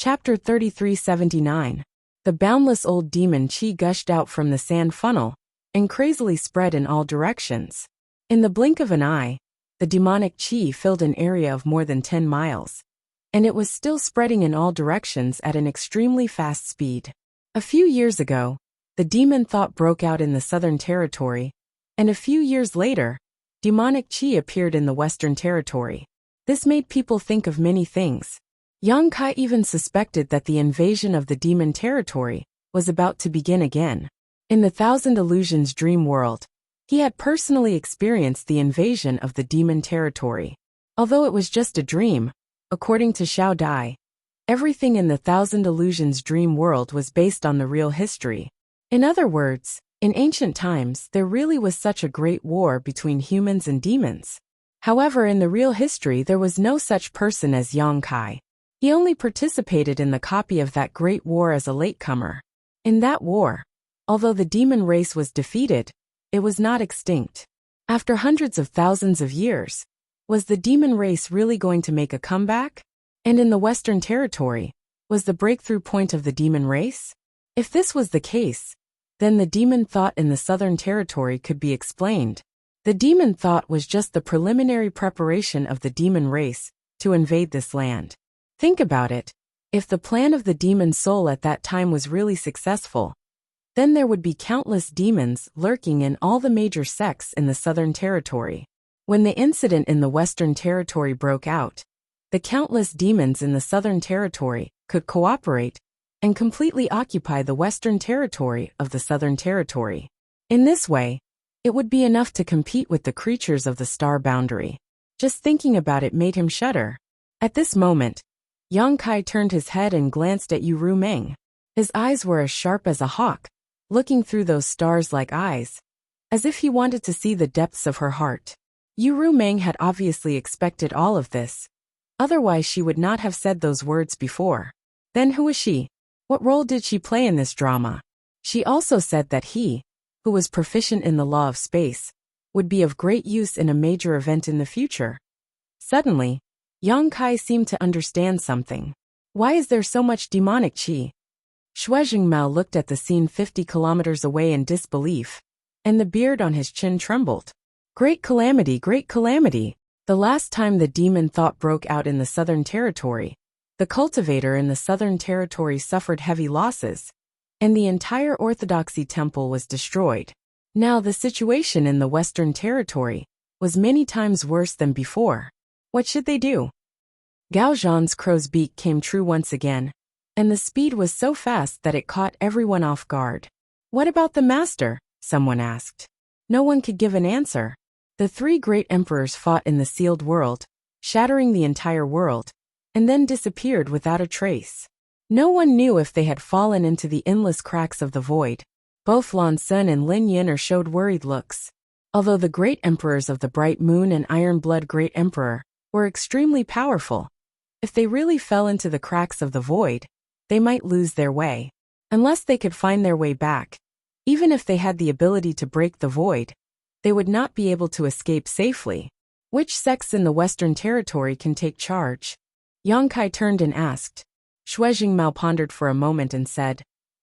Chapter 3379. The boundless old demon qi gushed out from the sand funnel and crazily spread in all directions. In the blink of an eye, the demonic qi filled an area of more than 10 miles, and it was still spreading in all directions at an extremely fast speed. A few years ago, the demon thought broke out in the Southern Territory, and a few years later, demonic qi appeared in the Western Territory. This made people think of many things. Yang Kai even suspected that the invasion of the demon territory was about to begin again. In the Thousand Illusions dream world, he had personally experienced the invasion of the demon territory. Although it was just a dream, according to Xiao Dai, everything in the Thousand Illusions dream world was based on the real history. In other words, in ancient times there really was such a great war between humans and demons. However, in the real history there was no such person as Yang Kai. He only participated in the copy of that great war as a latecomer. In that war, although the demon race was defeated, it was not extinct. After hundreds of thousands of years, was the demon race really going to make a comeback? And in the Western Territory, was the breakthrough point of the demon race? If this was the case, then the demon thought in the Southern Territory could be explained. The demon thought was just the preliminary preparation of the demon race to invade this land. Think about it. If the plan of the demon soul at that time was really successful, then there would be countless demons lurking in all the major sects in the Southern Territory. When the incident in the Western Territory broke out, the countless demons in the Southern Territory could cooperate and completely occupy the Western Territory of the Southern Territory. In this way, it would be enough to compete with the creatures of the star boundary. Just thinking about it made him shudder. At this moment, Yang Kai turned his head and glanced at Yu Rumeng. His eyes were as sharp as a hawk, looking through those stars-like eyes, as if he wanted to see the depths of her heart. Yu Rumeng had obviously expected all of this. Otherwise she would not have said those words before. Then who was she? What role did she play in this drama? She also said that he, who was proficient in the law of space, would be of great use in a major event in the future. Suddenly, Yang Kai seemed to understand something. Why is there so much demonic qi? Shuizhengmao looked at the scene 50 kilometers away in disbelief, and the beard on his chin trembled. Great calamity, great calamity. The last time the demon thought broke out in the Southern Territory, the cultivator in the Southern Territory suffered heavy losses, and the entire Orthodoxy temple was destroyed. Now the situation in the Western Territory was many times worse than before. What should they do? Gao Zhan's crow's beak came true once again, and the speed was so fast that it caught everyone off guard. What about the master? Someone asked. No one could give an answer. The three great emperors fought in the sealed world, shattering the entire world, and then disappeared without a trace. No one knew if they had fallen into the endless cracks of the void. Both Lan Sun and Lin Yin'er showed worried looks. Although the great emperors of the Bright Moon and Iron Blood Great Emperor were extremely powerful, if they really fell into the cracks of the void, they might lose their way. Unless they could find their way back, even if they had the ability to break the void, they would not be able to escape safely. Which sects in the Western Territory can take charge? Yang Kai turned and asked. Shuizhengmao pondered for a moment and said,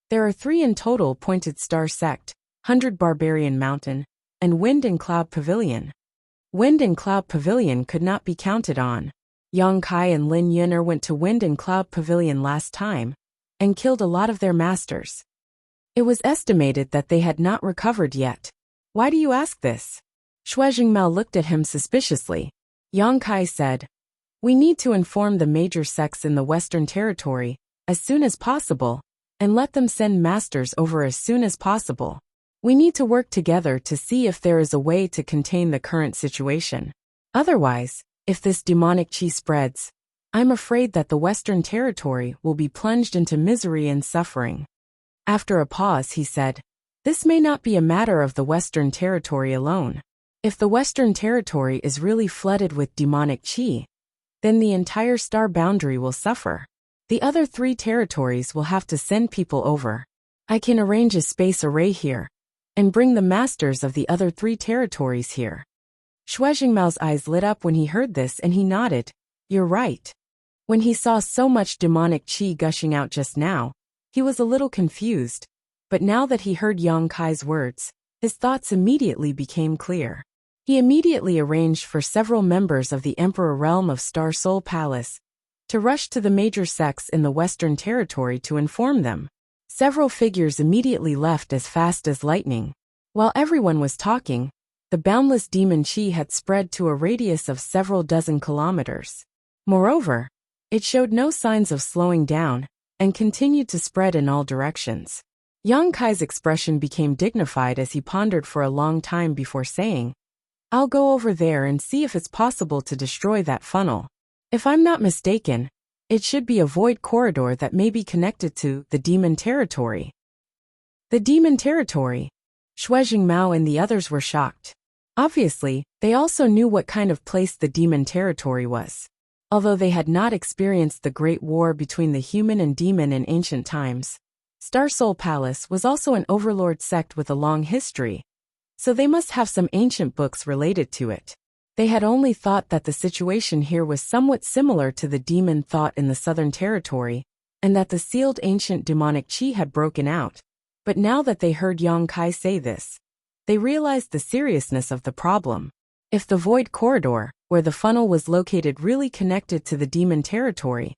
there are 3 in total: Pointed Star Sect, 100 Barbarian Mountain, and Wind and Cloud Pavilion. Wind and Cloud Pavilion could not be counted on. Yang Kai and Lin Yin'er went to Wind and Cloud Pavilion last time, and killed a lot of their masters. It was estimated that they had not recovered yet. Why do you ask this? Shuizhengmao looked at him suspiciously. Yang Kai said, we need to inform the major sects in the Western Territory as soon as possible, and let them send masters over as soon as possible. We need to work together to see if there is a way to contain the current situation. Otherwise, if this demonic qi spreads, I'm afraid that the Western Territory will be plunged into misery and suffering. After a pause he said, this may not be a matter of the Western Territory alone. If the Western Territory is really flooded with demonic qi, then the entire star boundary will suffer. The other 3 territories will have to send people over. I can arrange a space array here, and bring the masters of the other 3 territories here. Shuizhengmao's eyes lit up when he heard this and he nodded. You're right. When he saw so much demonic qi gushing out just now, he was a little confused, but now that he heard Yang Kai's words, his thoughts immediately became clear. He immediately arranged for several members of the Emperor realm of Star Soul Palace to rush to the major sects in the Western Territory to inform them. Several figures immediately left as fast as lightning. While everyone was talking, the boundless demon qi had spread to a radius of several dozen kilometers. Moreover, it showed no signs of slowing down and continued to spread in all directions. Yang Kai's expression became dignified as he pondered for a long time before saying, "I'll go over there and see if it's possible to destroy that funnel. If I'm not mistaken, it should be a void corridor that may be connected to the demon territory." The demon territory? Xue Jingmao and the others were shocked. Obviously, they also knew what kind of place the demon territory was. Although they had not experienced the great war between the human and demon in ancient times, Star Soul Palace was also an overlord sect with a long history, so they must have some ancient books related to it. They had only thought that the situation here was somewhat similar to the demon thought in the Southern Territory, and that the sealed ancient demonic qi had broken out. But now that they heard Yang Kai say this, they realized the seriousness of the problem. If the void corridor, where the funnel was located, really connected to the demon territory,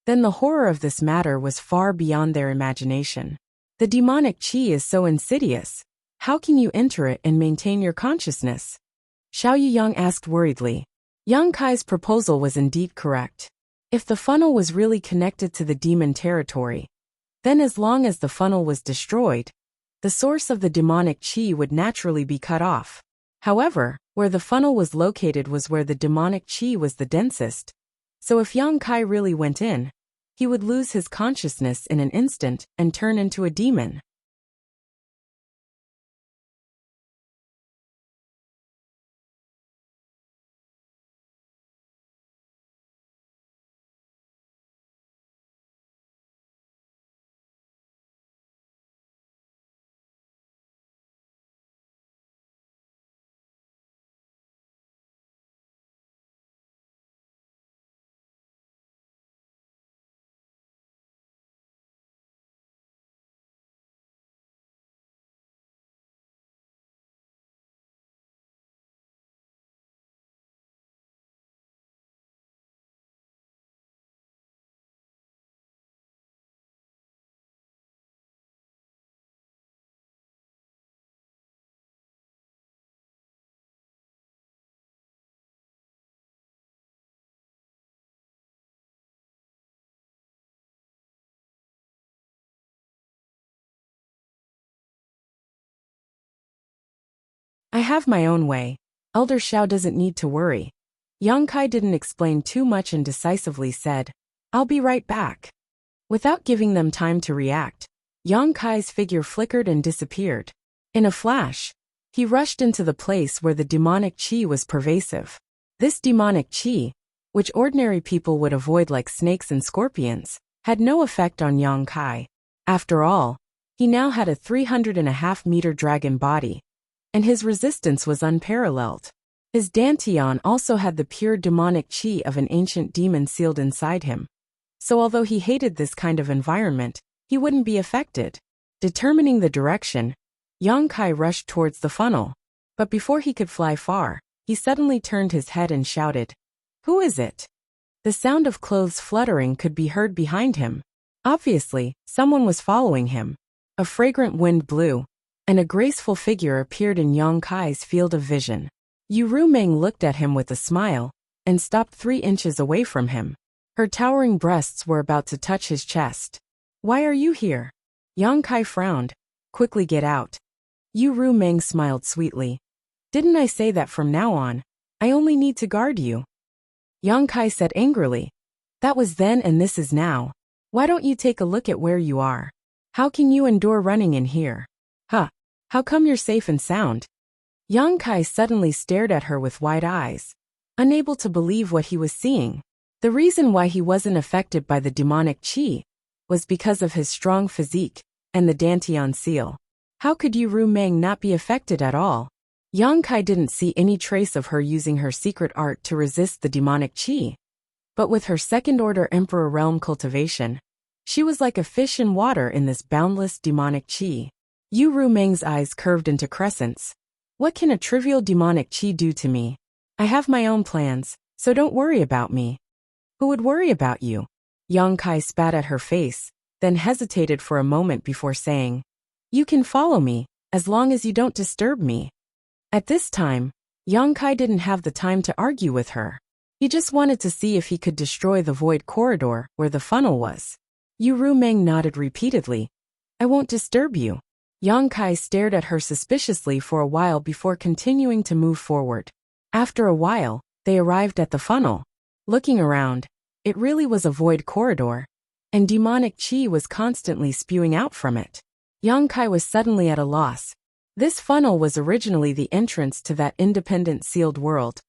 then the horror of this matter was far beyond their imagination. The demonic qi is so insidious. How can you enter it and maintain your consciousness? Xiao Yuyang asked worriedly. Yang Kai's proposal was indeed correct. If the funnel was really connected to the demon territory, then as long as the funnel was destroyed, the source of the demonic qi would naturally be cut off. However, where the funnel was located was where the demonic qi was the densest, so if Yang Kai really went in, he would lose his consciousness in an instant and turn into a demon. I have my own way. Elder Xiao doesn't need to worry. Yang Kai didn't explain too much and decisively said, "I'll be right back." Without giving them time to react, Yang Kai's figure flickered and disappeared. In a flash, he rushed into the place where the demonic qi was pervasive. This demonic qi, which ordinary people would avoid like snakes and scorpions, had no effect on Yang Kai. After all, he now had a 3.5-meter dragon body, and his resistance was unparalleled. His dantian also had the pure demonic qi of an ancient demon sealed inside him. So although he hated this kind of environment, he wouldn't be affected. Determining the direction, Yang Kai rushed towards the funnel. But before he could fly far, he suddenly turned his head and shouted, "Who is it?" The sound of clothes fluttering could be heard behind him. Obviously, someone was following him. A fragrant wind blew, and a graceful figure appeared in Yang Kai's field of vision. Yu Rumeng looked at him with a smile, and stopped 3 inches away from him. Her towering breasts were about to touch his chest. "Why are you here?" Yang Kai frowned. "Quickly get out." Yu Rumeng smiled sweetly. "Didn't I say that from now on, I only need to guard you?" Yang Kai said angrily. "That was then and this is now. Why don't you take a look at where you are? How can you endure running in here? Huh? How come you're safe and sound?" Yang Kai suddenly stared at her with wide eyes, unable to believe what he was seeing. The reason why he wasn't affected by the demonic qi was because of his strong physique and the dantian seal. How could Yu Rumeng not be affected at all? Yang Kai didn't see any trace of her using her secret art to resist the demonic qi. But with her second-order Emperor realm cultivation, she was like a fish in water in this boundless demonic qi. Yu Rumeng's eyes curved into crescents. What can a trivial demonic qi do to me? I have my own plans, so don't worry about me. Who would worry about you? Yang Kai spat at her face, then hesitated for a moment before saying, You can follow me, as long as you don't disturb me. At this time, Yang Kai didn't have the time to argue with her. He just wanted to see if he could destroy the void corridor where the funnel was. Yu Rumeng nodded repeatedly. I won't disturb you. Yang Kai stared at her suspiciously for a while before continuing to move forward. After a while, they arrived at the funnel. Looking around, it really was a void corridor, and demonic qi was constantly spewing out from it. Yang Kai was suddenly at a loss. This funnel was originally the entrance to that independent sealed world,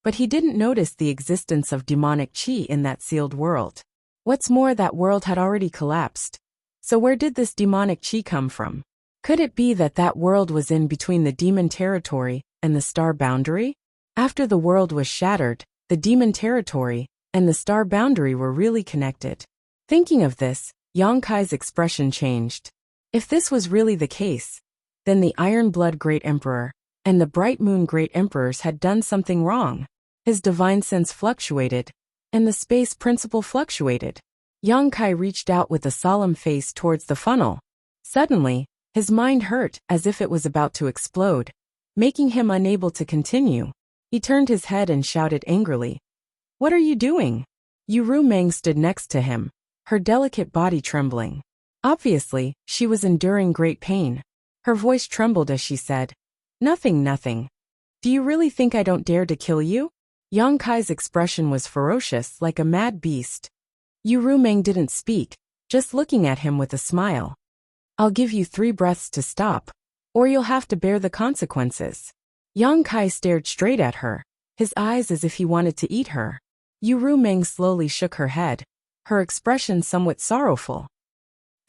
but he didn't notice the existence of demonic qi in that sealed world. What's more, that world had already collapsed. So where did this demonic qi come from? Could it be that that world was in between the demon territory and the star boundary? After the world was shattered, the demon territory and the star boundary were really connected. Thinking of this, Yang Kai's expression changed. If this was really the case, then the Iron Blood Great Emperor and the Bright Moon Great Emperors had done something wrong. His divine sense fluctuated, and the space principle fluctuated. Yang Kai reached out with a solemn face towards the funnel. Suddenly, his mind hurt as if it was about to explode, making him unable to continue. He turned his head and shouted angrily, What are you doing? Yu Rumeng stood next to him, her delicate body trembling. Obviously, she was enduring great pain. Her voice trembled as she said, Nothing, nothing. Do you really think I don't dare to kill you? Yang Kai's expression was ferocious like a mad beast. Yu Rumeng didn't speak, just looking at him with a smile. I'll give you 3 breaths to stop, or you'll have to bear the consequences. Yang Kai stared straight at her, his eyes as if he wanted to eat her. Yu Rumeng slowly shook her head, her expression somewhat sorrowful.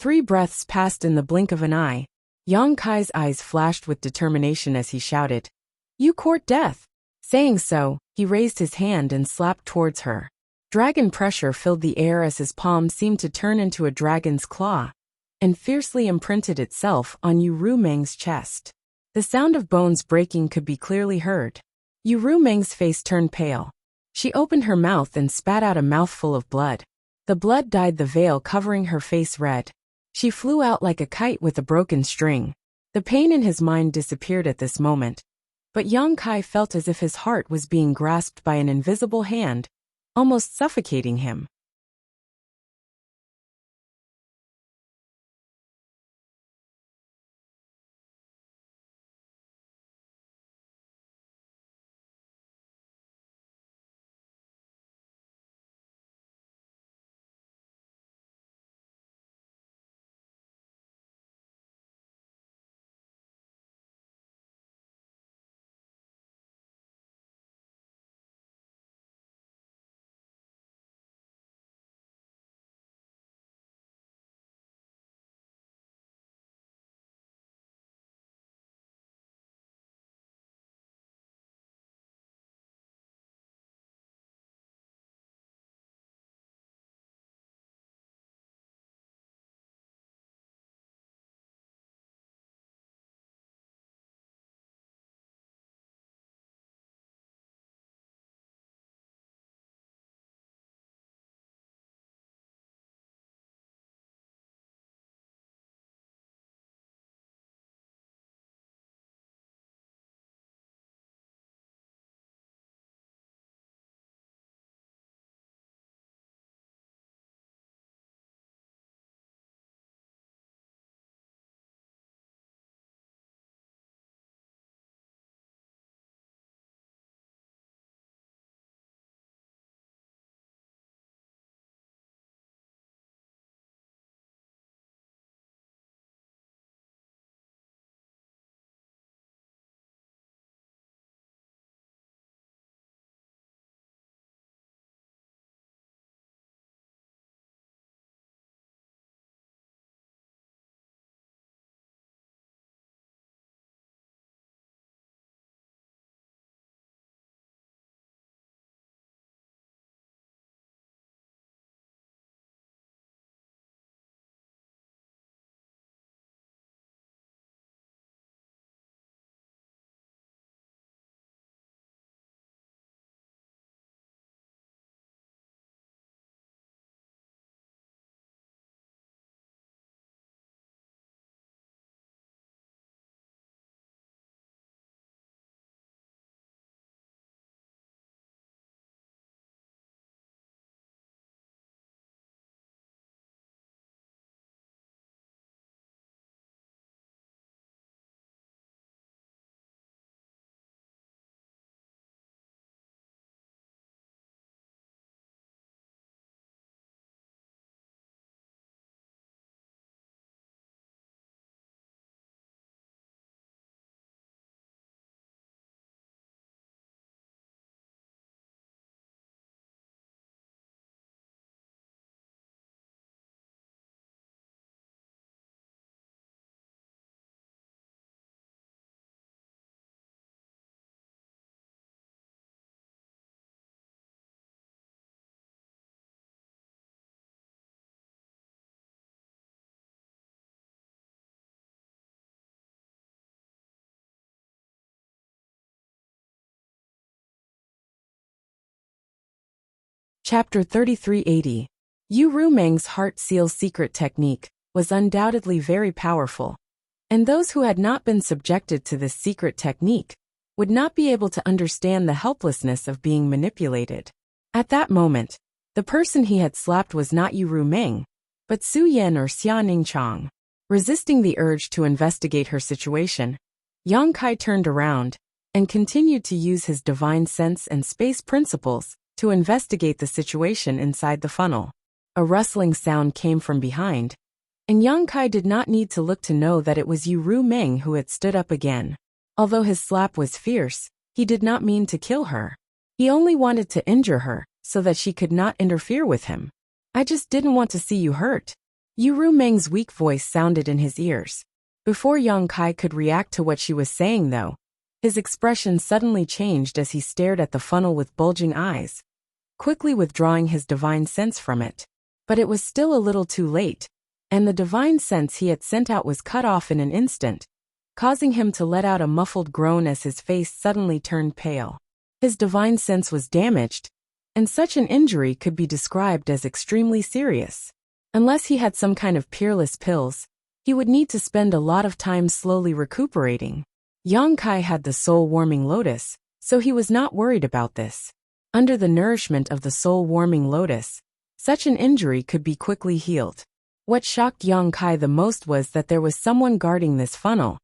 3 breaths passed in the blink of an eye. Yang Kai's eyes flashed with determination as he shouted, You court death! Saying so, he raised his hand and slapped towards her. Dragon pressure filled the air as his palm seemed to turn into a dragon's claw, and fiercely imprinted itself on Yu Rumeng's chest. The sound of bones breaking could be clearly heard. Yu Rumeng's face turned pale. She opened her mouth and spat out a mouthful of blood. The blood dyed the veil covering her face red. She flew out like a kite with a broken string. The pain in his mind disappeared at this moment, but Yang Kai felt as if his heart was being grasped by an invisible hand, almost suffocating him. Chapter 3380. Yu Rumeng's heart seal secret technique was undoubtedly very powerful, and those who had not been subjected to this secret technique would not be able to understand the helplessness of being manipulated. At that moment, the person he had slapped was not Yu Rumeng, but Su Yan or Xia Ningchang. Resisting the urge to investigate her situation, Yang Kai turned around and continued to use his divine sense and space principles to investigate the situation inside the funnel. A rustling sound came from behind, and Yang Kai did not need to look to know that it was Yu Rumeng who had stood up again. Although his slap was fierce, he did not mean to kill her. He only wanted to injure her so that she could not interfere with him. I just didn't want to see you hurt. Yu Rumeng's weak voice sounded in his ears. Before Yang Kai could react to what she was saying though, his expression suddenly changed as he stared at the funnel with bulging eyes, quickly withdrawing his divine sense from it. But it was still a little too late, and the divine sense he had sent out was cut off in an instant, causing him to let out a muffled groan as his face suddenly turned pale. His divine sense was damaged, and such an injury could be described as extremely serious. Unless he had some kind of peerless pills, he would need to spend a lot of time slowly recuperating. Yang Kai had the soul-warming lotus, so he was not worried about this. Under the nourishment of the soul-warming lotus, such an injury could be quickly healed. What shocked Yang Kai the most was that there was someone guarding this funnel,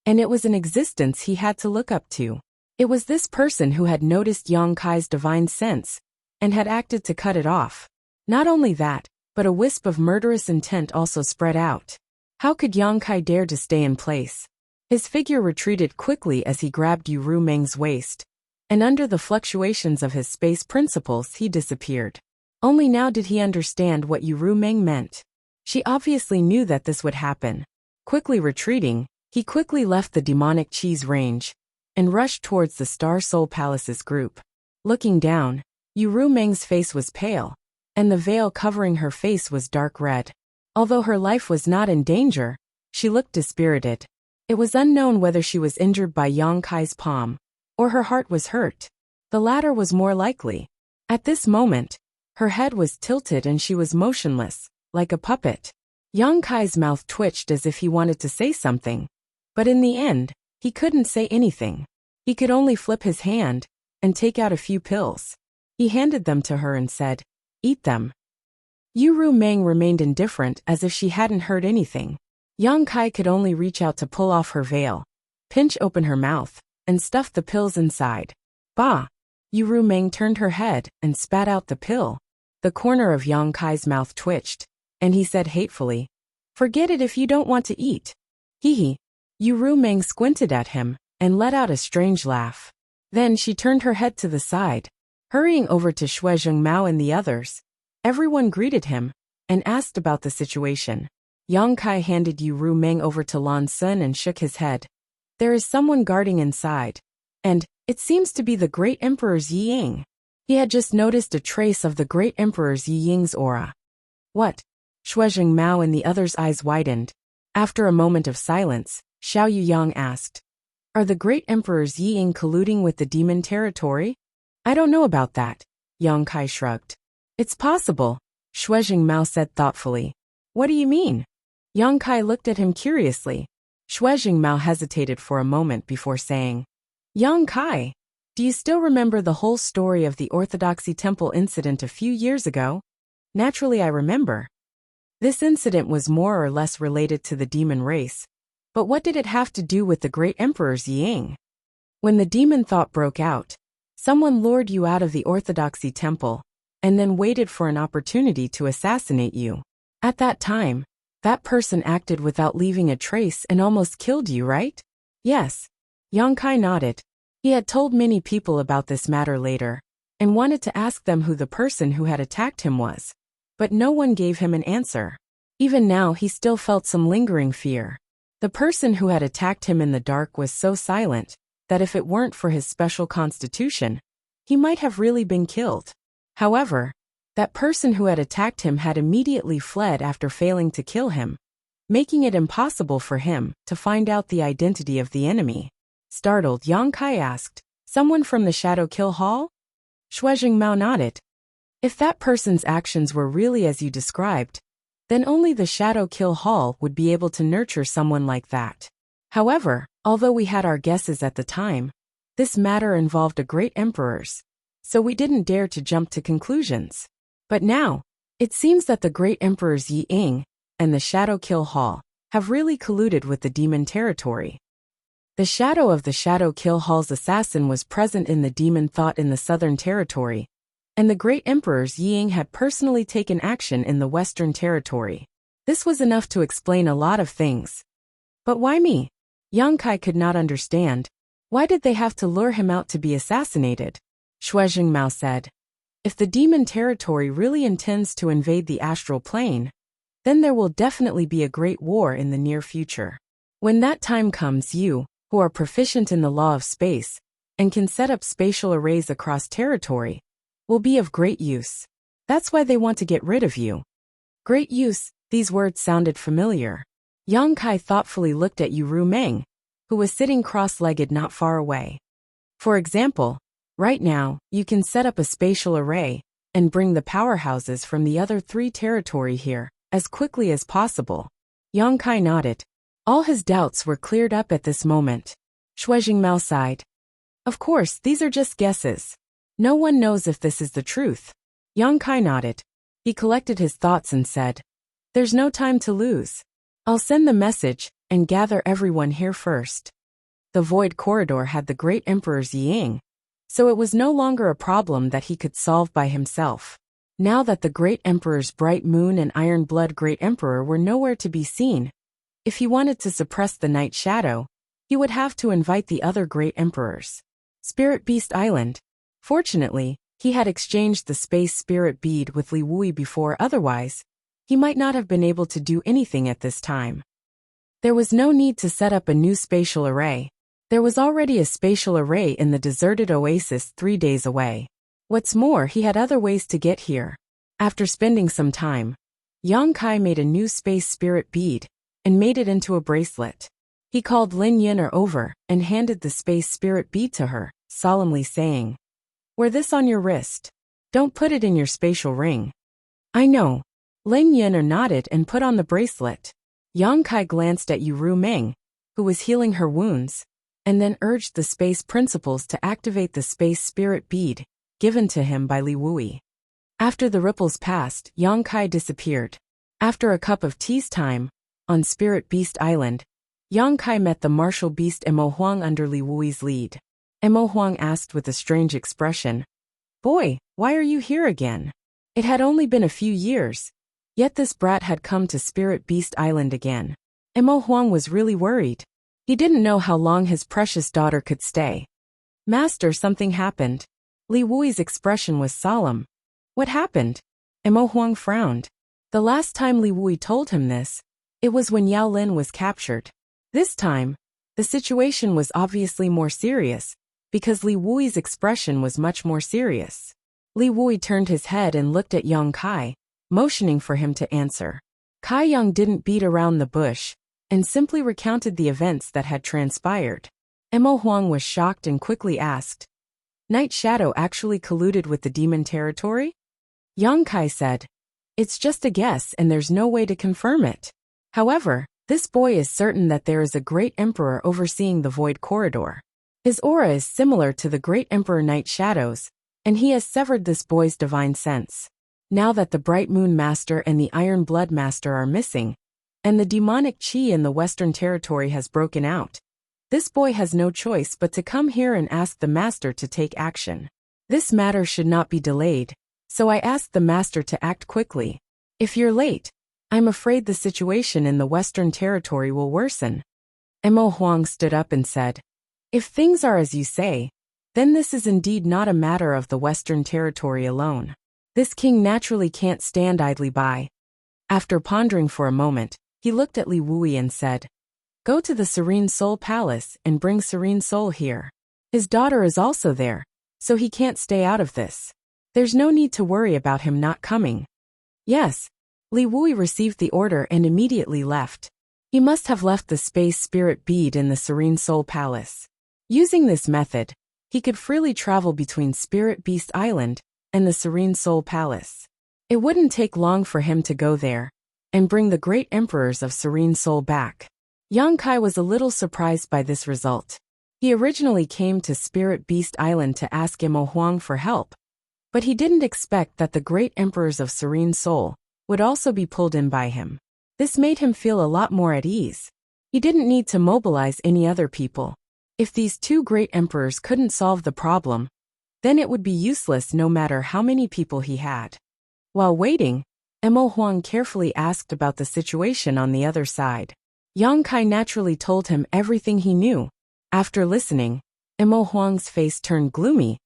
and it was an existence he had to look up to. It was this person who had noticed Yang Kai's divine sense and had acted to cut it off. Not only that, but a wisp of murderous intent also spread out. How could Yang Kai dare to stay in place? His figure retreated quickly as he grabbed Yu Rumeng's waist, and under the fluctuations of his space principles he disappeared. Only now did he understand what Yu Rumeng meant. She obviously knew that this would happen. Quickly retreating, he quickly left the demonic cheese range and rushed towards the Star Soul Palace's group. Looking down, Yu Rumeng's face was pale, and the veil covering her face was dark red. Although her life was not in danger, she looked dispirited. It was unknown whether she was injured by Yang Kai's palm, or her heart was hurt. The latter was more likely. At this moment, her head was tilted and she was motionless, like a puppet. Yang Kai's mouth twitched as if he wanted to say something, but in the end, he couldn't say anything. He could only flip his hand and take out a few pills. He handed them to her and said, "Eat them." Yu Rumeng remained indifferent as if she hadn't heard anything. Yang Kai could only reach out to pull off her veil, pinch open her mouth, and stuff the pills inside. Bah! Yu Rumeng turned her head and spat out the pill. The corner of Yang Kai's mouth twitched, and he said hatefully, "Forget it if you don't want to eat." Hee. Yu Rumeng squinted at him and let out a strange laugh. Then she turned her head to the side, hurrying over to Shuezheng Mao and the others. Everyone greeted him and asked about the situation. Yang Kai handed Yu Rumeng over to Lan Sun and shook his head. "There is someone guarding inside, and it seems to be the Great Emperor's Yi Ying." He had just noticed a trace of the Great Emperor's Yi Ying's aura. "What?" Shuezheng Mao and the others' eyes widened. After a moment of silence, Xiao Yuyang asked, "Are the Great Emperor's Yi Ying colluding with the demon territory?" "I don't know about that," Yang Kai shrugged. "It's possible," Shuezheng Mao said thoughtfully. "What do you mean?" Yang Kai looked at him curiously. Shuezheng Mao hesitated for a moment before saying, "Yang Kai, do you still remember the whole story of the Orthodoxy Temple incident a few years ago?" "Naturally I remember. This incident was more or less related to the demon race, but what did it have to do with the Great Emperor's Yi Ying?" "When the demon thought broke out, someone lured you out of the Orthodoxy Temple, and then waited for an opportunity to assassinate you. At that time, that person acted without leaving a trace and almost killed you, right?" "Yes." Yang Kai nodded. He had told many people about this matter later, and wanted to ask them who the person who had attacked him was, but no one gave him an answer. Even now he still felt some lingering fear. The person who had attacked him in the dark was so silent that if it weren't for his special constitution, he might have really been killed. However, that person who had attacked him had immediately fled after failing to kill him, making it impossible for him to find out the identity of the enemy. Startled, Yang Kai asked, "Someone from the Shadow Kill Hall?" Shuezheng Mao nodded. If that person's actions were really as you described, then only the Shadow Kill Hall would be able to nurture someone like that. However, although we had our guesses at the time, this matter involved a great emperor's, so we didn't dare to jump to conclusions. But now, it seems that the great emperors Yi Ying and the Shadow Kill Hall have really colluded with the demon territory. The shadow of the Shadow Kill Hall's assassin was present in the demon thought in the southern territory, and the great emperors Yi Ying had personally taken action in the western territory. This was enough to explain a lot of things. But why me? Yang Kai could not understand. Why did they have to lure him out to be assassinated? Shui Jingmao said. If the demon territory really intends to invade the astral plane, then there will definitely be a great war in the near future. When that time comes, you, who are proficient in the law of space, and can set up spatial arrays across territory, will be of great use. That's why they want to get rid of you. Great use, these words sounded familiar. Yang Kai thoughtfully looked at Yu Ru Meng, who was sitting cross-legged not far away. For example, right now, you can set up a spatial array and bring the powerhouses from the other 3 territory here as quickly as possible. Yang Kai nodded. All his doubts were cleared up at this moment. Shui Jingmao sighed. Of course, these are just guesses. No one knows if this is the truth. Yang Kai nodded. He collected his thoughts and said, "There's no time to lose. I'll send the message and gather everyone here first." The void corridor had the great emperor's Yi Ying, so it was no longer a problem that he could solve by himself. Now that the great emperor's bright moon and iron blood great emperor were nowhere to be seen, if he wanted to suppress the night shadow, he would have to invite the other great emperors. Spirit Beast Island. Fortunately, he had exchanged the space spirit bead with Li Wui before, otherwise, he might not have been able to do anything at this time. There was no need to set up a new spatial array. There was already a spatial array in the deserted oasis 3 days away. What's more, he had other ways to get here. After spending some time, Yang Kai made a new space spirit bead and made it into a bracelet. He called Lin Yin'er over and handed the space spirit bead to her, solemnly saying, "Wear this on your wrist. Don't put it in your spatial ring." "I know." Lin Yin'er nodded and put on the bracelet. Yang Kai glanced at Yu Ru Meng, who was healing her wounds, and then urged the space principles to activate the space spirit bead given to him by Li Wui. After the ripples passed, Yang Kai disappeared. After a cup of tea's time, on Spirit Beast Island, Yang Kai met the martial beast Emo Huang under Li Wui's lead. Emo Huang asked with a strange expression, "Boy, why are you here again?" It had only been a few years, yet this brat had come to Spirit Beast Island again. Emo Huang was really worried. He didn't know how long his precious daughter could stay. "Master, something happened." Li Wui's expression was solemn. "What happened?" Emo Huang frowned. The last time Li Wui told him this, it was when Yao Lin was captured. This time, the situation was obviously more serious, because Li Wui's expression was much more serious. Li Wui turned his head and looked at Yang Kai, motioning for him to answer. Kai Yang didn't beat around the bush, and simply recounted the events that had transpired. Emo Huang was shocked and quickly asked, "Night Shadow actually colluded with the demon territory?" Yang Kai said, "It's just a guess and there's no way to confirm it. However, this boy is certain that there is a great emperor overseeing the void corridor. His aura is similar to the great emperor Night Shadow's, and he has severed this boy's divine sense. Now that the Bright Moon Master and the Iron Blood Master are missing, and the demonic chi in the Western Territory has broken out, this boy has no choice but to come here and ask the Master to take action. This matter should not be delayed, so I asked the Master to act quickly. If you're late, I'm afraid the situation in the Western Territory will worsen." Emo Huang stood up and said, "If things are as you say, then this is indeed not a matter of the Western Territory alone. This king naturally can't stand idly by." After pondering for a moment, he looked at Li Wui and said, "Go to the Serene Soul Palace and bring Serene Soul here. His daughter is also there, so he can't stay out of this. There's no need to worry about him not coming." "Yes." Li Wui received the order and immediately left. He must have left the space spirit bead in the Serene Soul Palace. Using this method, he could freely travel between Spirit Beast Island and the Serene Soul Palace. It wouldn't take long for him to go there and bring the great emperors of Serene Soul back. Yang Kai was a little surprised by this result. He originally came to Spirit Beast Island to ask Imo Huang for help, but he didn't expect that the great emperors of Serene Soul would also be pulled in by him. This made him feel a lot more at ease. He didn't need to mobilize any other people. If these two great emperors couldn't solve the problem, then it would be useless no matter how many people he had. While waiting, Imo Huang carefully asked about the situation on the other side. Yang Kai naturally told him everything he knew. After listening, Imo Huang's face turned gloomy.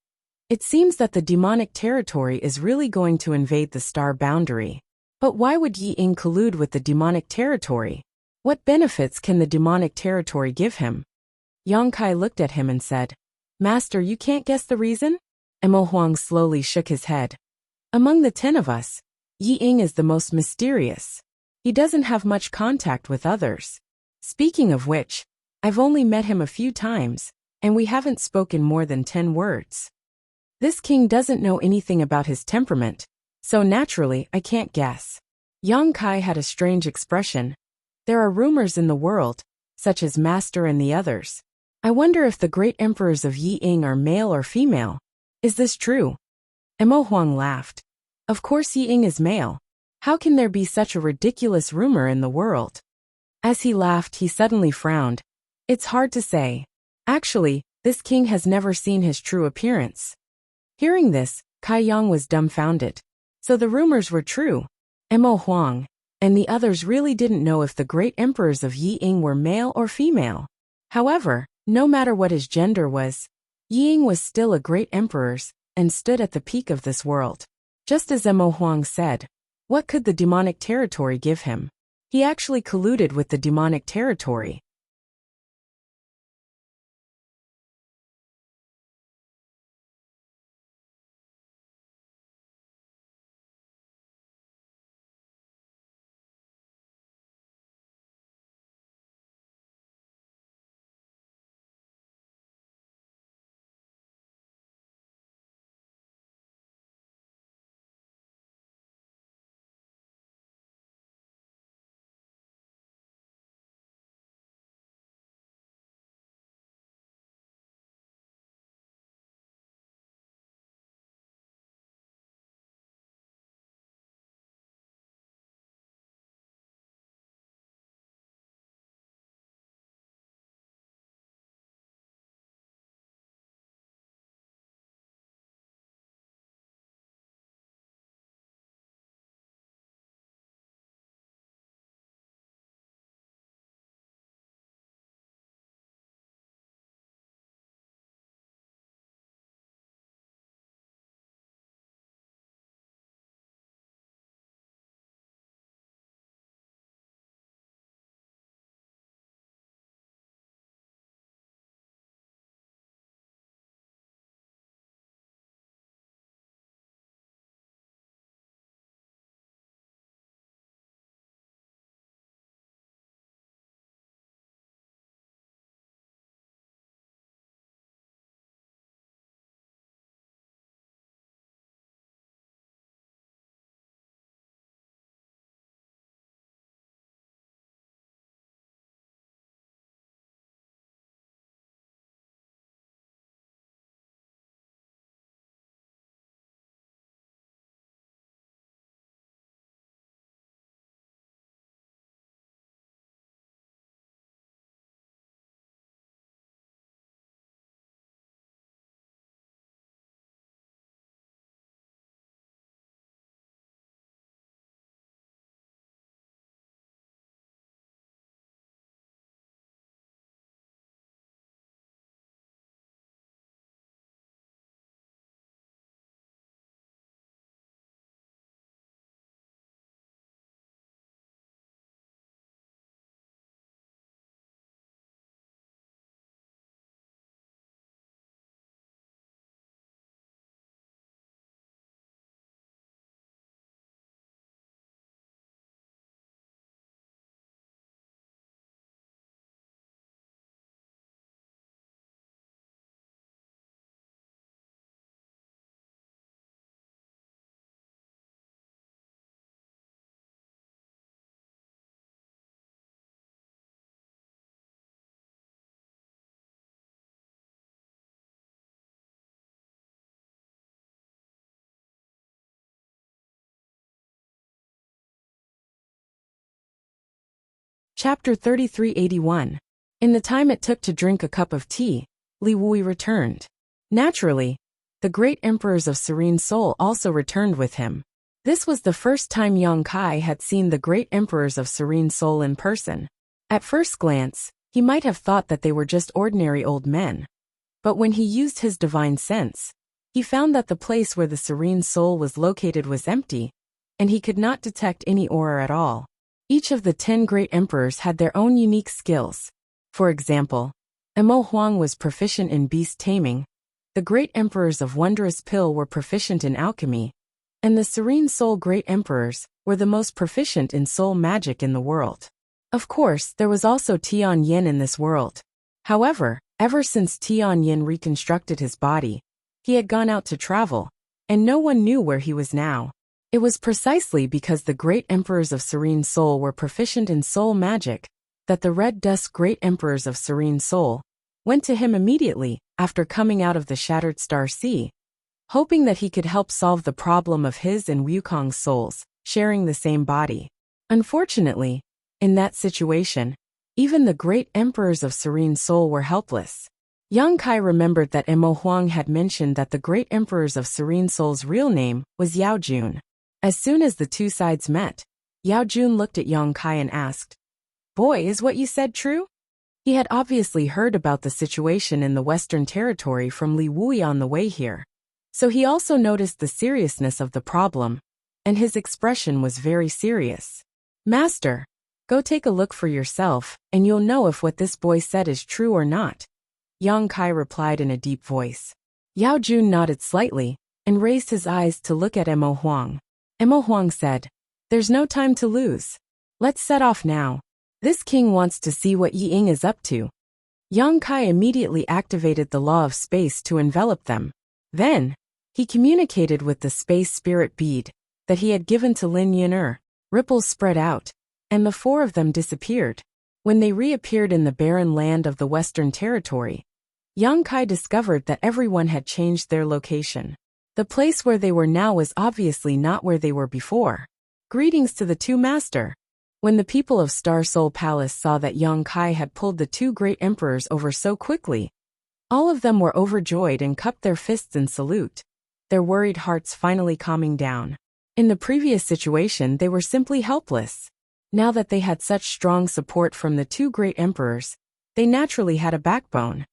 It seems that the demonic territory is really going to invade the star boundary. But why would Yi Ying collude with the demonic territory? What benefits can the demonic territory give him? Yang Kai looked at him and said, "Master, you can't guess the reason?" Imo Huang slowly shook his head. "Among the 10 of us, Yi Ying is the most mysterious. He doesn't have much contact with others. Speaking of which, I've only met him a few times, and we haven't spoken more than 10 words. This king doesn't know anything about his temperament, so naturally I can't guess." Yang Kai had a strange expression. There are rumors in the world, such as Master and the others. I wonder if the great emperors of Yi Ying are male or female. Is this true? Imo Huang laughed. Of course Yi Ying is male. How can there be such a ridiculous rumor in the world? As he laughed, he suddenly frowned. It's hard to say. Actually, this king has never seen his true appearance. Hearing this, Kai Yang was dumbfounded. So the rumors were true. Imo Huang and the others really didn't know if the great emperors of Yi Ying were male or female. However, no matter what his gender was, Yi Ying was still a great emperor and stood at the peak of this world. Just as Imo Huang said, what could the demonic territory give him? He actually colluded with the demonic territory. Chapter 3381. In the time it took to drink a cup of tea, Li Wui returned. Naturally, the great emperors of Serene Soul also returned with him. This was the first time Yang Kai had seen the great emperors of Serene Soul in person. At first glance, he might have thought that they were just ordinary old men. But when he used his divine sense, he found that the place where the Serene Soul was located was empty, and he could not detect any aura at all. Each of the 10 great emperors had their own unique skills. For example, Emo Huang was proficient in beast taming, the great emperors of Wondrous Pill were proficient in alchemy, and the Serene Soul great emperors were the most proficient in soul magic in the world. Of course, there was also Tian Yin in this world. However, ever since Tian Yin reconstructed his body, he had gone out to travel, and no one knew where he was now. It was precisely because the great emperors of Serene Soul were proficient in soul magic that the Red Dusk great emperors of Serene Soul went to him immediately after coming out of the Shattered Star Sea, hoping that he could help solve the problem of his and Wukong's souls sharing the same body. Unfortunately, in that situation, even the great emperors of Serene Soul were helpless. Yang Kai remembered that Emo Huang had mentioned that the great emperors of Serene Soul's real name was Yao Jun. As soon as the two sides met, Yao Jun looked at Yang Kai and asked, "Boy, is what you said true?" He had obviously heard about the situation in the Western Territory from Li Wui on the way here, so he also noticed the seriousness of the problem, and his expression was very serious. "Master, go take a look for yourself, and you'll know if what this boy said is true or not," Yang Kai replied in a deep voice. Yao Jun nodded slightly and raised his eyes to look at Emo Huang. Emo Huang said, "There's no time to lose. Let's set off now. This king wants to see what Yi Ying is up to." Yang Kai immediately activated the law of space to envelop them. Then, he communicated with the space spirit bead that he had given to Lin Yin'er. Ripples spread out, and the 4 of them disappeared. When they reappeared in the barren land of the Western Territory, Yang Kai discovered that everyone had changed their location. The place where they were now was obviously not where they were before. Greetings to the two master. When the people of Star Soul Palace saw that Yang Kai had pulled the 2 great emperors over so quickly, all of them were overjoyed and cupped their fists in salute, their worried hearts finally calming down. In the previous situation, they were simply helpless. Now that they had such strong support from the 2 great emperors, they naturally had a backbone.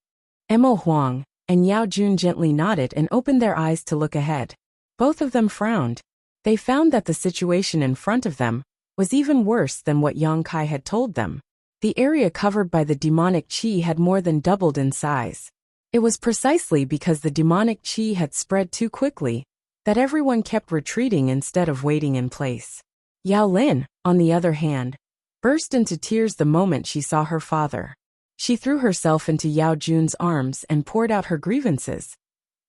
Emo Huang and Yao Jun gently nodded and opened their eyes to look ahead. Both of them frowned. They found that the situation in front of them was even worse than what Yang Kai had told them. The area covered by the demonic qi had more than doubled in size. It was precisely because the demonic qi had spread too quickly that everyone kept retreating instead of waiting in place. Yao Lin, on the other hand, burst into tears the moment she saw her father. She threw herself into Yao Jun's arms and poured out her grievances,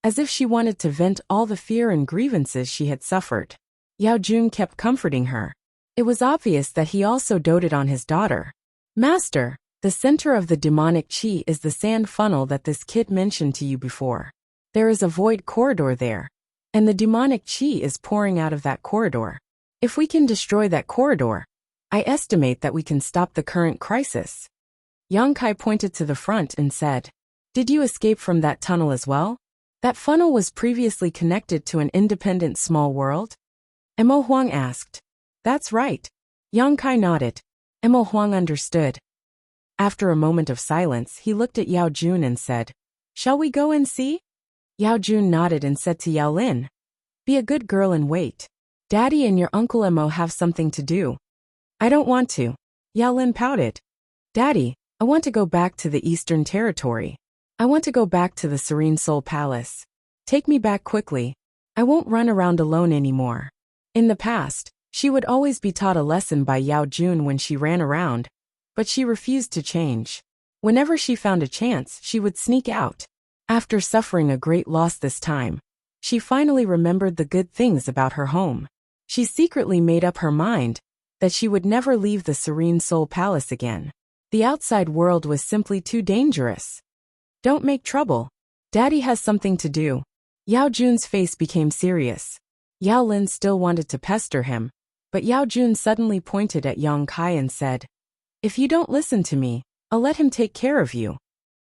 as if she wanted to vent all the fear and grievances she had suffered. Yao Jun kept comforting her. It was obvious that he also doted on his daughter. "Master, the center of the demonic qi is the sand funnel that this kid mentioned to you before. There is a void corridor there, and the demonic qi is pouring out of that corridor. If we can destroy that corridor, I estimate that we can stop the current crisis." Yang Kai pointed to the front and said, "Did you escape from that tunnel as well? That funnel was previously connected to an independent small world?" Emo Huang asked. "That's right." Yang Kai nodded. Emo Huang understood. After a moment of silence, he looked at Yao Jun and said, "Shall we go and see?" Yao Jun nodded and said to Yao Lin, "Be a good girl and wait. Daddy and your Uncle Emo have something to do." "I don't want to." Yao Lin pouted. "Daddy, I want to go back to the Eastern Territory. I want to go back to the Serene Soul Palace. Take me back quickly. I won't run around alone anymore." In the past, she would always be taught a lesson by Yao Jun when she ran around, but she refused to change. Whenever she found a chance, she would sneak out. After suffering a great loss this time, she finally remembered the good things about her home. She secretly made up her mind that she would never leave the Serene Soul Palace again. The outside world was simply too dangerous. "Don't make trouble. Daddy has something to do." Yao Jun's face became serious. Yao Lin still wanted to pester him, but Yao Jun suddenly pointed at Yang Kai and said, If you don't listen to me, I'll let him take care of you.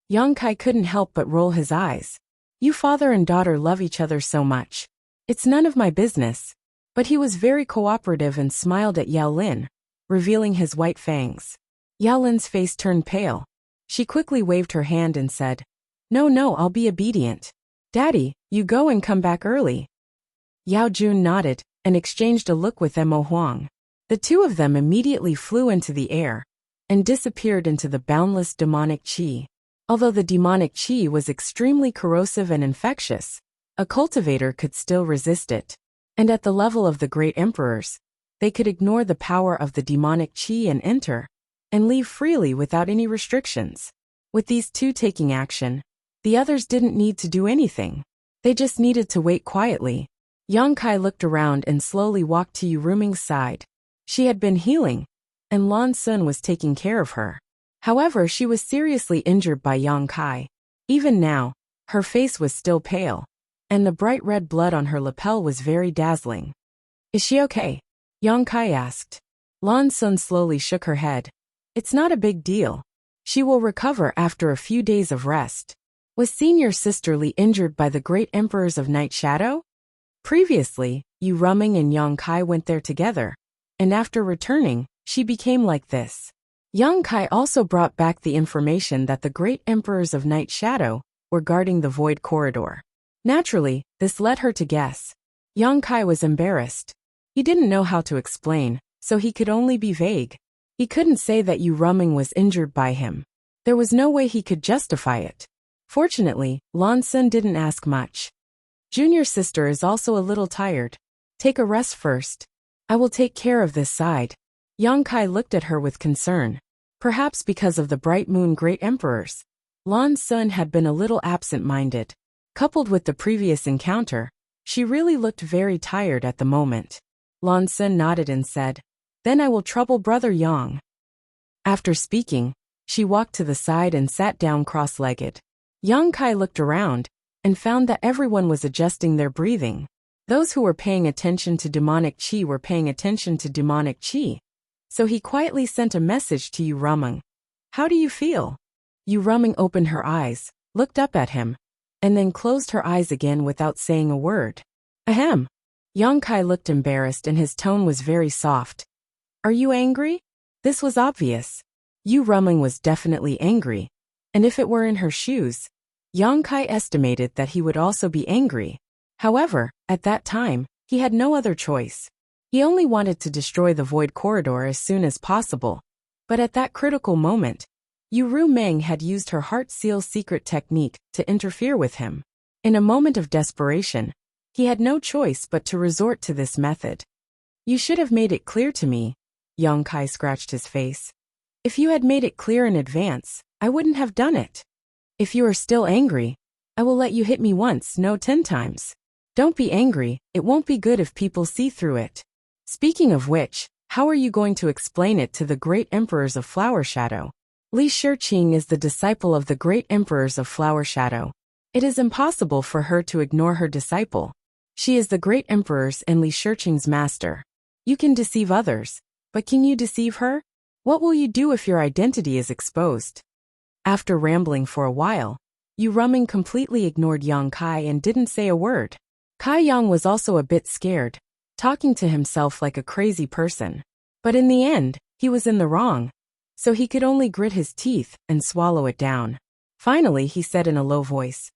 Yang Kai couldn't help but roll his eyes. You father and daughter love each other so much. It's none of my business. But he was very cooperative and smiled at Yao Lin, revealing his white fangs. Yao Lin's face turned pale. She quickly waved her hand and said, No, I'll be obedient. Daddy, you go and come back early. Yao Jun nodded and exchanged a look with Mo Huang. The two of them immediately flew into the air and disappeared into the boundless demonic qi. Although the demonic qi was extremely corrosive and infectious, a cultivator could still resist it. And at the level of the great emperors, they could ignore the power of the demonic qi and enter and leave freely without any restrictions. With these two taking action, the others didn't need to do anything. They just needed to wait quietly. Yang Kai looked around and slowly walked to Yu Ruming's side. She had been healing, and Lan Sun was taking care of her. However, she was seriously injured by Yang Kai. Even now, her face was still pale, and the bright red blood on her lapel was very dazzling. Is she okay? Yang Kai asked. Lan Sun slowly shook her head. It's not a big deal. She will recover after a few days of rest. Was senior sisterly injured by the great emperors of Night Shadow? Previously, Yu Ruming and Yang Kai went there together, and after returning, she became like this. Yang Kai also brought back the information that the great emperors of Night Shadow were guarding the Void Corridor. Naturally, this led her to guess. Yang Kai was embarrassed. He didn't know how to explain, so he could only be vague. He couldn't say that Yu Ruming was injured by him. There was no way he could justify it. Fortunately, Lan Sun didn't ask much. Junior sister is also a little tired. Take a rest first. I will take care of this side. Yang Kai looked at her with concern. Perhaps because of the bright moon great emperors, Lan Sun had been a little absent-minded. Coupled with the previous encounter, she really looked very tired at the moment. Lan Sun nodded and said, Then I will trouble Brother Yang. After speaking, she walked to the side and sat down cross-legged. Yang Kai looked around and found that everyone was adjusting their breathing. Those who were paying attention to demonic qi were paying attention to demonic qi. So he quietly sent a message to Yu Ruming. How do you feel? Yu Ruming opened her eyes, looked up at him, and then closed her eyes again without saying a word. Ahem. Yang Kai looked embarrassed and his tone was very soft. Are you angry? This was obvious. Yu Ruming was definitely angry, and if it were in her shoes, Yang Kai estimated that he would also be angry. However, at that time, he had no other choice. He only wanted to destroy the Void Corridor as soon as possible. But at that critical moment, Yu Ruming had used her Heart Seal secret technique to interfere with him. In a moment of desperation, he had no choice but to resort to this method. You should have made it clear to me. Yang Kai scratched his face. If you had made it clear in advance, I wouldn't have done it. If you are still angry, I will let you hit me once, no 10 times. Don't be angry, it won't be good if people see through it. Speaking of which, how are you going to explain it to the great emperors of Flower Shadow? Li Shiqing is the disciple of the great emperors of Flower Shadow. It is impossible for her to ignore her disciple. She is the great emperor's and Li Shiqing's master. You can deceive others, but can you deceive her? What will you do if your identity is exposed? After rambling for a while, Yu Ruming completely ignored Yang Kai and didn't say a word. Kai Yang was also a bit scared, talking to himself like a crazy person. But in the end, he was in the wrong, so he could only grit his teeth and swallow it down. Finally, he said in a low voice,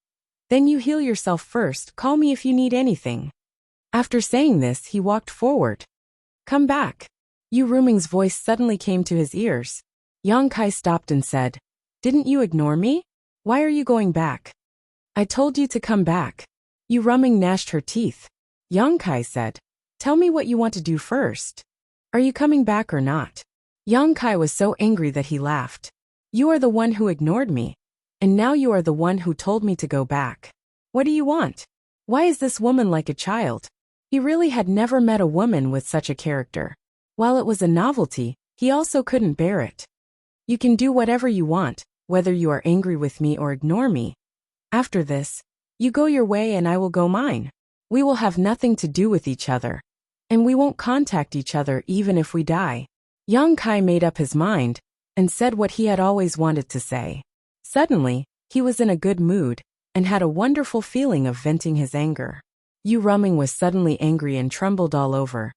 Then you heal yourself first, call me if you need anything. After saying this, he walked forward. Come back. Yu Ruming's voice suddenly came to his ears. Yang Kai stopped and said, Didn't you ignore me? Why are you going back? I told you to come back. Yu Ruming gnashed her teeth. Yang Kai said, Tell me what you want to do first. Are you coming back or not? Yang Kai was so angry that he laughed. You are the one who ignored me, and now you are the one who told me to go back. What do you want? Why is this woman like a child? He really had never met a woman with such a character. While it was a novelty, he also couldn't bear it. You can do whatever you want, whether you are angry with me or ignore me. After this, you go your way and I will go mine. We will have nothing to do with each other. And we won't contact each other even if we die. Yang Kai made up his mind, and said what he had always wanted to say. Suddenly, he was in a good mood and had a wonderful feeling of venting his anger. Yu Ruming was suddenly angry and trembled all over.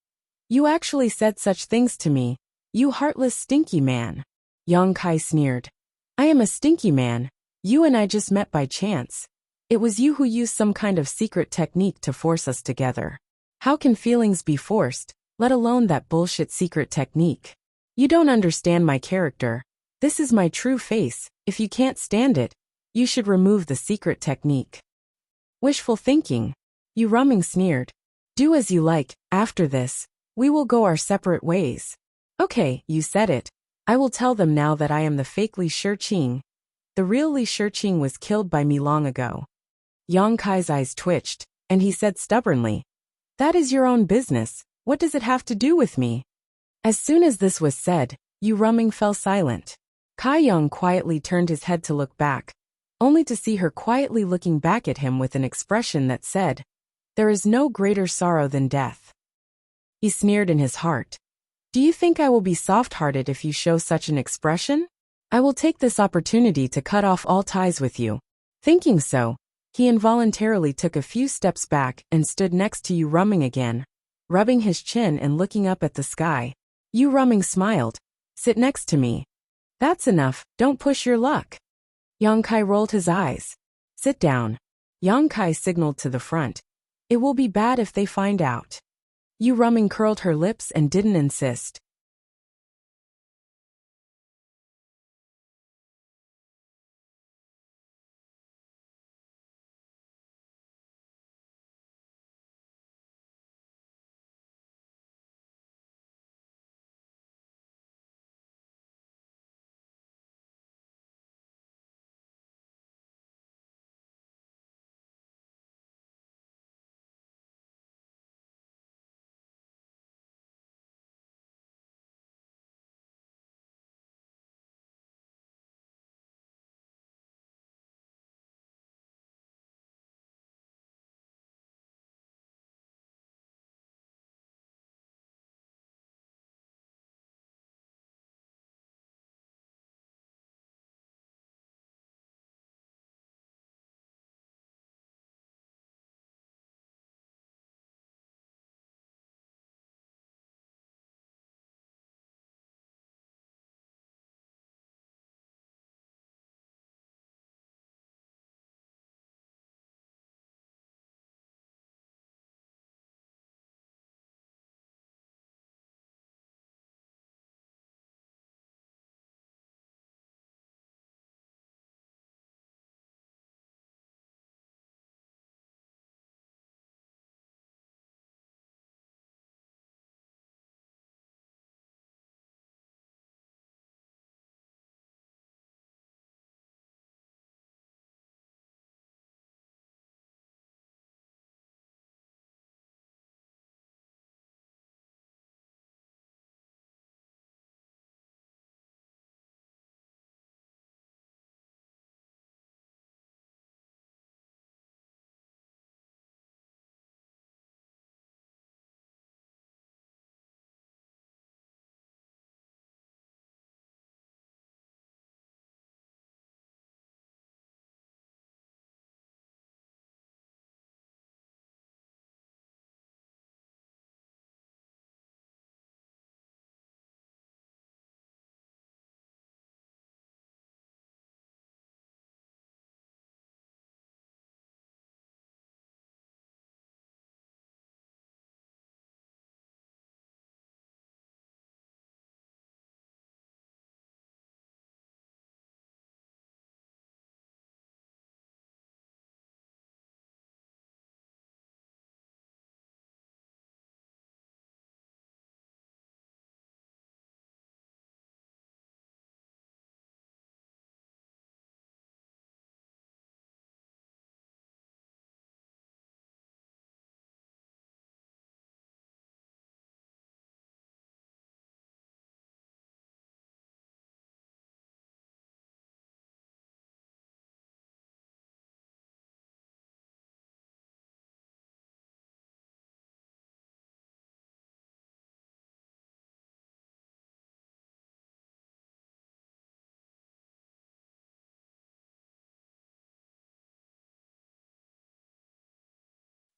You actually said such things to me, you heartless stinky man. Yang Kai sneered. I am a stinky man. You and I just met by chance. It was you who used some kind of secret technique to force us together. How can feelings be forced, let alone that bullshit secret technique? You don't understand my character. This is my true face. If you can't stand it, you should remove the secret technique. Wishful thinking. Yu Ruming sneered. Do as you like. After this, we will go our separate ways. Okay, you said it. I will tell them now that I am the fake Li Shiqing. The real Li Shiqing was killed by me long ago. Yang Kai's eyes twitched, and he said stubbornly, that is your own business. What does it have to do with me? As soon as this was said, Yu Ruming fell silent. Kai Yang quietly turned his head to look back, only to see her quietly looking back at him with an expression that said, there is no greater sorrow than death. He sneered in his heart. Do you think I will be soft-hearted if you show such an expression? I will take this opportunity to cut off all ties with you. Thinking so, he involuntarily took a few steps back and stood next to Yu Ruming again, rubbing his chin and looking up at the sky. Yu Ruming smiled. Sit next to me. That's enough, don't push your luck. Yang Kai rolled his eyes. Sit down. Yang Kai signaled to the front. It will be bad if they find out. Yu Ruming curled her lips and didn't insist.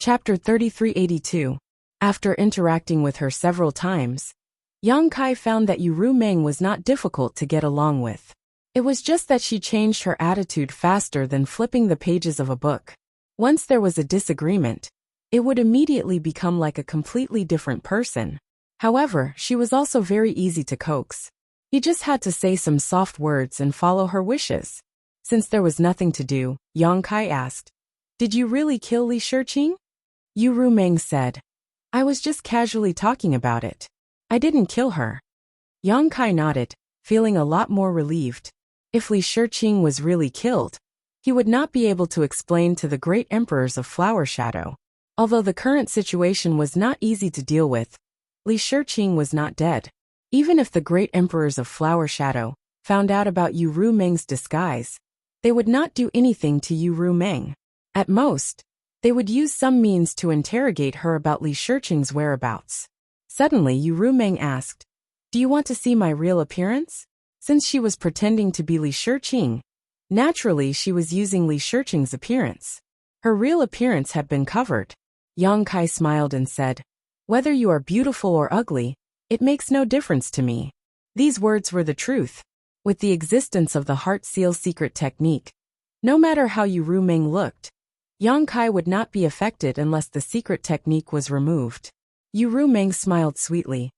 Chapter 3382. After interacting with her several times, Yang Kai found that Yu Rumeng was not difficult to get along with. It was just that she changed her attitude faster than flipping the pages of a book. Once there was a disagreement, it would immediately become like a completely different person. However, she was also very easy to coax. He just had to say some soft words and follow her wishes. Since there was nothing to do, Yang Kai asked, "Did you really kill Li Shiqing?" Yu Rumeng said, "I was just casually talking about it. I didn't kill her." Yang Kai nodded, feeling a lot more relieved. If Li Shiqing was really killed, he would not be able to explain to the great emperors of Flower Shadow. Although the current situation was not easy to deal with, Li Shiqing was not dead. Even if the great emperors of Flower Shadow found out about Yu Rumeng's disguise, they would not do anything to Yu Rumeng. At most, they would use some means to interrogate her about Li Shiqing's whereabouts. Suddenly Yu Rumeng asked, "Do you want to see my real appearance?" Since she was pretending to be Li Shiqing, naturally she was using Li Shiqing's appearance. Her real appearance had been covered. Yang Kai smiled and said, "Whether you are beautiful or ugly, it makes no difference to me." These words were the truth. With the existence of the Heart Seal secret technique, no matter how Yu Rumeng looked, Yang Kai would not be affected unless the secret technique was removed. Yu Rumeng smiled sweetly.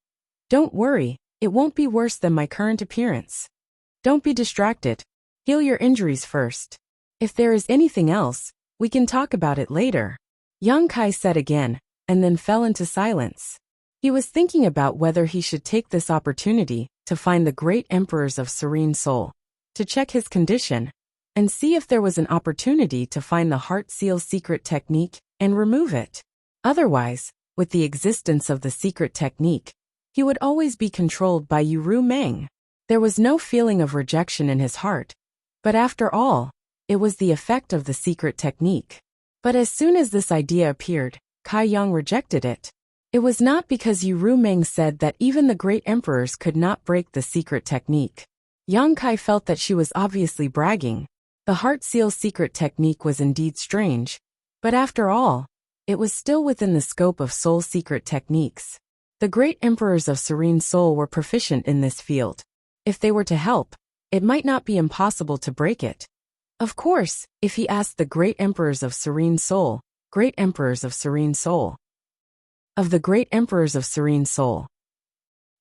"Don't worry, it won't be worse than my current appearance. Don't be distracted. Heal your injuries first. If there is anything else, we can talk about it later." Yang Kai said again, and then fell into silence. He was thinking about whether he should take this opportunity to find the great emperors of Serene Soul, to check his condition, and see if there was an opportunity to find the Heart Seal secret technique and remove it. Otherwise, with the existence of the secret technique, he would always be controlled by Yu Rumeng. There was no feeling of rejection in his heart, but after all, it was the effect of the secret technique. But as soon as this idea appeared, Kai Yang rejected it. It was not because Yu Rumeng said that even the great emperors could not break the secret technique. Yang Kai felt that she was obviously bragging. The Heart Seal secret technique was indeed strange, but after all, it was still within the scope of soul secret techniques. The great emperors of Serene Soul were proficient in this field. If they were to help, it might not be impossible to break it. Of course, if he asked the great emperors of Serene Soul, great emperors of Serene Soul. Of the great emperors of Serene Soul.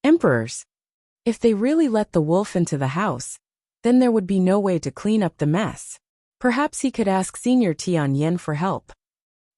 Emperors. If they really let the wolf into the house, then there would be no way to clean up the mess. Perhaps he could ask Senior Tianyan for help.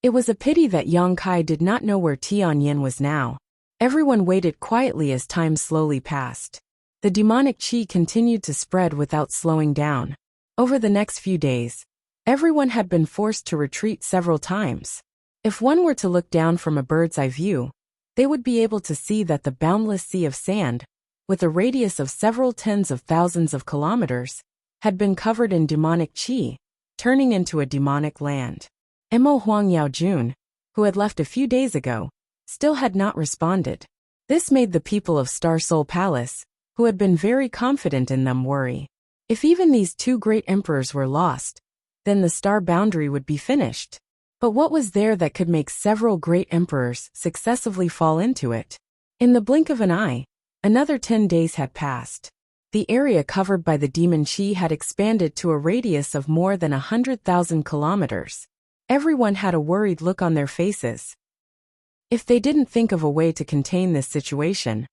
It was a pity that Yang Kai did not know where Tianyan was now. Everyone waited quietly as time slowly passed. The demonic qi continued to spread without slowing down. Over the next few days, everyone had been forced to retreat several times. If one were to look down from a bird's eye view, they would be able to see that the boundless sea of sand, with a radius of several tens of thousands of kilometers, had been covered in demonic qi, turning into a demonic land. Mo Huang Yaojun, who had left a few days ago, still had not responded. This made the people of Star Soul Palace, who had been very confident in them, worry. If even these two great emperors were lost, then the star boundary would be finished. But what was there that could make several great emperors successively fall into it? In the blink of an eye, another 10 days had passed. The area covered by the demon qi had expanded to a radius of more than 100,000 kilometers. Everyone had a worried look on their faces. If they didn't think of a way to contain this situation,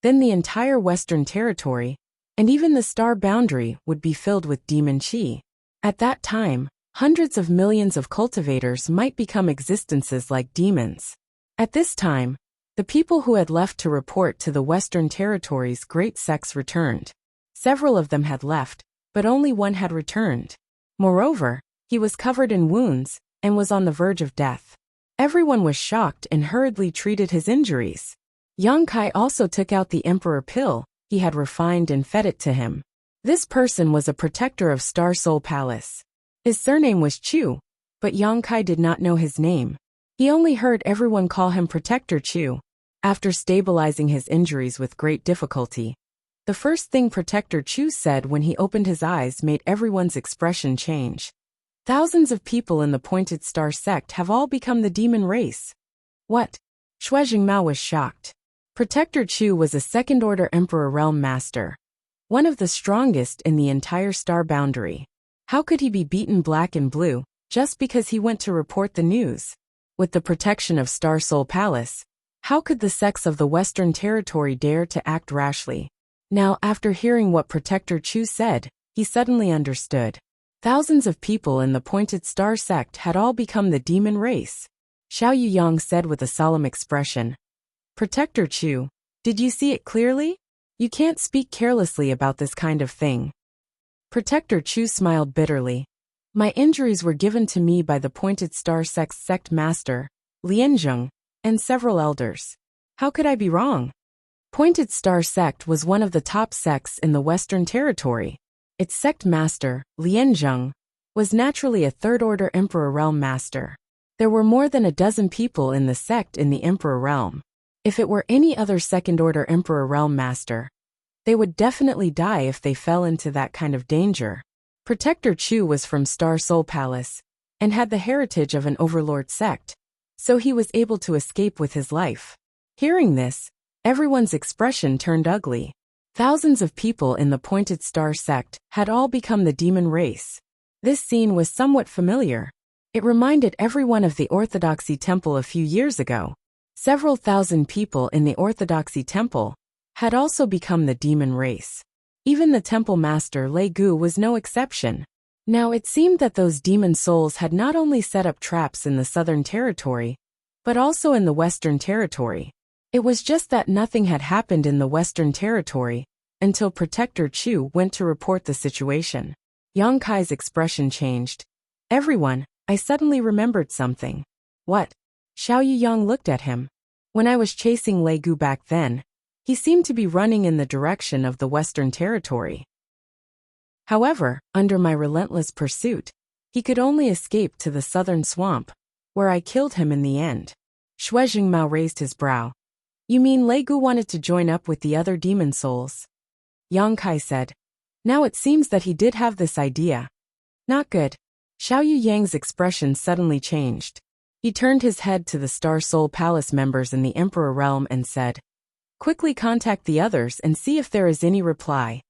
then the entire Western Territory, and even the star boundary, would be filled with demon qi. At that time, hundreds of millions of cultivators might become existences like demons. At this time, the people who had left to report to the Western Territory's great sects returned. Several of them had left, but only one had returned. Moreover, he was covered in wounds and was on the verge of death. Everyone was shocked and hurriedly treated his injuries. Yang Kai also took out the Emperor pill he had refined and fed it to him. This person was a protector of Star Soul Palace. His surname was Chu, but Yang Kai did not know his name. He only heard everyone call him Protector Chu. After stabilizing his injuries with great difficulty, the first thing Protector Chu said when he opened his eyes made everyone's expression change. Thousands of people in the Pointed Star sect have all become the demon race. What? Shui Jingmao was shocked. Protector Chu was a second-order Emperor Realm Master, one of the strongest in the entire star boundary. How could he be beaten black and blue, just because he went to report the news? With the protection of Star Soul Palace, how could the sects of the Western Territory dare to act rashly? Now, after hearing what Protector Chu said, he suddenly understood. Thousands of people in the Pointed Star sect had all become the demon race. Xiao Yuyang said with a solemn expression. Protector Chu, did you see it clearly? You can't speak carelessly about this kind of thing. Protector Chu smiled bitterly. My injuries were given to me by the Pointed Star sect's sect master, Lianzheng, and several elders. How could I be wrong? Pointed Star sect was one of the top sects in the Western Territory. Its sect master, Lianzheng, was naturally a third-order Emperor Realm Master. There were more than a dozen people in the sect in the Emperor Realm. If it were any other second-order Emperor Realm Master, they would definitely die if they fell into that kind of danger. Protector Chu was from Star Soul Palace, and had the heritage of an overlord sect, so he was able to escape with his life. Hearing this, everyone's expression turned ugly. Thousands of people in the Pointed Star sect had all become the demon race. This scene was somewhat familiar. It reminded everyone of the Orthodoxy Temple a few years ago. Several thousand people in the Orthodoxy Temple had also become the demon race. Even the temple master Lei Gu was no exception. Now it seemed that those demon souls had not only set up traps in the Southern Territory, but also in the Western Territory. It was just that nothing had happened in the Western Territory until Protector Chu went to report the situation. Yang Kai's expression changed. Everyone, I suddenly remembered something. What? Xiao Yuyang looked at him. When I was chasing Lei Gu back then, he seemed to be running in the direction of the Western Territory. However, under my relentless pursuit, he could only escape to the southern swamp, where I killed him in the end. Shui Jingmao raised his brow. You mean Lei Gu wanted to join up with the other demon souls? Yang Kai said. Now it seems that he did have this idea. Not good. Xiao Yuyang's expression suddenly changed. He turned his head to the Star Soul Palace members in the Emperor Realm and said, Quickly contact the others and see if there is any reply.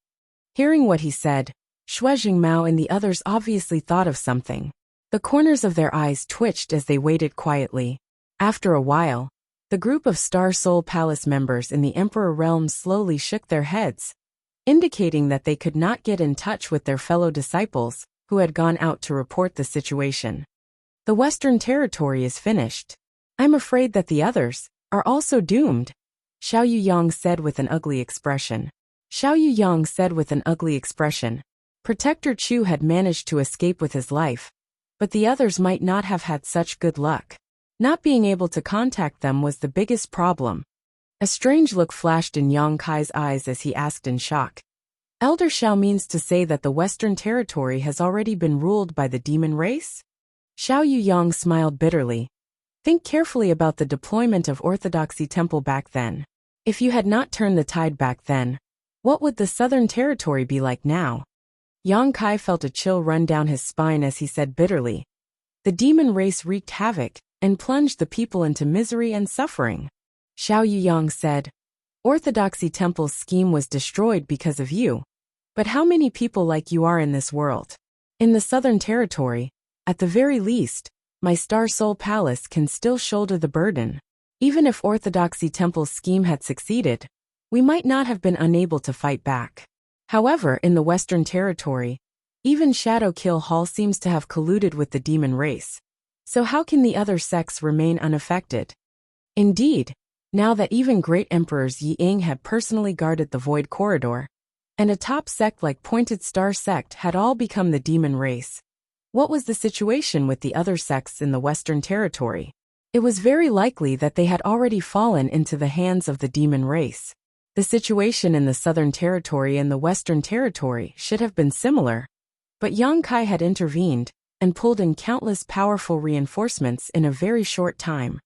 Hearing what he said, Shui Jingmao and the others obviously thought of something. The corners of their eyes twitched as they waited quietly. After a while, the group of Star Soul Palace members in the Emperor Realm slowly shook their heads, indicating that they could not get in touch with their fellow disciples who had gone out to report the situation. The Western Territory is finished. I'm afraid that the others are also doomed, Xiao Yuyang said with an ugly expression. Xiao Yuyang said with an ugly expression. Protector Chu had managed to escape with his life, but the others might not have had such good luck. Not being able to contact them was the biggest problem. A strange look flashed in Yang Kai's eyes as he asked in shock. Elder Xiao means to say that the Western Territory has already been ruled by the demon race? Xiao Yuyang smiled bitterly. Think carefully about the deployment of Orthodoxy Temple back then. If you had not turned the tide back then, what would the Southern Territory be like now? Yang Kai felt a chill run down his spine as he said bitterly. The demon race wreaked havoc and plunged the people into misery and suffering. Xiao Yuyang said, Orthodoxy Temple's scheme was destroyed because of you. But how many people like you are in this world? In the Southern Territory, at the very least, my Star Soul Palace can still shoulder the burden. Even if Orthodoxy Temple's scheme had succeeded, we might not have been unable to fight back. However, in the Western Territory, even Shadow Kill Hall seems to have colluded with the demon race. So how can the other sects remain unaffected? Indeed, now that even Great Emperors Yi Ying had personally guarded the Void Corridor, and a top sect like Pointed Star sect had all become the demon race, what was the situation with the other sects in the Western Territory? It was very likely that they had already fallen into the hands of the demon race. The situation in the Southern Territory and the Western Territory should have been similar, but Yang Kai had intervened and pulled in countless powerful reinforcements in a very short time,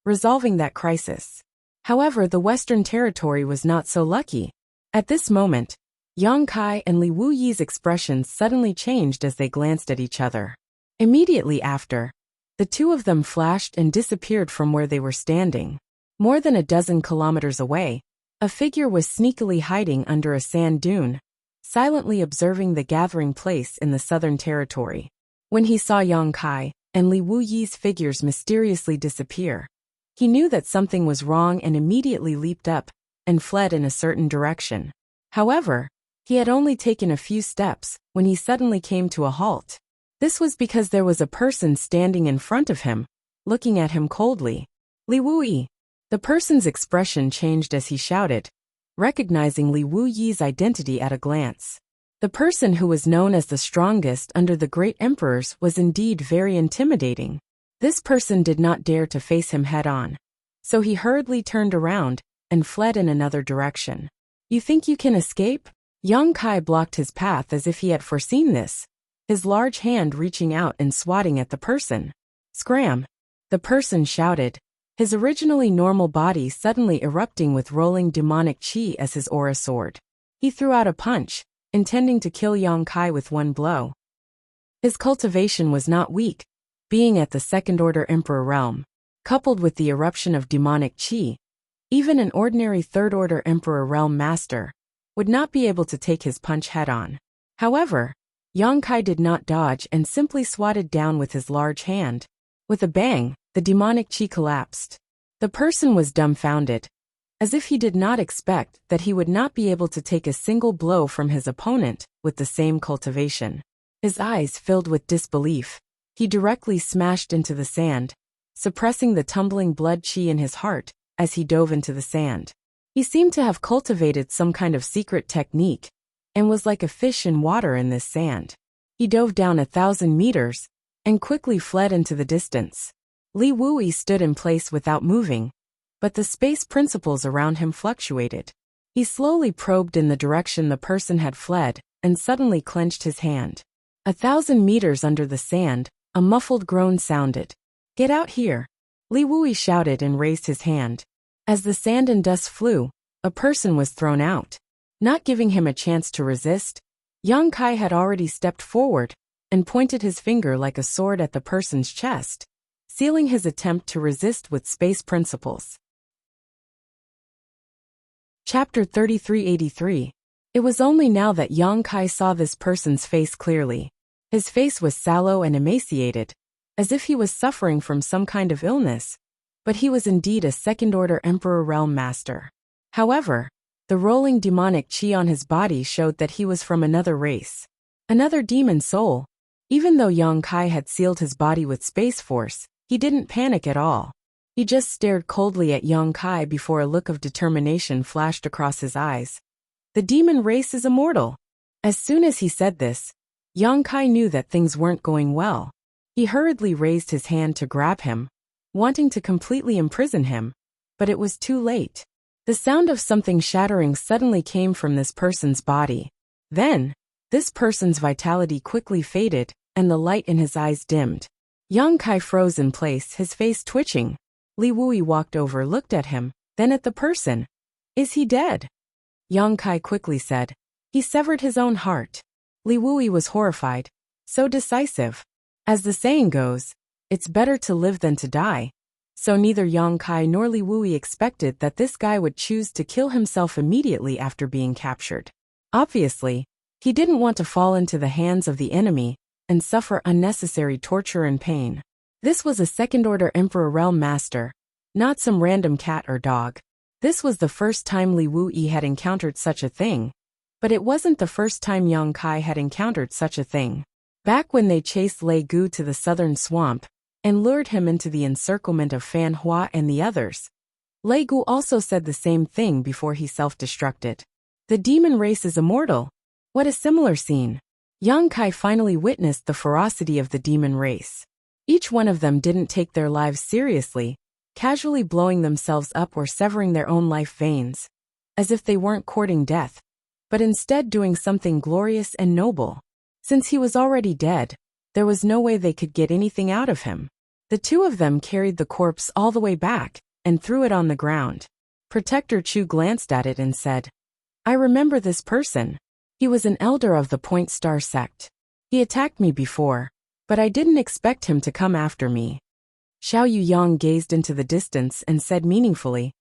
resolving that crisis. However, the Western Territory was not so lucky. At this moment, Yang Kai and Li Wuyi's expressions suddenly changed as they glanced at each other. Immediately after, the two of them flashed and disappeared from where they were standing. More than a dozen kilometers away, a figure was sneakily hiding under a sand dune, silently observing the gathering place in the southern territory. When he saw Yang Kai and Li Wuyi's figures mysteriously disappear, he knew that something was wrong and immediately leaped up and fled in a certain direction. However, he had only taken a few steps when he suddenly came to a halt. This was because there was a person standing in front of him, looking at him coldly. Li Wuyi. The person's expression changed as he shouted, recognizing Li Wuyi's identity at a glance. The person who was known as the strongest under the great emperors was indeed very intimidating. This person did not dare to face him head-on, so he hurriedly turned around and fled in another direction. You think you can escape? Yang Kai blocked his path as if he had foreseen this, his large hand reaching out and swatting at the person. Scram! The person shouted, his originally normal body suddenly erupting with rolling demonic chi as his aura soared. He threw out a punch, intending to kill Yang Kai with one blow. His cultivation was not weak, being at the second-order emperor realm, coupled with the eruption of demonic chi. Even an ordinary third-order emperor realm master would not be able to take his punch head-on. However, Yang Kai did not dodge and simply swatted down with his large hand. With a bang, the demonic chi collapsed. The person was dumbfounded, as if he did not expect that he would not be able to take a single blow from his opponent with the same cultivation. His eyes filled with disbelief. He directly smashed into the sand, suppressing the tumbling blood chi in his heart as he dove into the sand. He seemed to have cultivated some kind of secret technique and was like a fish in water in this sand. He dove down 1,000 meters and quickly fled into the distance. Li Wuyi stood in place without moving, but the space principles around him fluctuated. He slowly probed in the direction the person had fled and suddenly clenched his hand. 1,000 meters under the sand, a muffled groan sounded. Get out here! Li Wuyi shouted and raised his hand. As the sand and dust flew, a person was thrown out. Not giving him a chance to resist, Yang Kai had already stepped forward and pointed his finger like a sword at the person's chest, sealing his attempt to resist with space principles. Chapter 3383. It was only now that Yang Kai saw this person's face clearly. His face was sallow and emaciated, as if he was suffering from some kind of illness, but he was indeed a second-order Emperor Realm Master. However, the rolling demonic chi on his body showed that he was from another race, another demon soul. Even though Yang Kai had sealed his body with space force, he didn't panic at all. He just stared coldly at Yang Kai before a look of determination flashed across his eyes. The demon race is immortal. As soon as he said this, Yang Kai knew that things weren't going well. He hurriedly raised his hand to grab him, wanting to completely imprison him, but it was too late. The sound of something shattering suddenly came from this person's body. Then, this person's vitality quickly faded, and the light in his eyes dimmed. Yang Kai froze in place, his face twitching. Li Wuyi walked over, looked at him, then at the person. Is he dead? Yang Kai quickly said. He severed his own heart. Li Wuyi was horrified. So decisive. As the saying goes, it's better to live than to die. So neither Yang Kai nor Li Wuyi expected that this guy would choose to kill himself immediately after being captured. Obviously, he didn't want to fall into the hands of the enemy and suffer unnecessary torture and pain. This was a second-order Emperor Realm Master, not some random cat or dog. This was the first time Li Wuyi had encountered such a thing, but it wasn't the first time Yang Kai had encountered such a thing. Back when they chased Lei Gu to the southern swamp and lured him into the encirclement of Fan Hua and the others, Lei Gu also said the same thing before he self-destructed. The demon race is immortal. What a similar scene. Yang Kai finally witnessed the ferocity of the demon race. Each one of them didn't take their lives seriously, casually blowing themselves up or severing their own life veins, as if they weren't courting death, but instead doing something glorious and noble. Since he was already dead, there was no way they could get anything out of him. The two of them carried the corpse all the way back and threw it on the ground. Protector Chu glanced at it and said, I remember this person. He was an elder of the Point Star sect. He attacked me before, But I didn't expect him to come after me. Xiao Yuyang gazed into the distance and said meaningfully,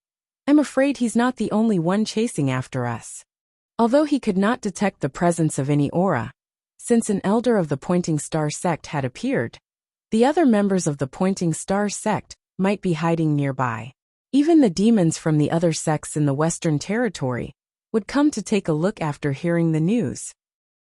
I'm afraid he's not the only one chasing after us. Although he could not detect the presence of any aura, since an elder of the Pointing Star sect had appeared, the other members of the Pointing Star sect might be hiding nearby. Even the demons from the other sects in the Western Territory would come to take a look after hearing the news.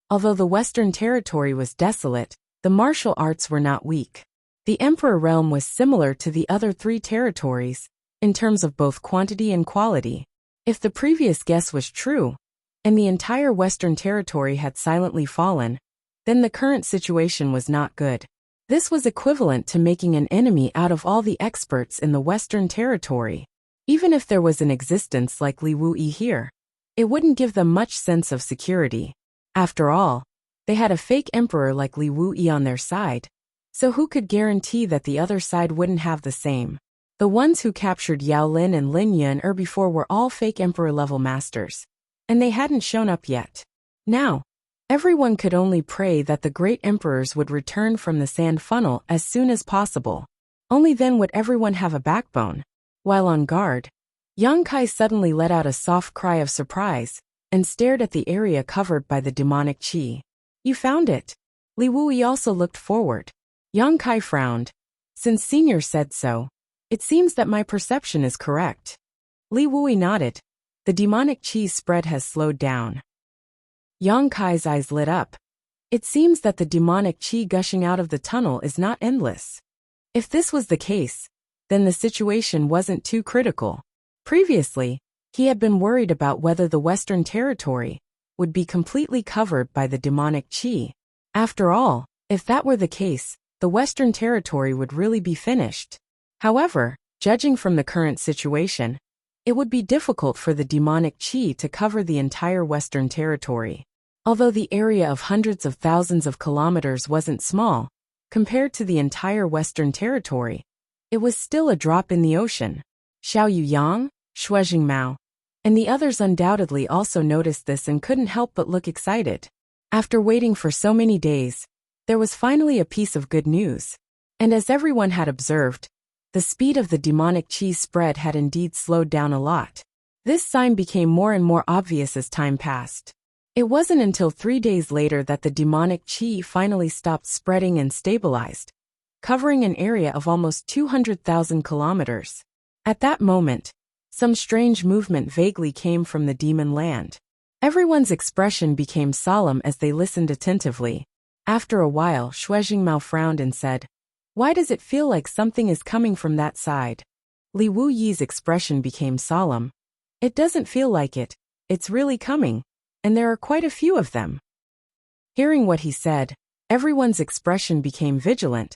Although the Western Territory was desolate, the martial arts were not weak. The Emperor realm was similar to the other 3 territories, in terms of both quantity and quality. If the previous guess was true, and the entire Western Territory had silently fallen, then the current situation was not good. This was equivalent to making an enemy out of all the experts in the Western Territory. Even if there was an existence like Li Wuyi here, it wouldn't give them much sense of security. After all, they had a fake emperor like Li Wuyi on their side, so who could guarantee that the other side wouldn't have the same? The ones who captured Yao Lin and Lin Yun before were all fake emperor-level masters, and they hadn't shown up yet. Now, everyone could only pray that the great emperors would return from the sand funnel as soon as possible. Only then would everyone have a backbone. While on guard, Yang Kai suddenly let out a soft cry of surprise and stared at the area covered by the demonic qi. You found it. Li Wuyi also looked forward. Yang Kai frowned. Since Senior said so, it seems that my perception is correct. Li Wuyi nodded. The demonic qi spread has slowed down. Yang Kai's eyes lit up. It seems that the demonic qi gushing out of the tunnel is not endless. If this was the case, then the situation wasn't too critical. Previously, he had been worried about whether the Western Territory would be completely covered by the demonic qi. After all, if that were the case, the Western Territory would really be finished. However, judging from the current situation, it would be difficult for the demonic qi to cover the entire Western Territory. Although the area of hundreds of thousands of kilometers wasn't small, compared to the entire Western Territory, it was still a drop in the ocean. Xiao Yuyang, Xue Jingmao, and the others undoubtedly also noticed this and couldn't help but look excited. After waiting for so many days, there was finally a piece of good news. And as everyone had observed, the speed of the demonic qi spread had indeed slowed down a lot. This sign became more and more obvious as time passed. It wasn't until 3 days later that the demonic qi finally stopped spreading and stabilized, covering an area of almost 200,000 kilometers. At that moment, some strange movement vaguely came from the demon land. Everyone's expression became solemn as they listened attentively. After a while, Xue Jingmao frowned and said, Why does it feel like something is coming from that side? Li Wuyi's expression became solemn. It doesn't feel like it. It's really coming. And there are quite a few of them. Hearing what he said, everyone's expression became vigilant.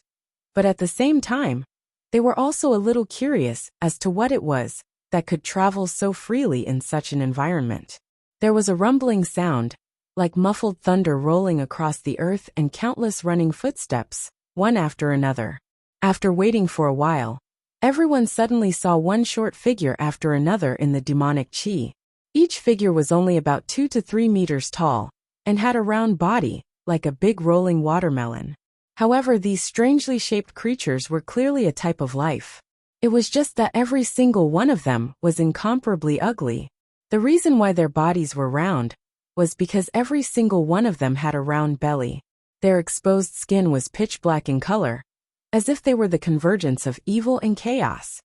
But at the same time, they were also a little curious as to what it was that could travel so freely in such an environment. There was a rumbling sound, like muffled thunder rolling across the earth and countless running footsteps, one after another. After waiting for a while, everyone suddenly saw one short figure after another in the demonic qi. Each figure was only about 2 to 3 meters tall, and had a round body, like a big rolling watermelon. However, these strangely shaped creatures were clearly a type of life. It was just that every single one of them was incomparably ugly. The reason why their bodies were round was because every single one of them had a round belly. Their exposed skin was pitch black in color, as if they were the convergence of evil and chaos.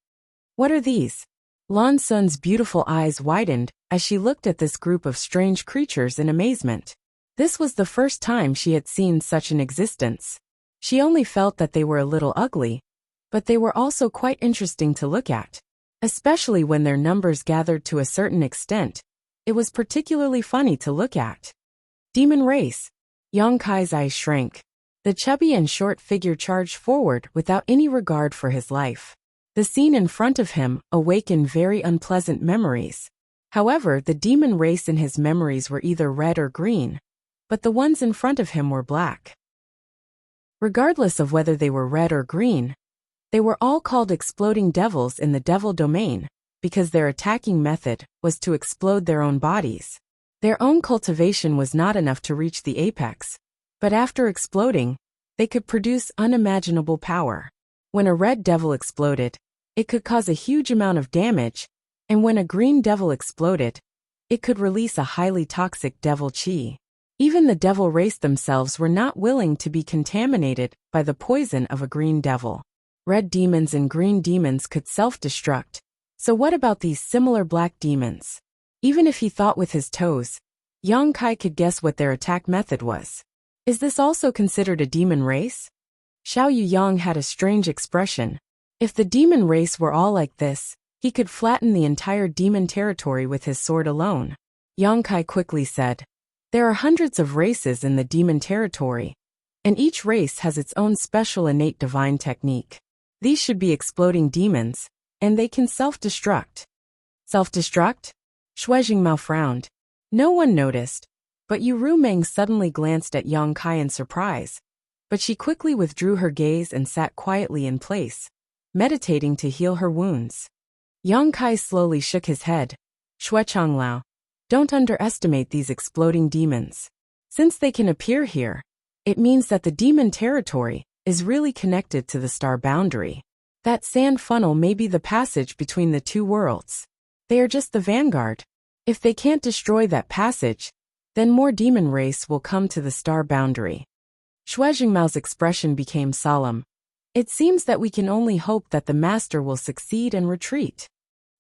What are these? Lan Sun's beautiful eyes widened as she looked at this group of strange creatures in amazement. This was the first time she had seen such an existence. She only felt that they were a little ugly, but they were also quite interesting to look at. Especially when their numbers gathered to a certain extent, it was particularly funny to look at. Demon race. Yang Kai's eyes shrank. The chubby and short figure charged forward without any regard for his life. The scene in front of him awakened very unpleasant memories. However, the demon race in his memories were either red or green, but the ones in front of him were black. Regardless of whether they were red or green, they were all called exploding devils in the devil domain, because their attacking method was to explode their own bodies. Their own cultivation was not enough to reach the apex, but after exploding, They could produce unimaginable power. When a red devil exploded, it could cause a huge amount of damage, and when a green devil exploded, it could release a highly toxic devil chi. Even the devil race themselves were not willing to be contaminated by the poison of a green devil. Red demons and green demons could self-destruct. So what about these similar black demons? Even if he thought with his toes, Yang Kai could guess what their attack method was. Is this also considered a demon race? Xiao Yang had a strange expression. If the demon race were all like this, he could flatten the entire demon territory with his sword alone. Yang Kai quickly said, "There are hundreds of races in the demon territory, and each race has its own special innate divine technique. These should be exploding demons, and they can self-destruct." Self-destruct? Shui Jingmao frowned. No one noticed, but Yu Rumeng suddenly glanced at Yang Kai in surprise. But she quickly withdrew her gaze and sat quietly in place, meditating to heal her wounds. Yang Kai slowly shook his head. "Shui Changlao, don't underestimate these exploding demons. Since they can appear here, it means that the demon territory is really connected to the star boundary. That sand funnel may be the passage between the two worlds. They are just the vanguard. If they can't destroy that passage, then more demon race will come to the star boundary." Shui Jingmao's expression became solemn. "It seems that we can only hope that the master will succeed and retreat."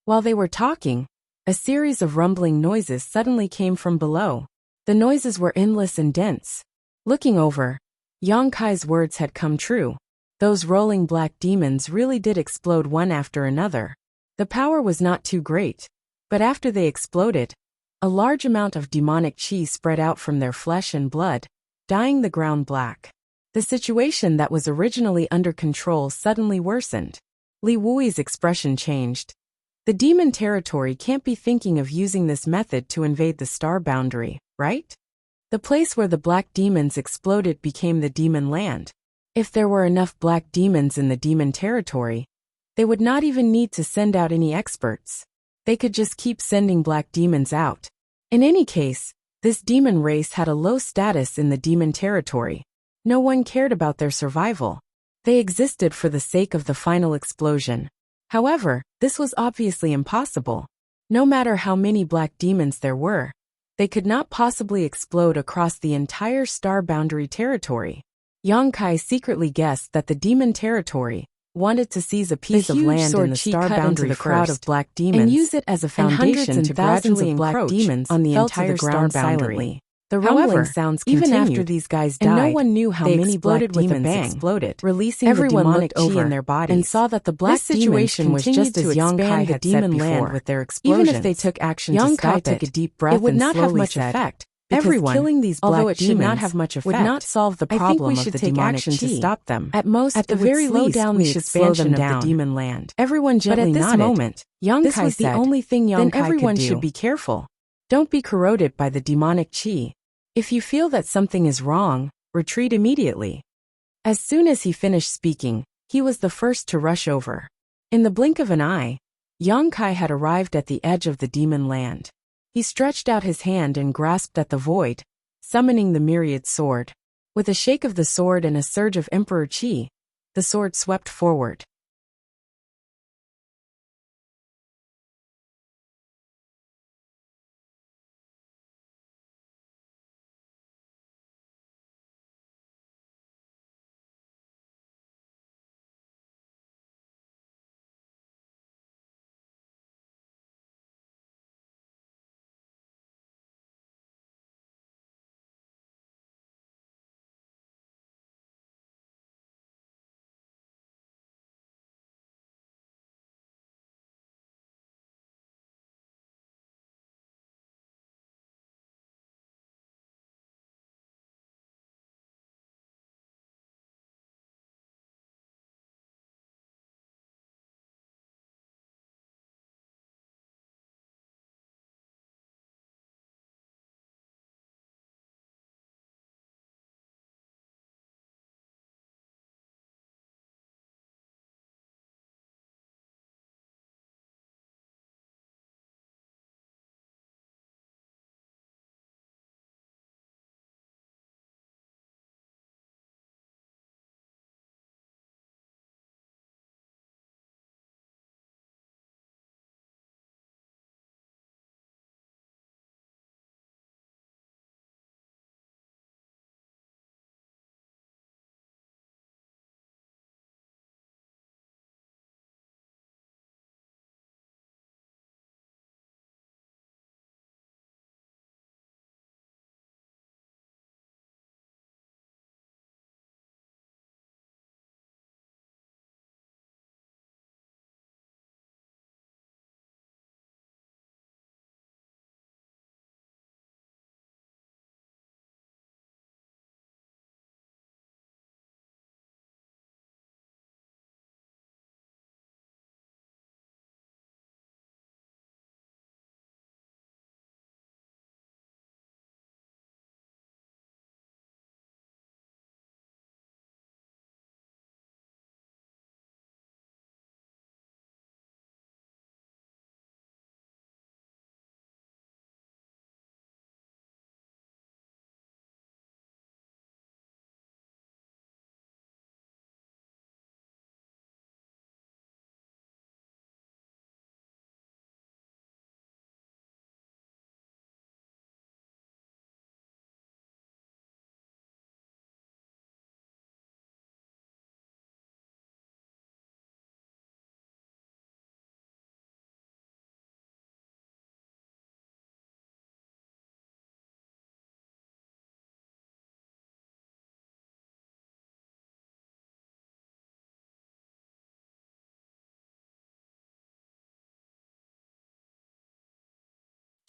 While they were talking, a series of rumbling noises suddenly came from below. The noises were endless and dense. Looking over, Yang Kai's words had come true. Those rolling black demons really did explode one after another. The power was not too great, but after they exploded, a large amount of demonic chi spread out from their flesh and blood, dyeing the ground black. The situation that was originally under control suddenly worsened. Li Wui's expression changed. The demon territory can't be thinking of using this method to invade the star boundary, right? The place where the black demons exploded became the demon land. If there were enough black demons in the demon territory, they would not even need to send out any experts. They could just keep sending black demons out. In any case, this demon race had a low status in the demon territory. No one cared about their survival. They existed for the sake of the final explosion. However, this was obviously impossible. No matter how many black demons there were, they could not possibly explode across the entire star boundary territory. Yang Kai secretly guessed that the demon territory wanted to seize a piece of land in the star boundary crowd of black demons and use it as a foundation to gradually encroach demons on the entire star boundary. The rumbling sounds continued, even after these guys died, and no one knew how many black demons exploded, releasing everyone the demonic chi in their bodies, and saw that the black situation was just as Yang Kai had said before. With their explosions. Even if they took action to stop took a deep breath, it would not have much effect. Everyone, killing these black although it should not have much effect, would not solve the problem of the demonic chi. To stop them. At most, at the very least, we should slow them down. Of the demon land. Everyone gently nodded. But at this moment, Yang Kai said, the only thing Yang Kai everyone could do. Should be careful. Don't be corroded by the demonic chi. If you feel that something is wrong, retreat immediately. As soon as he finished speaking, he was the first to rush over. In the blink of an eye, Yang Kai had arrived at the edge of the demon land. He stretched out his hand and grasped at the void, summoning the myriad sword. With a shake of the sword and a surge of Emperor Qi, the sword swept forward.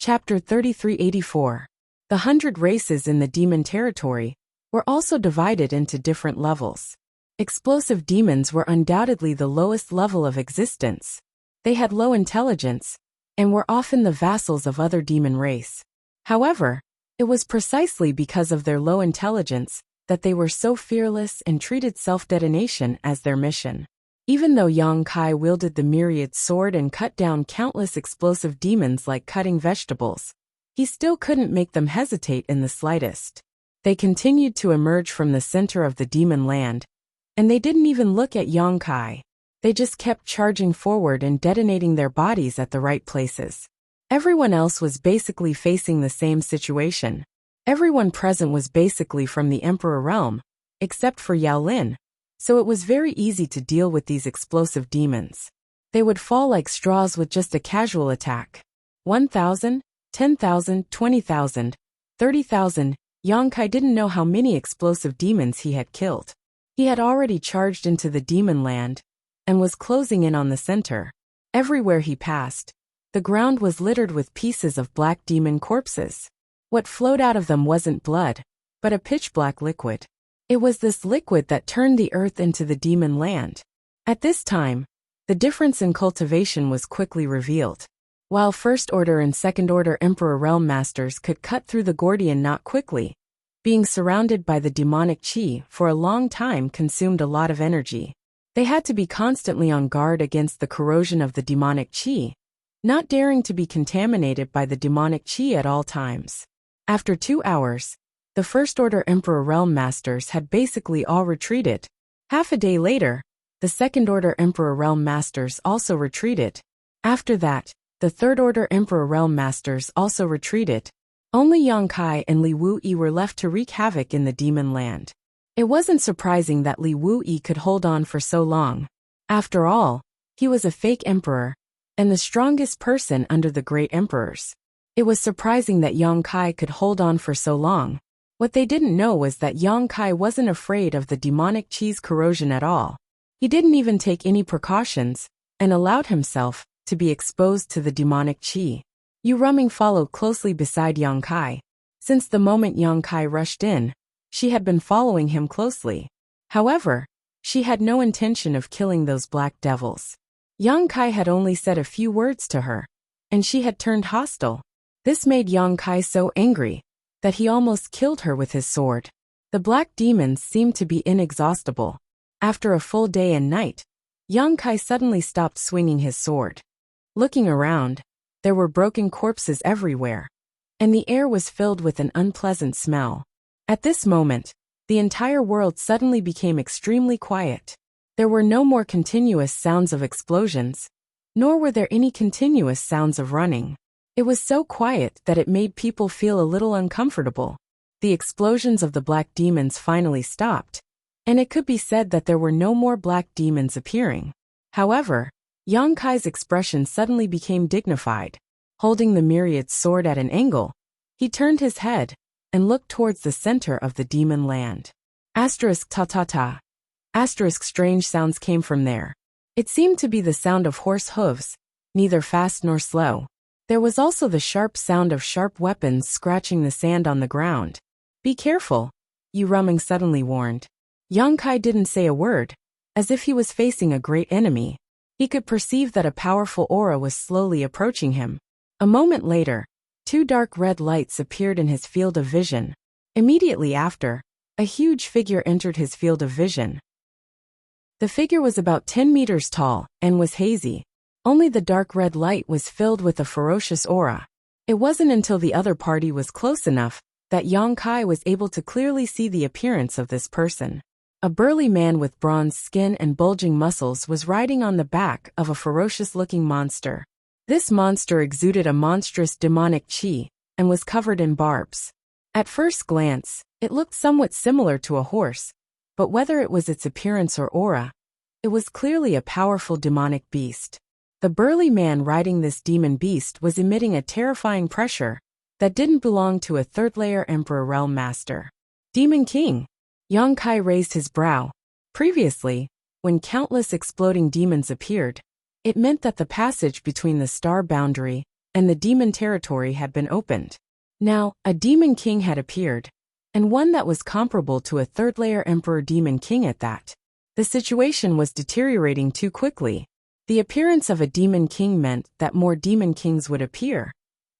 Chapter 3384. The 100 races in the demon territory were also divided into different levels. Explosive demons were undoubtedly the lowest level of existence. They had low intelligence and were often the vassals of other demon race. However, it was precisely because of their low intelligence that they were so fearless and treated self-detonation as their mission. Even though Yang Kai wielded the myriad sword and cut down countless explosive demons like cutting vegetables, he still couldn't make them hesitate in the slightest. They continued to emerge from the center of the demon land, and they didn't even look at Yang Kai. They just kept charging forward and detonating their bodies at the right places. Everyone else was basically facing the same situation. Everyone present was basically from the Emperor realm, except for Yao Lin, so it was very easy to deal with these explosive demons. They would fall like straws with just a casual attack. 1,000, 10,000, 20,000, 30,000. Yang Kai didn't know how many explosive demons he had killed. He had already charged into the demon land and was closing in on the center. Everywhere he passed, the ground was littered with pieces of black demon corpses. What flowed out of them wasn't blood, but a pitch-black liquid. It was this liquid that turned the earth into the demon land. At this time, the difference in cultivation was quickly revealed. While First Order and Second Order Emperor Realm Masters could cut through the Gordian knot quickly, being surrounded by the demonic chi for a long time consumed a lot of energy. They had to be constantly on guard against the corrosion of the demonic chi, not daring to be contaminated by the demonic chi at all times. After 2 hours, the First Order Emperor Realm Masters had basically all retreated. Half a day later, the Second Order Emperor Realm Masters also retreated. After that, the Third Order Emperor Realm Masters also retreated. Only Yang Kai and Li Wuyi were left to wreak havoc in the demon land. It wasn't surprising that Li Wuyi could hold on for so long. After all, he was a fake emperor, and the strongest person under the great emperors. It was surprising that Yang Kai could hold on for so long. What they didn't know was that Yang Kai wasn't afraid of the demonic chi's corrosion at all. He didn't even take any precautions, and allowed himself to be exposed to the demonic chi. Yu Ruming followed closely beside Yang Kai. Since the moment Yang Kai rushed in, she had been following him closely. However, she had no intention of killing those black devils. Yang Kai had only said a few words to her, and she had turned hostile. This made Yang Kai so angry that he almost killed her with his sword. The black demons seemed to be inexhaustible. After a full day and night, Yang Kai suddenly stopped swinging his sword. Looking around, there were broken corpses everywhere, and the air was filled with an unpleasant smell. At this moment, the entire world suddenly became extremely quiet. There were no more continuous sounds of explosions, nor were there any continuous sounds of running. It was so quiet that it made people feel a little uncomfortable. The explosions of the black demons finally stopped, and it could be said that there were no more black demons appearing. However, Yang Kai's expression suddenly became dignified. Holding the myriad sword at an angle, he turned his head and looked towards the center of the demon land. Asterisk ta ta ta. Asterisk strange sounds came from there. It seemed to be the sound of horse hooves, neither fast nor slow. There was also the sharp sound of sharp weapons scratching the sand on the ground. Be careful, Yu Ruming suddenly warned. Yang Kai didn't say a word, as if he was facing a great enemy. He could perceive that a powerful aura was slowly approaching him. A moment later, 2 dark red lights appeared in his field of vision. Immediately after, a huge figure entered his field of vision. The figure was about 10 meters tall and was hazy. Only the dark red light was filled with a ferocious aura. It wasn't until the other party was close enough that Yang Kai was able to clearly see the appearance of this person. A burly man with bronze skin and bulging muscles was riding on the back of a ferocious-looking monster. This monster exuded a monstrous demonic chi and was covered in barbs. At first glance, it looked somewhat similar to a horse, but whether it was its appearance or aura, it was clearly a powerful demonic beast. The burly man riding this demon beast was emitting a terrifying pressure that didn't belong to a third-layer Emperor Realm Master. Demon King! Yang Kai raised his brow. Previously, when countless exploding demons appeared, it meant that the passage between the star boundary and the demon territory had been opened. Now, a demon king had appeared, and one that was comparable to a third-layer emperor demon king at that. The situation was deteriorating too quickly. The appearance of a demon king meant that more demon kings would appear,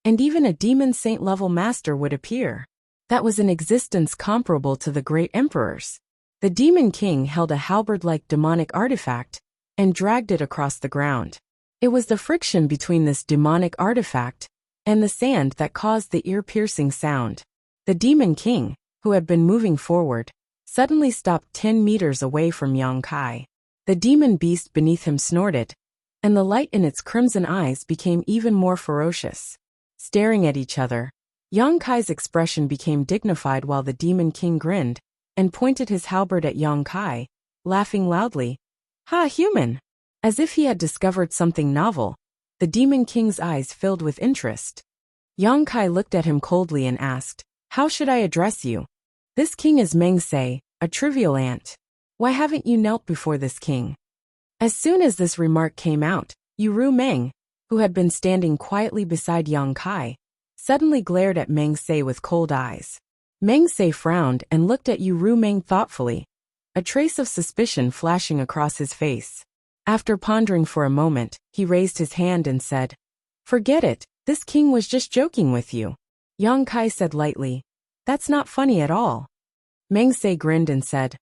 and even a demon saint-level master would appear. That was an existence comparable to the great emperors. The demon king held a halberd-like demonic artifact and dragged it across the ground. It was the friction between this demonic artifact and the sand that caused the ear-piercing sound. The demon king, who had been moving forward, suddenly stopped 10 meters away from Yang Kai. The demon beast beneath him snorted, and the light in its crimson eyes became even more ferocious. Staring at each other, Yang Kai's expression became dignified while the demon king grinned and pointed his halberd at Yang Kai, laughing loudly. "Ha, human!" As if he had discovered something novel, the demon king's eyes filled with interest. Yang Kai looked at him coldly and asked, "How should I address you?" "This king is Meng Se, a trivial ant. Why haven't you knelt before this king?" As soon as this remark came out, Ru Meng, who had been standing quietly beside Yang Kai, suddenly glared at Meng Se with cold eyes. Meng Se frowned and looked at Ru Meng thoughtfully, a trace of suspicion flashing across his face. After pondering for a moment, he raised his hand and said, "Forget it, this king was just joking with you." Yang Kai said lightly, "That's not funny at all." Meng Se grinned and said,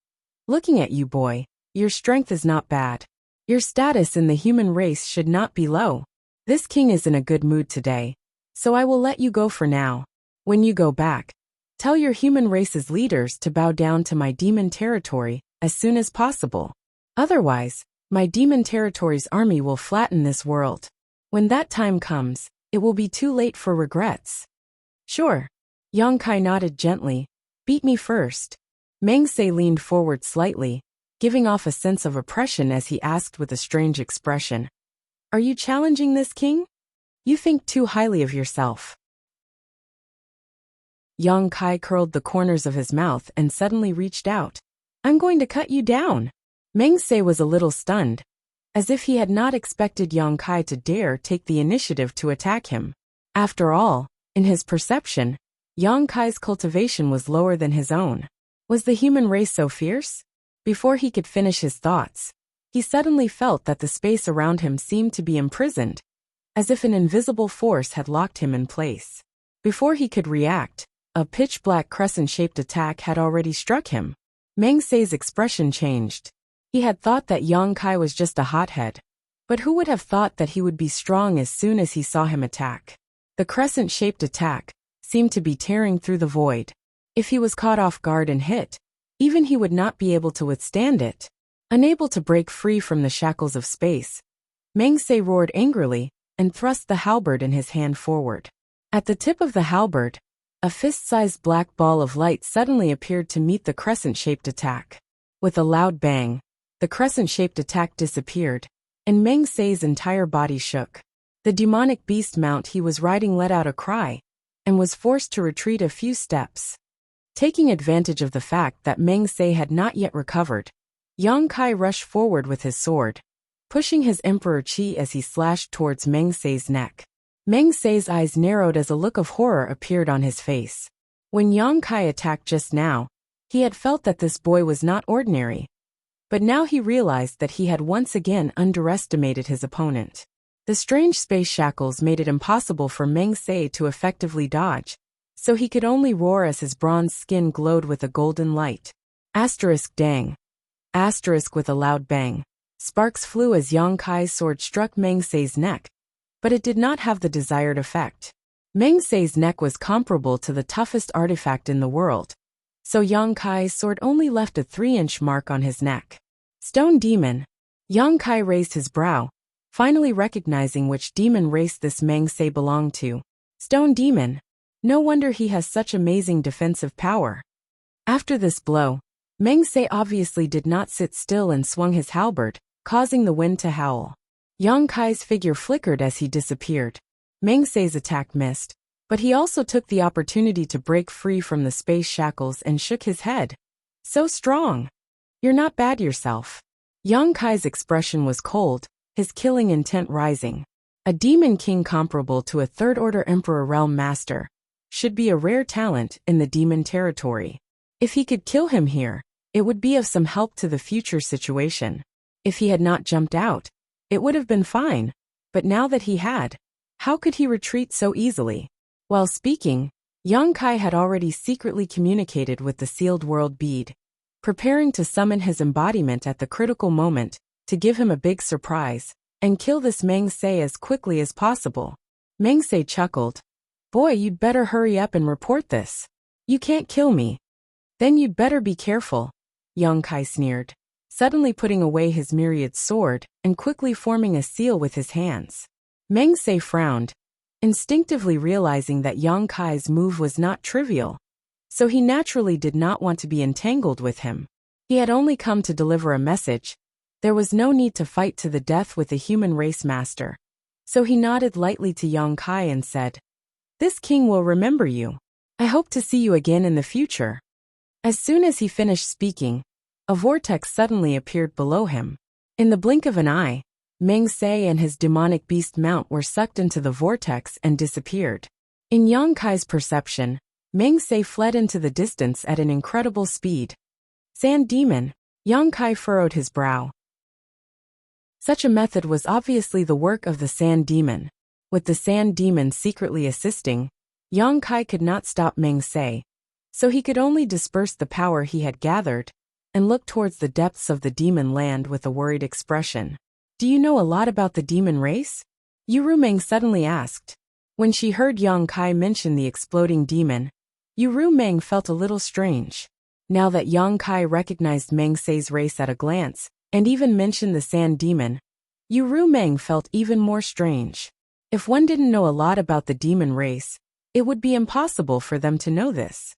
"Looking at you, boy, your strength is not bad. Your status in the human race should not be low. This king is in a good mood today, so I will let you go for now. When you go back, tell your human race's leaders to bow down to my demon territory as soon as possible. Otherwise, my demon territory's army will flatten this world. When that time comes, it will be too late for regrets." "Sure." Yang Kai nodded gently. "Beat me first." Meng Se leaned forward slightly, giving off a sense of oppression as he asked with a strange expression, "Are you challenging this king? You think too highly of yourself." Yang Kai curled the corners of his mouth and suddenly reached out. "I'm going to cut you down." Meng Se was a little stunned, as if he had not expected Yang Kai to dare take the initiative to attack him. After all, in his perception, Yang Kai's cultivation was lower than his own. Was the human race so fierce? Before he could finish his thoughts, he suddenly felt that the space around him seemed to be imprisoned, as if an invisible force had locked him in place. Before he could react, a pitch-black crescent-shaped attack had already struck him. Meng Se's expression changed. He had thought that Yang Kai was just a hothead, but who would have thought that he would be strong as soon as he saw him attack? The crescent-shaped attack seemed to be tearing through the void. If he was caught off guard and hit, even he would not be able to withstand it. Unable to break free from the shackles of space, Meng Se roared angrily and thrust the halberd in his hand forward. At the tip of the halberd, a fist-sized black ball of light suddenly appeared to meet the crescent-shaped attack. With a loud bang, the crescent-shaped attack disappeared, and Meng Se's entire body shook. The demonic beast mount he was riding let out a cry, and was forced to retreat a few steps. Taking advantage of the fact that Meng Se had not yet recovered, Yang Kai rushed forward with his sword, pushing his Emperor Qi as he slashed towards Meng Se's neck. Meng Se's eyes narrowed as a look of horror appeared on his face. When Yang Kai attacked just now, he had felt that this boy was not ordinary. But now he realized that he had once again underestimated his opponent. The strange space shackles made it impossible for Meng Se to effectively dodge, so he could only roar as his bronze skin glowed with a golden light. Asterisk dang. Asterisk with a loud bang. Sparks flew as Yang Kai's sword struck Meng Se's neck, but it did not have the desired effect. Meng Se's neck was comparable to the toughest artifact in the world, so Yang Kai's sword only left a 3-inch mark on his neck. Stone demon. Yang Kai raised his brow, finally recognizing which demon race this Meng Se belonged to. Stone demon. No wonder he has such amazing defensive power. After this blow, Meng Se obviously did not sit still and swung his halberd, causing the wind to howl. Yang Kai's figure flickered as he disappeared. Meng Se's attack missed, but he also took the opportunity to break free from the space shackles and shook his head. So strong. You're not bad yourself. Yang Kai's expression was cold, his killing intent rising. A demon king comparable to a third-order emperor realm master should be a rare talent in the demon territory. If he could kill him here, it would be of some help to the future situation. If he had not jumped out, it would have been fine, but now that he had, how could he retreat so easily? While speaking, Yang Kai had already secretly communicated with the sealed world bead, preparing to summon his embodiment at the critical moment to give him a big surprise and kill this Meng Se as quickly as possible. Meng Se chuckled. Boy, you'd better hurry up and report this. You can't kill me. Then you'd better be careful, Yang Kai sneered, suddenly putting away his myriad sword and quickly forming a seal with his hands. Meng Se frowned, instinctively realizing that Yang Kai's move was not trivial, so he naturally did not want to be entangled with him. He had only come to deliver a message. There was no need to fight to the death with a human race master. So he nodded lightly to Yang Kai and said, This king will remember you. I hope to see you again in the future. As soon as he finished speaking, a vortex suddenly appeared below him. In the blink of an eye, Meng Se and his demonic beast mount were sucked into the vortex and disappeared. In Yang Kai's perception, Meng Se fled into the distance at an incredible speed. Sand demon, Yang Kai furrowed his brow. Such a method was obviously the work of the sand demon. With the sand demon secretly assisting, Yang Kai could not stop Meng Se, so he could only disperse the power he had gathered and look towards the depths of the demon land with a worried expression. Do you know a lot about the demon race? Yu Rumeng suddenly asked. When she heard Yang Kai mention the exploding demon, Yu Rumeng felt a little strange. Now that Yang Kai recognized Meng Se's race at a glance, and even mentioned the sand demon, Yu Rumeng felt even more strange. If one didn't know a lot about the demon race, it would be impossible for them to know this.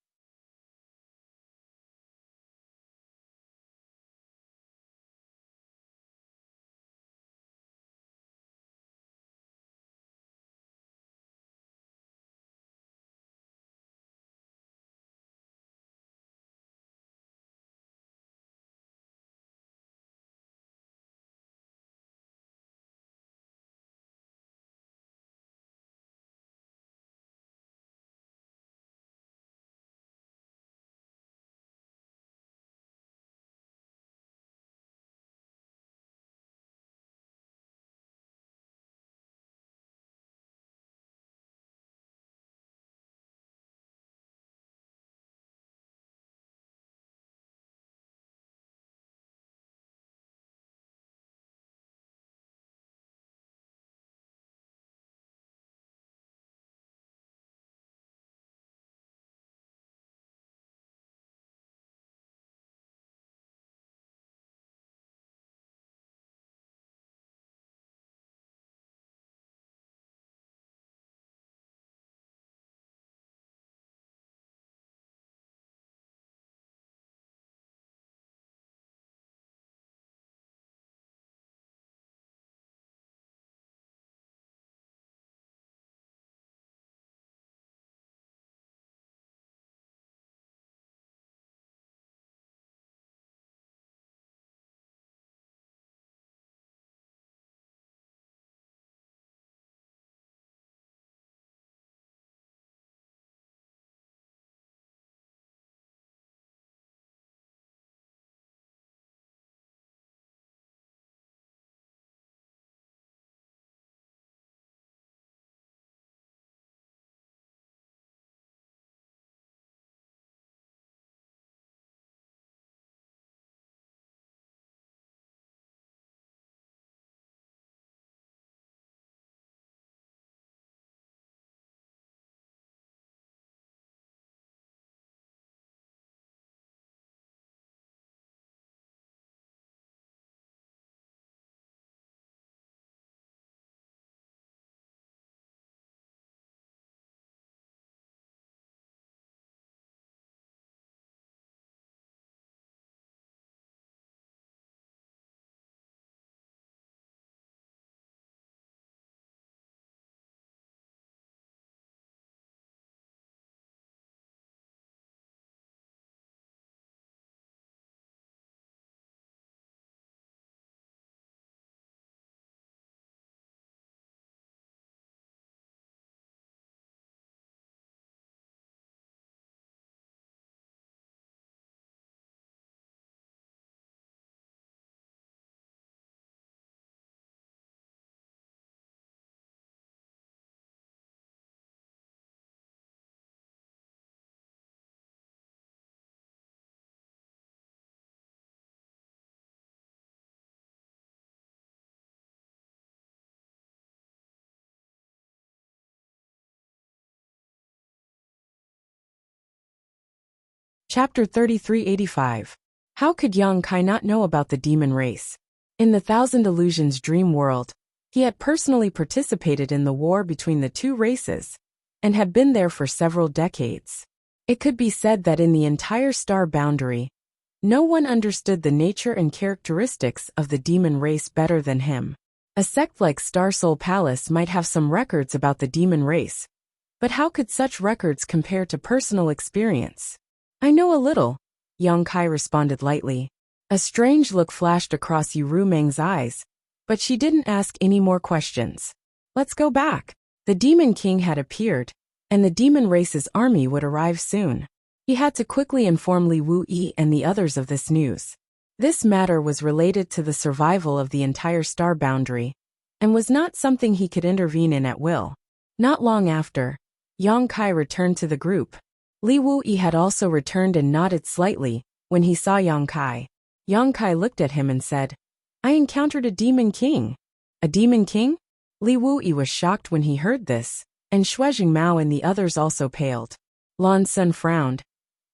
Chapter 3385. How could Yang Kai not know about the demon race? In the Thousand Illusions dream world, he had personally participated in the war between the two races, and had been there for several decades. It could be said that in the entire star boundary, no one understood the nature and characteristics of the demon race better than him. A sect like Star Soul Palace might have some records about the demon race, but how could such records compare to personal experience? I know a little, Yang Kai responded lightly. A strange look flashed across Yu Meng's eyes, but she didn't ask any more questions. Let's go back. The Demon King had appeared, and the demon race's army would arrive soon. He had to quickly inform Li Wuyi and the others of this news. This matter was related to the survival of the entire star boundary, and was not something he could intervene in at will. Not long after, Yang Kai returned to the group. Li Wuyi had also returned and nodded slightly when he saw Yang Kai. Yang Kai looked at him and said, I encountered a demon king. A demon king? Li Wuyi was shocked when he heard this, and Shui Jingmao and the others also paled. Lan Sun frowned.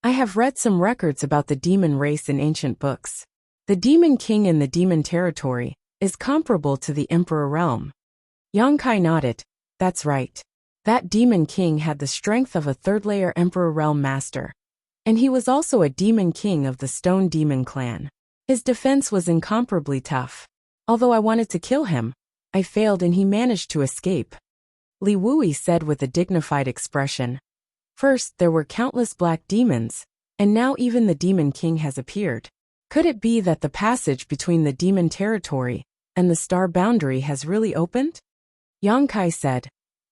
I have read some records about the demon race in ancient books. The demon king in the demon territory is comparable to the emperor realm. Yang Kai nodded. That's right. That demon king had the strength of a third-layer emperor realm master. And he was also a demon king of the Stone Demon clan. His defense was incomparably tough. Although I wanted to kill him, I failed and he managed to escape. Li Wuyi said with a dignified expression. First, there were countless black demons, and now even the demon king has appeared. Could it be that the passage between the demon territory and the star boundary has really opened? Yang Kai said,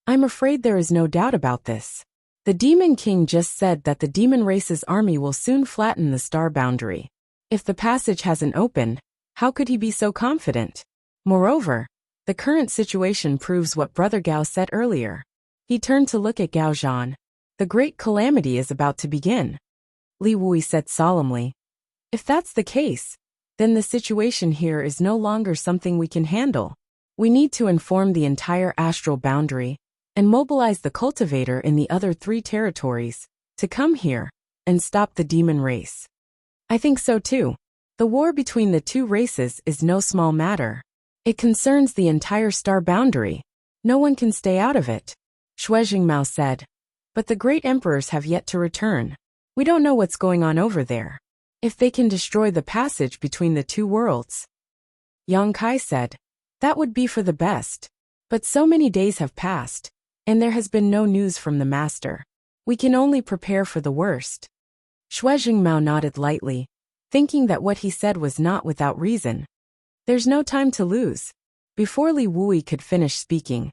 I'm afraid there is no doubt about this. The Demon King just said that the demon race's army will soon flatten the star boundary. If the passage hasn't opened, how could he be so confident? Moreover, the current situation proves what Brother Gao said earlier. He turned to look at Gao Zhan. The great calamity is about to begin. Li Wuyi said solemnly. If that's the case, then the situation here is no longer something we can handle. We need to inform the entire astral boundary, and mobilize the cultivator in the other 3 territories to come here and stop the demon race. I think so too. The war between the 2 races is no small matter. It concerns the entire star boundary. No one can stay out of it. Shui Jingmao said. But the great emperors have yet to return. We don't know what's going on over there. If they can destroy the passage between the 2 worlds. Yang Kai said. That would be for the best. But so many days have passed, and there has been no news from the master. We can only prepare for the worst. Shui Jingmao nodded lightly, thinking that what he said was not without reason. There's no time to lose. Before Li Wuyi could finish speaking,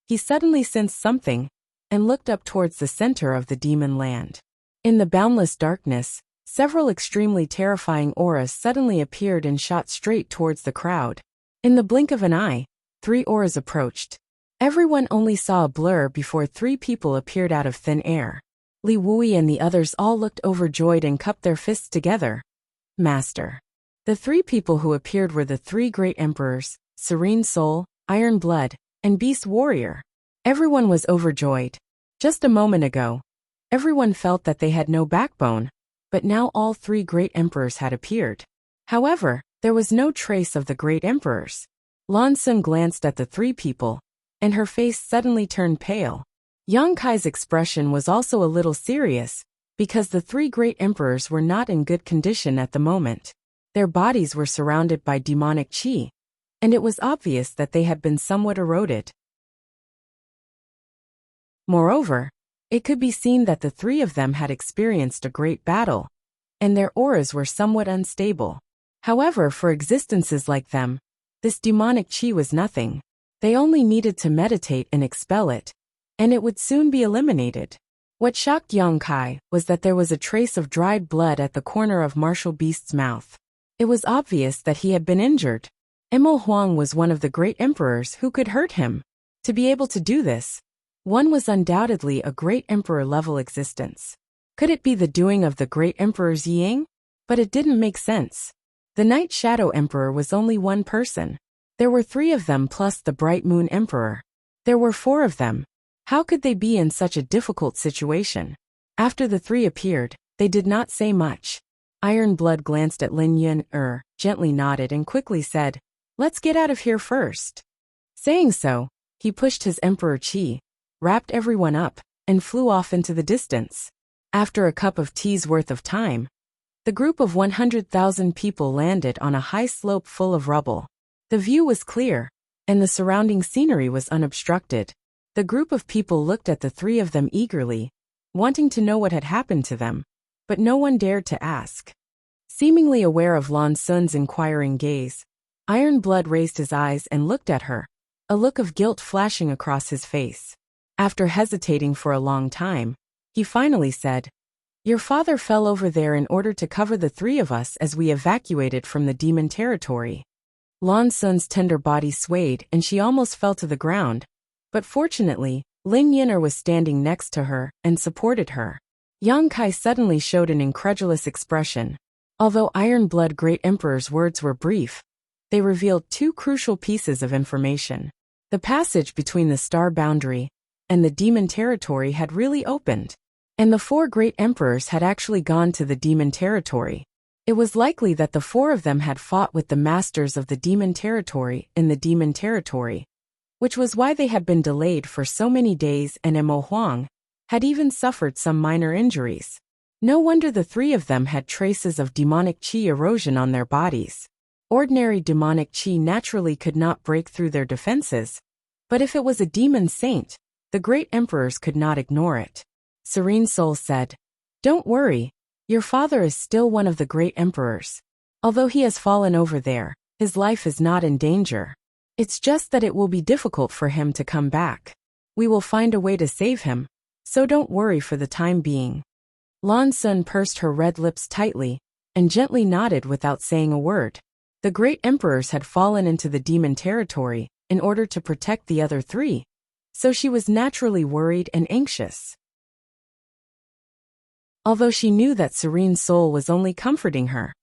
he suddenly sensed something, and looked up towards the center of the demon land. In the boundless darkness, several extremely terrifying auras suddenly appeared and shot straight towards the crowd. In the blink of an eye, 3 auras approached. Everyone only saw a blur before 3 people appeared out of thin air. Li Wuyi and the others all looked overjoyed and cupped their fists together. Master. The 3 people who appeared were the 3 great emperors, Serene Soul, Iron Blood, and Beast Warrior. Everyone was overjoyed. Just a moment ago, everyone felt that they had no backbone, but now all 3 great emperors had appeared. However, there was no trace of the great emperors. Lan Sun glanced at the 3 people, and her face suddenly turned pale. Yang Kai's expression was also a little serious, because the 3 great emperors were not in good condition at the moment. Their bodies were surrounded by demonic qi, and it was obvious that they had been somewhat eroded. Moreover, it could be seen that the 3 of them had experienced a great battle, and their auras were somewhat unstable. However, for existences like them, this demonic qi was nothing. They only needed to meditate and expel it, and it would soon be eliminated. What shocked Yang Kai was that there was a trace of dried blood at the corner of Martial Beast's mouth. It was obvious that he had been injured. Emo Huang was one of the great emperors who could hurt him. To be able to do this, one was undoubtedly a great emperor-level existence. Could it be the doing of the great emperor's Ying? But it didn't make sense. The Night Shadow Emperor was only one person. There were 3 of them plus the Bright Moon Emperor. There were 4 of them. How could they be in such a difficult situation? After the 3 appeared, They did not say much. Iron Blood glanced at Lin Yun, gently nodded and quickly said, "Let's get out of here first." Saying so, he pushed his Emperor Qi, wrapped everyone up, and flew off into the distance. After a cup of tea's worth of time, the group of 100,000 people landed on a high slope full of rubble. The view was clear, and the surrounding scenery was unobstructed. The group of people looked at the three of them eagerly, wanting to know what had happened to them, but no one dared to ask. Seemingly aware of Lan Sun's inquiring gaze, Iron Blood raised his eyes and looked at her, a look of guilt flashing across his face. After hesitating for a long time, he finally said, "Your father fell over there in order to cover the three of us as we evacuated from the demon territory." Lan Sun's tender body swayed and she almost fell to the ground, but fortunately, Lin Yin'er was standing next to her and supported her. Yang Kai suddenly showed an incredulous expression. Although Iron Blood Great Emperor's words were brief, they revealed two crucial pieces of information. The passage between the star boundary and the demon territory had really opened, and the four great emperors had actually gone to the demon territory. It was likely that the four of them had fought with the masters of the demon territory in the demon territory, which was why they had been delayed for so many days, and Mo Huang had even suffered some minor injuries. No wonder the three of them had traces of demonic qi erosion on their bodies. Ordinary demonic qi naturally could not break through their defenses, but if it was a demon saint, the great emperors could not ignore it. Serene Soul said, "Don't worry, your father is still one of the great emperors. Although he has fallen over there, his life is not in danger. It's just that it will be difficult for him to come back. We will find a way to save him, so don't worry for the time being." Lan Sun pursed her red lips tightly and gently nodded without saying a word. The great emperors had fallen into the demon territory in order to protect the other three, so she was naturally worried and anxious. Although she knew that Serene Soul was only comforting her,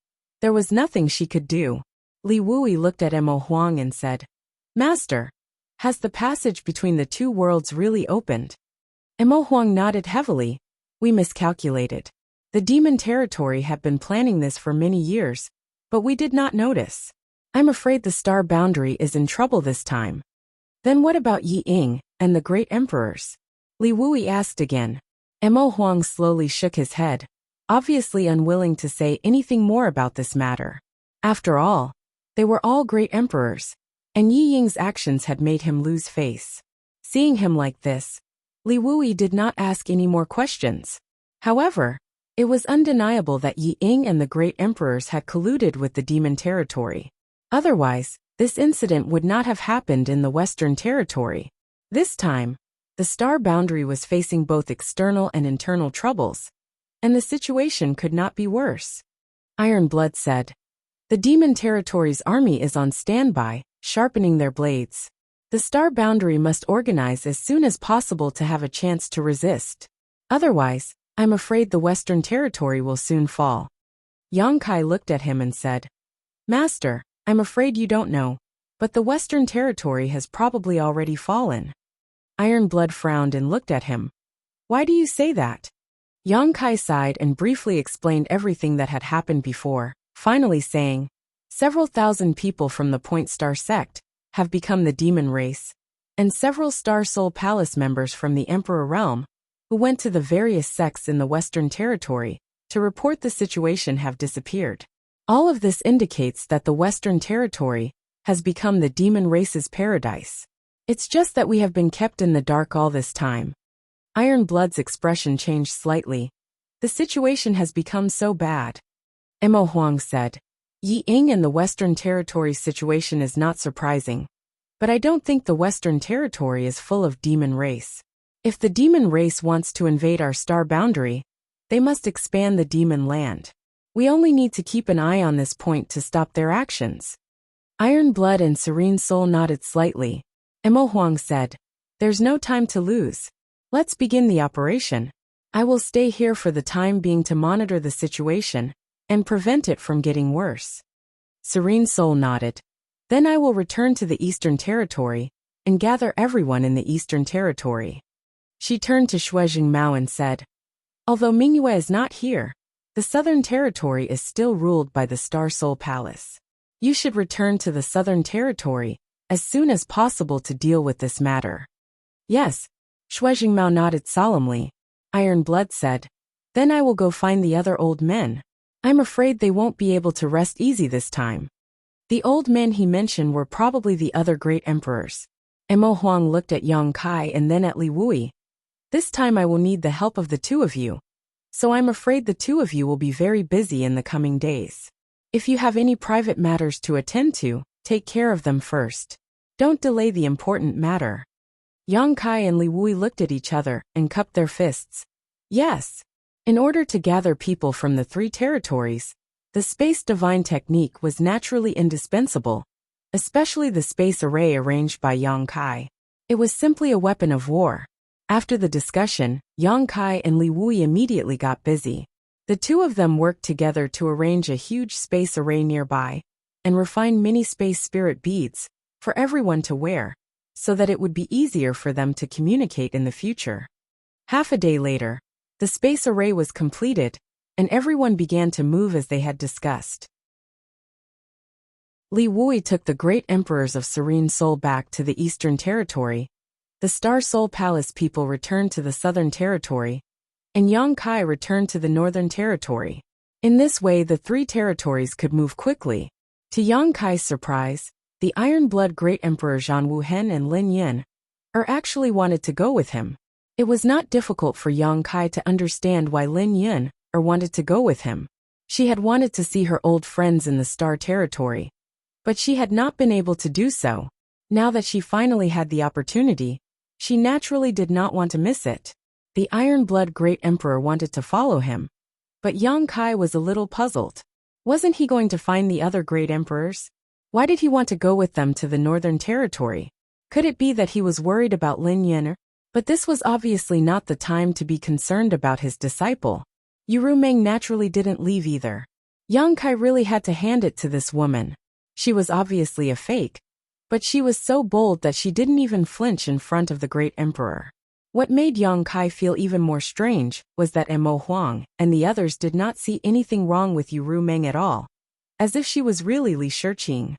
there was nothing she could do. Li Wui looked at Mo Huang and said, "Master, has the passage between the two worlds really opened?" Mo Huang nodded heavily. "We miscalculated. The demon territory had been planning this for many years, but we did not notice. I'm afraid the star boundary is in trouble this time." "Then what about Yi Ying and the great emperors?" Li Wui asked again. Mo Huang slowly shook his head, obviously unwilling to say anything more about this matter. After all, they were all great emperors, and Yi Ying's actions had made him lose face. Seeing him like this, Li Wui did not ask any more questions. However, it was undeniable that Yi Ying and the great emperors had colluded with the demon territory. Otherwise, this incident would not have happened in the Western Territory. This time, the star boundary was facing both external and internal troubles, and the situation could not be worse. Iron Blood said, "The demon territory's army is on standby, sharpening their blades. The star boundary must organize as soon as possible to have a chance to resist. Otherwise, I'm afraid the Western Territory will soon fall." Yang Kai looked at him and said, "Master, I'm afraid you don't know, but the Western Territory has probably already fallen." Iron Blood frowned and looked at him. "Why do you say that?" Yang Kai sighed and briefly explained everything that had happened before, finally saying, "Several thousand people from the Point Star sect have become the demon race, and several Star Soul Palace members from the Emperor Realm, who went to the various sects in the Western Territory to report the situation, have disappeared. All of this indicates that the Western Territory has become the demon race's paradise. It's just that we have been kept in the dark all this time." Iron Blood's expression changed slightly. "The situation has become so bad." Mo Huang said, "Yi Ying and the Western Territory's situation is not surprising, but I don't think the Western Territory is full of demon race. If the demon race wants to invade our star boundary, they must expand the demon land. We only need to keep an eye on this point to stop their actions." Iron Blood and Serene Soul nodded slightly. Mo Huang said, "There's no time to lose. Let's begin the operation. I will stay here for the time being to monitor the situation and prevent it from getting worse." Serene Soul nodded. "Then I will return to the Eastern Territory and gather everyone in the Eastern Territory." She turned to Shuejing Mao and said, "Although Mingyue is not here, The Southern Territory is still ruled by the Star Soul Palace. You should return to the Southern Territory as soon as possible to deal with this matter. Yes, Shui Jingmao nodded solemnly. Iron Blood said. Then I will go find the other old men. I'm afraid they won't be able to rest easy this time. The old men he mentioned were probably the other great emperors. Mo Huang looked at Yang Kai and then at Li Wui. This time I will need the help of the two of you. So I'm afraid the two of you will be very busy in the coming days. If you have any private matters to attend to, take care of them first. Don't delay the important matter. Yang Kai and Li Wui looked at each other and cupped their fists. Yes. In order to gather people from the three territories, the space divine technique was naturally indispensable, especially the space array arranged by Yang Kai. It was simply a weapon of war. After the discussion, Yang Kai and Li Wui immediately got busy. The two of them worked together to arrange a huge space array nearby and refine mini space spirit beads for everyone to wear, so that it would be easier for them to communicate in the future. Half a day later, the space array was completed, and everyone began to move as they had discussed. Li Wui took the great emperors of Serene Soul back to the Eastern Territory. The Star Soul Palace people returned to the Southern Territory, and Yang Kai returned to the Northern Territory. In this way, the three territories could move quickly. To Yang Kai's surprise, the Iron Blood Great Emperor Zhan Wuhen and Lin Yin actually wanted to go with him. It was not difficult for Yang Kai to understand why Lin Yin wanted to go with him. She had wanted to see her old friends in the Star Territory, but she had not been able to do so. Now that she finally had the opportunity, she naturally did not want to miss it. The Iron Blood Great Emperor wanted to follow him, but Yang Kai was a little puzzled. Wasn't he going to find the other great emperors? Why did he want to go with them to the Northern Territory? Could it be that he was worried about Lin Yin? But this was obviously not the time to be concerned about his disciple. Yu Meng naturally didn't leave either. Yang Kai really had to hand it to this woman. She was obviously a fake, but she was so bold that she didn't even flinch in front of the great emperor. What made Yang Kai feel even more strange was that Mo Huang and the others did not see anything wrong with Yu Meng at all, as if she was really Li Shiqing.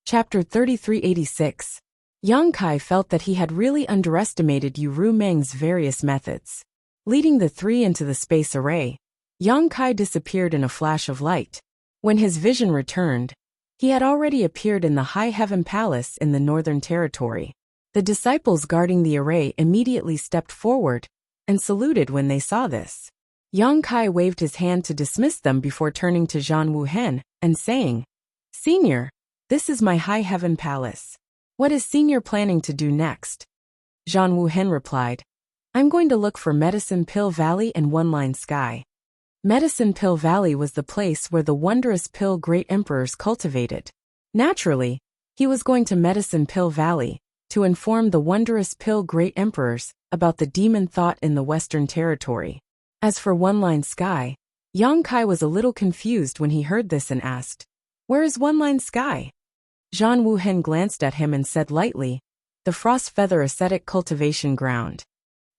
Chapter 3386. Yang Kai felt that he had really underestimated Yu Meng's various methods. Leading the three into the space array, Yang Kai disappeared in a flash of light. When his vision returned, he had already appeared in the High Heaven Palace in the Northern Territory. The disciples guarding the array immediately stepped forward and saluted when they saw this. Yang Kai waved his hand to dismiss them before turning to Zhan Wuhen and saying, "Senior, this is my High Heaven Palace. What is Senior planning to do next?" Zhan Wuhen replied, "I'm going to look for Medicine Pill Valley and One Line Sky." Medicine Pill Valley was the place where the wondrous pill great emperors cultivated. Naturally, he was going to Medicine Pill Valley to inform the wondrous pill great emperors about the demon thought in the Western Territory. As for One Line Sky, Yang Kai was a little confused when he heard this and asked, "Where is One Line Sky?" Zhan Wuhen glanced at him and said lightly, "The Frost Feather Ascetic Cultivation Ground."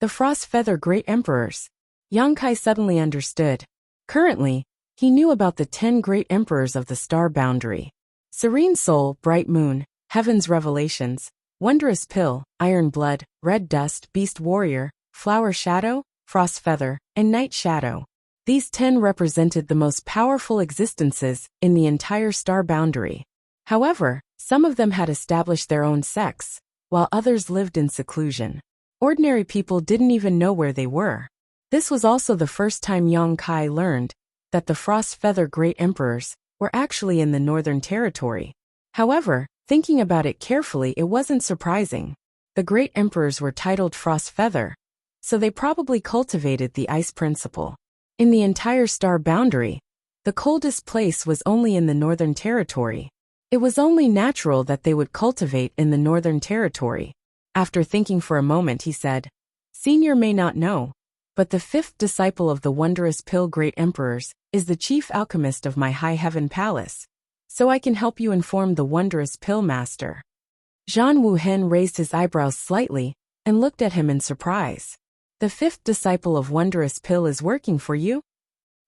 The Frost Feather Great Emperors. Yang Kai suddenly understood. Currently, he knew about the 10 great emperors of the star boundary. Serene Soul, Bright Moon, Heaven's Revelations, Wondrous Pill, Iron Blood, Red Dust, Beast Warrior, Flower Shadow, Frost Feather, and Night Shadow. These 10 represented the most powerful existences in the entire star boundary. However, some of them had established their own sects, while others lived in seclusion. Ordinary people didn't even know where they were. This was also the first time Yang Kai learned that the Frost Feather Great Emperors were actually in the Northern Territory. However, thinking about it carefully, it wasn't surprising. The Great Emperors were titled Frost Feather, so they probably cultivated the ice principle. In the entire star boundary, the coldest place was only in the Northern Territory. It was only natural that they would cultivate in the Northern Territory. After thinking for a moment, he said, "Senior may not know, but the 5th disciple of the wondrous pill great emperors is the chief alchemist of my High Heaven Palace, so I can help you inform the wondrous pill master." Zhan Wuhen raised his eyebrows slightly and looked at him in surprise. "The 5th disciple of Wondrous Pill is working for you?"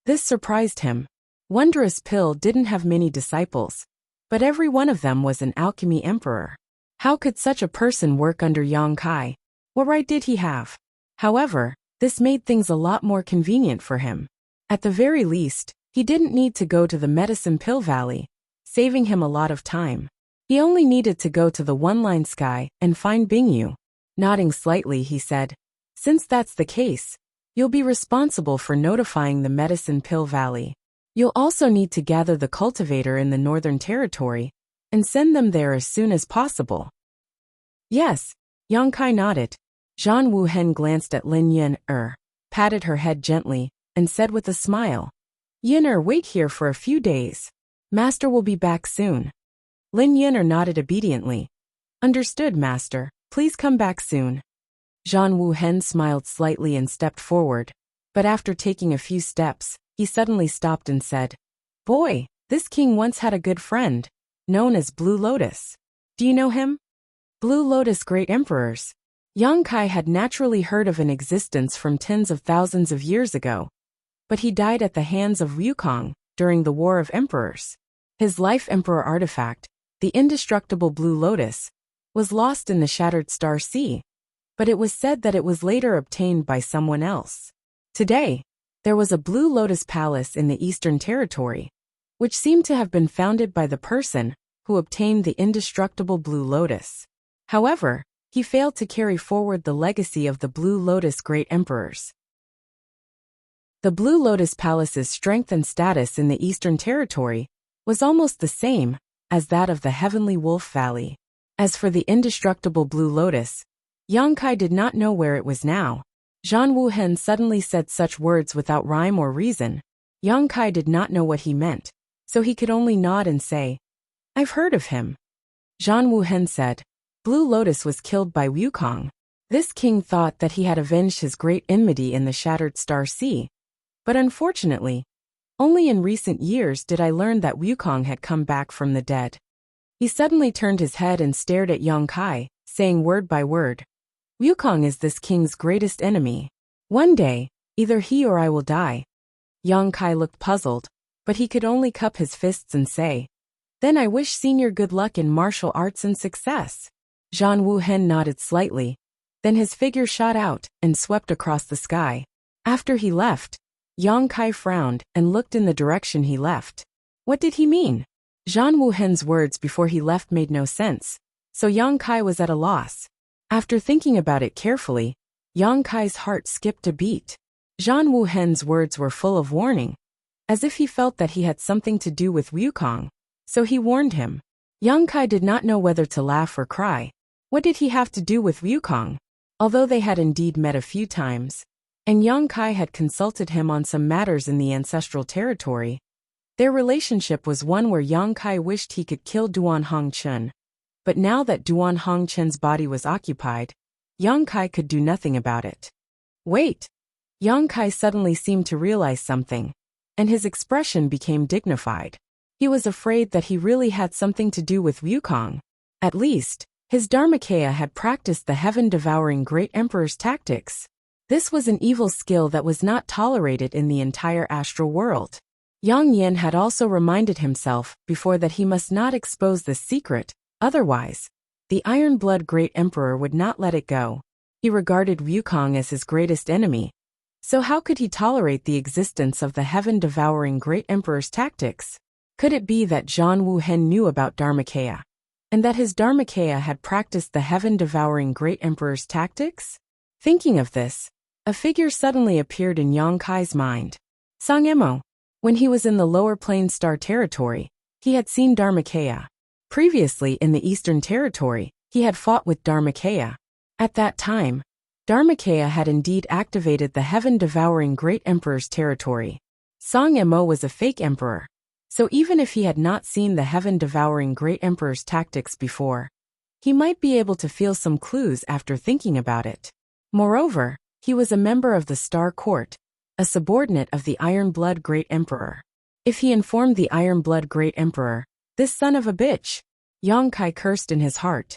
This surprised him. Wondrous Pill didn't have many disciples, but every one of them was an alchemy emperor. How could such a person work under Yang Kai? What right did he have? However, this made things a lot more convenient for him. At the very least, he didn't need to go to the Medicine Pill Valley, saving him a lot of time. He only needed to go to the One Line Sky and find Bingyu. Nodding slightly, he said, "Since that's the case, you'll be responsible for notifying the Medicine Pill Valley. You'll also need to gather the cultivator in the Northern Territory and send them there as soon as possible." "Yes," Yang Kai nodded. Zhan Wuhen glanced at Lin Yin, patted her head gently, and said with a smile, "Yin, wait here for a few days. Master will be back soon." Lin Yin nodded obediently. "Understood, Master. Please come back soon." Zhan Wuhen smiled slightly and stepped forward, but after taking a few steps, he suddenly stopped and said, "Boy, this king once had a good friend, known as Blue Lotus. Do you know him?" Blue Lotus Great Emperors. Yang Kai had naturally heard of an existence from tens of thousands of years ago, but he died at the hands of Wukong during the War of Emperors. His life emperor artifact, the indestructible Blue Lotus, was lost in the Shattered Star Sea, but it was said that it was later obtained by someone else. Today, there was a Blue Lotus Palace in the Eastern Territory, which seemed to have been founded by the person who obtained the indestructible Blue Lotus. However, he failed to carry forward the legacy of the Blue Lotus Great Emperors. The Blue Lotus Palace's strength and status in the Eastern Territory was almost the same as that of the Heavenly Wolf Valley. As for the indestructible Blue Lotus, Yang Kai did not know where it was now. Zhan Wuhen suddenly said such words without rhyme or reason. Yang Kai did not know what he meant, so he could only nod and say, "I've heard of him." Zhan Wuhen said, "Blue Lotus was killed by Wukong. This king thought that he had avenged his great enmity in the Shattered Star Sea. But unfortunately, only in recent years did I learn that Wukong had come back from the dead." He suddenly turned his head and stared at Yang Kai, saying word by word, "Wukong is this king's greatest enemy. One day, either he or I will die." Yang Kai looked puzzled, but he could only cup his fists and say, Then I wish Senior good luck in martial arts and success. Zhang Wuhen nodded slightly. Then his figure shot out and swept across the sky. After he left, Yang Kai frowned and looked in the direction he left. What did he mean? Zhang Wuhen's words before he left made no sense, so Yang Kai was at a loss. After thinking about it carefully, Yang Kai's heart skipped a beat. Zhang Wuhen's words were full of warning, as if he felt that he had something to do with Wukong, so he warned him. Yang Kai did not know whether to laugh or cry. What did he have to do with Wukong? Although they had indeed met a few times, and Yang Kai had consulted him on some matters in the ancestral territory, their relationship was one where Yang Kai wished he could kill Duan Hongchen. But now that Duan Hongchen's body was occupied, Yang Kai could do nothing about it. Wait! Yang Kai suddenly seemed to realize something, and his expression became dignified. He was afraid that he really had something to do with Wukong. At least, his Dharmakaya had practiced the heaven-devouring Great Emperor's tactics. This was an evil skill that was not tolerated in the entire astral world. Yang Yin had also reminded himself before that he must not expose this secret, otherwise, the Iron-Blood Great Emperor would not let it go. He regarded Wukong as his greatest enemy. So how could he tolerate the existence of the heaven-devouring Great Emperor's tactics? Could it be that Zhang Wuhen knew about Dharmakaya, and that his Dharmakaya had practiced the heaven-devouring Great Emperor's tactics? Thinking of this, a figure suddenly appeared in Yang Kai's mind. Song Emo. When he was in the Lower Plain Star Territory, he had seen Dharmakaya. Previously in the Eastern Territory, he had fought with Dharmakaya. At that time, Dharmakaya had indeed activated the heaven-devouring Great Emperor's territory. Song Emo was a fake emperor, so even if he had not seen the heaven-devouring Great Emperor's tactics before, he might be able to feel some clues after thinking about it. Moreover, he was a member of the Star Court, a subordinate of the Iron-Blood Great Emperor. If he informed the Iron-Blood Great Emperor, this son of a bitch, Yang Kai cursed in his heart.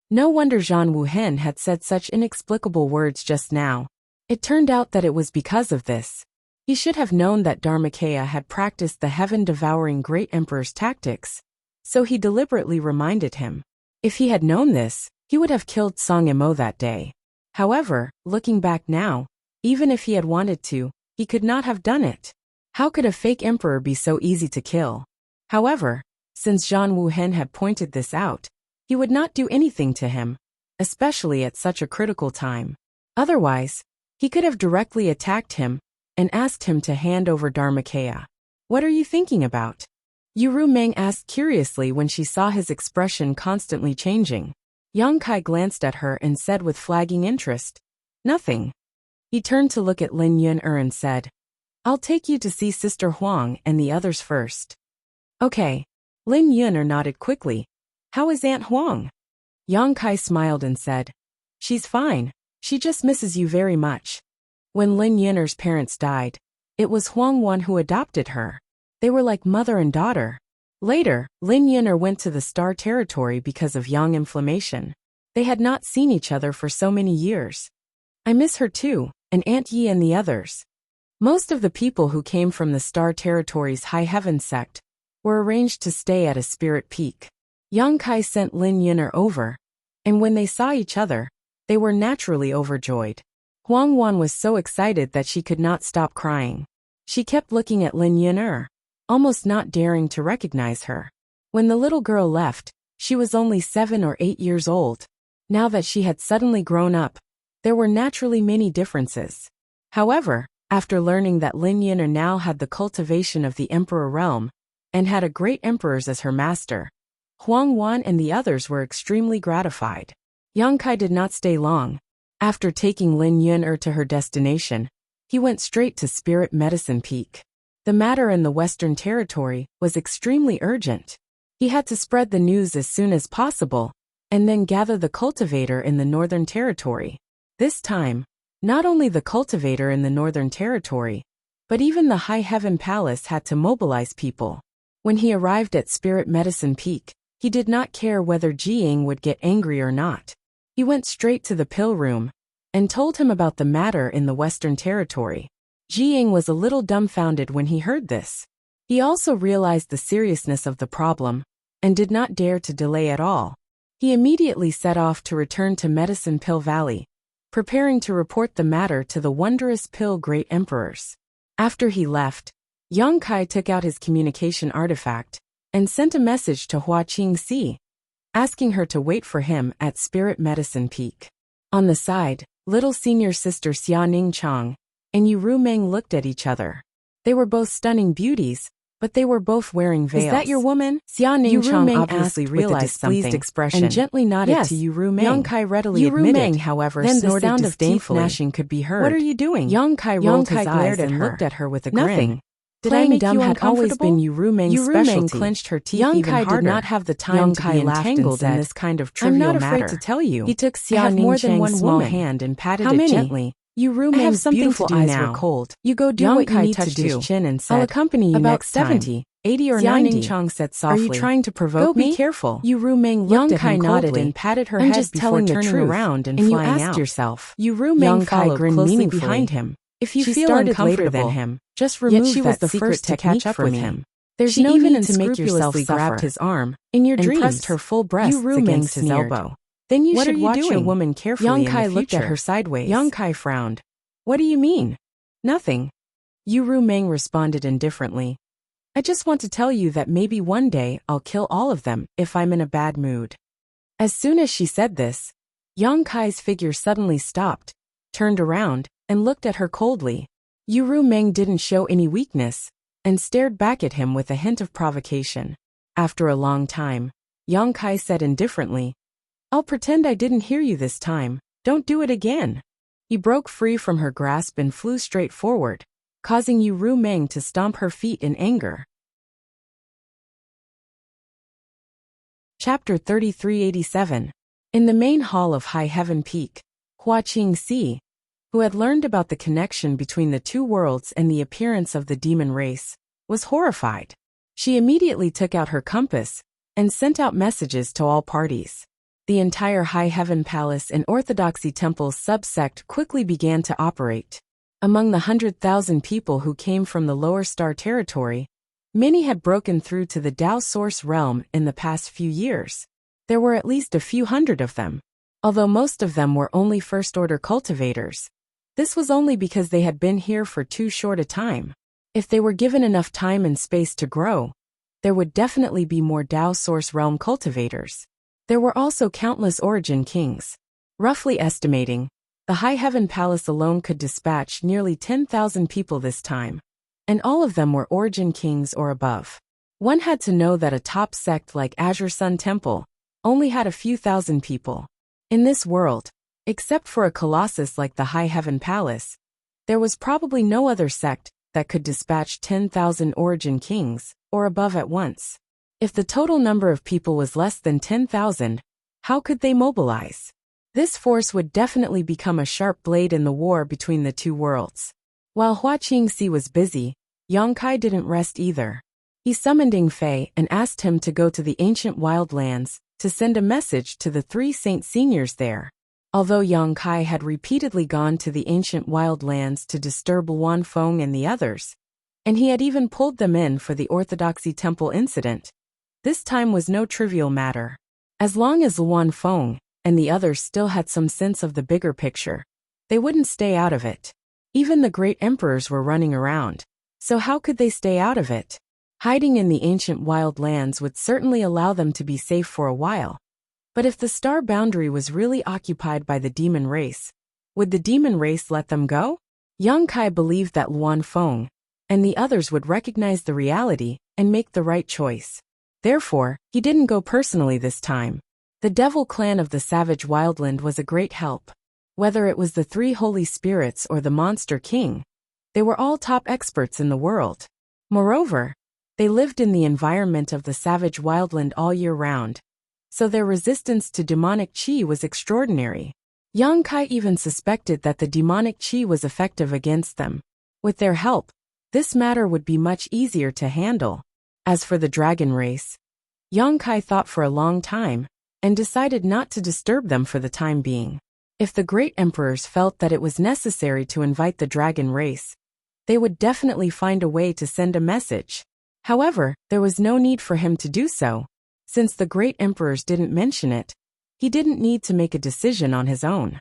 No wonder Zhang Wuhen had said such inexplicable words just now. It turned out that it was because of this. He should have known that Dharmakaya had practiced the heaven-devouring Great Emperor's tactics, so he deliberately reminded him. If he had known this, he would have killed Song Emo that day. However, looking back now, even if he had wanted to, he could not have done it. How could a fake emperor be so easy to kill? However, since Zhang Wuhen had pointed this out, he would not do anything to him, especially at such a critical time. Otherwise, he could have directly attacked him and asked him to hand over Dharmakaya. What are you thinking about? Yuru Meng asked curiously when she saw his expression constantly changing. Yang Kai glanced at her and said with flagging interest, "Nothing." He turned to look at Lin Yun'er and said, "I'll take you to see Sister Huang and the others first." Okay. Lin Yun'er nodded quickly. How is Aunt Huang? Yang Kai smiled and said, "She's fine. She just misses you very much." When Lin Yun'er's parents died, it was Huang Wan who adopted her. They were like mother and daughter. Later, Lin Yun'er went to the Star Territory because of yang inflammation. They had not seen each other for so many years. I miss her too, and Aunt Yi and the others. Most of the people who came from the Star Territory's High Heaven sect were arranged to stay at a spirit peak. Yang Kai sent Lin Yun'er over, and when they saw each other, they were naturally overjoyed. Huang Wan was so excited that she could not stop crying. She kept looking at Lin Yun'er, almost not daring to recognize her. When the little girl left, she was only 7 or 8 years old. Now that she had suddenly grown up, there were naturally many differences. However, after learning that Lin Yun'er now had the cultivation of the emperor realm, and had a great emperors as her master, Huang Wan and the others were extremely gratified. Yang Kai did not stay long. After taking Lin Yun'er to her destination, he went straight to Spirit Medicine Peak. The matter in the Western Territory was extremely urgent. He had to spread the news as soon as possible, and then gather the cultivator in the Northern Territory. This time, not only the cultivator in the Northern Territory, but even the High Heaven Palace had to mobilize people. When he arrived at Spirit Medicine Peak, he did not care whether Jiying would get angry or not. He went straight to the pill room and told him about the matter in the Western Territory. Jiying was a little dumbfounded when he heard this. He also realized the seriousness of the problem and did not dare to delay at all. He immediately set off to return to Medicine Pill Valley, preparing to report the matter to the wondrous pill great emperors. After he left, Yang Kai took out his communication artifact and sent a message to Hua Qingxi, asking her to wait for him at Spirit Medicine Peak. On the side, little senior sister Xia Ning Chang and Yu Rumeng looked at each other. They were both stunning beauties, but they were both wearing veils. "Is that your woman?" Xia Ning Chang obviously realized displeased something expression and gently nodded Yes, to Yu Rumeng. Yang Kai readily Yu admitted. Rumeng, however, Then the snorted sound of teeth disdainfully. gnashing could be heard. "What are you doing?" Yang Kai Yang rolled Kai his glared eyes and and looked at her with a Nothing. grin. Did Playing I make dumb you had always uncomfortable? been Yu Rumeng's Yu Rumeng specialty. clenched her teeth Yang even Kai harder. did not have the time Yang to Kai be laughed and entangled in said, this kind of "I'm trivial not afraid matter. to tell you. He took I have Xia more Ning than one Chang's small woman. hand and patted How it many? gently. Yu I have Rumeng's something to beautiful do eyes now. were cold. You go do Yang what you Kai need to touched his do. chin and I'll said, accompany you "About next time." 70, 80 or Xia 90. Ning Chang said Are softly. you trying to provoke Go me? be careful. Yu Rumeng looked Yang at Kai him nodded coldly. and patted her "I'm head just before telling the turning truth, around and you flying asked out. yourself." Yu Rumeng Yang Kai followed grinned closely meaningfully. behind him. If you She feel started uncomfortable, later than him, just yet remove she was that the secret first to technique catch up for with me. him. There's She no even need to make yourself unscrupulously grabbed suffer. his arm In your and dreams, pressed her full breasts Rumeng against his sneered. elbow. Then you "What should are you watch your doing?" woman carefully Yang in Kai the looked at future. her sideways. Yang Kai frowned. "What do you mean?" Nothing. Yu Rumeng responded indifferently. "I just want to tell you that maybe one day I'll kill all of them if I'm in a bad mood." As soon as she said this, Yang Kai's figure suddenly stopped, turned around, and looked at her coldly. Yu Rumeng didn't show any weakness, and stared back at him with a hint of provocation. After a long time, Yang Kai said indifferently, "I'll pretend I didn't hear you this time. Don't do it again." He broke free from her grasp and flew straight forward, causing Yu Rumeng to stomp her feet in anger. Chapter 3387. In the main hall of High Heaven Peak, Hua Qingxi, who had learned about the connection between the two worlds and the appearance of the demon race, was horrified. She immediately took out her compass and sent out messages to all parties. The entire High Heaven Palace and Orthodoxy Temple's subsect quickly began to operate. Among the 100,000 people who came from the Lower Star Territory, many had broken through to the Tao Source realm in the past few years. There were at least a few hundred of them. Although most of them were only first-order cultivators, this was only because they had been here for too short a time. If they were given enough time and space to grow, there would definitely be more Tao Source realm cultivators. There were also countless origin kings. Roughly estimating, the High Heaven Palace alone could dispatch nearly 10,000 people this time, and all of them were origin kings or above. One had to know that a top sect like Azure Sun Temple only had a few thousand people. In this world, except for a colossus like the High Heaven Palace, there was probably no other sect that could dispatch 10,000 origin kings or above at once. If the total number of people was less than 10,000, how could they mobilize? This force would definitely become a sharp blade in the war between the two worlds. While Hua Qingxi was busy, Yang Kai didn't rest either. He summoned Ing Fei and asked him to go to the ancient wildlands to send a message to the 3 Saint Seniors there. Although Yang Kai had repeatedly gone to the ancient wildlands to disturb Luan Feng and the others, and he had even pulled them in for the Orthodoxy Temple incident, this time was no trivial matter. As long as Luan Feng and the others still had some sense of the bigger picture, they wouldn't stay out of it. Even the great emperors were running around, so how could they stay out of it? Hiding in the ancient wild lands would certainly allow them to be safe for a while. But if the star boundary was really occupied by the demon race, would the demon race let them go? Yang Kai believed that Luan Feng and the others would recognize the reality and make the right choice. Therefore, he didn't go personally this time. The devil clan of the savage wildland was a great help. Whether it was the 3 holy spirits or the monster king, they were all top experts in the world. Moreover, they lived in the environment of the savage wildland all year round, so their resistance to demonic qi was extraordinary. Yang Kai even suspected that the demonic qi was effective against them. With their help, this matter would be much easier to handle. As for the dragon race, Yang Kai thought for a long time and decided not to disturb them for the time being. If the great emperors felt that it was necessary to invite the dragon race, they would definitely find a way to send a message. However, there was no need for him to do so. Since the great emperors didn't mention it, he didn't need to make a decision on his own.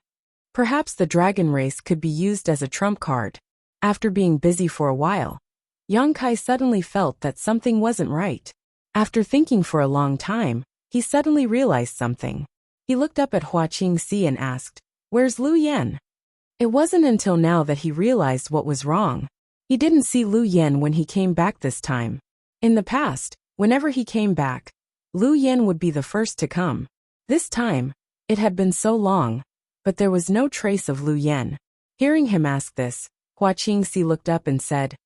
Perhaps the dragon race could be used as a trump card. After being busy for a while, Yang Kai suddenly felt that something wasn't right. After thinking for a long time, he suddenly realized something. He looked up at Hua Qingxi and asked, "Where's Lu Yan?" It wasn't until now that he realized what was wrong. He didn't see Lu Yan when he came back this time. In the past, whenever he came back, Lu Yan would be the first to come. This time, it had been so long, but there was no trace of Lu Yan. Hearing him ask this, Hua Qingxi looked up and said,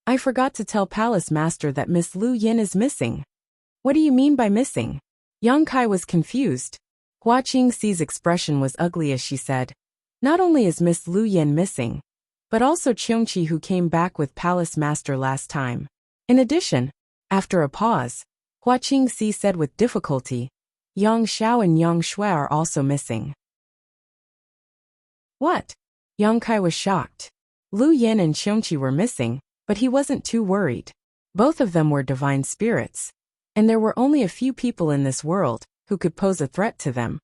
"I forgot to tell Palace Master that Miss Lu Yan is missing." "What do you mean by missing?" Yang Kai was confused. Hua Qingxi's expression was ugly as she said, "Not only is Miss Lu Yan missing, but also Qiongqi who came back with Palace Master last time. In addition," after a pause, Hua Qingxi said with difficulty, "Yang Xiao and Yang Shui are also missing." What? Yang Kai was shocked. Lu Yan and Qiongqi were missing, but he wasn't too worried. Both of them were divine spirits, and there were only a few people in this world who could pose a threat to them.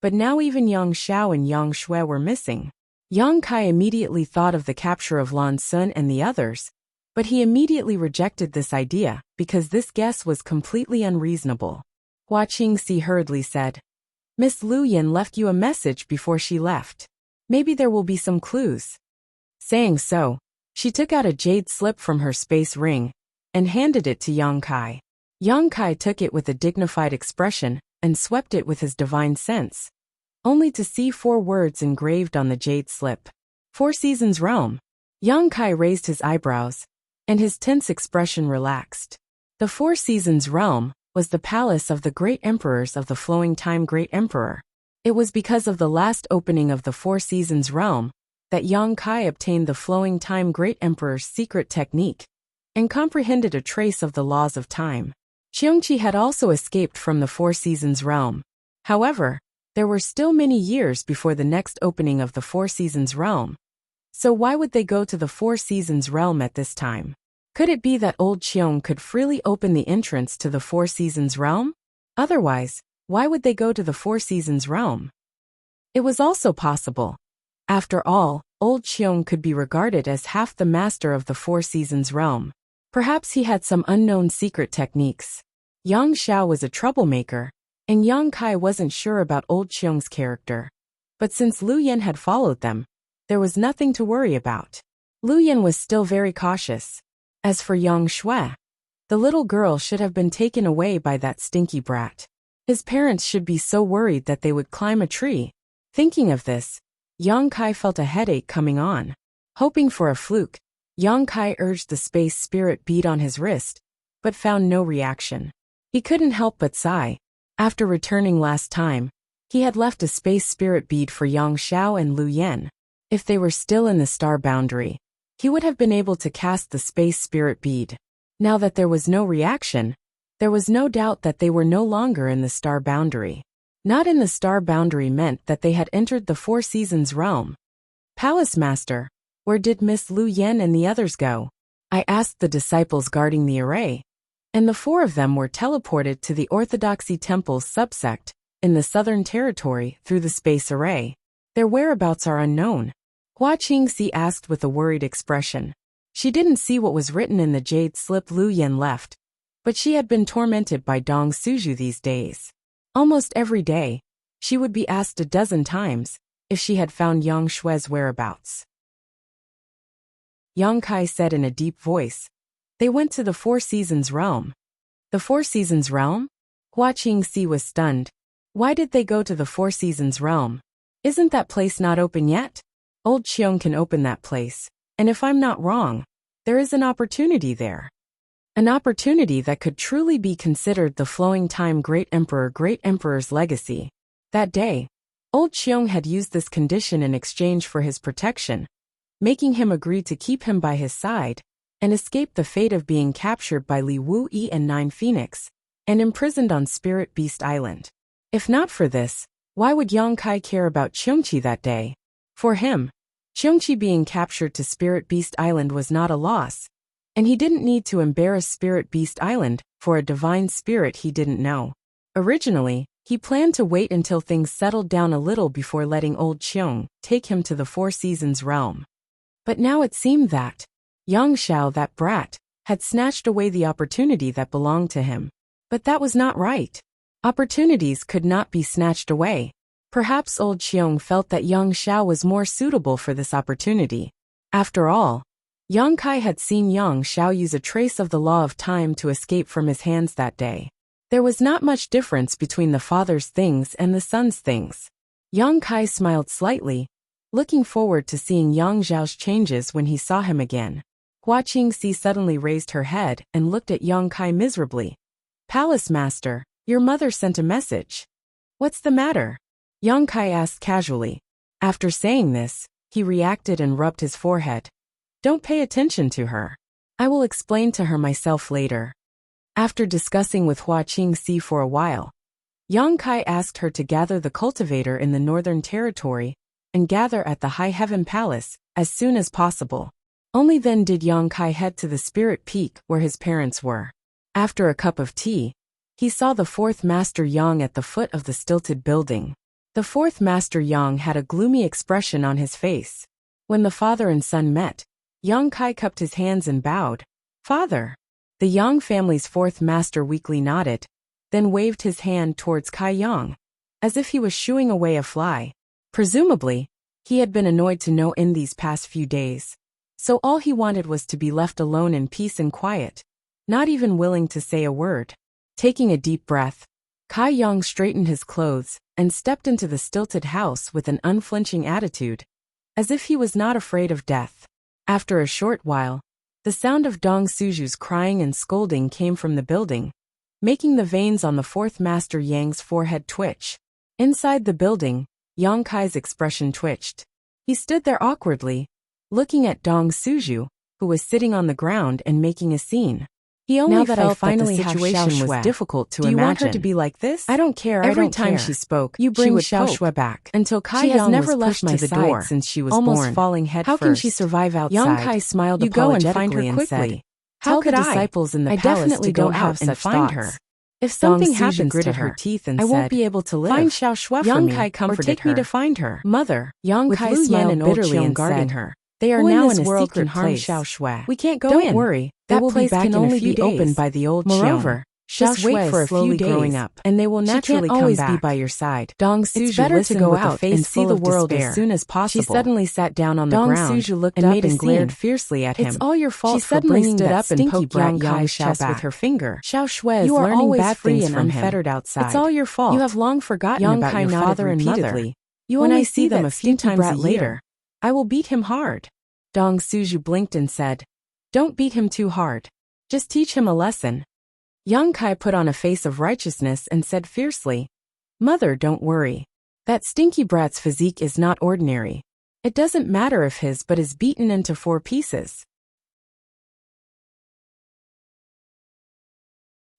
But now even Yang Xiao and Yang Shui were missing. Yang Kai immediately thought of the capture of Lan Sun and the others, but he immediately rejected this idea because this guess was completely unreasonable. Hua Qingxi hurriedly said, "Miss Lu Yan left you a message before she left. Maybe there will be some clues." Saying so, she took out a jade slip from her space ring and handed it to Yang Kai. Yang Kai took it with a dignified expression and swept it with his divine sense, only to see 4 words engraved on the jade slip. 4 Seasons Realm. Yang Kai raised his eyebrows, and his tense expression relaxed. The 4 Seasons Realm was the palace of the great emperors of the Flowing Time Great Emperor. It was because of the last opening of the 4 Seasons Realm that Yang Kai obtained the Flowing Time Great Emperor's secret technique and comprehended a trace of the laws of time. Qiongqi had also escaped from the 4 Seasons Realm. However, there were still many years before the next opening of the 4 Seasons Realm. So why would they go to the 4 Seasons Realm at this time? Could it be that old Qiong could freely open the entrance to the 4 Seasons Realm? Otherwise, why would they go to the 4 Seasons Realm? It was also possible. After all, old Qiong could be regarded as half the master of the 4 Seasons Realm. Perhaps he had some unknown secret techniques. Yang Xiao was a troublemaker, and Yang Kai wasn't sure about old Qiong's character. But since Lu Yan had followed them, there was nothing to worry about. Lu Yan was still very cautious. As for Yang Shui, the little girl should have been taken away by that stinky brat. His parents should be so worried that they would climb a tree. Thinking of this, Yang Kai felt a headache coming on. Hoping for a fluke, Yang Kai urged the space spirit bead on his wrist, but found no reaction. He couldn't help but sigh. After returning last time, he had left a space spirit bead for Yang Xiao and Lu Yan. If they were still in the star boundary, he would have been able to cast the space spirit bead. Now that there was no reaction, there was no doubt that they were no longer in the star boundary. Not in the star boundary meant that they had entered the 4 Seasons Realm. "Palace Master, where did Miss Lu Yan and the others go?" I asked the disciples guarding the array, and the 4 of them were teleported to the Orthodoxy Temple's subsect in the Southern Territory through the space array. Their whereabouts are unknown. Hua Qingxi asked with a worried expression. She didn't see what was written in the jade slip Lu Yan left, But she had been tormented by Dong Suju these days. Almost every day, she would be asked a dozen times if she had found Yang Shue's whereabouts. Yang Kai said in a deep voice, "They went to the Four Seasons realm." The Four Seasons realm? Hua Qingxi was stunned. Why did they go to the Four Seasons realm? Isn't that place not open yet? Old Qiong can open that place, and if I'm not wrong, there is an opportunity there. An opportunity that could truly be considered the flowing time Great Emperor's legacy. That day, Old Qiong had used this condition in exchange for his protection, making him agree to keep him by his side and escape the fate of being captured by Li Wuyi and Nine Phoenix and imprisoned on Spirit Beast Island. If not for this, why would Yang Kai care about Qiongqi that day? For him, Qiongqi being captured to Spirit Beast Island was not a loss, and he didn't need to embarrass Spirit Beast Island for a divine spirit he didn't know. Originally, he planned to wait until things settled down a little before letting Old Qiong take him to the Four Seasons realm. But now it seemed that Yang Xiao, that brat, had snatched away the opportunity that belonged to him. But that was not right. Opportunities could not be snatched away. Perhaps Old Qiong felt that Yang Xiao was more suitable for this opportunity. After all, Yang Kai had seen Yang Xiao use a trace of the law of time to escape from his hands that day. There was not much difference between the father's things and the son's things. Yang Kai smiled slightly, looking forward to seeing Yang Xiao's changes when he saw him again. Hua Qingxi suddenly raised her head and looked at Yang Kai miserably. "Palace Master, your mother sent a message." "What's the matter?" Yang Kai asked casually. After saying this, he reacted and rubbed his forehead. "Don't pay attention to her. I will explain to her myself later." After discussing with Hua Qingxi for a while, Yang Kai asked her to gather the cultivator in the Northern Territory and gather at the High Heaven Palace as soon as possible. Only then did Yang Kai head to the Spirit Peak where his parents were. After a cup of tea, he saw the fourth Master Yang at the foot of the stilted building. The fourth Master Yang had a gloomy expression on his face. When the father and son met, Yang Kai cupped his hands and bowed. "Father." The Yang family's fourth master weakly nodded, then waved his hand towards Kai Yang, as if he was shooing away a fly. Presumably, he had been annoyed to no end these past few days, so all he wanted was to be left alone in peace and quiet, not even willing to say a word. Taking a deep breath, Kai Yang straightened his clothes and stepped into the stilted house with an unflinching attitude, as if he was not afraid of death. After a short while, the sound of Dong Suju's crying and scolding came from the building, making the veins on the fourth Master Yang's forehead twitch. Inside the building, Yang Kai's expression twitched. He stood there awkwardly, looking at Dong Suju, who was sitting on the ground and making a scene. He only felt that the situation was difficult to imagine. Do you want her to be like this? I don't care. Every time she spoke, you bring Xiao Shui back. Until Kai Yang never left my side since she was almost born, falling head first. How can she survive outside? Yang Kai smiled apologetically and said, "How could disciples in the palace to go out and find her? If something happens to her teeth and I won't be able to live. Find Xiao Shui for me, or take me to find her." "Mother," Yang Kai smiled bitterly and guarding her. "They are now in a secret place. We can't go in. Don't worry. That place can only be opened by the old Qiong. Moreover, just wait for a few days, growing up, and they will naturally come back. Be by your side." Dong Suju it's better to go out and see the world as soon as possible. She suddenly sat down on the ground and made and glared fiercely at him. "It's all your fault." She suddenly stood up and poked Yang Kai's chest with her finger. "Xiao Shui is learning bad things and unfettered outside. It's all your fault. You have long forgotten about your father and mother. You only see them a few times later. I will beat him hard." Dong Suju blinked and said, "Don't beat him too hard. Just teach him a lesson." Yang Kai put on a face of righteousness and said fiercely, "Mother, don't worry. That stinky brat's physique is not ordinary. It doesn't matter if his butt is beaten into 4 pieces."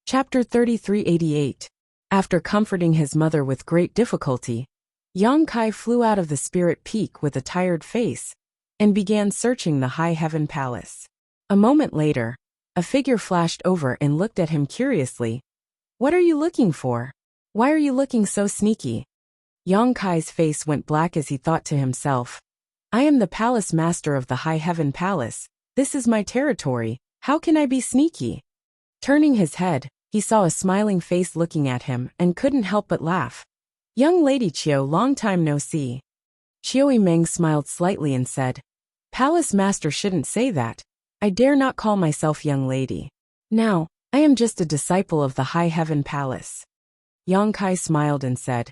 Chapter 3388. After comforting his mother with great difficulty, Yang Kai flew out of the Spirit Peak with a tired face and began searching the High Heaven Palace. A moment later, a figure flashed over and looked at him curiously. "What are you looking for? Why are you looking so sneaky?" Yang Kai's face went black as he thought to himself, "I am the Palace Master of the High Heaven Palace. This is my territory. How can I be sneaky?" Turning his head, he saw a smiling face looking at him and couldn't help but laugh. Young lady Chiao, long time no see. Chiao Meng smiled slightly and said, Palace master shouldn't say that. I dare not call myself young lady. Now, I am just a disciple of the High Heaven Palace. Yang Kai smiled and said,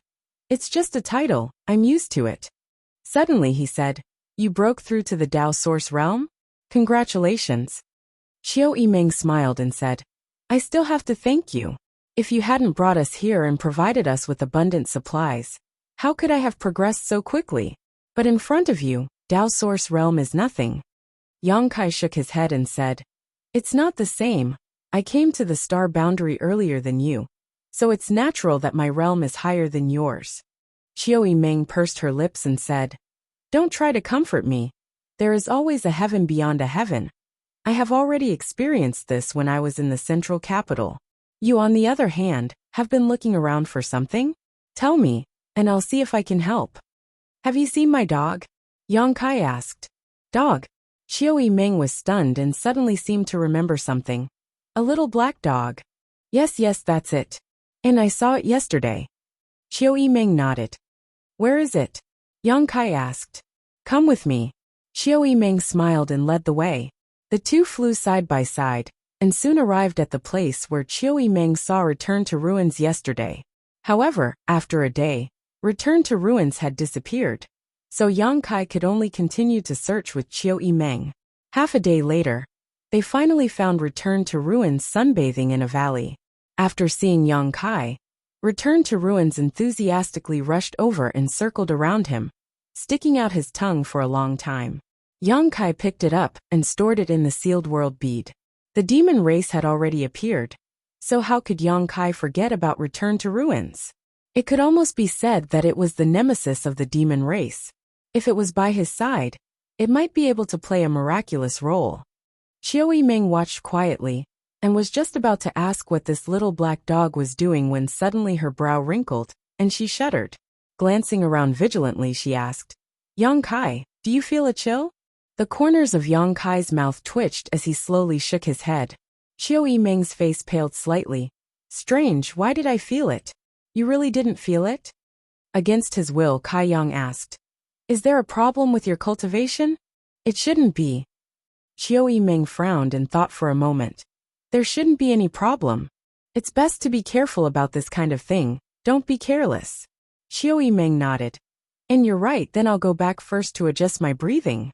It's just a title, I'm used to it. Suddenly he said, You broke through to the Dao Source Realm? Congratulations. Chiao Meng smiled and said, I still have to thank you. If you hadn't brought us here and provided us with abundant supplies, how could I have progressed so quickly? But in front of you, Dao Source Realm is nothing. Yang Kai shook his head and said, It's not the same. I came to the star boundary earlier than you, so it's natural that my realm is higher than yours. Chiao Meng pursed her lips and said, Don't try to comfort me. There is always a heaven beyond a heaven. I have already experienced this when I was in the central capital. You, on the other hand, have been looking around for something? Tell me, and I'll see if I can help. Have you seen my dog? Yang Kai asked. Dog? Chiao Meng was stunned and suddenly seemed to remember something. A little black dog. Yes, that's it. And I saw it yesterday. Chiao Meng nodded. Where is it? Yang Kai asked. Come with me. Chiao Meng smiled and led the way. The two flew side by side, and soon arrived at the place where Chiao Meng saw Return to Ruins yesterday. However, after a day, Return to Ruins had disappeared, so Yang Kai could only continue to search with Chiao Meng. Half a day later, they finally found Return to Ruins sunbathing in a valley. After seeing Yang Kai, Return to Ruins enthusiastically rushed over and circled around him, sticking out his tongue for a long time. Yang Kai picked it up and stored it in the sealed world bead. The demon race had already appeared, so how could Yang Kai forget about Return to Ruins? It could almost be said that it was the nemesis of the demon race. If it was by his side, it might be able to play a miraculous role. Chiao Meng watched quietly, and was just about to ask what this little black dog was doing when suddenly her brow wrinkled, and she shuddered. Glancing around vigilantly, she asked, Yang Kai, do you feel a chill? The corners of Yang Kai's mouth twitched as he slowly shook his head. Chiao Meng's face paled slightly. Strange, why did I feel it? You really didn't feel it? Against his will, Kai Yang asked. Is there a problem with your cultivation? It shouldn't be. Chiao Meng frowned and thought for a moment. There shouldn't be any problem. It's best to be careful about this kind of thing, don't be careless. Chiao Meng nodded. And you're right, then I'll go back first to adjust my breathing.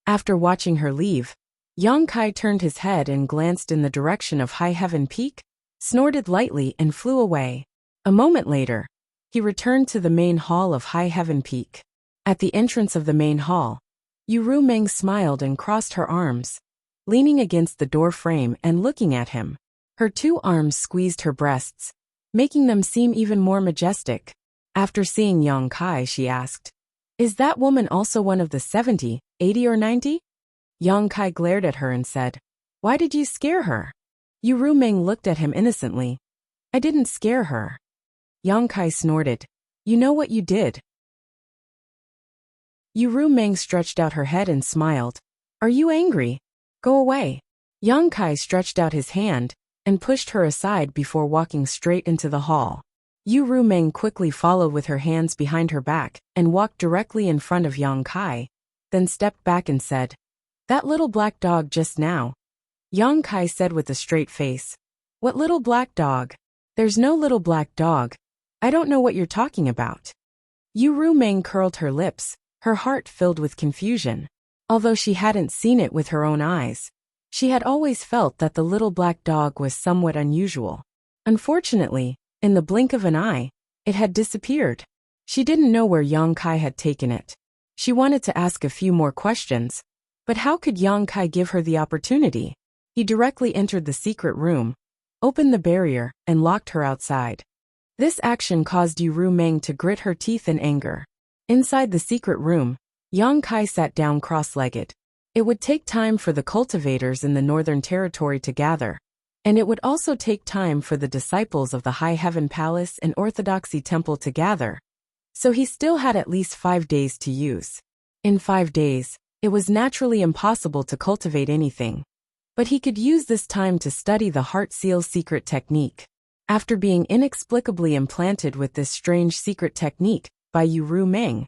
After watching her leave, Yang Kai turned his head and glanced in the direction of High Heaven Peak, snorted lightly and flew away. A moment later, he returned to the main hall of High Heaven Peak. At the entrance of the main hall, Yu Meng smiled and crossed her arms, leaning against the door frame and looking at him. Her two arms squeezed her breasts, making them seem even more majestic. After seeing Yang Kai, she asked, Is that woman also one of the 70, 80 or 90? Yang Kai glared at her and said, Why did you scare her? Yu Meng looked at him innocently. I didn't scare her. Yang Kai snorted. You know what you did. Yu Meng stretched out her head and smiled. Are you angry? Go away. Yang Kai stretched out his hand and pushed her aside before walking straight into the hall. Yu Meng quickly followed with her hands behind her back and walked directly in front of Yang Kai, then stepped back and said, That little black dog just now. Yang Kai said with a straight face, What little black dog? There's no little black dog. I don't know what you're talking about. Yu Meng curled her lips, her heart filled with confusion. Although she hadn't seen it with her own eyes, she had always felt that the little black dog was somewhat unusual. Unfortunately, in the blink of an eye, it had disappeared. She didn't know where Yang Kai had taken it. She wanted to ask a few more questions, but how could Yang Kai give her the opportunity? He directly entered the secret room, opened the barrier, and locked her outside. This action caused Yu Meng to grit her teeth in anger. Inside the secret room, Yang Kai sat down cross-legged. It would take time for the cultivators in the Northern Territory to gather, and it would also take time for the disciples of the High Heaven Palace and Orthodoxy Temple to gather, so he still had at least 5 days to use. In 5 days, it was naturally impossible to cultivate anything. But he could use this time to study the heart seal secret technique. After being inexplicably implanted with this strange secret technique by Yu Meng,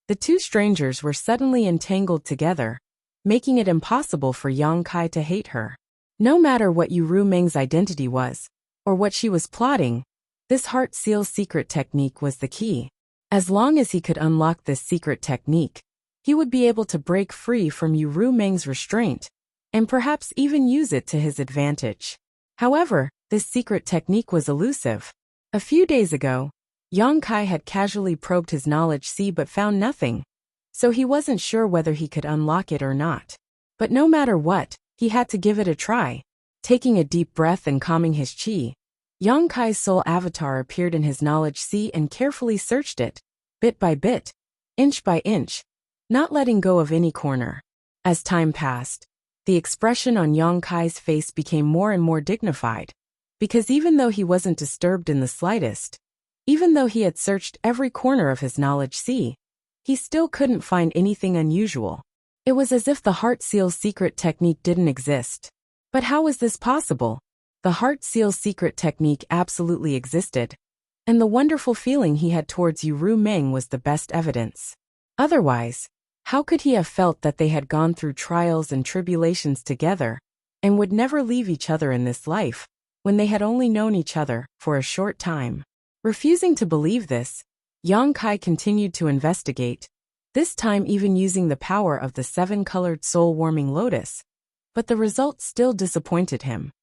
the two strangers were suddenly entangled together, making it impossible for Yang Kai to hate her. No matter what Yu Meng's identity was, or what she was plotting, this heart seal secret technique was the key. As long as he could unlock this secret technique, he would be able to break free from Yu Meng's restraint, and perhaps even use it to his advantage. However, this secret technique was elusive. A few days ago, Yang Kai had casually probed his knowledge sea but found nothing, so he wasn't sure whether he could unlock it or not. But no matter what, he had to give it a try. Taking a deep breath and calming his chi, Yang Kai's soul avatar appeared in his knowledge sea and carefully searched it, bit by bit, inch by inch, not letting go of any corner. As time passed, the expression on Yang Kai's face became more and more dignified, because even though he wasn't disturbed in the slightest, even though he had searched every corner of his knowledge sea, he still couldn't find anything unusual. It was as if the heart seal secret technique didn't exist. But how was this possible? The heart seal secret technique absolutely existed, and the wonderful feeling he had towards Yu Meng was the best evidence. Otherwise, how could he have felt that they had gone through trials and tribulations together, and would never leave each other in this life, when they had only known each other for a short time? Refusing to believe this, Yang Kai continued to investigate, this time even using the power of the 7-colored soul-warming lotus, but the result still disappointed him.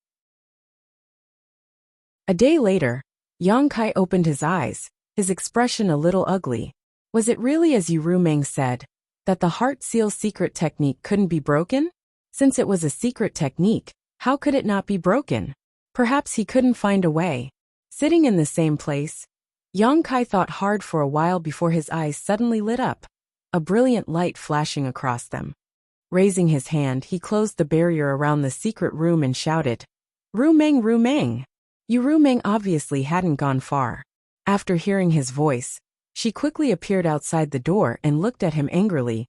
A day later, Yang Kai opened his eyes, his expression a little ugly. Was it really as Yu Meng said, that the heart seal secret technique couldn't be broken? Since it was a secret technique, how could it not be broken? Perhaps he couldn't find a way. Sitting in the same place, Yang Kai thought hard for a while before his eyes suddenly lit up, a brilliant light flashing across them. Raising his hand, he closed the barrier around the secret room and shouted, "Ru Meng, Ru Meng!" Yu Meng obviously hadn't gone far. After hearing his voice, she quickly appeared outside the door and looked at him angrily.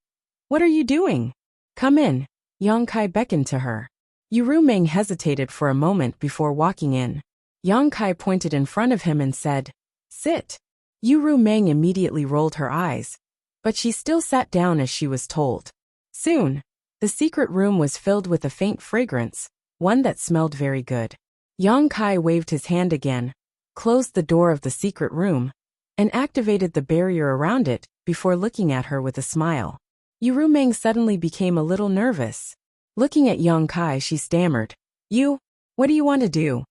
"What are you doing? Come in." Yang Kai beckoned to her. Yu Meng hesitated for a moment before walking in. Yang Kai pointed in front of him and said, "Sit." Yu Meng immediately rolled her eyes, but she still sat down as she was told. Soon, the secret room was filled with a faint fragrance, one that smelled very good. Yang Kai waved his hand again, closed the door of the secret room, and activated the barrier around it before looking at her with a smile. Yu Meng suddenly became a little nervous. Looking at Yang Kai, she stammered, What do you want to do?"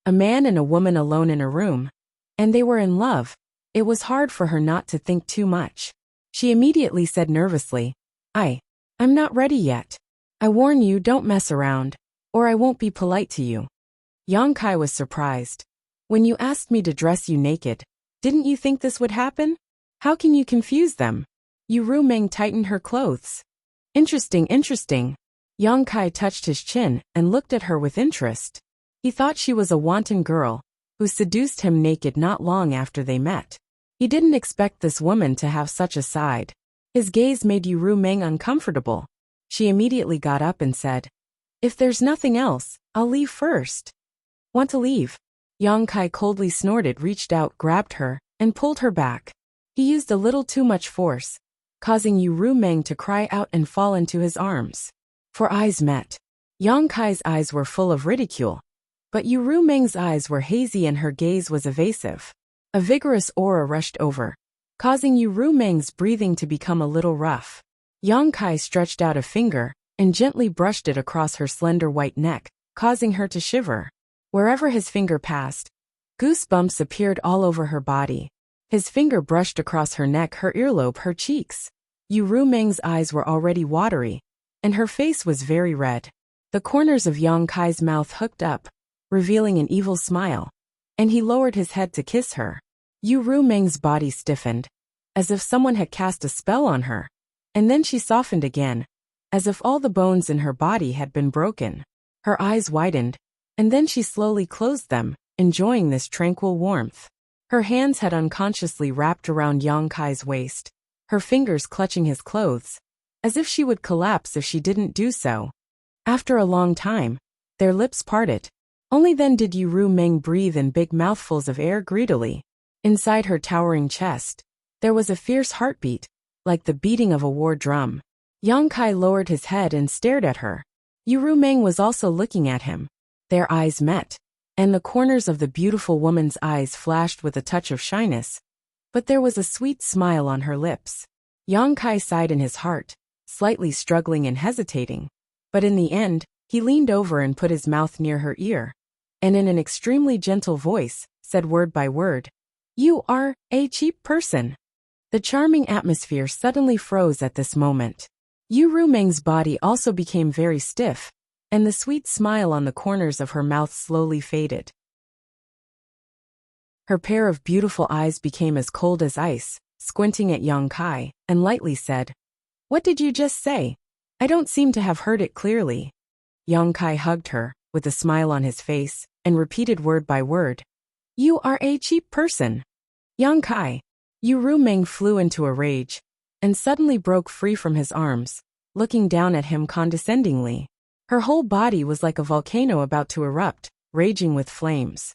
A man and a woman alone in a room, and they were in love. It was hard for her not to think too much. She immediately said nervously, I'm not ready yet. I warn you, don't mess around, or I won't be polite to you." Yang Kai was surprised. "When you asked me to dress you naked, didn't you think this would happen? How can you confuse them?" Yu Meng tightened her clothes. Interesting. Yang Kai touched his chin and looked at her with interest. He thought she was a wanton girl, who seduced him naked not long after they met. He didn't expect this woman to have such a side. His gaze made Yu Meng uncomfortable. She immediately got up and said, "If there's nothing else, I'll leave first." "Want to leave?" Yang Kai coldly snorted, reached out, grabbed her, and pulled her back. He used a little too much force, causing Yu Meng to cry out and fall into his arms. For eyes met. Yang Kai's eyes were full of ridicule, but Yu Meng's eyes were hazy and her gaze was evasive. A vigorous aura rushed over, causing Yu Meng's breathing to become a little rough. Yang Kai stretched out a finger and gently brushed it across her slender white neck, causing her to shiver. Wherever his finger passed, goosebumps appeared all over her body. His finger brushed across her neck, her earlobe, her cheeks. Yu Meng's eyes were already watery, and her face was very red. The corners of Yang Kai's mouth hooked up, revealing an evil smile, and he lowered his head to kiss her. Yu Meng's body stiffened, as if someone had cast a spell on her, and then she softened again, as if all the bones in her body had been broken. Her eyes widened, and then she slowly closed them, enjoying this tranquil warmth. Her hands had unconsciously wrapped around Yang Kai's waist, her fingers clutching his clothes, as if she would collapse if she didn't do so. After a long time, Their lips parted. Only then did Yu Meng breathe in big mouthfuls of air greedily. Inside her towering chest, there was a fierce heartbeat, like the beating of a war drum. Yang Kai lowered his head and stared at her. Yu Meng was also looking at him. Their eyes met, and the corners of the beautiful woman's eyes flashed with a touch of shyness, but there was a sweet smile on her lips. Yang Kai sighed in his heart, slightly struggling and hesitating, but in the end, he leaned over and put his mouth near her ear, and in an extremely gentle voice, said word by word, "You are a cheap person." The charming atmosphere suddenly froze at this moment. Yu Meng's body also became very stiff, and the sweet smile on the corners of her mouth slowly faded. Her pair of beautiful eyes became as cold as ice, squinting at Yang Kai, and lightly said, "What did you just say? I don't seem to have heard it clearly." Yang Kai hugged her, with a smile on his face, and repeated word by word, "You are a cheap person." Yang Kai. Yu Meng flew into a rage, and suddenly broke free from his arms, looking down at him condescendingly. Her whole body was like a volcano about to erupt, raging with flames.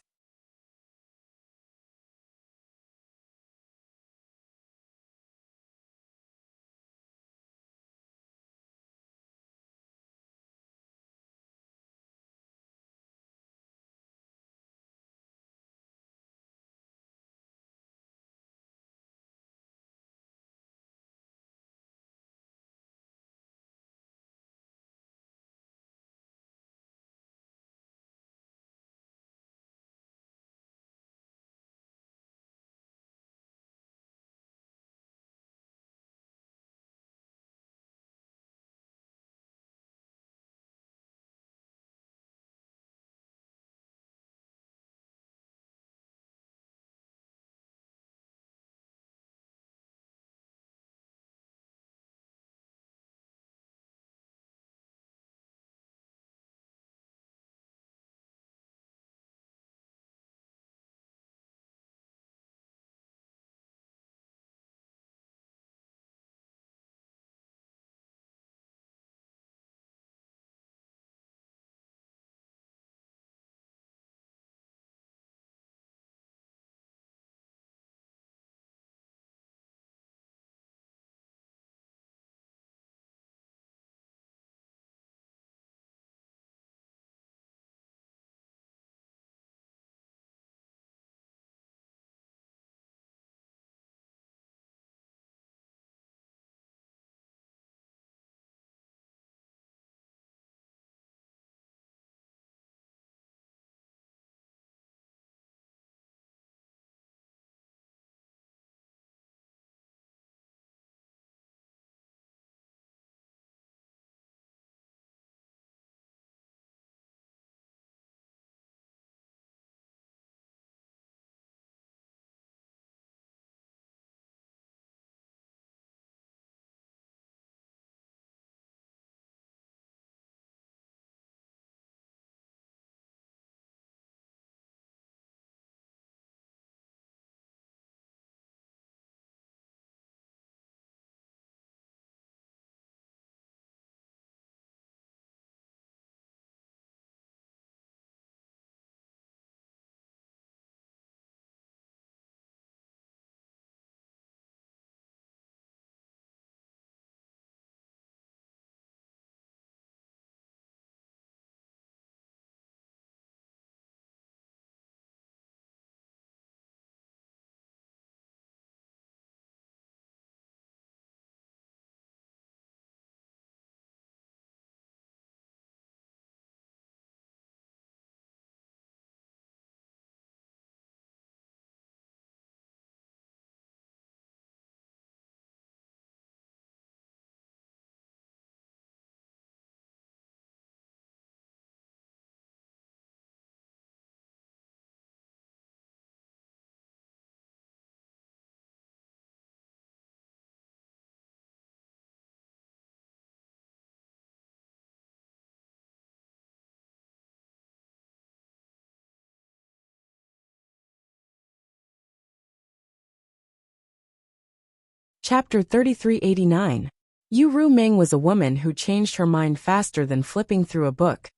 Chapter 3389. Yu Meng was a woman who changed her mind faster than flipping through a book.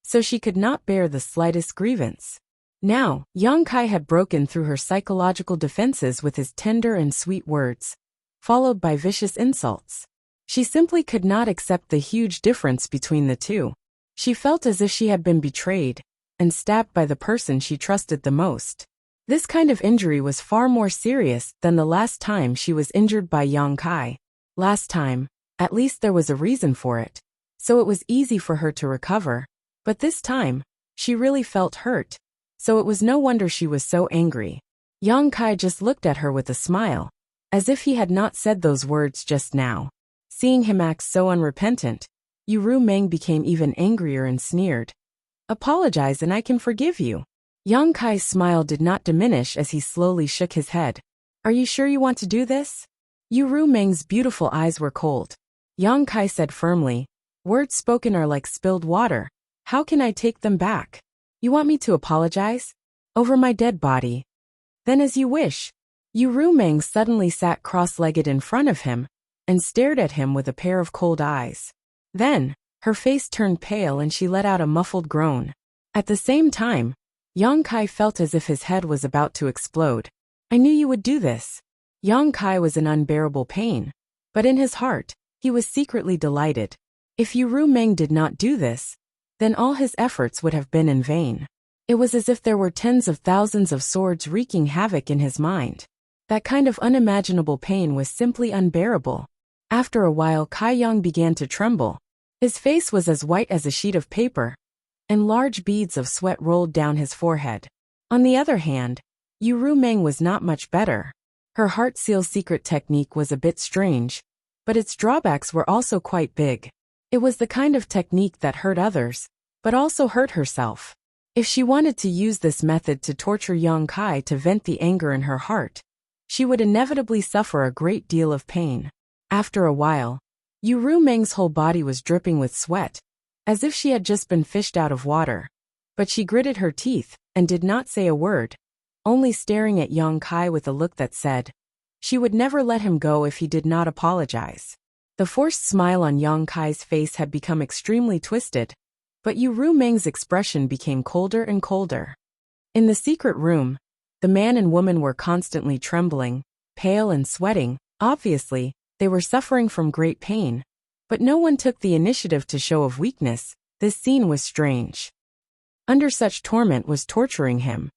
so she could not bear the slightest grievance. Now, Yang Kai had broken through her psychological defenses with his tender and sweet words, followed by vicious insults. She simply could not accept the huge difference between the two. She felt as if she had been betrayed and stabbed by the person she trusted the most. This kind of injury was far more serious than the last time she was injured by Yang Kai. Last time, at least there was a reason for it, so it was easy for her to recover. But this time, she really felt hurt, so it was no wonder she was so angry. Yang Kai just looked at her with a smile, as if he had not said those words just now. Seeing him act so unrepentant, Ru Meng became even angrier and sneered. "Apologize and I can forgive you." Yang Kai's smile did not diminish as he slowly shook his head. "Are you sure you want to do this?" Ru Meng's beautiful eyes were cold. Yang Kai said firmly, "Words spoken are like spilled water. How can I take them back? You want me to apologize? Over my dead body? Then as you wish." Ru Meng suddenly sat cross-legged in front of him and stared at him with a pair of cold eyes. Then, her face turned pale and she let out a muffled groan. At the same time, Yang Kai felt as if his head was about to explode. "I knew you would do this." Yang Kai was in unbearable pain, but in his heart, he was secretly delighted. If Ru Meng did not do this, then all his efforts would have been in vain. It was as if there were tens of thousands of swords wreaking havoc in his mind. That kind of unimaginable pain was simply unbearable. After a while, Kai Yang began to tremble. His face was as white as a sheet of paper, and large beads of sweat rolled down his forehead. On the other hand, Ru Meng was not much better. Her heart seal secret technique was a bit strange, but its drawbacks were also quite big. It was the kind of technique that hurt others, but also hurt herself. If she wanted to use this method to torture Yang Kai to vent the anger in her heart, she would inevitably suffer a great deal of pain. After a while, Ru Meng's whole body was dripping with sweat, as if she had just been fished out of water. But she gritted her teeth and did not say a word, only staring at Yang Kai with a look that said she would never let him go if he did not apologize. The forced smile on Yang Kai's face had become extremely twisted, but Ru Meng's expression became colder and colder. In the secret room, the man and woman were constantly trembling, pale and sweating. Obviously, they were suffering from great pain, but no one took the initiative to show of weakness. This scene was strange. Under such torment was torturing him.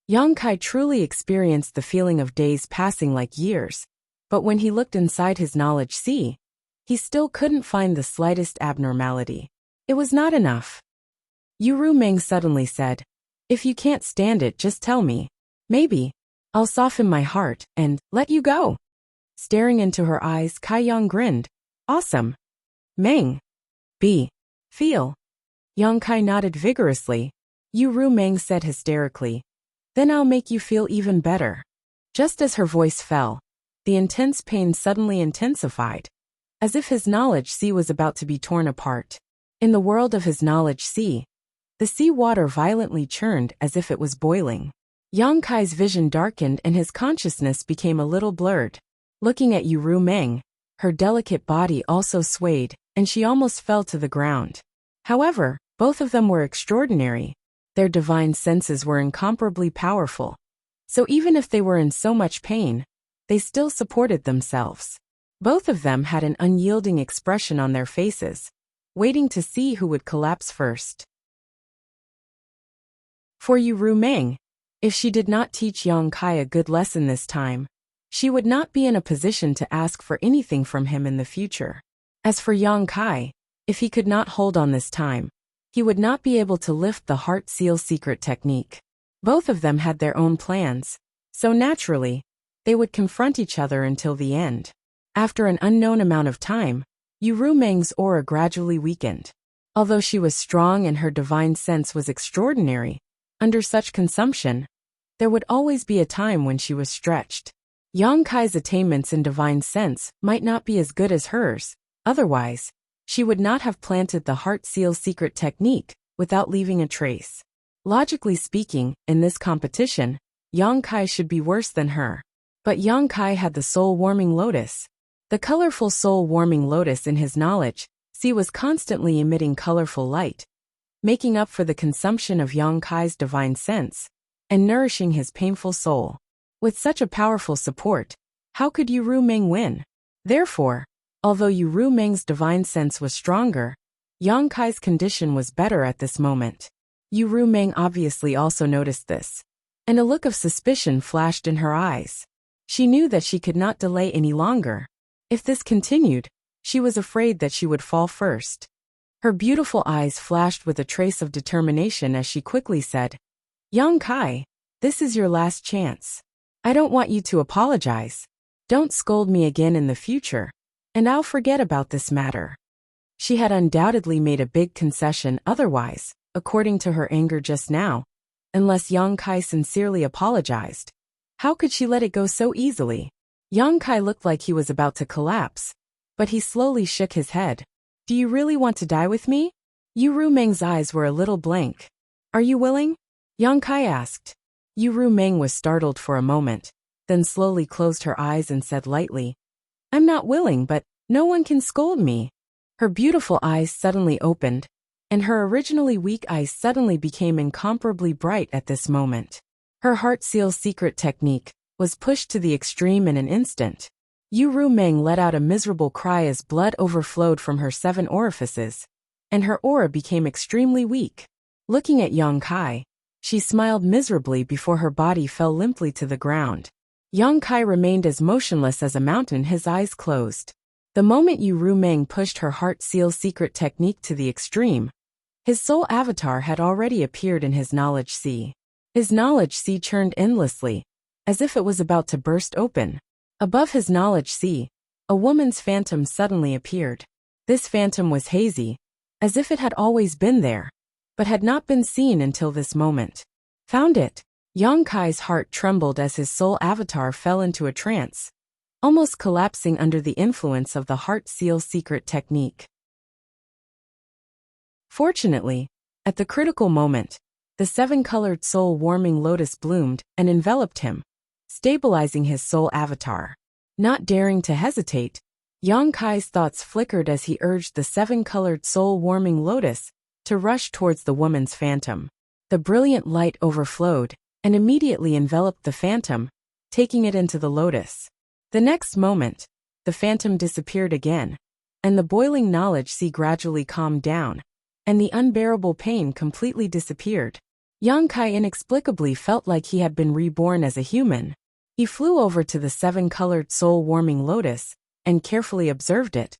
Yang Kai truly experienced the feeling of days passing like years, but when he looked inside his knowledge sea, he still couldn't find the slightest abnormality. It was not enough. Ru Meng suddenly said, "If you can't stand it, just tell me. Maybe I'll soften my heart and let you go." Staring into her eyes, Kai Yang grinned. "Awesome. Meng. Feel." Yang Kai nodded vigorously. Ru Meng said hysterically, "Then I'll make you feel even better." Just as her voice fell, the intense pain suddenly intensified, as if his knowledge sea was about to be torn apart. In the world of his knowledge sea, the sea water violently churned as if it was boiling. Yang Kai's vision darkened and his consciousness became a little blurred. Looking at Ru Meng, her delicate body also swayed, and she almost fell to the ground. However, both of them were extraordinary. Their divine senses were incomparably powerful. So even if they were in so much pain, they still supported themselves. Both of them had an unyielding expression on their faces, waiting to see who would collapse first. For Ru Meng, if she did not teach Yang Kai a good lesson this time, she would not be in a position to ask for anything from him in the future. As for Yang Kai, if he could not hold on this time, he would not be able to lift the heart seal secret technique. Both of them had their own plans, so naturally, they would confront each other until the end. After an unknown amount of time, Ru Meng's aura gradually weakened. Although she was strong and her divine sense was extraordinary, under such consumption, there would always be a time when she was stretched. Yang Kai's attainments in divine sense might not be as good as hers, otherwise, she would not have planted the heart seal secret technique without leaving a trace. Logically speaking, in this competition, Yang Kai should be worse than her. But Yang Kai had the soul-warming lotus. The colorful soul-warming lotus in his knowledge sea was constantly emitting colorful light, making up for the consumption of Yang Kai's divine sense, and nourishing his painful soul. With such a powerful support, how could Yu Rumeng win? Therefore, although Yu Rumeng's divine sense was stronger, Yang Kai's condition was better at this moment. Yu Rumeng obviously also noticed this, and a look of suspicion flashed in her eyes. She knew that she could not delay any longer. If this continued, she was afraid that she would fall first. Her beautiful eyes flashed with a trace of determination as she quickly said, "Yang Kai, this is your last chance. I don't want you to apologize. Don't scold me again in the future, and I'll forget about this matter." She had undoubtedly made a big concession otherwise, according to her anger just now, unless Yang Kai sincerely apologized. How could she let it go so easily? Yang Kai looked like he was about to collapse, but he slowly shook his head. "Do you really want to die with me?" Yu Rumeng's eyes were a little blank. "Are you willing?" Yang Kai asked. Yu Rumeng was startled for a moment, then slowly closed her eyes and said lightly, "I'm not willing, but no one can scold me." Her beautiful eyes suddenly opened, and her originally weak eyes suddenly became incomparably bright at this moment. Her heart seal secret technique was pushed to the extreme in an instant. Yu Rumeng let out a miserable cry as blood overflowed from her 7 orifices, and her aura became extremely weak. Looking at Yang Kai, she smiled miserably before her body fell limply to the ground. Yang Kai remained as motionless as a mountain, his eyes closed. The moment Yu Rumeng pushed her heart seal secret technique to the extreme, his soul avatar had already appeared in his knowledge sea. His knowledge sea churned endlessly, as if it was about to burst open. Above his knowledge sea, a woman's phantom suddenly appeared. This phantom was hazy, as if it had always been there, but had not been seen until this moment. Found it. Yang Kai's heart trembled as his soul avatar fell into a trance, almost collapsing under the influence of the heart seal secret technique. Fortunately, at the critical moment, the 7-colored soul-warming lotus bloomed and enveloped him, stabilizing his soul avatar. Not daring to hesitate, Yang Kai's thoughts flickered as he urged the 7-colored soul-warming lotus to rush towards the woman's phantom. The brilliant light overflowed and immediately enveloped the phantom, taking it into the lotus. The next moment, the phantom disappeared again, and the boiling knowledge sea gradually calmed down, and the unbearable pain completely disappeared. Yang Kai inexplicably felt like he had been reborn as a human. He flew over to the 7-colored soul-warming lotus and carefully observed it,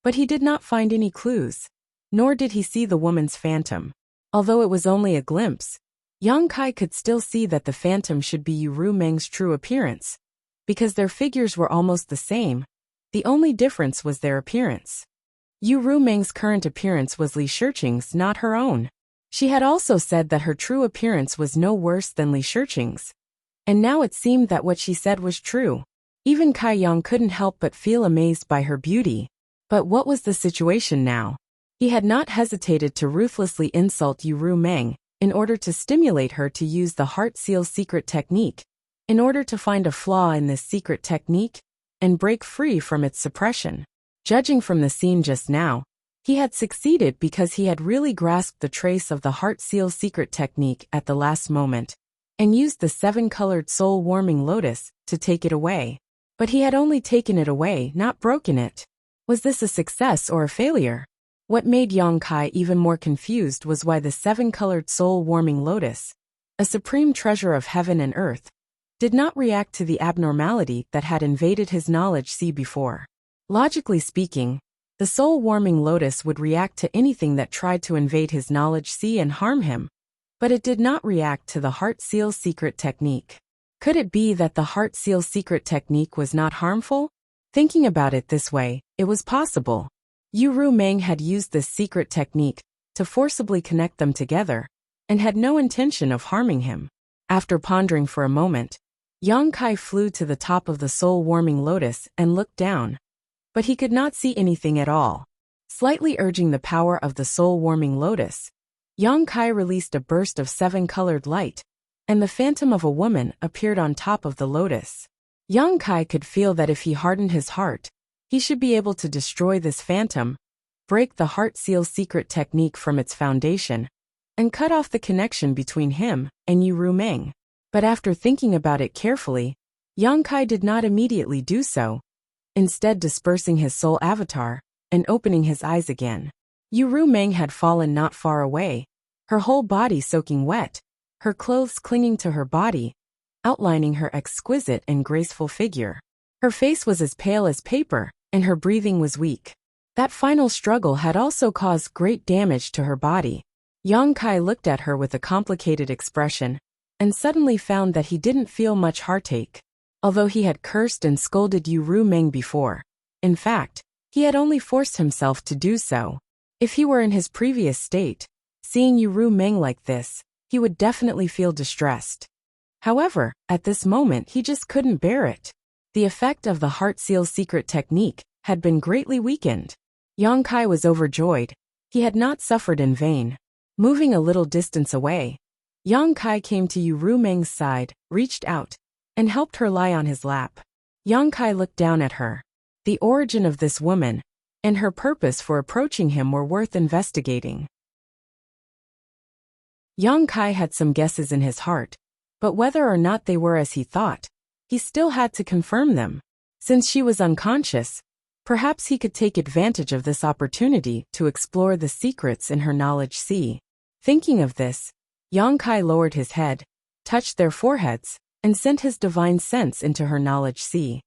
but he did not find any clues, nor did he see the woman's phantom. Although it was only a glimpse, Yang Kai could still see that the phantom should be Yu Rumeng's true appearance, because their figures were almost the same. The only difference was their appearance. Yu Rumeng's current appearance was Li Shiqing's, not her own. She had also said that her true appearance was no worse than Li Shiqing's, and now it seemed that what she said was true. Even Kai Yang couldn't help but feel amazed by her beauty. But what was the situation now? He had not hesitated to ruthlessly insult Yu Rumeng in order to stimulate her to use the heart seal secret technique, in order to find a flaw in this secret technique and break free from its suppression. Judging from the scene just now, he had succeeded because he had really grasped the trace of the heart seal secret technique at the last moment, and used the 7-colored soul-warming lotus to take it away. But he had only taken it away, not broken it. Was this a success or a failure? What made Yang Kai even more confused was why the 7-colored soul-warming lotus, a supreme treasure of heaven and earth, did not react to the abnormality that had invaded his knowledge sea before. Logically speaking, the soul-warming lotus would react to anything that tried to invade his knowledge sea and harm him, but it did not react to the heart seal secret technique. Could it be that the heart seal secret technique was not harmful? Thinking about it this way, it was possible. Yu Rumeng had used this secret technique to forcibly connect them together, and had no intention of harming him. After pondering for a moment, Yang Kai flew to the top of the soul-warming lotus and looked down, but he could not see anything at all. Slightly urging the power of the soul-warming lotus, Yang Kai released a burst of 7-colored light, and the phantom of a woman appeared on top of the lotus. Yang Kai could feel that if he hardened his heart, he should be able to destroy this phantom, break the heart seal secret technique from its foundation, and cut off the connection between him and Yu Rumeng. But after thinking about it carefully, Yang Kai did not immediately do so, instead dispersing his soul avatar and opening his eyes again. Yu Rumeng had fallen not far away, her whole body soaking wet, her clothes clinging to her body, outlining her exquisite and graceful figure. Her face was as pale as paper, and her breathing was weak. That final struggle had also caused great damage to her body. Yang Kai looked at her with a complicated expression, and suddenly found that he didn't feel much heartache. Although he had cursed and scolded Yu Rumeng before, in fact, he had only forced himself to do so. If he were in his previous state, seeing Yu Rumeng like this, he would definitely feel distressed. However, at this moment he just couldn't bear it. The effect of the Heart Seal secret technique had been greatly weakened. Yang Kai was overjoyed. He had not suffered in vain. Moving a little distance away, Yang Kai came to Yu Rumeng's side, reached out, and helped her lie on his lap. Yang Kai looked down at her. The origin of this woman and her purpose for approaching him were worth investigating. Yang Kai had some guesses in his heart, but whether or not they were as he thought, he still had to confirm them. Since she was unconscious, perhaps he could take advantage of this opportunity to explore the secrets in her knowledge sea. Thinking of this, Yang Kai lowered his head, touched their foreheads, and sent his divine sense into her knowledge sea.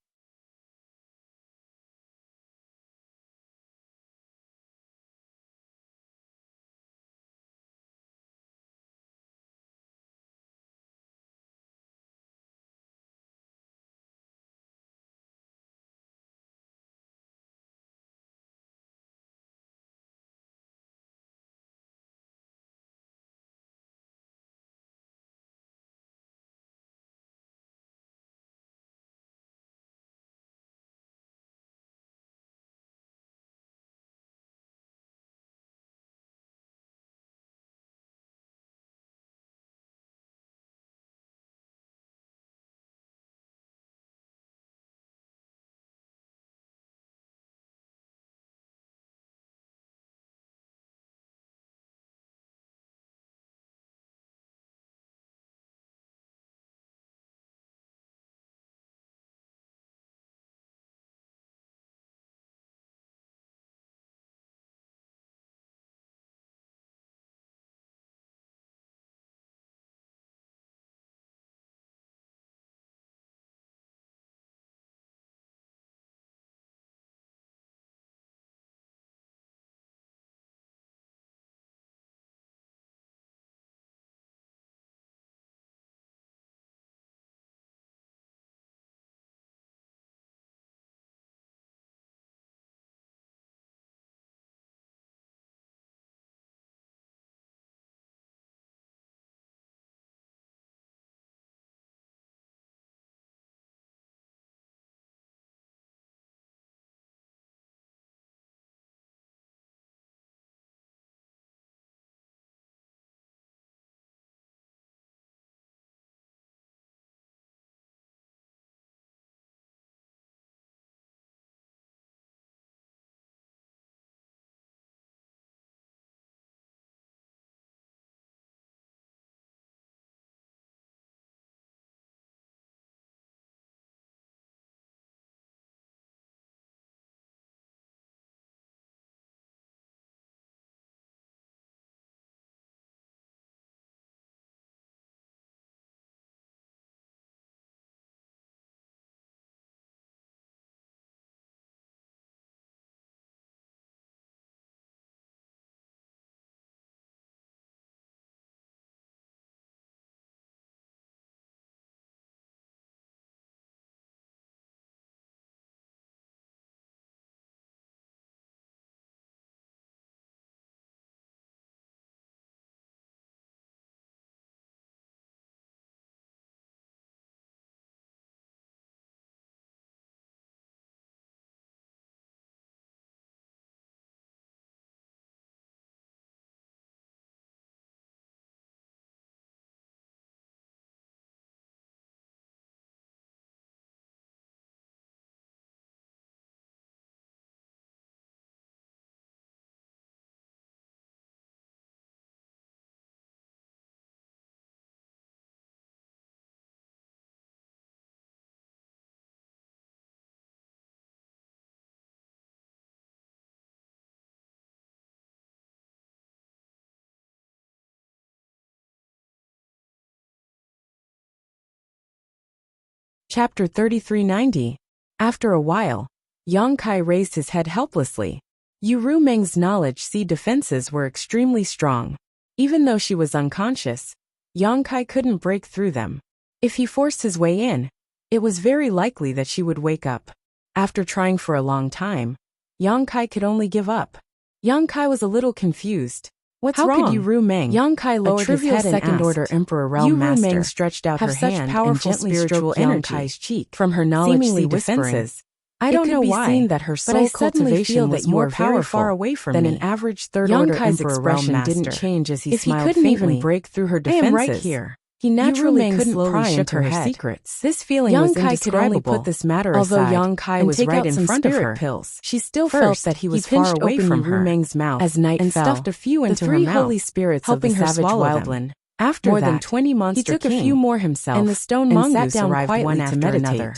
Chapter 3390. After a while, Yang Kai raised his head helplessly. Yu Rumeng's knowledge sea defenses were extremely strong. Even though she was unconscious, Yang Kai couldn't break through them. If he forced his way in, it was very likely that she would wake up. After trying for a long time, Yang Kai could only give up. Yang Kai was a little confused. What's How wrong? could Yu Rumeng, Yang Kai lowered his head and second-order asked. Emperor Realm Yu Master, Rumeng stretched out her have such hand powerful and gently spiritual stroked Yang energy. Kai's cheek. From her knowledge Seemingly sea whispering, defenses. I don't know why, seen that her but I soul suddenly cultivation feel was that you more are very powerful far away from than me. an average Yang third-order Kai's Emperor expression Realm didn't Master. change as he If he smiled couldn't faintly. even break through her I defenses, am right here. he naturally Rumeng couldn't slowly pry shook into her her head. secrets. This feeling Yang was Kai could only indescribable. put this matter Although aside Yang Kai and was take right out in some front of spirit her. pills. She still First, felt that he was far pinched away open from Yu her Rumeng's mouth as night and fell. stuffed a few into the three her mouth, holy spirits helping of the her savage swallow them. wildland. After More that, than 20 monster he took a king, few more himself, and the stone and sat mongoose down arrived quietly one to after meditate. another.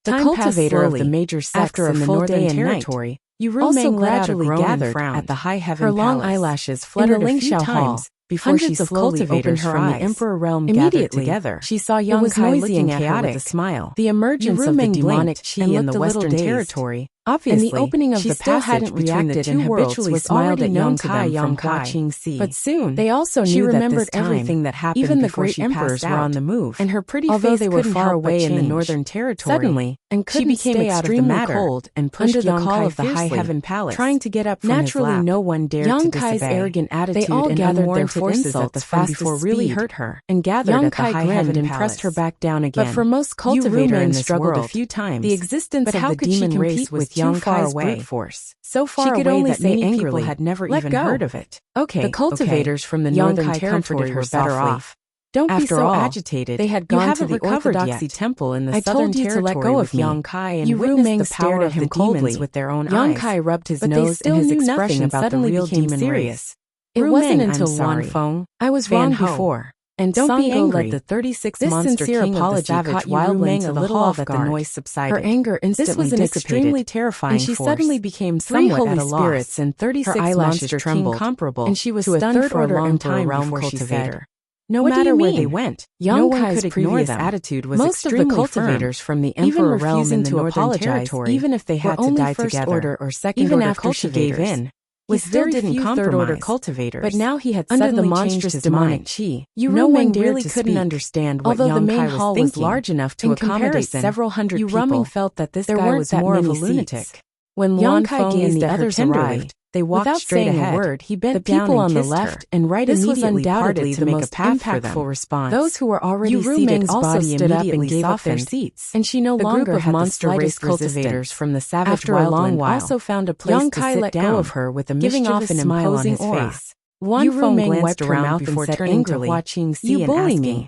The Time passed cultivator of the slowly. major sects After a in the full northern day and night, territory, Yu also Rumeng let out a gradually groan and gathered frowned. at the high heaven Her long palace. eyelashes In fluttered the a few Lingxiao Hall, times before she hundreds of slowly opened cultivators her from the eyes. Emperor Realm Immediately, gathered together. she saw It Yang was Kai noisy looking and at her with a chaotic. smile. The emergence of the Rumeng demonic blinked chi and in looked the a little western dazed. territory. Obviously, And the opening of she the still passage hadn't between the reacted two and worlds habitually was smiled already at known Yang to Kai them from Kai. watching sea. But soon, They also she knew that remembered this time, everything that happened even the before great she emperors passed were out. on the move, and her pretty although face they were couldn't far help away but in the change. northern territory. Suddenly, and she couldn't became stay out of the extremely matter, cold and pushed under the Yang call Kai of the high fiercely, heaven palace, trying to get up from Naturally, his lap. no one dared Yang to Kai's disobey. arrogant attitude They all and gathered their unwarranted forces at insults the from fastest before really speed hurt her, and gathered Yang at the Kai high grinned heaven and palace. pressed her back down again. But for most Yu cultivators Rumeng in this struggled world, a few times. the existence But of how the could she demon compete race was with too Yang far Kai's away. brute force? So far She could away only that say many people angrily, had never "Let even go." heard of it. Okay, The cultivators from the Yang northern Kai territory comforted her were better softly. off. Don't After be so all, agitated. they had You gone haven't to the recovered Orthodoxy yet. temple in the I southern told you to territory let go with of me. Yang Kai and Yu witnessed Rumeng the stared power at of him the coldly demons with their own Yang eyes. Kai rubbed his But they nose still and his knew expression nothing about the suddenly real became demon serious. race. It Rumeng, wasn't I'm until sorry. Wan Feng, I was Van wrong Ho, before. and Don't be Sango angry. led the 36 This monster sincere king of the apology savage caught Yu wildland Rumeng to a the little hall off that the guard. noise subsided. Her anger This instantly was an dissipated, extremely terrifying and she force. suddenly became Three somewhat holy at a loss. spirits and 36 Her eyelashes monster trembled, king comparable and she was to a stunned third for a order long Emperor time realm before she cultivator. said, No "What do matter you where they mean?" went, Yang no one Kai's could ignore previous them. attitude was Most of the extremely cultivators firm, from the even Emperor realm refusing in the to northern apologize, territory, even if they were had to only die first together. order or second Even order after she gave cultivators. in, He he still very didn't few compromise. third-order cultivators. But now he had Under suddenly the changed monstrous his demonic mind. chi, Yu no one Rumeng dared really to couldn't speak. understand what Although Yang the main Kai was hall thinking. was large enough to In accommodate comparison, several hundred Yu people, Rumeng felt that this there guy weren't was that more of a many lunatic. seats. When Yang Wan Kai Feng gazed and the at her others tenderly. arrived, they walked Without straight saying ahead. a word, he bent The down people and on the kissed left her. and right This was immediately undoubtedly parted the to make a most path for impactful them. response. Those who were already Yu seated Rumeng's also body stood up and immediately gave up their softened, seats, and she no the longer group of had the monster race slightest cultivators resistance. from the savage After a long wildland while, also found a place Yang to Kai sit let down, go of her with a giving off mischievous an smile on imposing his aura. face. Wan Yu Feng Rumeng glanced wiped her around mouth before and said turning to angrily, Hua Qingxi "You and bully asking, me."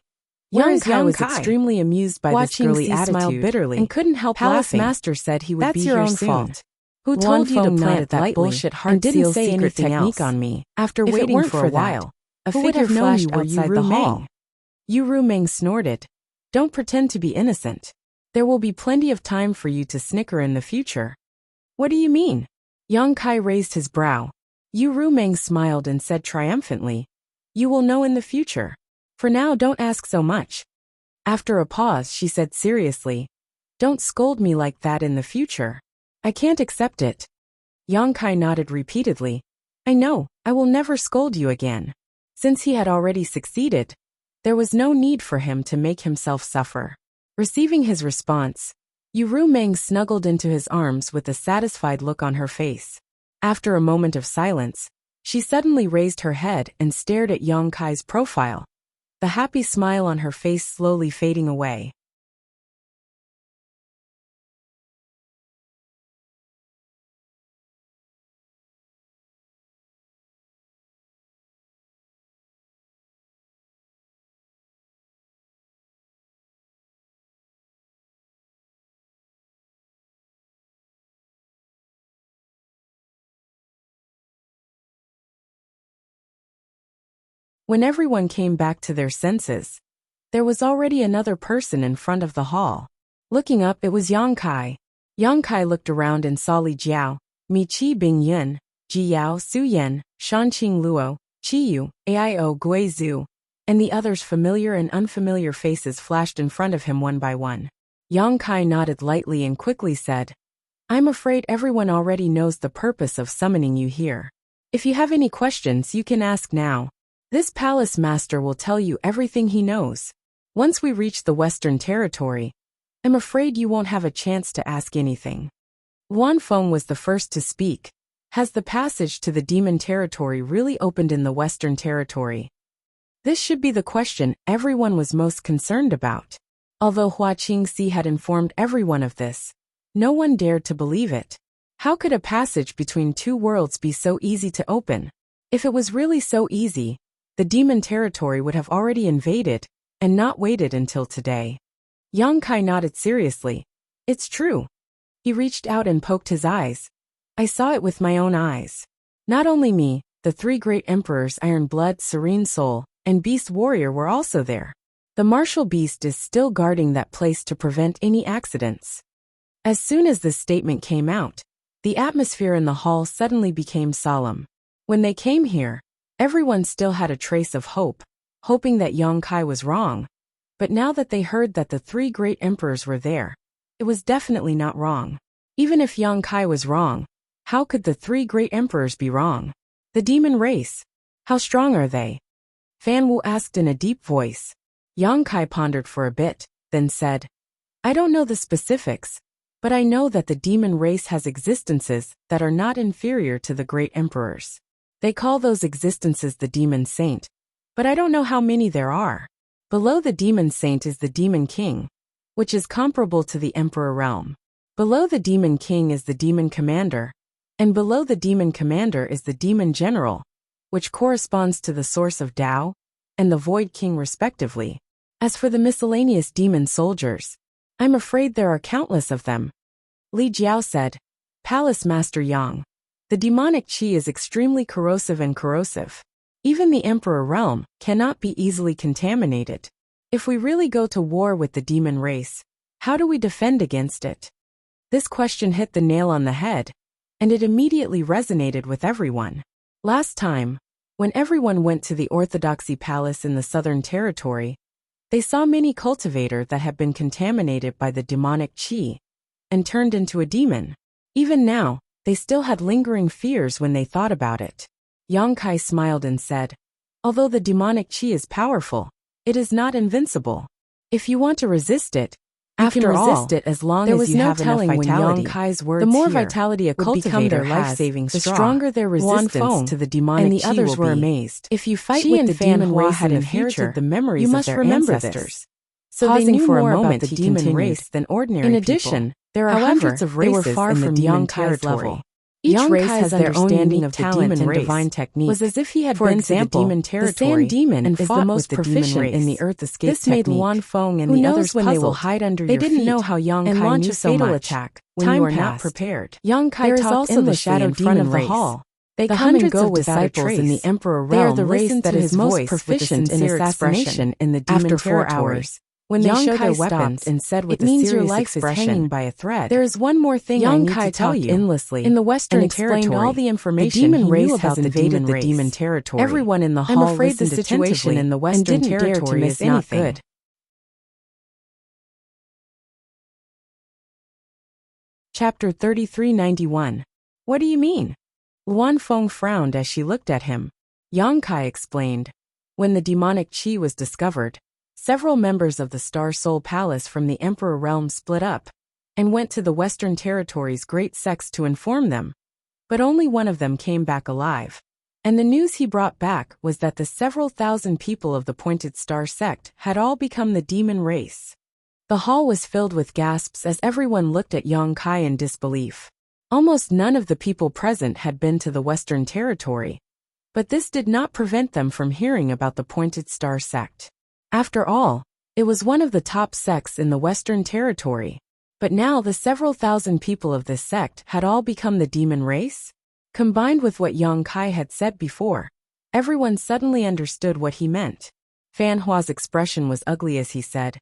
Where Yang is Kai Yang was Kai? extremely amused by Hua this girly Qingxi smiled attitude bitterly and couldn't help Palace laughing. Master said he would "That's be your here own soon. fault. Who Wan told you to Feng plant nodded that lightly bullshit heart and didn't seal say secret anything technique else. on me? After If it waiting weren't for for a while, that, a who would figure have known you flashed were outside Yu the Rumeng? hall. Yu Rumeng snorted. Don't pretend to be innocent. There will be plenty of time for you to snicker in the future. What do you mean? Yang Kai raised his brow. Yu Rumeng smiled and said triumphantly, You will know in the future. For now, don't ask so much. After a pause, she said seriously, Don't scold me like that in the future. I can't accept it. Yang Kai nodded repeatedly. I know, I will never scold you again. Since he had already succeeded, there was no need for him to make himself suffer. Receiving his response, Yu Rumeng snuggled into his arms with a satisfied look on her face. After a moment of silence, she suddenly raised her head and stared at Yang Kai's profile, the happy smile on her face slowly fading away. When everyone came back to their senses, there was already another person in front of the hall. Looking up, it was Yang Kai. Yang Kai looked around and saw Li Jiao, Mi Qi Bing Yun, Ji Yao Su Yan, Shanqing Luo, Qi Yu, Aio Gui Zhu, and the others' familiar and unfamiliar faces flashed in front of him one by one. Yang Kai nodded lightly and quickly said, I'm afraid everyone already knows the purpose of summoning you here. If you have any questions, you can ask now. This palace master will tell you everything he knows. Once we reach the Western Territory, I'm afraid you won't have a chance to ask anything. Luan Feng was the first to speak. Has the passage to the Demon Territory really opened in the Western Territory? This should be the question everyone was most concerned about. Although Hua Qingxi had informed everyone of this, no one dared to believe it. How could a passage between two worlds be so easy to open? If it was really so easy, the Demon Territory would have already invaded and not waited until today. Yang Kai nodded seriously. It's true. He reached out and poked his eyes. I saw it with my own eyes. Not only me, the three great emperors Iron Blood, Serene Soul, and Beast Warrior were also there. The martial beast is still guarding that place to prevent any accidents. As soon as this statement came out, the atmosphere in the hall suddenly became solemn. When they came here, everyone still had a trace of hope, hoping that Yang Kai was wrong. But now that they heard that the three great emperors were there, it was definitely not wrong. Even if Yang Kai was wrong, how could the three great emperors be wrong? The demon race, how strong are they? Fan Wu asked in a deep voice. Yang Kai pondered for a bit, then said, I don't know the specifics, but I know that the demon race has existences that are not inferior to the great emperors. They call those existences the demon saint, but I don't know how many there are. Below the demon saint is the demon king, which is comparable to the emperor realm. Below the demon king is the demon commander, and below the demon commander is the demon general, which corresponds to the source of Tao and the void king respectively. As for the miscellaneous demon soldiers, I'm afraid there are countless of them. Li Jiao said, Palace Master Yang, the demonic qi is extremely corrosive and corrosive. Even the emperor realm cannot be easily contaminated. If we really go to war with the demon race, how do we defend against it? This question hit the nail on the head, and it immediately resonated with everyone. Last time, when everyone went to the Orthodoxy Palace in the Southern Territory, they saw many cultivators that had been contaminated by the demonic qi and turned into a demon. Even now, they still had lingering fears when they thought about it. Yang Kai smiled and said, although the demonic qi is powerful, it is not invincible. If you want to resist it, you can resist it as long as you have enough vitality. When Yang Kai's words the more vitality a cultivator has, the stronger their resistance to the demonic and the others were amazed. If you fight with the demon race had inherited the memories of their ancestors. So they knew more about the demon race than ordinary people. In addition, there are hundreds of races in the Yang Kai's level. Each race has their understanding of talent and divine techniques. Was as if he had been to the demon territory. The sand demon and is the most proficient in the earth escape technique. This made Luan Feng and the others when they will hide under your feet. They didn't know how Yang Kai launch a fatal attack when you are not prepared. Yang Kai talked in the shadow in front of the hall. They come and go without a trace. In the emperor realm, they are the race that is most proficient in assassination in the demon territory. When they show their weapons and said with a serious life is hanging by a thread. There is one more thing I need to tell you. Endlessly in the Western Territory, all the information the demon race has invaded the demon territory. Everyone in the hall I'm afraid the situation in the Western Territory is not good. Chapter 3391. What do you mean? Luan Feng frowned as she looked at him. Yang Kai explained. When the demonic qi was discovered, several members of the Star Soul Palace from the Emperor Realm split up and went to the Western Territory's great sects to inform them. But only one of them came back alive. And the news he brought back was that the several thousand people of the Pointed Star sect had all become the demon race. The hall was filled with gasps as everyone looked at Yang Kai in disbelief. Almost none of the people present had been to the Western Territory, but this did not prevent them from hearing about the Pointed Star sect. After all, it was one of the top sects in the Western Territory. But now the several thousand people of this sect had all become the demon race? Combined with what Yang Kai had said before, everyone suddenly understood what he meant. Fan Hua's expression was ugly as he said,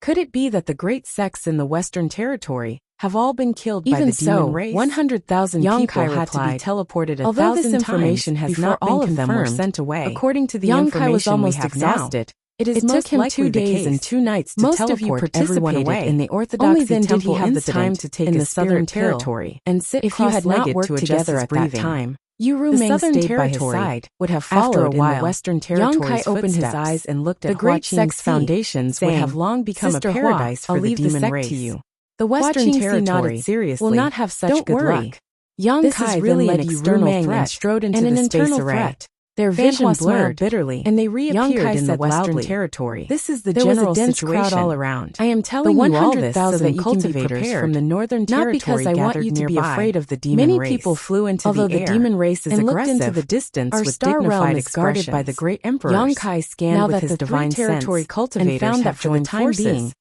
could it be that the great sects in the Western Territory have all been killed by the demon race? 100,000 people had to be teleported 1,000 times before all of them were sent away. According to the information we have now, It took him 2 days and 2 nights to teleport everyone away. In the Orthodoxy Only then did he temple have the incident time to take in a the southern spirit pill territory and sit if you had not cross-legged worked to adjust together his at that breathing. time. Yu The Meng's southern stayed by his territory side. would have After a followed in while, the western Yang territory's Kai opened his footsteps. eyes and looked at The great Hua sex Qingxi, foundations would saying, have long become Sister a paradise Hua, for I'll the leave the demon sect race. to you. The Hua western Qingxi territory nodded seriously. will not have such Don't good worry. luck. Yang This Kai is really then an led external Yu Meng threat and strode into and an the space internal array. threat. Their Fan vision Hua smiled blurred bitterly, and they Yang reappeared Kai in the said western loudly, territory. This is the There was a general dense situation crowd all around. I am The telling you all this so 100,000 that you can be cultivators prepared from the northern not territory because I want you to be nearby. afraid of the demon Many race. people flew into Although the the air demon race is and aggressive, looked into the distance our with star realm dignified is guarded by the expressions. great emperors. Yang Kai scanned now with that his the divine territory sense cultivators and found that have for the joined time forces, being,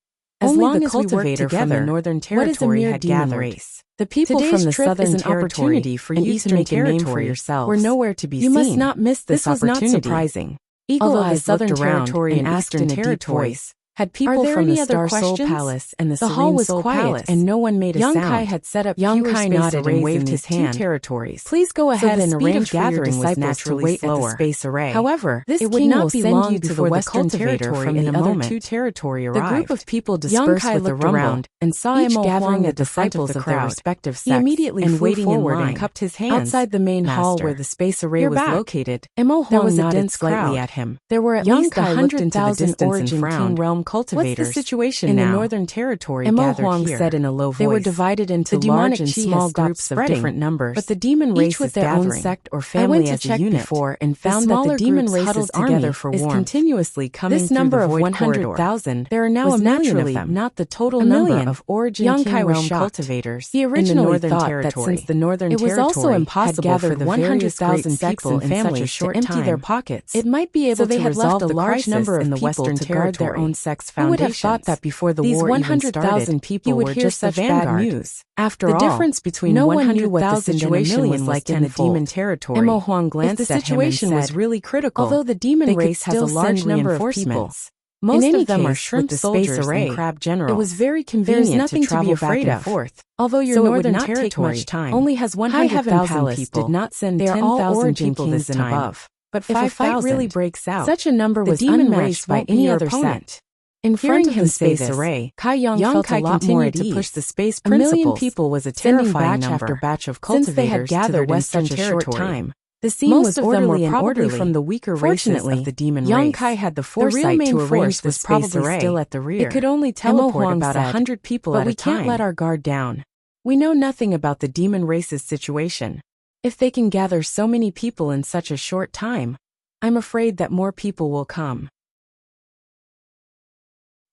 as only long the as we work cultivator from the together, northern what is a territory mere had demon gathered. race? The people Today's from the trip southern is an territory opportunity for and you to eastern make a name territory for yourselves. were nowhere to be You seen. must not miss this was not opportunity. surprising. Eagle Although Eyes the southern looked around territory and and asked eastern in a deep territory voice, had people there from any the other Star Soul questions? Palace and the The hall Serene was Soul quiet Palace, and no one made a Yang sound. Kai had set up Yang fewer Kai space nodded and arrays waved in his these two hand. territories. Please go ahead so and the arrange speed of for your gathering was disciples to naturally wait slower. at the space array. However, this it would king not will be send long you before the western cultivator territory from in the a other moment. two territory The arrived. group of people Yang dispersed Kai with the looked rumble around and saw each Emo gathering Huang at the front of the their crowd. respective He sects immediately and flew waiting forward in line and cupped his hands. outside the main hall Master, where the space array you're was back. located. Emo There Huang was a nodded dense slightly crowd. at him. There were at Yang least Kai looked into the 100,000 distance and Origin frowned. King realm cultivators What's the situation in now? the northern territory Emo gathered Huang here. said in a low voice. They were divided into The demonic large and chi small has stopped groups of spreading, different numbers, but the demon race each with is their own gathering. sect or I family went to as a check unit. before and The found that smaller the demon groups race huddled is together for is warmth. continuously coming This through number the of void 100,000 There are now was a million naturally of them, not the total a number million of Origin Yang King Kai was realm shocked. cultivators He in the originally northern thought territory. that since the northern It was also territory impossible had for gathered the 100,000 sects people and in such a families short to empty time, their pockets, it might be able so they to had resolve left a the large crisis number of in the people western to guard their territory. own sect's Who would have foundations. thought that before the These war even 100,000 started, people he would were hear just the such bad vanguard. news? After The all, difference between no one knew 100,000 what the situation and a was million like in the tenfold. demon territory. Emo Huang If glanced the at him and situation said, was really critical, although the demon they could race has a still large send number of reinforcements. people, Most in any of them are case, shrimp with the soldiers space array, and crab generals. it was very There is convenient nothing to travel be afraid back and of. forth. Although your So it would northern not take territory much time. only has High Heaven 100,000 Palace people, did not send they are all 10,000 Origin people Kings this and time. above. But If a fight 5,000 really breaks out, such a number the was demon unmatched race by won't be any your other opponent. opponent. In Hearing front of him the say space this, array, Kai Yang Yang felt Kai a lot more continued at to ease. push the space A million principles, people was a sending terrifying batch number. after batch of Since they had cultivators to gathered their in western such a short territory. time, The scene most was of them orderly were and probably orderly. from the weaker races Fortunately, of the demon Yang race. Kai had the The real foresight main to arrange force the was space probably array. still at the rear. It could only Emo teleport Huang about said, 100 people but at we a time. can't let our guard down. We know nothing about the demon race's situation. If they can gather so many people in such a short time, I'm afraid that more people will come.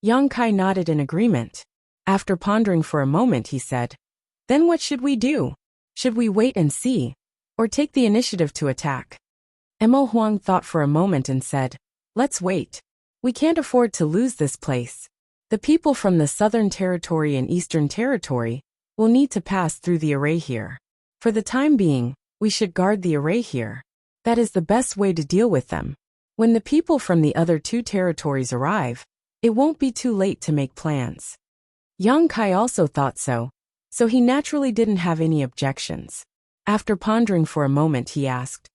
Yang Kai nodded in agreement. After pondering for a moment, he said, "Then what should we do? Should we wait and see, or take the initiative to attack?" Emo Huang thought for a moment and said, "Let's wait. We can't afford to lose this place. The people from the Southern Territory and Eastern Territory will need to pass through the array here. For the time being, we should guard the array here. That is the best way to deal with them. When the people from the other two territories arrive, it won't be too late to make plans." Yang Kai also thought so he naturally didn't have any objections. After pondering for a moment, he asked,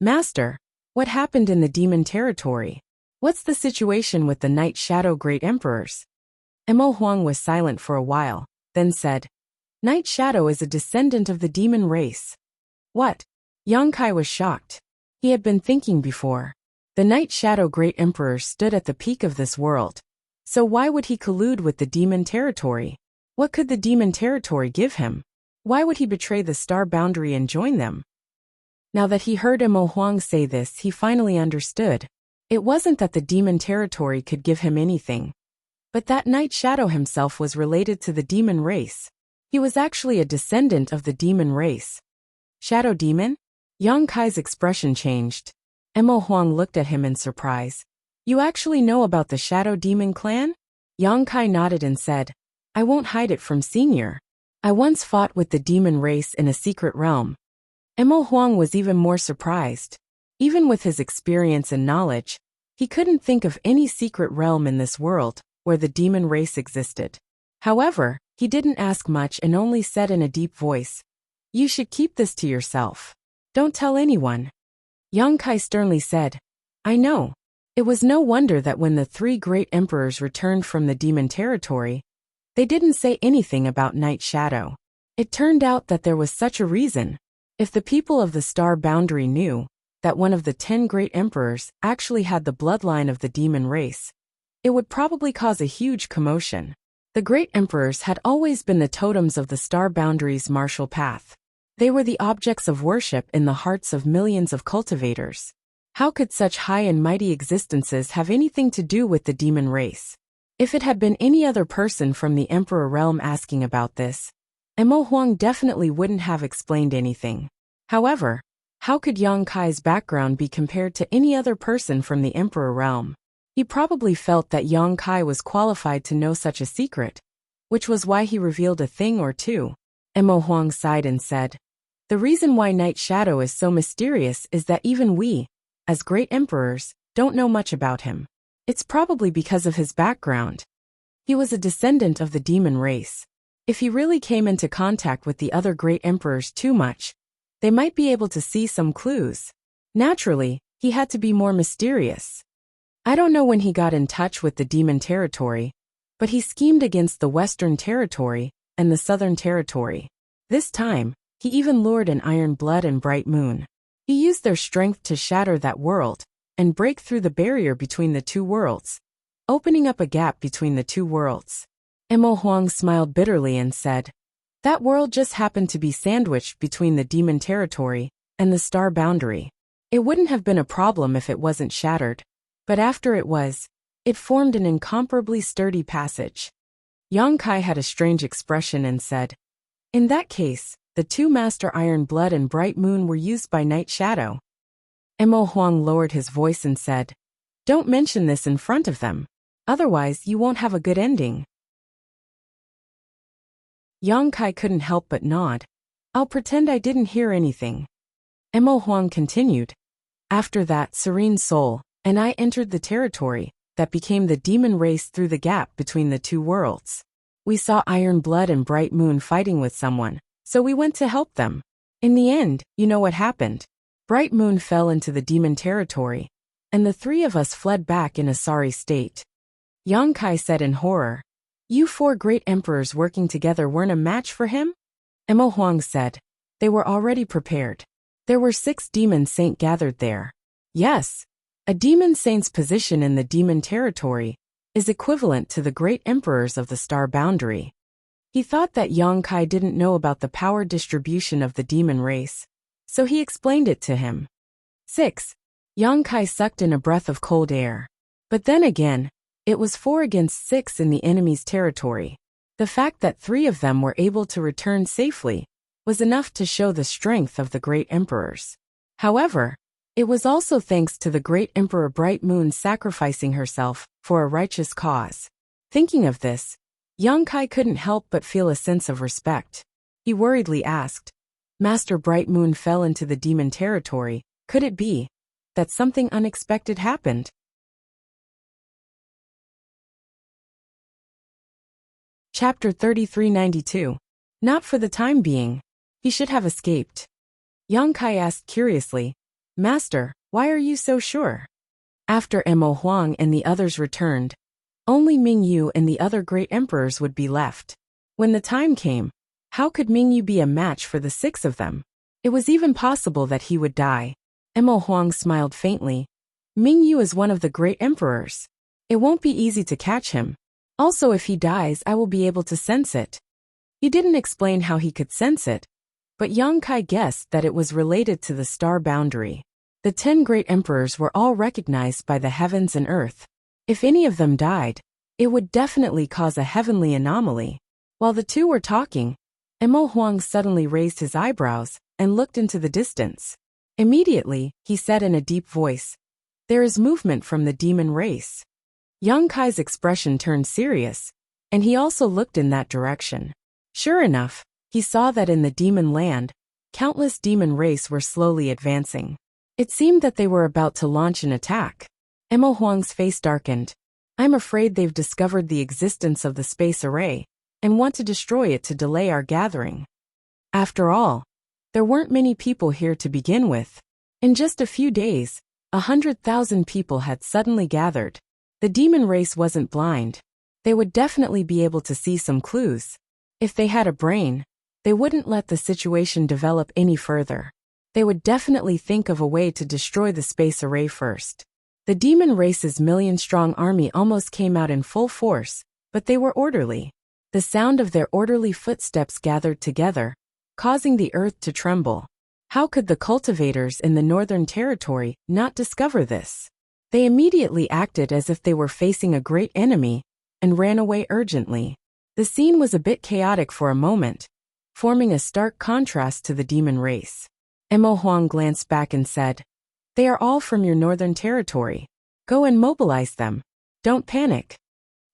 "Master, what happened in the demon territory? What's the situation with the Night Shadow Great Emperors?" Emo Huang was silent for a while, then said, "Night Shadow is a descendant of the demon race." "What?" Yang Kai was shocked. He had been thinking before. The Night Shadow Great Emperor stood at the peak of this world. So why would he collude with the demon territory? What could the demon territory give him? Why would he betray the star boundary and join them? Now that he heard Emo Huang say this, he finally understood. It wasn't that the demon territory could give him anything, but that Night Shadow himself was related to the demon race. He was actually a descendant of the demon race. Shadow Demon? Yang Kai's expression changed. Emo Huang looked at him in surprise. "You actually know about the Shadow Demon clan?" Yang Kai nodded and said, "I won't hide it from Senior. I once fought with the demon race in a secret realm." Emo Huang was even more surprised. Even with his experience and knowledge, he couldn't think of any secret realm in this world where the demon race existed. However, he didn't ask much and only said in a deep voice, "You should keep this to yourself. Don't tell anyone." Yang Kai sternly said, "I know. It was no wonder that when the three great emperors returned from the demon territory, they didn't say anything about Night Shadow. It turned out that there was such a reason. If the people of the Star Boundary knew that one of the 10 great emperors actually had the bloodline of the demon race, it would probably cause a huge commotion. The great emperors had always been the totems of the Star Boundary's martial path. They were the objects of worship in the hearts of millions of cultivators. How could such high and mighty existences have anything to do with the demon race? If it had been any other person from the Emperor realm asking about this, Emo Huang definitely wouldn't have explained anything. However, how could Yang Kai's background be compared to any other person from the Emperor realm? He probably felt that Yang Kai was qualified to know such a secret, which was why he revealed a thing or two. Emo Huang sighed and said, "The reason why Night Shadow is so mysterious is that even we, as great emperors, don't know much about him. It's probably because of his background. He was a descendant of the demon race. If he really came into contact with the other great emperors too much, they might be able to see some clues. Naturally, he had to be more mysterious. I don't know when he got in touch with the demon territory, but he schemed against the Western Territory and the Southern Territory. This time, he even lured an Iron Blood and Bright Moon. He used their strength to shatter that world and break through the barrier between the two worlds, opening up a gap between the two worlds." Emo Huang smiled bitterly and said, "That world just happened to be sandwiched between the demon territory and the Star Boundary. It wouldn't have been a problem if it wasn't shattered. But after it was, it formed an incomparably sturdy passage." Yang Kai had a strange expression and said, "In that case, the two Master Iron Blood and Bright Moon were used by Night Shadow." Emo Huang lowered his voice and said, "Don't mention this in front of them. Otherwise, you won't have a good ending." Yang Kai couldn't help but nod. "I'll pretend I didn't hear anything." Emo Huang continued, "After that, Serene Soul and I entered the territory that became the demon race through the gap between the two worlds. We saw Iron Blood and Bright Moon fighting with someone, so we went to help them. In the end, you know what happened. Bright Moon fell into the demon territory, and the three of us fled back in a sorry state." Yang Kai said in horror, "You 4 great emperors working together weren't a match for him?" Emo Huang said, "They were already prepared. There were 6 demon saints gathered there. Yes. A demon saint's position in the demon territory is equivalent to the great emperors of the Star Boundary." He thought that Yang Kai didn't know about the power distribution of the demon race, so he explained it to him. 6. Yang Kai sucked in a breath of cold air. But then again, it was 4 against 6 in the enemy's territory. The fact that 3 of them were able to return safely was enough to show the strength of the great emperors. However, it was also thanks to the great Emperor Bright Moon sacrificing herself for a righteous cause. Thinking of this, Yang Kai couldn't help but feel a sense of respect. He worriedly asked, "Master Bright Moon fell into the demon territory. Could it be that something unexpected happened?" Chapter 3392. Not for the time being. He should have escaped. Yang Kai asked curiously, "Master, why are you so sure?" After Emo Huang and the others returned, only Ming Yu and the other great emperors would be left. When the time came, how could Ming Yu be a match for the 6 of them? It was even possible that he would die. Emo Huang smiled faintly. "Ming Yu is one of the great emperors. It won't be easy to catch him. Also, if he dies, I will be able to sense it." He didn't explain how he could sense it, but Yang Kai guessed that it was related to the Star Boundary. The 10 great emperors were all recognized by the heavens and earth. If any of them died, it would definitely cause a heavenly anomaly. While the two were talking, Emo Huang suddenly raised his eyebrows and looked into the distance. Immediately, he said in a deep voice, "There is movement from the demon race." Yang Kai's expression turned serious, and he also looked in that direction. Sure enough, he saw that in the demon land, countless demon race were slowly advancing. It seemed that they were about to launch an attack. Emo Huang's face darkened. "I'm afraid they've discovered the existence of the space array and want to destroy it to delay our gathering. After all, there weren't many people here to begin with. In just a few days, 100,000 people had suddenly gathered. The demon race wasn't blind. They would definitely be able to see some clues. If they had a brain, they wouldn't let the situation develop any further. They would definitely think of a way to destroy the space array first. The demon race's million-strong army almost came out in full force, but they were orderly. The sound of their orderly footsteps gathered together, causing the earth to tremble. How could the cultivators in the Northern Territory not discover this? They immediately acted as if they were facing a great enemy and ran away urgently. The scene was a bit chaotic for a moment, forming a stark contrast to the demon race. Emo Huang glanced back and said, "They are all from your Northern Territory. Go and mobilize them. Don't panic."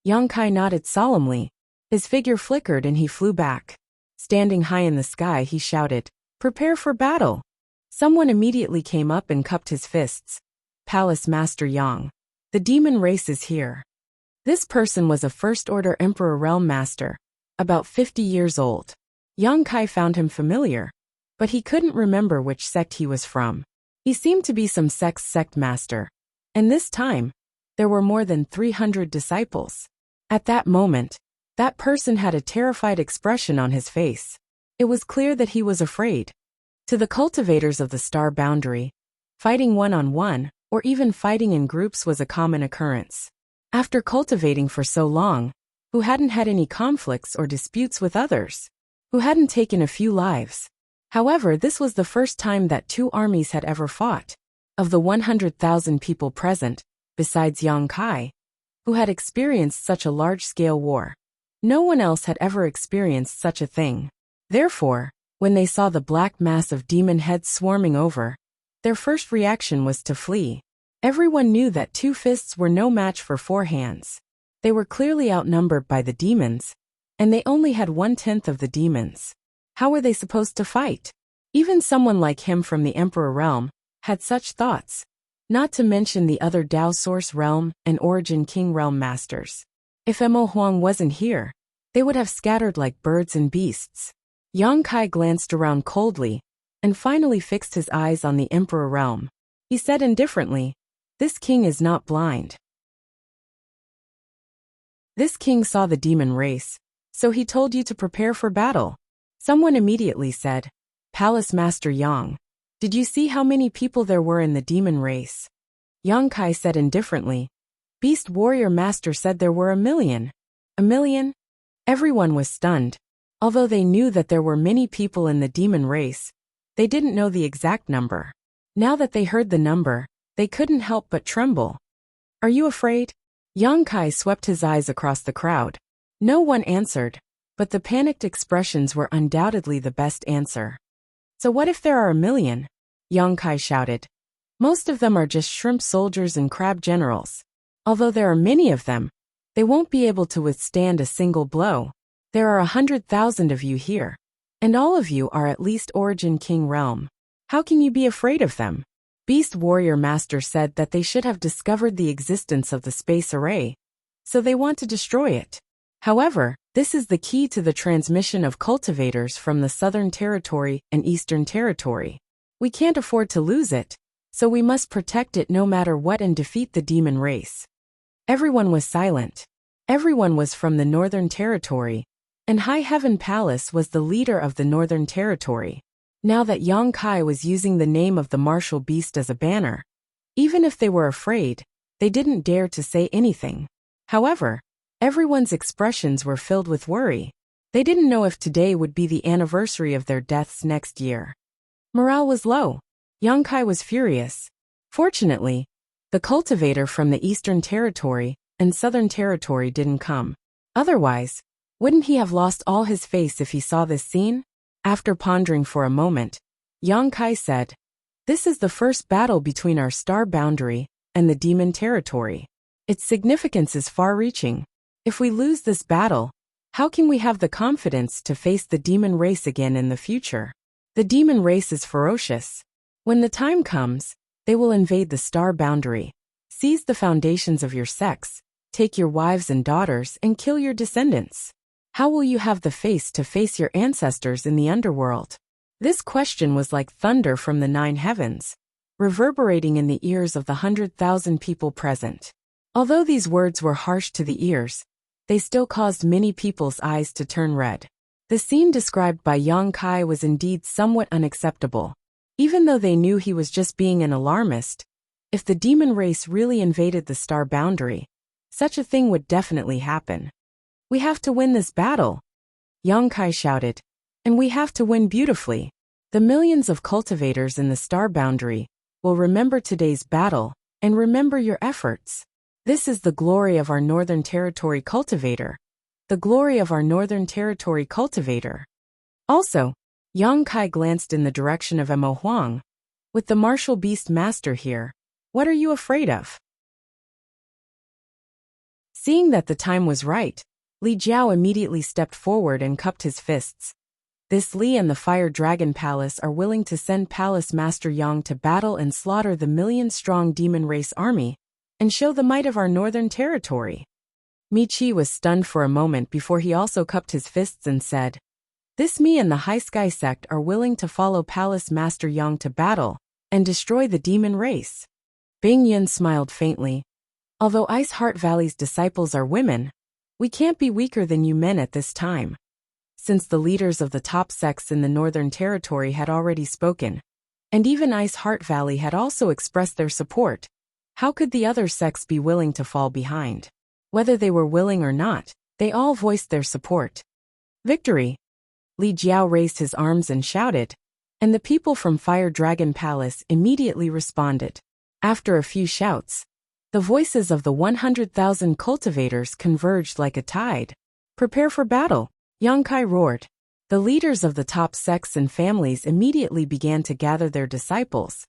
Yang Kai nodded solemnly. His figure flickered and he flew back. Standing high in the sky, he shouted, "Prepare for battle." Someone immediately came up and cupped his fists. "Palace Master Yang. The demon race is here." This person was a First-Order Emperor Realm Master, about 50 years old. Yang Kai found him familiar, but he couldn't remember which sect he was from. He seemed to be some sect's sect master, and this time, there were more than 300 disciples. At that moment, that person had a terrified expression on his face. It was clear that he was afraid. To the cultivators of the star boundary, fighting one-on-one, or even fighting in groups was a common occurrence. After cultivating for so long, who hadn't had any conflicts or disputes with others? Who hadn't taken a few lives? However, this was the first time that two armies had ever fought. Of the 100,000 people present, besides Yang Kai, who had experienced such a large-scale war, no one else had ever experienced such a thing. Therefore, when they saw the black mass of demon heads swarming over, their first reaction was to flee. Everyone knew that two fists were no match for four hands. They were clearly outnumbered by the demons, and they only had 1/10 of the demons. How were they supposed to fight? Even someone like him from the Emperor Realm had such thoughts, not to mention the other Dao Source Realm and Origin King Realm Masters. If Emo Huang wasn't here, they would have scattered like birds and beasts. Yang Kai glanced around coldly, and finally fixed his eyes on the Emperor Realm. He said indifferently, "This king is not blind." This king saw the demon race, so he told you to prepare for battle. Someone immediately said, "Palace Master Yang, did you see how many people there were in the demon race?" Yang Kai said indifferently, "Beast Warrior Master said there were 1,000,000. 1,000,000? Everyone was stunned. Although they knew that there were many people in the demon race, they didn't know the exact number. Now that they heard the number, they couldn't help but tremble. "Are you afraid?" Yang Kai swept his eyes across the crowd. No one answered, but the panicked expressions were undoubtedly the best answer. "So what if there are 1,000,000? Yang Kai shouted. "Most of them are just shrimp soldiers and crab generals. Although there are many of them, they won't be able to withstand a single blow. There are 100,000 of you here, and all of you are at least Origin King Realm. How can you be afraid of them?" Beast Warrior Master said that they should have discovered the existence of the space array, so they want to destroy it. However, this is the key to the transmission of cultivators from the Southern Territory and Eastern Territory. We can't afford to lose it, so we must protect it no matter what and defeat the demon race. Everyone was silent. Everyone was from the Northern Territory, and High Heaven Palace was the leader of the Northern Territory. Now that Yang Kai was using the name of the martial beast as a banner, even if they were afraid, they didn't dare to say anything. However, everyone's expressions were filled with worry. They didn't know if today would be the anniversary of their deaths next year. Morale was low. Yang Kai was furious. Fortunately, the cultivator from the Eastern Territory and Southern Territory didn't come. Otherwise, wouldn't he have lost all his face if he saw this scene? After pondering for a moment, Yang Kai said, "This is the first battle between our star boundary and the demon territory. Its significance is far-reaching. If we lose this battle, how can we have the confidence to face the demon race again in the future? The demon race is ferocious. When the time comes, they will invade the star boundary, seize the foundations of your sects, take your wives and daughters, and kill your descendants. How will you have the face to face your ancestors in the underworld?" This question was like thunder from the 9 heavens. reverberating in the ears of the 100,000 people present. Although these words were harsh to the ears, they still caused many people's eyes to turn red. The scene described by Yang Kai was indeed somewhat unacceptable. Even though they knew he was just being an alarmist, if the demon race really invaded the star boundary, such a thing would definitely happen. "We have to win this battle," Yang Kai shouted. "And we have to win beautifully. The millions of cultivators in the star boundary will remember today's battle and remember your efforts. This is the glory of our Northern Territory cultivator. The glory of our Northern Territory cultivator." Also, Yang Kai glanced in the direction of Emo Huang. "With the martial beast master here, what are you afraid of?" Seeing that the time was right, Li Jiao immediately stepped forward and cupped his fists. "This Li and the Fire Dragon Palace are willing to send Palace Master Yang to battle and slaughter the million-strong demon race army, and show the might of our Northern Territory." Mi Qi was stunned for a moment before he also cupped his fists and said, "This Mi and the High Sky sect are willing to follow Palace Master Yang to battle and destroy the demon race." Bing Yun smiled faintly. "Although Ice Heart Valley's disciples are women, we can't be weaker than you men at this time." Since the leaders of the top sects in the Northern Territory had already spoken, and even Ice Heart Valley had also expressed their support, how could the other sects be willing to fall behind? Whether they were willing or not, they all voiced their support. "Victory!" Li Jiao raised his arms and shouted, and the people from Fire Dragon Palace immediately responded. After a few shouts, the voices of the 100,000 cultivators converged like a tide. "Prepare for battle!" Yang Kai roared. The leaders of the top sects and families immediately began to gather their disciples,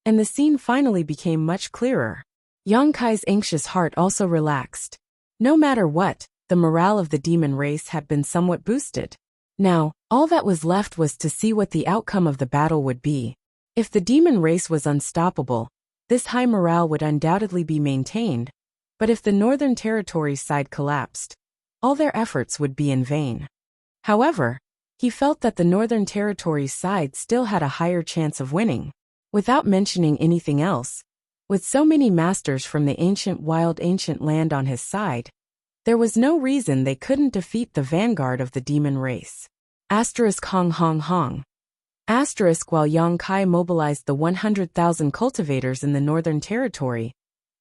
and the scene finally became much clearer. Yang Kai's anxious heart also relaxed. No matter what, the morale of the demon race had been somewhat boosted. Now, all that was left was to see what the outcome of the battle would be. If the demon race was unstoppable, this high morale would undoubtedly be maintained, but if the Northern Territory side collapsed, all their efforts would be in vain. However, he felt that the Northern Territory side still had a higher chance of winning. Without mentioning anything else, with so many masters from the ancient land on his side, there was no reason they couldn't defeat the vanguard of the demon race. Hong Hong Hong. While Yang Kai mobilized the 100,000 cultivators in the Northern Territory,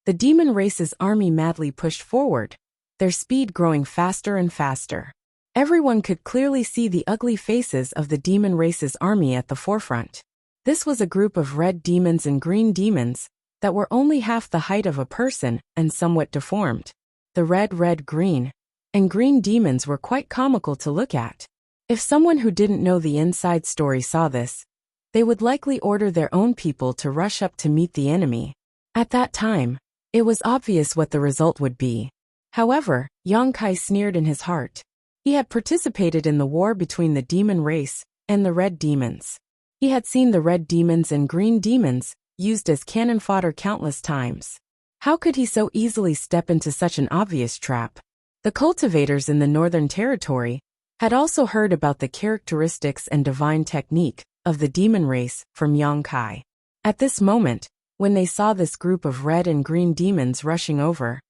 the demon race's army madly pushed forward, their speed growing faster and faster. Everyone could clearly see the ugly faces of the demon race's army at the forefront. This was a group of red demons and green demons that were only half the height of a person and somewhat deformed. The red, green, and green demons were quite comical to look at. If someone who didn't know the inside story saw this, they would likely order their own people to rush up to meet the enemy. At that time, it was obvious what the result would be. However, Yang Kai sneered in his heart. He had participated in the war between the demon race and the red demons. He had seen the red demons and green demons used as cannon fodder countless times. How could he so easily step into such an obvious trap? The cultivators in the Northern Territory had also heard about the characteristics and divine technique of the demon race from Yang Kai. At this moment, when they saw this group of red and green demons rushing over,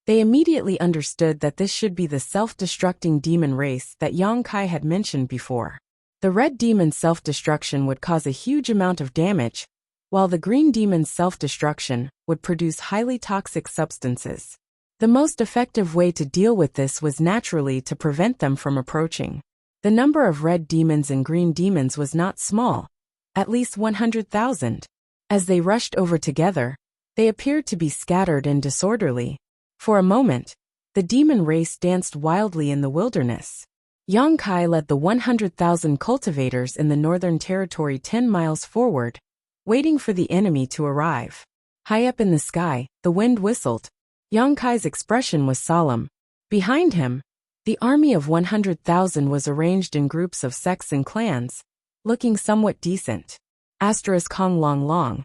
they immediately understood that this should be the self-destructing demon race that Yang Kai had mentioned before. The red demon's self-destruction would cause a huge amount of damage, while the green demon's self-destruction would produce highly toxic substances. The most effective way to deal with this was naturally to prevent them from approaching. The number of red demons and green demons was not small, at least 100,000. As they rushed over together, they appeared to be scattered and disorderly. For a moment, the demon race danced wildly in the wilderness. Yang Kai led the 100,000 cultivators in the Northern Territory 10 miles forward, waiting for the enemy to arrive. High up in the sky, the wind whistled. Yang Kai's expression was solemn. Behind him, the army of 100,000 was arranged in groups of sects and clans, looking somewhat decent. Hong Long Long.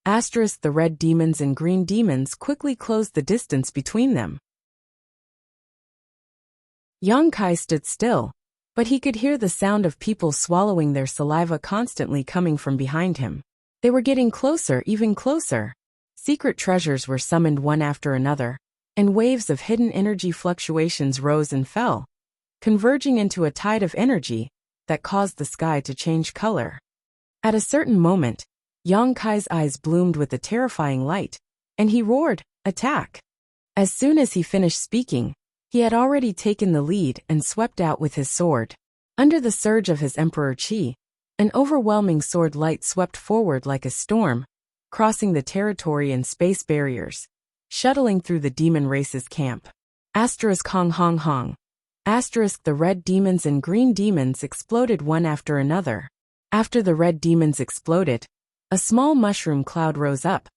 The red demons and green demons quickly closed the distance between them. Yang Kai stood still, but he could hear the sound of people swallowing their saliva constantly coming from behind him. They were getting closer, even closer. Secret treasures were summoned one after another, and waves of hidden energy fluctuations rose and fell, converging into a tide of energy that caused the sky to change color. At a certain moment, Yang Kai's eyes bloomed with a terrifying light, and he roared, "Attack!" As soon as he finished speaking, he had already taken the lead and swept out with his sword. Under the surge of his Emperor Qi, an overwhelming sword light swept forward like a storm, crossing the territory and space barriers, shuttling through the demon race's camp. Asterisk Hong Hong Hong. Asterisk the red demons and green demons exploded one after another. After the red demons exploded, a small mushroom cloud rose up,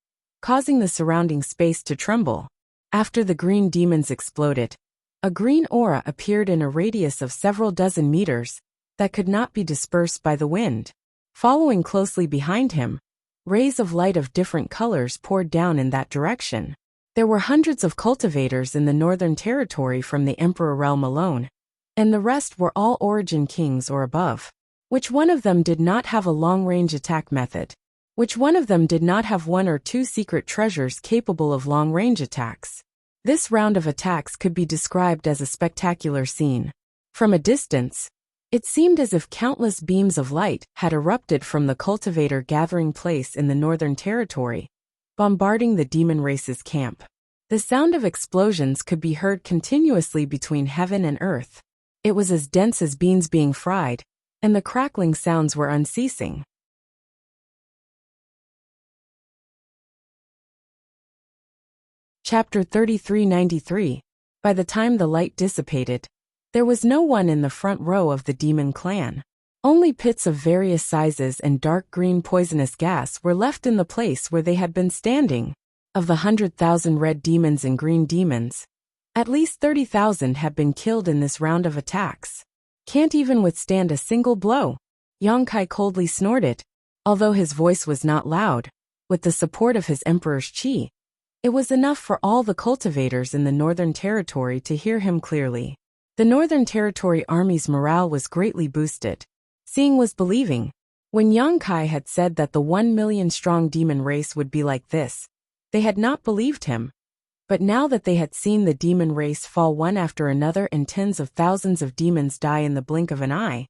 causing the surrounding space to tremble. After the green demons exploded, a green aura appeared in a radius of several dozen meters that could not be dispersed by the wind. Following closely behind him, rays of light of different colors poured down in that direction. There were hundreds of cultivators in the Northern Territory from the Emperor realm alone, and the rest were all Origin Kings or above. Which one of them did not have a long-range attack method? Which one of them did not have one or two secret treasures capable of long-range attacks? This round of attacks could be described as a spectacular scene. From a distance, it seemed as if countless beams of light had erupted from the cultivator gathering place in the Northern Territory, bombarding the demon race's camp. The sound of explosions could be heard continuously between heaven and earth. It was as dense as beans being fried, and the crackling sounds were unceasing. Chapter 3393. By the time the light dissipated, there was no one in the front row of the demon clan. Only pits of various sizes and dark green poisonous gas were left in the place where they had been standing. Of the 100,000 red demons and green demons, at least 30,000 had been killed in this round of attacks. Can't even withstand a single blow. Yang Kai coldly snorted. Although his voice was not loud, with the support of his Emperor's Qi, it was enough for all the cultivators in the Northern Territory to hear him clearly. The Northern Territory Army's morale was greatly boosted. Seeing was believing. When Yang Kai had said that the 1 million strong demon race would be like this, they had not believed him. But now that they had seen the demon race fall one after another and tens of thousands of demons die in the blink of an eye,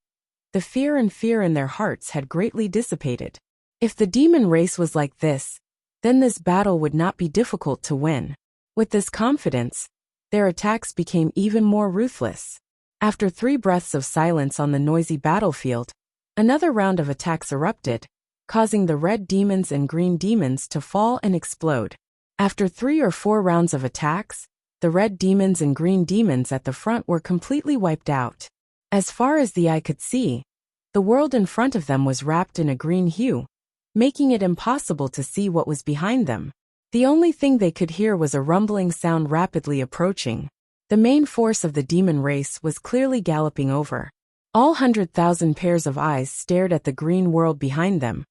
the fear in their hearts had greatly dissipated. If the demon race was like this, then this battle would not be difficult to win. With this confidence, their attacks became even more ruthless. After 3 breaths of silence on the noisy battlefield, another round of attacks erupted, causing the red demons and green demons to fall and explode. After 3 or 4 rounds of attacks, the red demons and green demons at the front were completely wiped out. As far as the eye could see, the world in front of them was wrapped in a green hue, making it impossible to see what was behind them. The only thing they could hear was a rumbling sound rapidly approaching. The main force of the demon race was clearly galloping over. All 100,000 pairs of eyes stared at the green world behind them,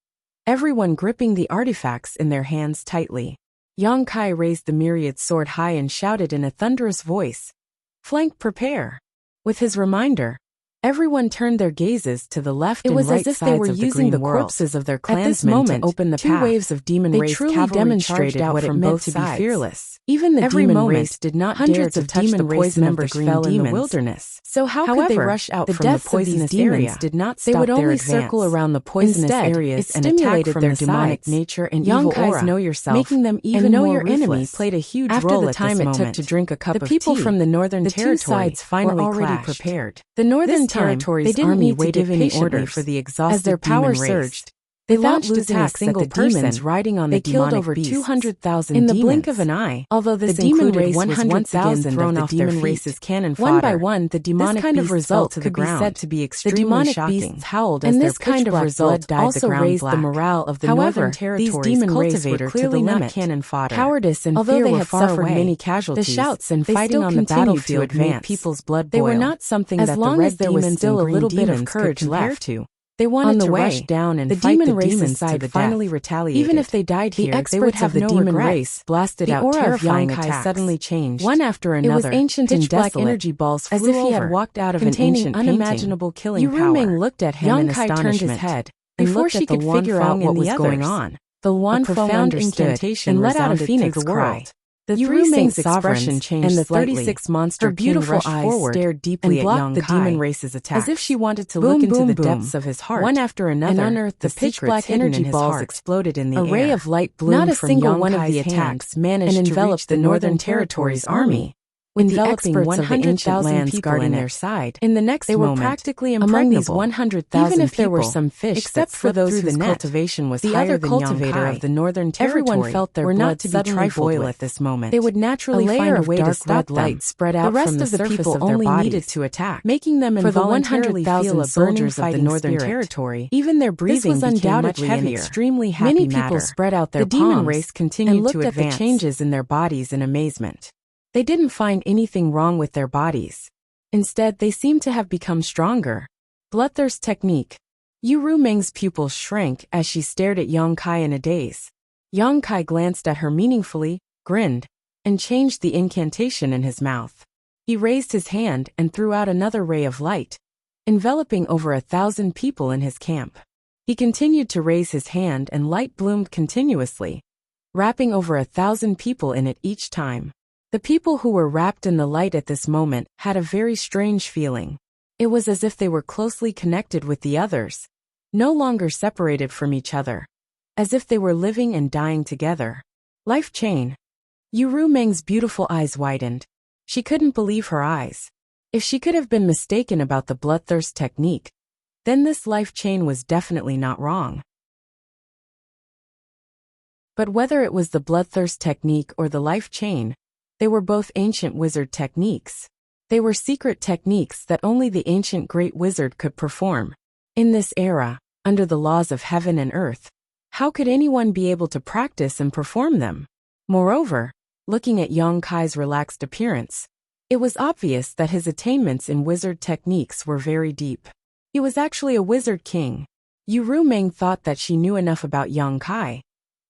everyone gripping the artifacts in their hands tightly. Yang Kai raised the myriad sword high and shouted in a thunderous voice, "Flank, prepare!" With his reminder, everyone turned their gazes to the left and right sides of the green world. It was as if they were using the corpses of their clansmen to open the path. 2 waves of demon race cavalry demonstrated what it meant to be fearless. Even the demon race did not dare to touch the poison members fell in the wilderness. So how could they rush out from the poisonous area? Did not stop. They would only circle around the poisonous areas and attack from their demonic nature and evil aura, know yourself, making them even more ruthless. Your enemy played a huge role at this moment. After the time it took to drink a cup of tea, the people from the Northern Territory were already prepared. The Northern Territory's army waited patiently for the exhausted demon race. As their power surged, they launched attacks at the demons riding on the demonic beasts. They killed over 200,000 demons. In the blink of an eye, although this demon race was once again thrown off their race's cannon fodder. One by one, the demonic beasts fell to the ground. Said to be extremely shocking. The demonic beasts howled as their pitch black blood dyed the ground raised the morale of the Northern Territory's demon race were clearly not cannon fodder. Cowardice and fear were far away. Many casualties, the shouts and fighting on the battlefield made people's blood boil. They were not something that the red demons and green demons could compare to. They wanted to rush down and fight the demons to the finally retaliate. Even if they died here, they would have the demon race blasted out. The aura of Yang Kai suddenly changed. One after another, it was ancient and desolate, energy balls flew as if he had walked out of an ancient unimaginable killing power. Yu Ruming looked at him in astonishment. Yang Kai turned his head, and Before looked she at the could Wan figure out Feng what and was the going others. on, The Wan a Feng profound understood incantation and let out a resounded phoenix through the cry. world. The The three three Ming Saints' sovereigns expression changed and the slightly. 36 monster Her beautiful king rushed eyes forward stared deeply and at blocked young the demon Kai, race's attacks. as if she wanted to Boom, look into boom, the boom. depths of his heart. One after another, and unearth the the pitch-black secrets hidden energy in his balls heart. exploded in the A air. ray of light bloomed Not a from single young one of the Kai's attacks hand managed and to enveloped reach the Northern Territory's army, with the enveloping experts of the ancient 100,000 lands people guarding in their it. side. In the next They were moment, practically among these impregnable. 100,000 Even if there were people, some fish except that for those through whose the net, cultivation was the higher other than young cultivator Kai, of the Northern Territory everyone felt their were blood not to be suddenly trifled boil with. at this moment. They would naturally A layer find a of way to dark stop red them. light spread out The rest from the of the surface people of their only bodies, needed to attack, making them for the involuntarily 100,000 feel a burning soldiers of the fighting Northern spirit. Territory. Even their breathing This was became much undoubtedly an heavier. extremely happy Many people matter. spread out their The demon palms race continued and looked to at advance. the changes in their bodies in amazement. They didn't find anything wrong with their bodies. Instead, they seemed to have become stronger. Bloodthirst technique. Yu Ruming's pupils shrank as she stared at Yang Kai in a daze. Yang Kai glanced at her meaningfully, grinned, and changed the incantation in his mouth. He raised his hand and threw out another ray of light, enveloping over 1,000 people in his camp. He continued to raise his hand and light bloomed continuously, wrapping over 1,000 people in it each time. The people who were wrapped in the light at this moment had a very strange feeling. It was as if they were closely connected with the others, no longer separated from each other, as if they were living and dying together. Life chain. Yu Ruming's beautiful eyes widened. She couldn't believe her eyes. If she could have been mistaken about the bloodthirst technique, then this life chain was definitely not wrong. But whether it was the bloodthirst technique or the life chain, they were both ancient wizard techniques. They were secret techniques that only the ancient great wizard could perform. In this era, under the laws of heaven and earth, how could anyone be able to practice and perform them? Moreover, looking at Yang Kai's relaxed appearance, it was obvious that his attainments in wizard techniques were very deep. He was actually a wizard king. Yu Ruming thought that she knew enough about Yang Kai,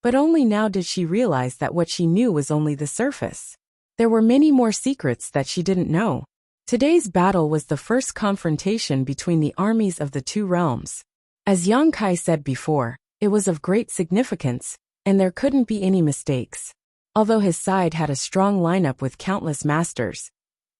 but only now did she realize that what she knew was only the surface. There were many more secrets that she didn't know. Today's battle was the first confrontation between the armies of the two realms. As Yang Kai said before, it was of great significance, and there couldn't be any mistakes. Although his side had a strong lineup with countless masters,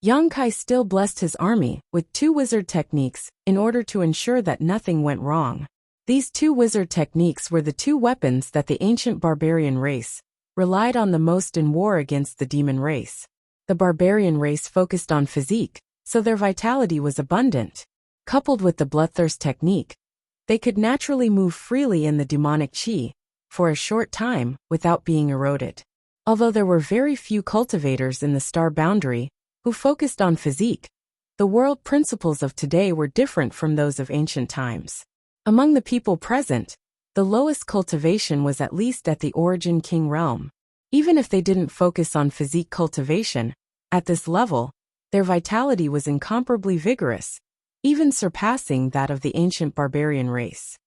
Yang Kai still blessed his army with 2 wizard techniques in order to ensure that nothing went wrong. These 2 wizard techniques were the 2 weapons that the ancient barbarian race relied on the most in war against the demon race. The barbarian race focused on physique, so their vitality was abundant. Coupled with the bloodthirst technique, they could naturally move freely in the demonic chi for a short time without being eroded. Although there were very few cultivators in the star boundary who focused on physique, the world principles of today were different from those of ancient times. Among the people present, the lowest cultivation was at least at the origin king realm. Even if they didn't focus on physique cultivation, at this level, their vitality was incomparably vigorous, even surpassing that of the ancient barbarian race.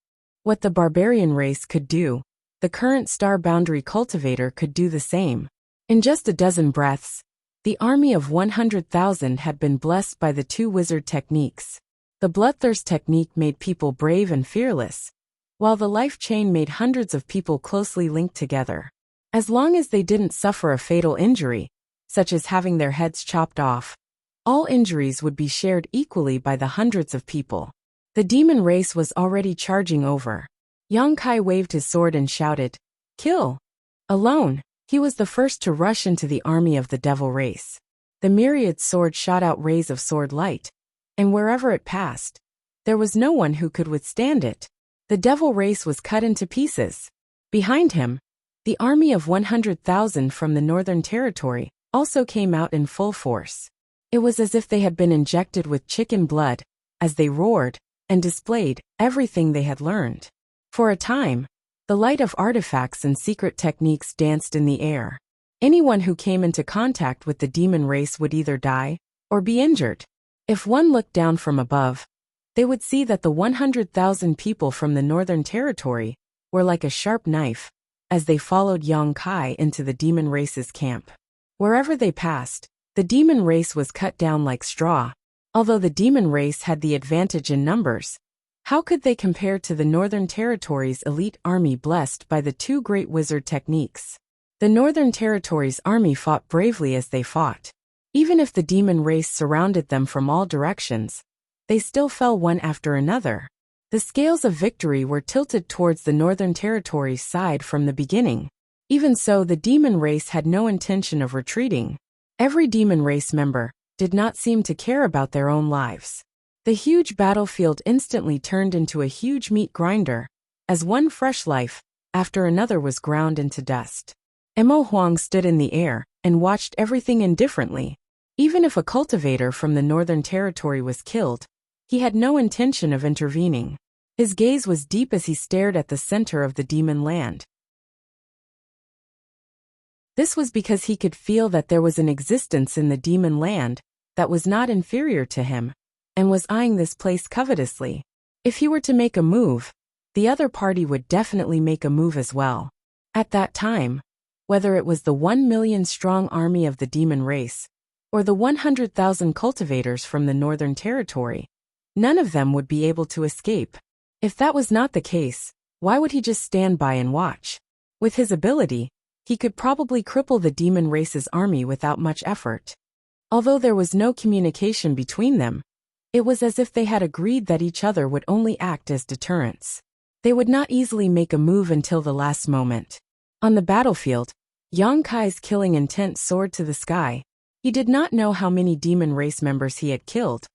What the barbarian race could do, the current star boundary cultivator could do the same. In just a dozen breaths, the army of 100,000 had been blessed by the 2 wizard techniques. The bloodthirst technique made people brave and fearless, while the life chain made hundreds of people closely linked together. As long as they didn't suffer a fatal injury, such as having their heads chopped off, all injuries would be shared equally by the hundreds of people. The demon race was already charging over. Yang Kai waved his sword and shouted, "Kill!" Alone, he was the first to rush into the army of the devil race. The myriad sword shot out rays of sword light, and wherever it passed, there was no one who could withstand it. The devil race was cut into pieces. Behind him, the army of 100,000 from the Northern Territory also came out in full force. It was as if they had been injected with chicken blood, as they roared and displayed everything they had learned. For a time, the light of artifacts and secret techniques danced in the air. Anyone who came into contact with the demon race would either die or be injured. If one looked down from above, they would see that the 100,000 people from the Northern Territory were like a sharp knife as they followed Yang Kai into the demon race's camp. Wherever they passed, the demon race was cut down like straw. Although the demon race had the advantage in numbers, How could they compare to the Northern Territory's elite army blessed by the two great wizard techniques? The Northern Territory's army fought bravely as they fought. Even if the demon race surrounded them from all directions, they still fell one after another. The scales of victory were tilted towards the Northern Territory's side from the beginning. Even so, the demon race had no intention of retreating. Every demon race member did not seem to care about their own lives. The huge battlefield instantly turned into a huge meat grinder, as one fresh life after another was ground into dust. Emo Huang stood in the air and watched everything indifferently. Even if a cultivator from the Northern Territory was killed, he had no intention of intervening. His gaze was deep as he stared at the center of the demon land. This was because he could feel that there was an existence in the demon land that was not inferior to him, and was eyeing this place covetously. If he were to make a move, the other party would definitely make a move as well. At that time, whether it was the 1 million strong army of the demon race, or the 100,000 cultivators from the Northern Territory, none of them would be able to escape. If that was not the case, why would he just stand by and watch? With his ability, he could probably cripple the demon race's army without much effort. Although there was no communication between them, it was as if they had agreed that each other would only act as deterrents. They would not easily make a move until the last moment. On the battlefield, Yang Kai's killing intent soared to the sky. He did not know how many demon race members he had killed,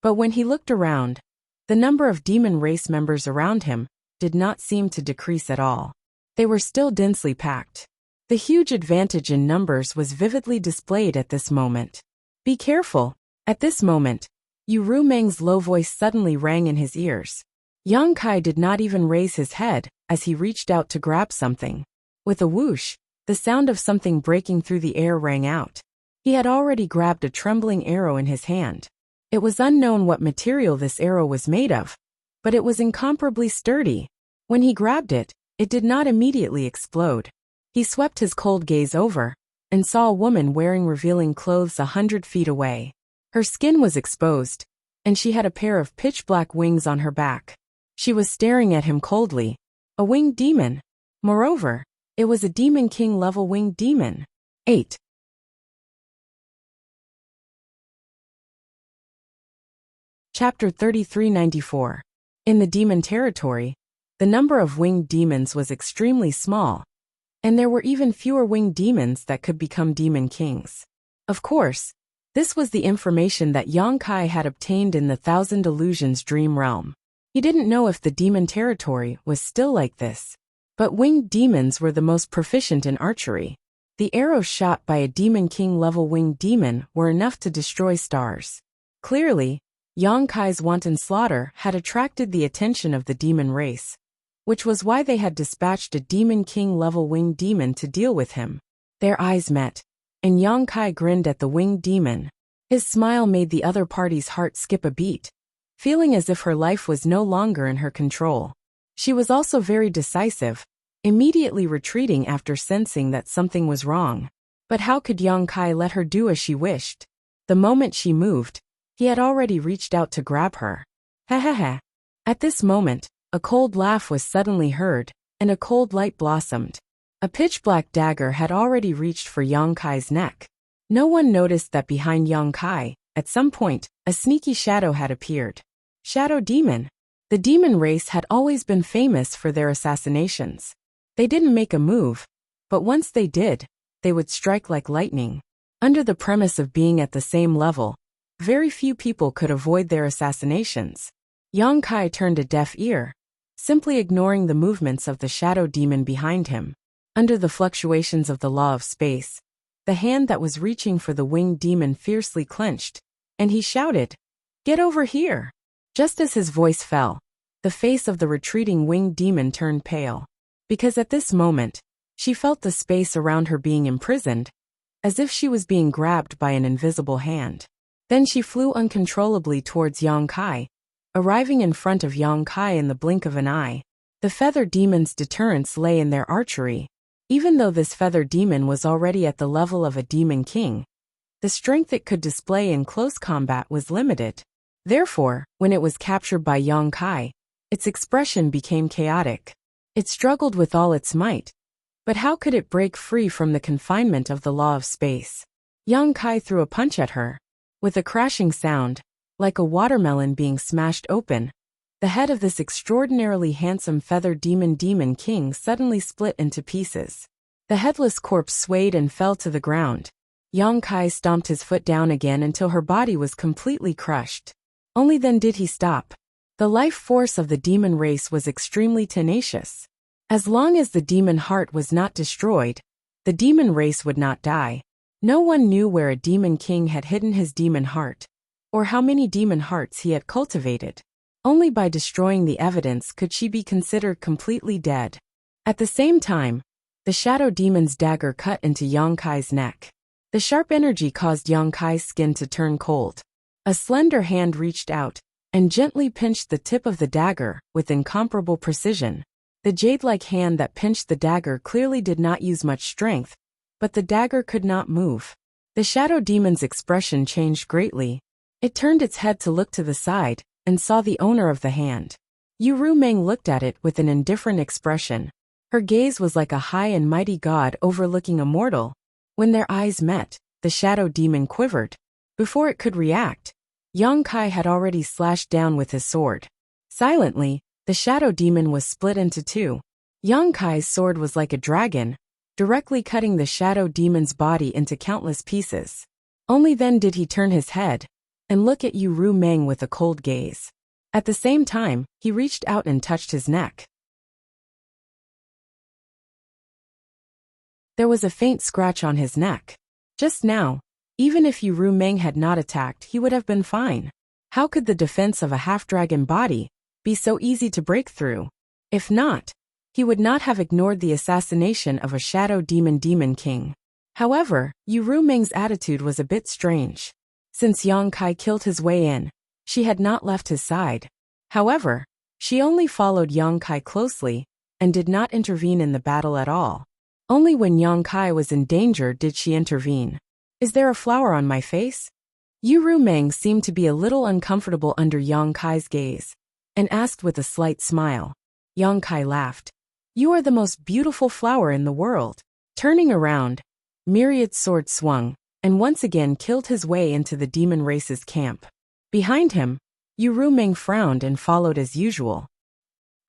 but when he looked around, the number of demon race members around him did not seem to decrease at all. They were still densely packed. The huge advantage in numbers was vividly displayed at this moment. Be careful! At this moment, Yu Rumeng's low voice suddenly rang in his ears. Yang Kai did not even raise his head as he reached out to grab something. With a whoosh, the sound of something breaking through the air rang out. He had already grabbed a trembling arrow in his hand. It was unknown what material this arrow was made of, but it was incomparably sturdy. When he grabbed it, it did not immediately explode. He swept his cold gaze over and saw a woman wearing revealing clothes 100 feet away. Her skin was exposed, and she had a pair of pitch-black wings on her back. She was staring at him coldly. A winged demon. Moreover, it was a Demon King level winged demon. 8. Chapter 3394. In the demon territory, the number of winged demons was extremely small, and there were even fewer winged demons that could become demon kings. Of course, this was the information that Yang Kai had obtained in the Thousand Illusions dream realm. He didn't know if the demon territory was still like this. But winged demons were the most proficient in archery. The arrows shot by a Demon King level winged demon were enough to destroy stars. Clearly, Yang Kai's wanton slaughter had attracted the attention of the demon race, which was why they had dispatched a Demon King level winged demon to deal with him. Their eyes met, and Yang Kai grinned at the winged demon. His smile made the other party's heart skip a beat, feeling as if her life was no longer in her control. She was also very decisive, immediately retreating after sensing that something was wrong. But how could Yang Kai let her do as she wished? The moment she moved, he had already reached out to grab her. Ha ha ha. At this moment, a cold laugh was suddenly heard, and a cold light blossomed. A pitch-black dagger had already reached for Yang Kai's neck. No one noticed that behind Yang Kai, at some point, a sneaky shadow had appeared. Shadow Demon. The demon race had always been famous for their assassinations. They didn't make a move, but once they did, they would strike like lightning. Under the premise of being at the same level, very few people could avoid their assassinations. Yang Kai turned a deaf ear, simply ignoring the movements of the shadow demon behind him. Under the fluctuations of the law of space, the hand that was reaching for the winged demon fiercely clenched, and he shouted, "Get over here!" Just as his voice fell, the face of the retreating winged demon turned pale. Because at this moment, she felt the space around her being imprisoned, as if she was being grabbed by an invisible hand. Then she flew uncontrollably towards Yang Kai, arriving in front of Yang Kai in the blink of an eye. The feather demon's deterrence lay in their archery. Even though this feather demon was already at the level of a demon king, the strength it could display in close combat was limited. Therefore, when it was captured by Yang Kai, Its expression became chaotic. It struggled with all its might. But how could it break free from the confinement of the law of space? Yang Kai threw a punch at her. With a crashing sound, like a watermelon being smashed open, the head of this extraordinarily handsome feathered demon king suddenly split into pieces. The headless corpse swayed and fell to the ground. Yang Kai stomped his foot down again until her body was completely crushed. Only then did he stop. The life force of the demon race was extremely tenacious. As long as the demon heart was not destroyed, the demon race would not die. No one knew where a demon king had hidden his demon heart, or how many demon hearts he had cultivated. Only by destroying the evidence could she be considered completely dead. At the same time, the shadow demon's dagger cut into Yang Kai's neck. The sharp energy caused Yang Kai's skin to turn cold. A slender hand reached out and gently pinched the tip of the dagger with incomparable precision. The jade-like hand that pinched the dagger clearly did not use much strength, but the dagger could not move. The shadow demon's expression changed greatly. It turned its head to look to the side and saw the owner of the hand. Yu Rumeng looked at it with an indifferent expression. Her gaze was like a high and mighty god overlooking a mortal. When their eyes met, the shadow demon quivered. Before it could react, Yang Kai had already slashed down with his sword. Silently, the shadow demon was split into two. Yang Kai's sword was like a dragon, directly cutting the shadow demon's body into countless pieces. Only then did he turn his head and look at Yu Rumeng with a cold gaze. At the same time, he reached out and touched his neck. There was a faint scratch on his neck. Just now, even if Yu Rumeng had not attacked, he would have been fine. How could the defense of a half-dragon body be so easy to break through? If not, he would not have ignored the assassination of a shadow demon king. However, Yu Rumeng's attitude was a bit strange. Since Yang Kai killed his way in, she had not left his side. However, she only followed Yang Kai closely and did not intervene in the battle at all. Only when Yang Kai was in danger did she intervene. Is there a flower on my face? Yu Rumeng seemed to be a little uncomfortable under Yang Kai's gaze, and asked with a slight smile. Yang Kai laughed. You are the most beautiful flower in the world. Turning around, Myriad's sword swung, and once again killed his way into the demon race's camp. Behind him, Yu Rumeng frowned and followed as usual.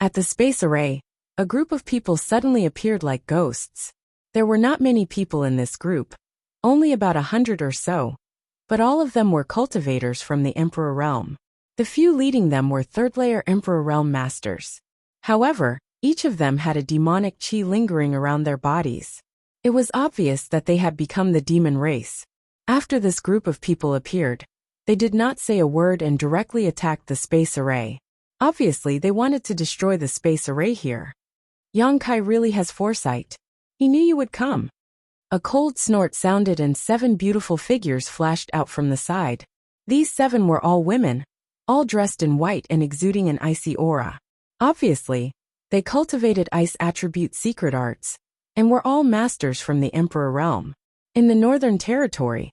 At the space array, a group of people suddenly appeared like ghosts. There were not many people in this group, only about 100 or so, but all of them were cultivators from the Emperor Realm. The few leading them were third-layer Emperor Realm masters. However, each of them had a demonic chi lingering around their bodies. It was obvious that they had become the demon race. After this group of people appeared, they did not say a word and directly attacked the space array. Obviously, they wanted to destroy the space array here. Yang Kai really has foresight. He knew you would come. A cold snort sounded and 7 beautiful figures flashed out from the side. These 7 were all women, all dressed in white and exuding an icy aura. Obviously, they cultivated ice attribute secret arts, and were all masters from the Emperor Realm. In the Northern Territory,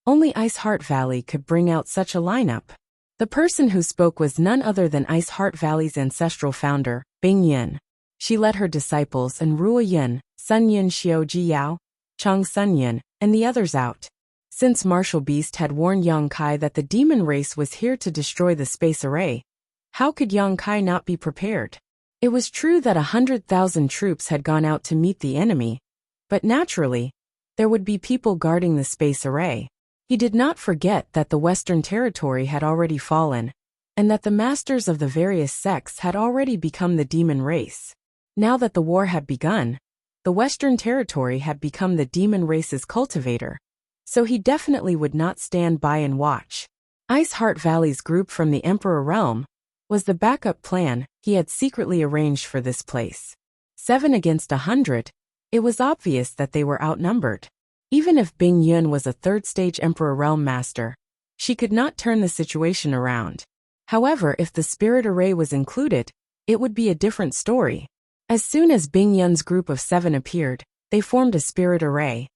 only Ice Heart Valley could bring out such a lineup. The person who spoke was none other than Ice Heart Valley's ancestral founder, Bing Yun. She led her disciples and Rua Yun, Sun Yun Xiao Ji Yao, Chang Sun Yun, and the others out. Since Martial Beast had warned Yang Kai that the demon race was here to destroy the space array, how could Yang Kai not be prepared? It was true that 100,000 troops had gone out to meet the enemy, but naturally, there would be people guarding the space array. He did not forget that the Western Territory had already fallen, and that the masters of the various sects had already become the demon race. Now that the war had begun, the Western Territory had become the demon race's cultivator, so he definitely would not stand by and watch. Ice Heart Valley's group from the Emperor Realm was the backup plan he had secretly arranged for this place. 7 against 100, it was obvious that they were outnumbered. Even if Bing Yun was a third-stage Emperor Realm master, she could not turn the situation around. However, if the spirit array was included, it would be a different story. As soon as Bing Yun's group of 7 appeared, they formed a spirit array.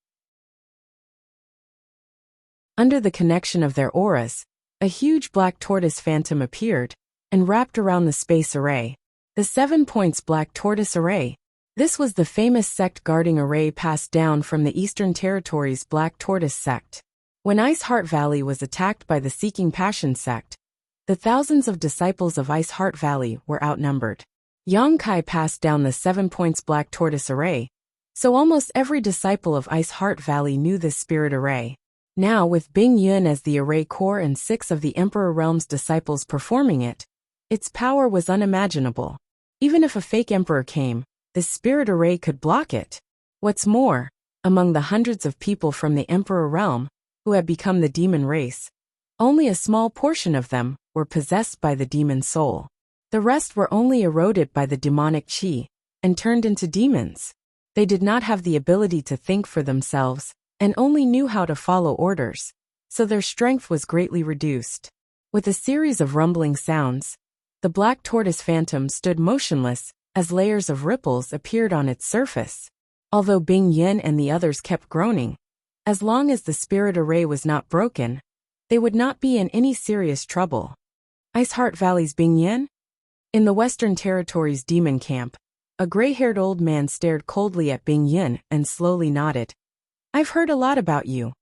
Under the connection of their auras, a huge black tortoise phantom appeared and wrapped around the space array. The 7 points Black Tortoise Array. This was the famous sect guarding array passed down from the Eastern Territories' Black Tortoise sect. When Ice Heart Valley was attacked by the Seeking Passion sect, the thousands of disciples of Ice Heart Valley were outnumbered. Yang Kai passed down the 7 points Black Tortoise Array, so almost every disciple of Ice Heart Valley knew this spirit array. Now, with Bing Yun as the array core and 6 of the Emperor Realm's disciples performing it, its power was unimaginable. Even if a fake emperor came, this spirit array could block it. What's more, among the hundreds of people from the Emperor Realm who had become the demon race, only a small portion of them were possessed by the demon soul. The rest were only eroded by the demonic qi and turned into demons. They did not have the ability to think for themselves and only knew how to follow orders, so their strength was greatly reduced. With a series of rumbling sounds, the Black Tortoise Phantom stood motionless as layers of ripples appeared on its surface. Although Bing Yin and the others kept groaning, as long as the spirit array was not broken, they would not be in any serious trouble. Ice Heart Valley's Bing Yin? In the Western Territories demon camp, a gray-haired old man stared coldly at Bing Yin and slowly nodded. "I've heard a lot about you,"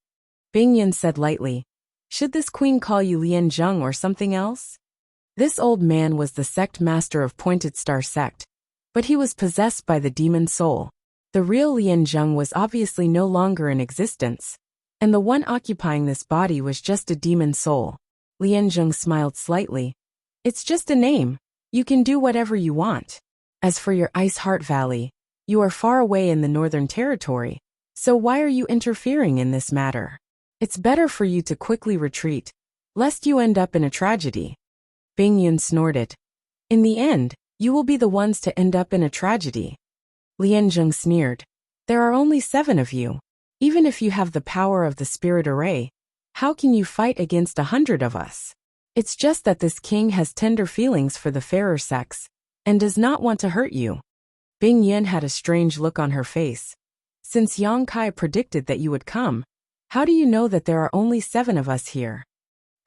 Bing Yin said lightly. "Should this queen call you Lian Zheng or something else?" This old man was the sect master of Pointed Star Sect, but he was possessed by the demon soul. The real Lian Zheng was obviously no longer in existence, and the one occupying this body was just a demon soul. Lian Zheng smiled slightly. "It's just a name. You can do whatever you want. As for your Ice Heart Valley, you are far away in the Northern Territory, so why are you interfering in this matter? It's better for you to quickly retreat, lest you end up in a tragedy." Bing Yun snorted. "In the end, you will be the ones to end up in a tragedy." Lian Zheng sneered. "There are only 7 of you. Even if you have the power of the spirit array, how can you fight against 100 of us? It's just that this king has tender feelings for the fairer sex, and does not want to hurt you." Bing Yin had a strange look on her face. "Since Yang Kai predicted that you would come, how do you know that there are only 7 of us here?"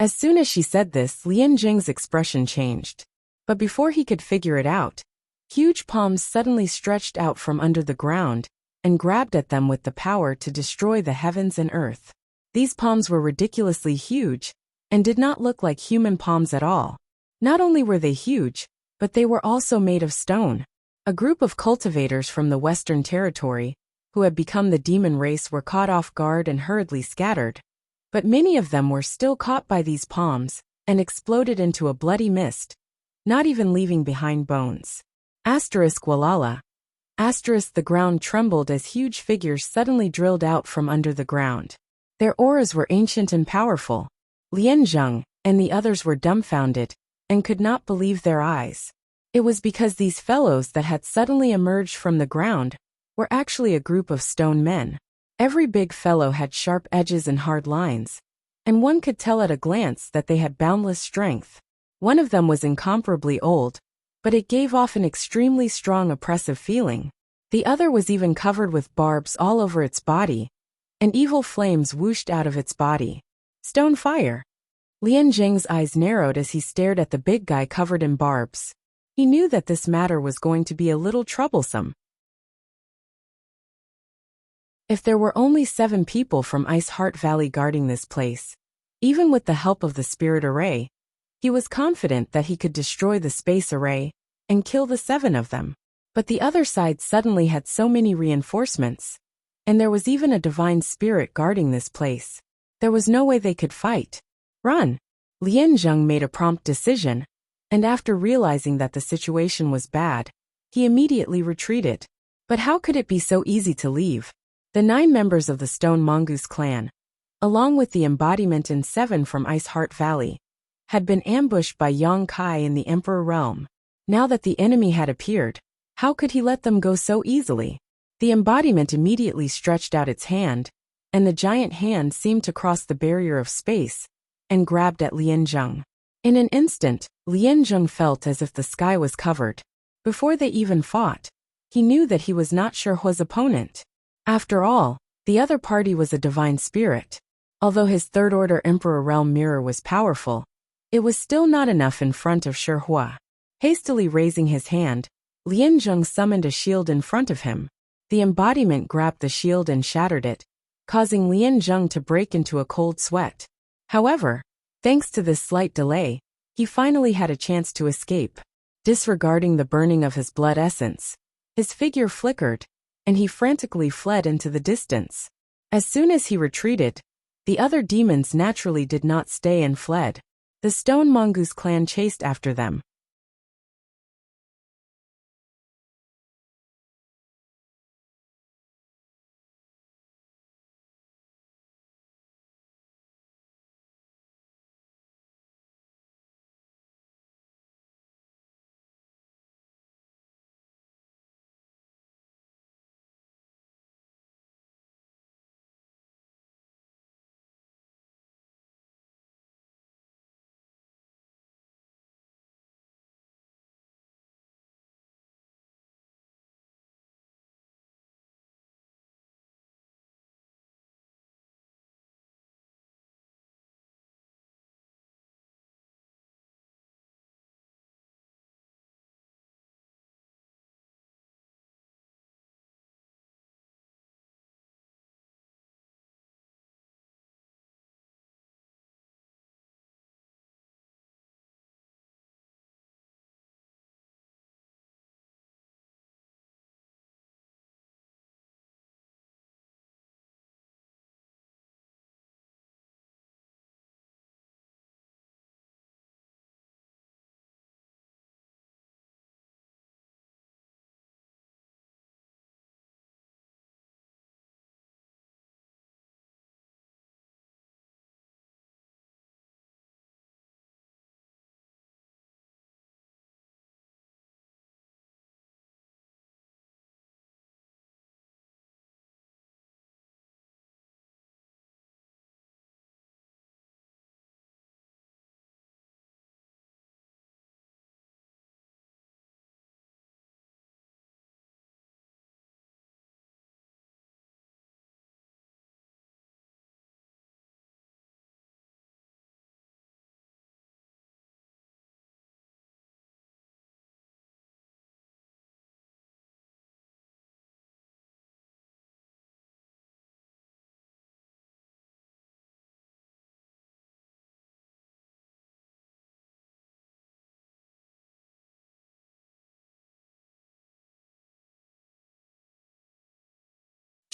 As soon as she said this, Lian Zheng's expression changed. But before he could figure it out, huge palms suddenly stretched out from under the ground and grabbed at them with the power to destroy the heavens and earth. These palms were ridiculously huge and did not look like human palms at all. Not only were they huge, but they were also made of stone. A group of cultivators from the Western Territory, who had become the demon race, were caught off guard and hurriedly scattered. But many of them were still caught by these palms and exploded into a bloody mist, not even leaving behind bones. Asterisk Walala. Asterisk. The ground trembled as huge figures suddenly drilled out from under the ground. Their auras were ancient and powerful. Lian Zheng and the others were dumbfounded and could not believe their eyes. It was because these fellows that had suddenly emerged from the ground were actually a group of stone men. Every big fellow had sharp edges and hard lines, and one could tell at a glance that they had boundless strength. One of them was incomparably old, but it gave off an extremely strong oppressive feeling. The other was even covered with barbs all over its body, and evil flames whooshed out of its body. Stone fire. Lian Zheng's eyes narrowed as he stared at the big guy covered in barbs. He knew that this matter was going to be a little troublesome. If there were only 7 people from Ice Heart Valley guarding this place, even with the help of the spirit array, he was confident that he could destroy the space array and kill the 7 of them. But the other side suddenly had so many reinforcements, and there was even a divine spirit guarding this place. There was no way they could fight. Run! Lian Zheng made a prompt decision, and after realizing that the situation was bad, he immediately retreated. But how could it be so easy to leave? The 9 members of the Stone Mongoose clan, along with the embodiment and 7 from Ice Heart Valley, had been ambushed by Yang Kai in the Emperor Realm. Now that the enemy had appeared, how could he let them go so easily? The embodiment immediately stretched out its hand, and the giant hand seemed to cross the barrier of space and grabbed at Lian Zheng. In an instant, Lian Zheng felt as if the sky was covered. Before they even fought, he knew that he was not Sherhua's opponent. After all, the other party was a divine spirit. Although his third-order Emperor Realm mirror was powerful, it was still not enough in front of Sherhua. Hastily raising his hand, Lien Zheng summoned a shield in front of him. The embodiment grabbed the shield and shattered it, causing Lien Zheng to break into a cold sweat. However, thanks to this slight delay, he finally had a chance to escape. Disregarding the burning of his blood essence, his figure flickered, and he frantically fled into the distance. As soon as he retreated, the other demons naturally did not stay and fled. The Stone Mongoose clan chased after them.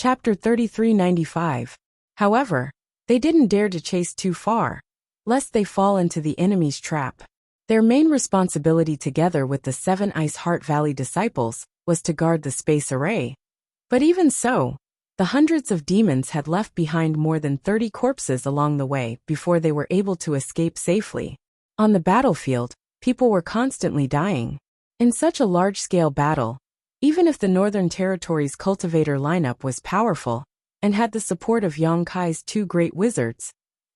Chapter 3395. However, they didn't dare to chase too far, lest they fall into the enemy's trap. Their main responsibility together with the 7 Ice Heart Valley disciples was to guard the space array. But even so, the hundreds of demons had left behind more than 30 corpses along the way before they were able to escape safely. On the battlefield, people were constantly dying. In such a large-scale battle, even if the Northern Territory's cultivator lineup was powerful and had the support of Yong Kai's 2 great wizards,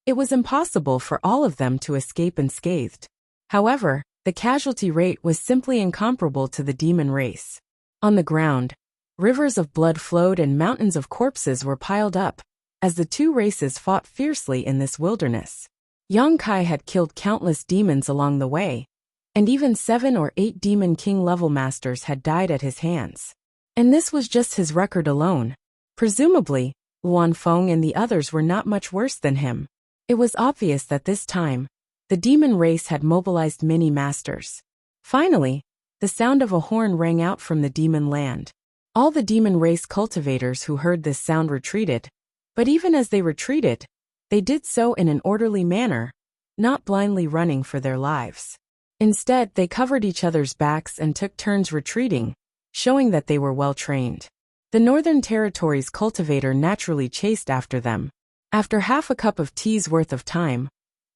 it was impossible for all of them to escape unscathed. However, the casualty rate was simply incomparable to the demon race. On the ground, rivers of blood flowed and mountains of corpses were piled up, as the 2 races fought fiercely in this wilderness. Yong Kai had killed countless demons along the way, and even 7 or 8 Demon King level masters had died at his hands. And this was just his record alone. Presumably, Luan Feng and the others were not much worse than him. It was obvious that this time, the demon race had mobilized many masters. Finally, the sound of a horn rang out from the demon land. All the demon race cultivators who heard this sound retreated, but even as they retreated, they did so in an orderly manner, not blindly running for their lives. Instead, they covered each other's backs and took turns retreating, showing that they were well trained. The Northern Territory's cultivator naturally chased after them. After half a cup of tea's worth of time,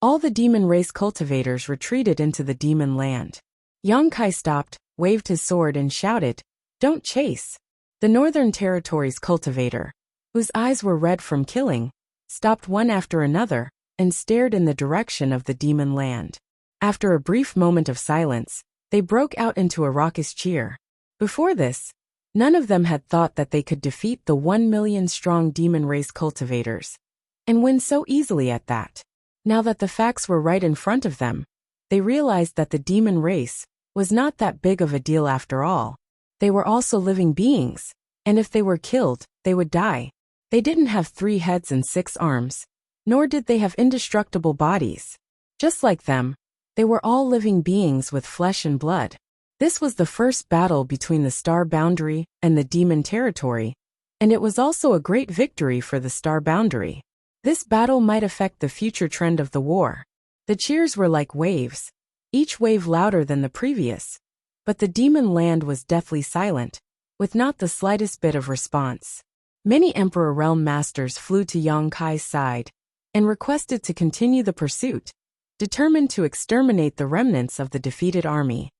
all the demon race cultivators retreated into the demon land. Yong Kai stopped, waved his sword and shouted, "Don't chase!" The Northern Territory's cultivator, whose eyes were red from killing, stopped one after another and stared in the direction of the demon land. After a brief moment of silence, they broke out into a raucous cheer. Before this, none of them had thought that they could defeat the 1 million strong demon race cultivators, and win so easily at that. Now that the facts were right in front of them, they realized that the demon race was not that big of a deal after all. They were also living beings, and if they were killed, they would die. They didn't have 3 heads and 6 arms, nor did they have indestructible bodies. Just like them, they were all living beings with flesh and blood. This was the first battle between the Star Boundary and the Demon Territory, and it was also a great victory for the Star Boundary. This battle might affect the future trend of the war. The cheers were like waves, each wave louder than the previous. But the demon land was deathly silent, with not the slightest bit of response. Many Emperor Realm Masters flew to Yang Kai's side and requested to continue the pursuit, determined to exterminate the remnants of the defeated army.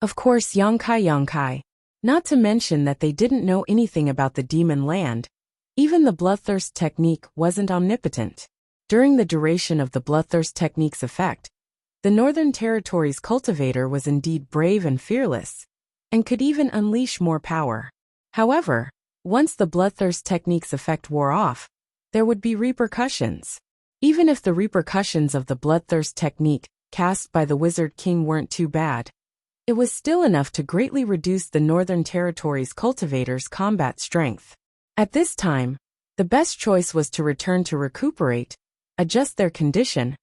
Of course, Yang Kai, not to mention that they didn't know anything about the demon land. Even the bloodthirst technique wasn't omnipotent. During the duration of the bloodthirst technique's effect, the Northern Territory's cultivator was indeed brave and fearless, and could even unleash more power. However, once the bloodthirst technique's effect wore off, there would be repercussions. Even if the repercussions of the bloodthirst technique cast by the Wizard King weren't too bad, it was still enough to greatly reduce the Northern Territory's cultivator's combat strength. At this time, the best choice was to return to recuperate, adjust their condition,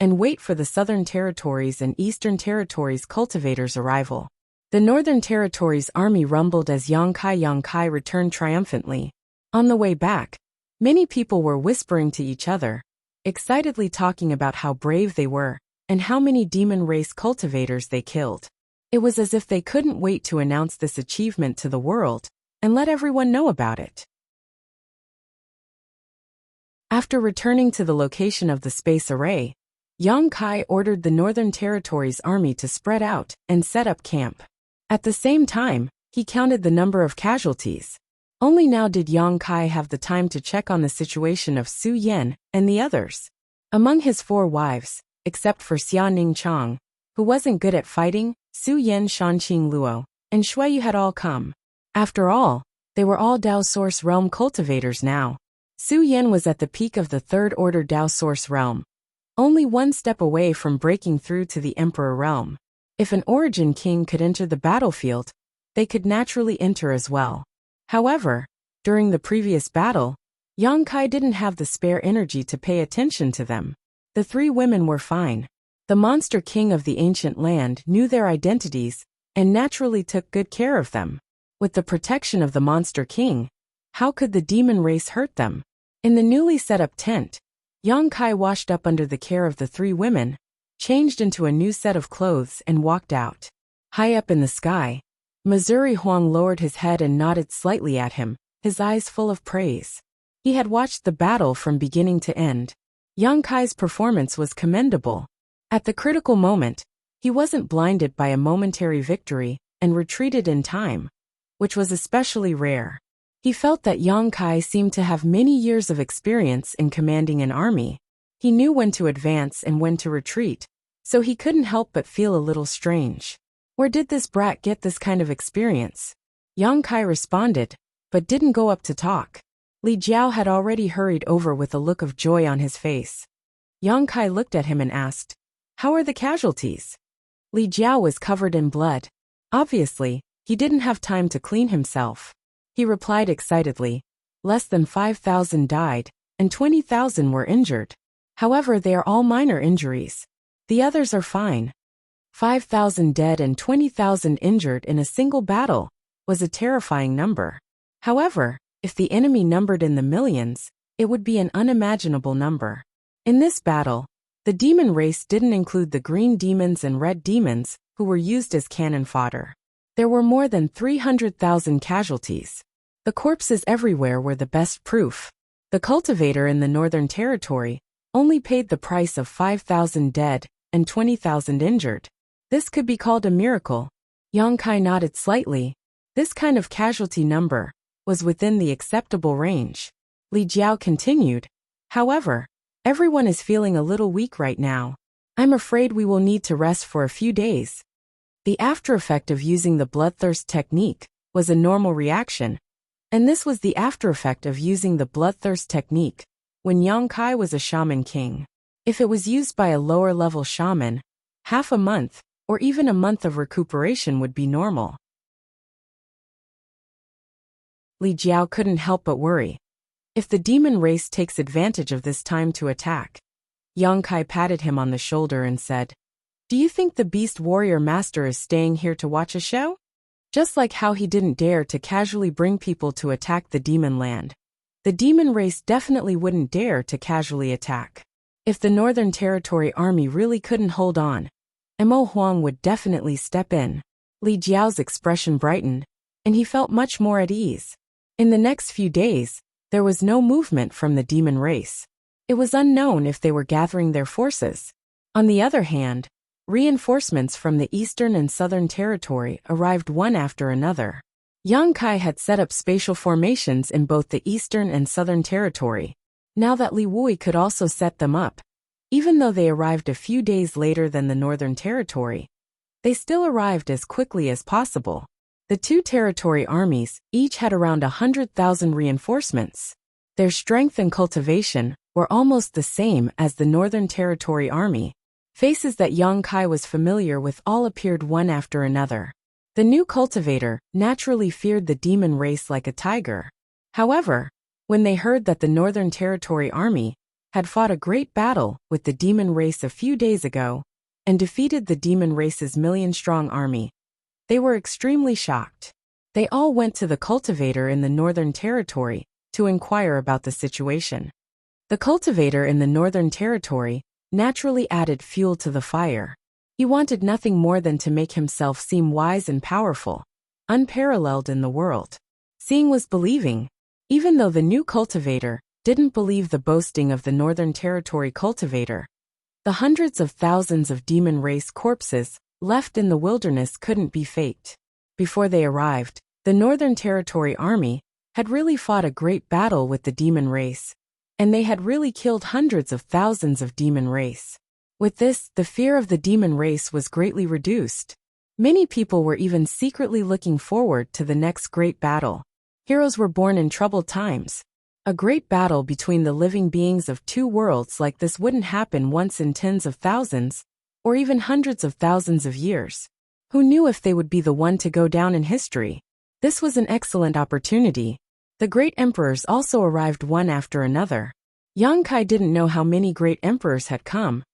and wait for the Southern Territories and Eastern Territories' cultivators' arrival. The Northern Territories' army rumbled as Yang Kai returned triumphantly. On the way back, many people were whispering to each other, excitedly talking about how brave they were and how many demon race cultivators they killed. It was as if they couldn't wait to announce this achievement to the world and let everyone know about it. After returning to the location of the space array, Yang Kai ordered the Northern Territories' army to spread out and set up camp. At the same time, he counted the number of casualties. Only now did Yang Kai have the time to check on the situation of Su Yan and the others. Among his 4 wives, except for Xia Ning Chang, who wasn't good at fighting, Su Yan, Shanqing Luo, and Shuiyu had all come. After all, they were all Dao Source Realm cultivators now. Su Yan was at the peak of the 3rd Order Dao Source Realm, only 1 step away from breaking through to the Emperor Realm. If an Origin King could enter the battlefield, they could naturally enter as well. However, during the previous battle, Yang Kai didn't have the spare energy to pay attention to them. The 3 women were fine. The Monster King of the ancient land knew their identities and naturally took good care of them. With the protection of the Monster King, how could the demon race hurt them? In the newly set up tent, Yang Kai washed up under the care of the 3 women, changed into a new set of clothes and walked out. High up in the sky, Missouri Huang lowered his head and nodded slightly at him, his eyes full of praise. He had watched the battle from beginning to end. Yang Kai's performance was commendable. At the critical moment, he wasn't blinded by a momentary victory and retreated in time, which was especially rare. He felt that Yang Kai seemed to have many years of experience in commanding an army. He knew when to advance and when to retreat, so he couldn't help but feel a little strange. Where did this brat get this kind of experience? Yang Kai responded, but didn't go up to talk. Li Jiao had already hurried over with a look of joy on his face. Yang Kai looked at him and asked, "How are the casualties?" Li Jiao was covered in blood. Obviously, he didn't have time to clean himself. He replied excitedly, "Less than 5,000 died, and 20,000 were injured. However, they are all minor injuries. The others are fine." 5,000 dead and 20,000 injured in a single battle was a terrifying number. However, if the enemy numbered in the millions, it would be an unimaginable number. In this battle, the demon race didn't include the green demons and red demons, who were used as cannon fodder. There were more than 300,000 casualties. The corpses everywhere were the best proof. The cultivator in the Northern Territory only paid the price of 5,000 dead and 20,000 injured. This could be called a miracle. Yang Kai nodded slightly. This kind of casualty number was within the acceptable range. Li Jiao continued, "However, everyone is feeling a little weak right now. I'm afraid we will need to rest for a few days." The aftereffect of using the bloodthirst technique was a normal reaction, and this was the aftereffect of using the bloodthirst technique when Yang Kai was a shaman king. If it was used by a lower-level shaman, half a month or even a month of recuperation would be normal. Li Jiao couldn't help but worry. If the demon race takes advantage of this time to attack. Yang Kai patted him on the shoulder and said, "Do you think the Beast Warrior Master is staying here to watch a show?" Just like how he didn't dare to casually bring people to attack the demon land. The demon race definitely wouldn't dare to casually attack. If the Northern Territory Army really couldn't hold on, Mo Huang would definitely step in. Li Jiao's expression brightened, and he felt much more at ease. In the next few days, there was no movement from the demon race. It was unknown if they were gathering their forces. On the other hand, reinforcements from the Eastern and Southern Territory arrived one after another. Yang Kai had set up spatial formations in both the Eastern and Southern Territory. Now that Li Wui could also set them up, even though they arrived a few days later than the Northern Territory, they still arrived as quickly as possible. The two territory armies each had around 100,000 reinforcements. Their strength and cultivation were almost the same as the Northern Territory Army. Faces that Yang Kai was familiar with all appeared one after another. The new cultivator naturally feared the demon race like a tiger. However, when they heard that the Northern Territory Army had fought a great battle with the demon race a few days ago and defeated the demon race's million-strong army, they were extremely shocked. They all went to the cultivator in the Northern Territory to inquire about the situation. The cultivator in the Northern Territory naturally added fuel to the fire. He wanted nothing more than to make himself seem wise and powerful, unparalleled in the world. Seeing was believing. Even though the new cultivator didn't believe the boasting of the Northern Territory cultivator, the hundreds of thousands of demon race corpses left in the wilderness couldn't be faked. Before they arrived, the Northern Territory Army had really fought a great battle with the demon race, and they had really killed hundreds of thousands of demon race. With this, the fear of the demon race was greatly reduced. Many people were even secretly looking forward to the next great battle. Heroes were born in troubled times. A great battle between the living beings of two worlds like this wouldn't happen once in tens of thousands, or even hundreds of thousands of years. Who knew if they would be the one to go down in history? This was an excellent opportunity. The great emperors also arrived one after another. Yang Kai didn't know how many great emperors had come,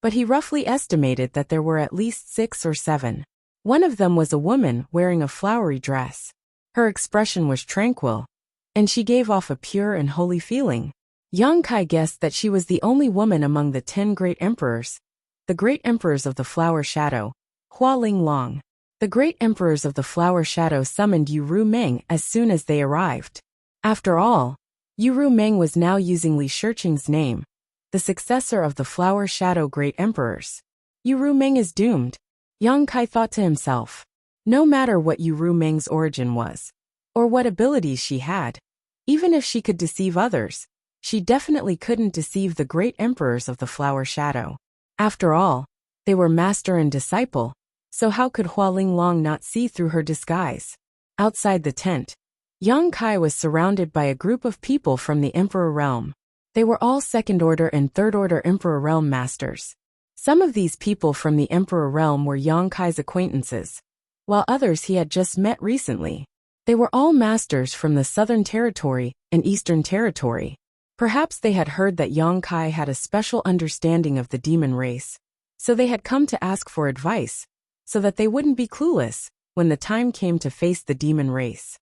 but he roughly estimated that there were at least 6 or 7. One of them was a woman wearing a flowery dress. Her expression was tranquil, and she gave off a pure and holy feeling. Yang Kai guessed that she was the only woman among the 10 great emperors, the great emperors of the Flower Shadow, Hua Ling Long. The great emperors of the Flower Shadow summoned Yu Ru Meng as soon as they arrived. After all, Yu Ru Meng was now using Li Shiqing's name, the successor of the Flower Shadow great emperors. Yu Ru Meng is doomed, Yang Kai thought to himself. No matter what Yu Ru Meng's origin was, or what abilities she had, even if she could deceive others, she definitely couldn't deceive the great emperors of the Flower Shadow. After all, they were master and disciple, so how could Hua Ling Long not see through her disguise? Outside the tent, Yang Kai was surrounded by a group of people from the Emperor Realm. They were all second-order and third-order Emperor Realm masters. Some of these people from the Emperor Realm were Yang Kai's acquaintances, while others he had just met recently. They were all masters from the Southern Territory and Eastern Territory. Perhaps they had heard that Yang Kai had a special understanding of the demon race, so they had come to ask for advice, so that they wouldn't be clueless when the time came to face the demon race.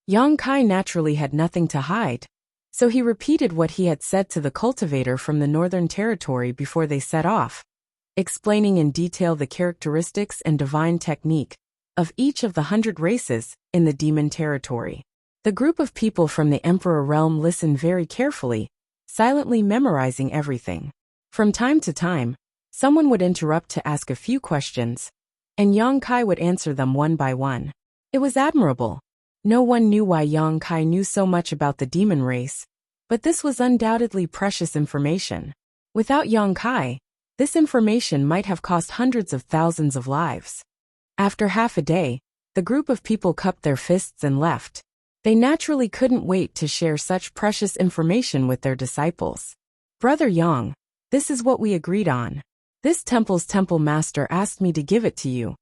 Yang Kai naturally had nothing to hide, so he repeated what he had said to the cultivator from the Northern Territory before they set off, explaining in detail the characteristics and divine technique of each of the 100 races in the demon territory. The group of people from the Emperor Realm listened very carefully, silently memorizing everything. From time to time, someone would interrupt to ask a few questions, and Yang Kai would answer them one by one. It was admirable. No one knew why Yang Kai knew so much about the demon race, but this was undoubtedly precious information. Without Yang Kai, this information might have cost hundreds of thousands of lives. After half a day, the group of people cupped their fists and left. They naturally couldn't wait to share such precious information with their disciples. Brother Yang, this is what we agreed on. This temple's temple master asked me to give it to you.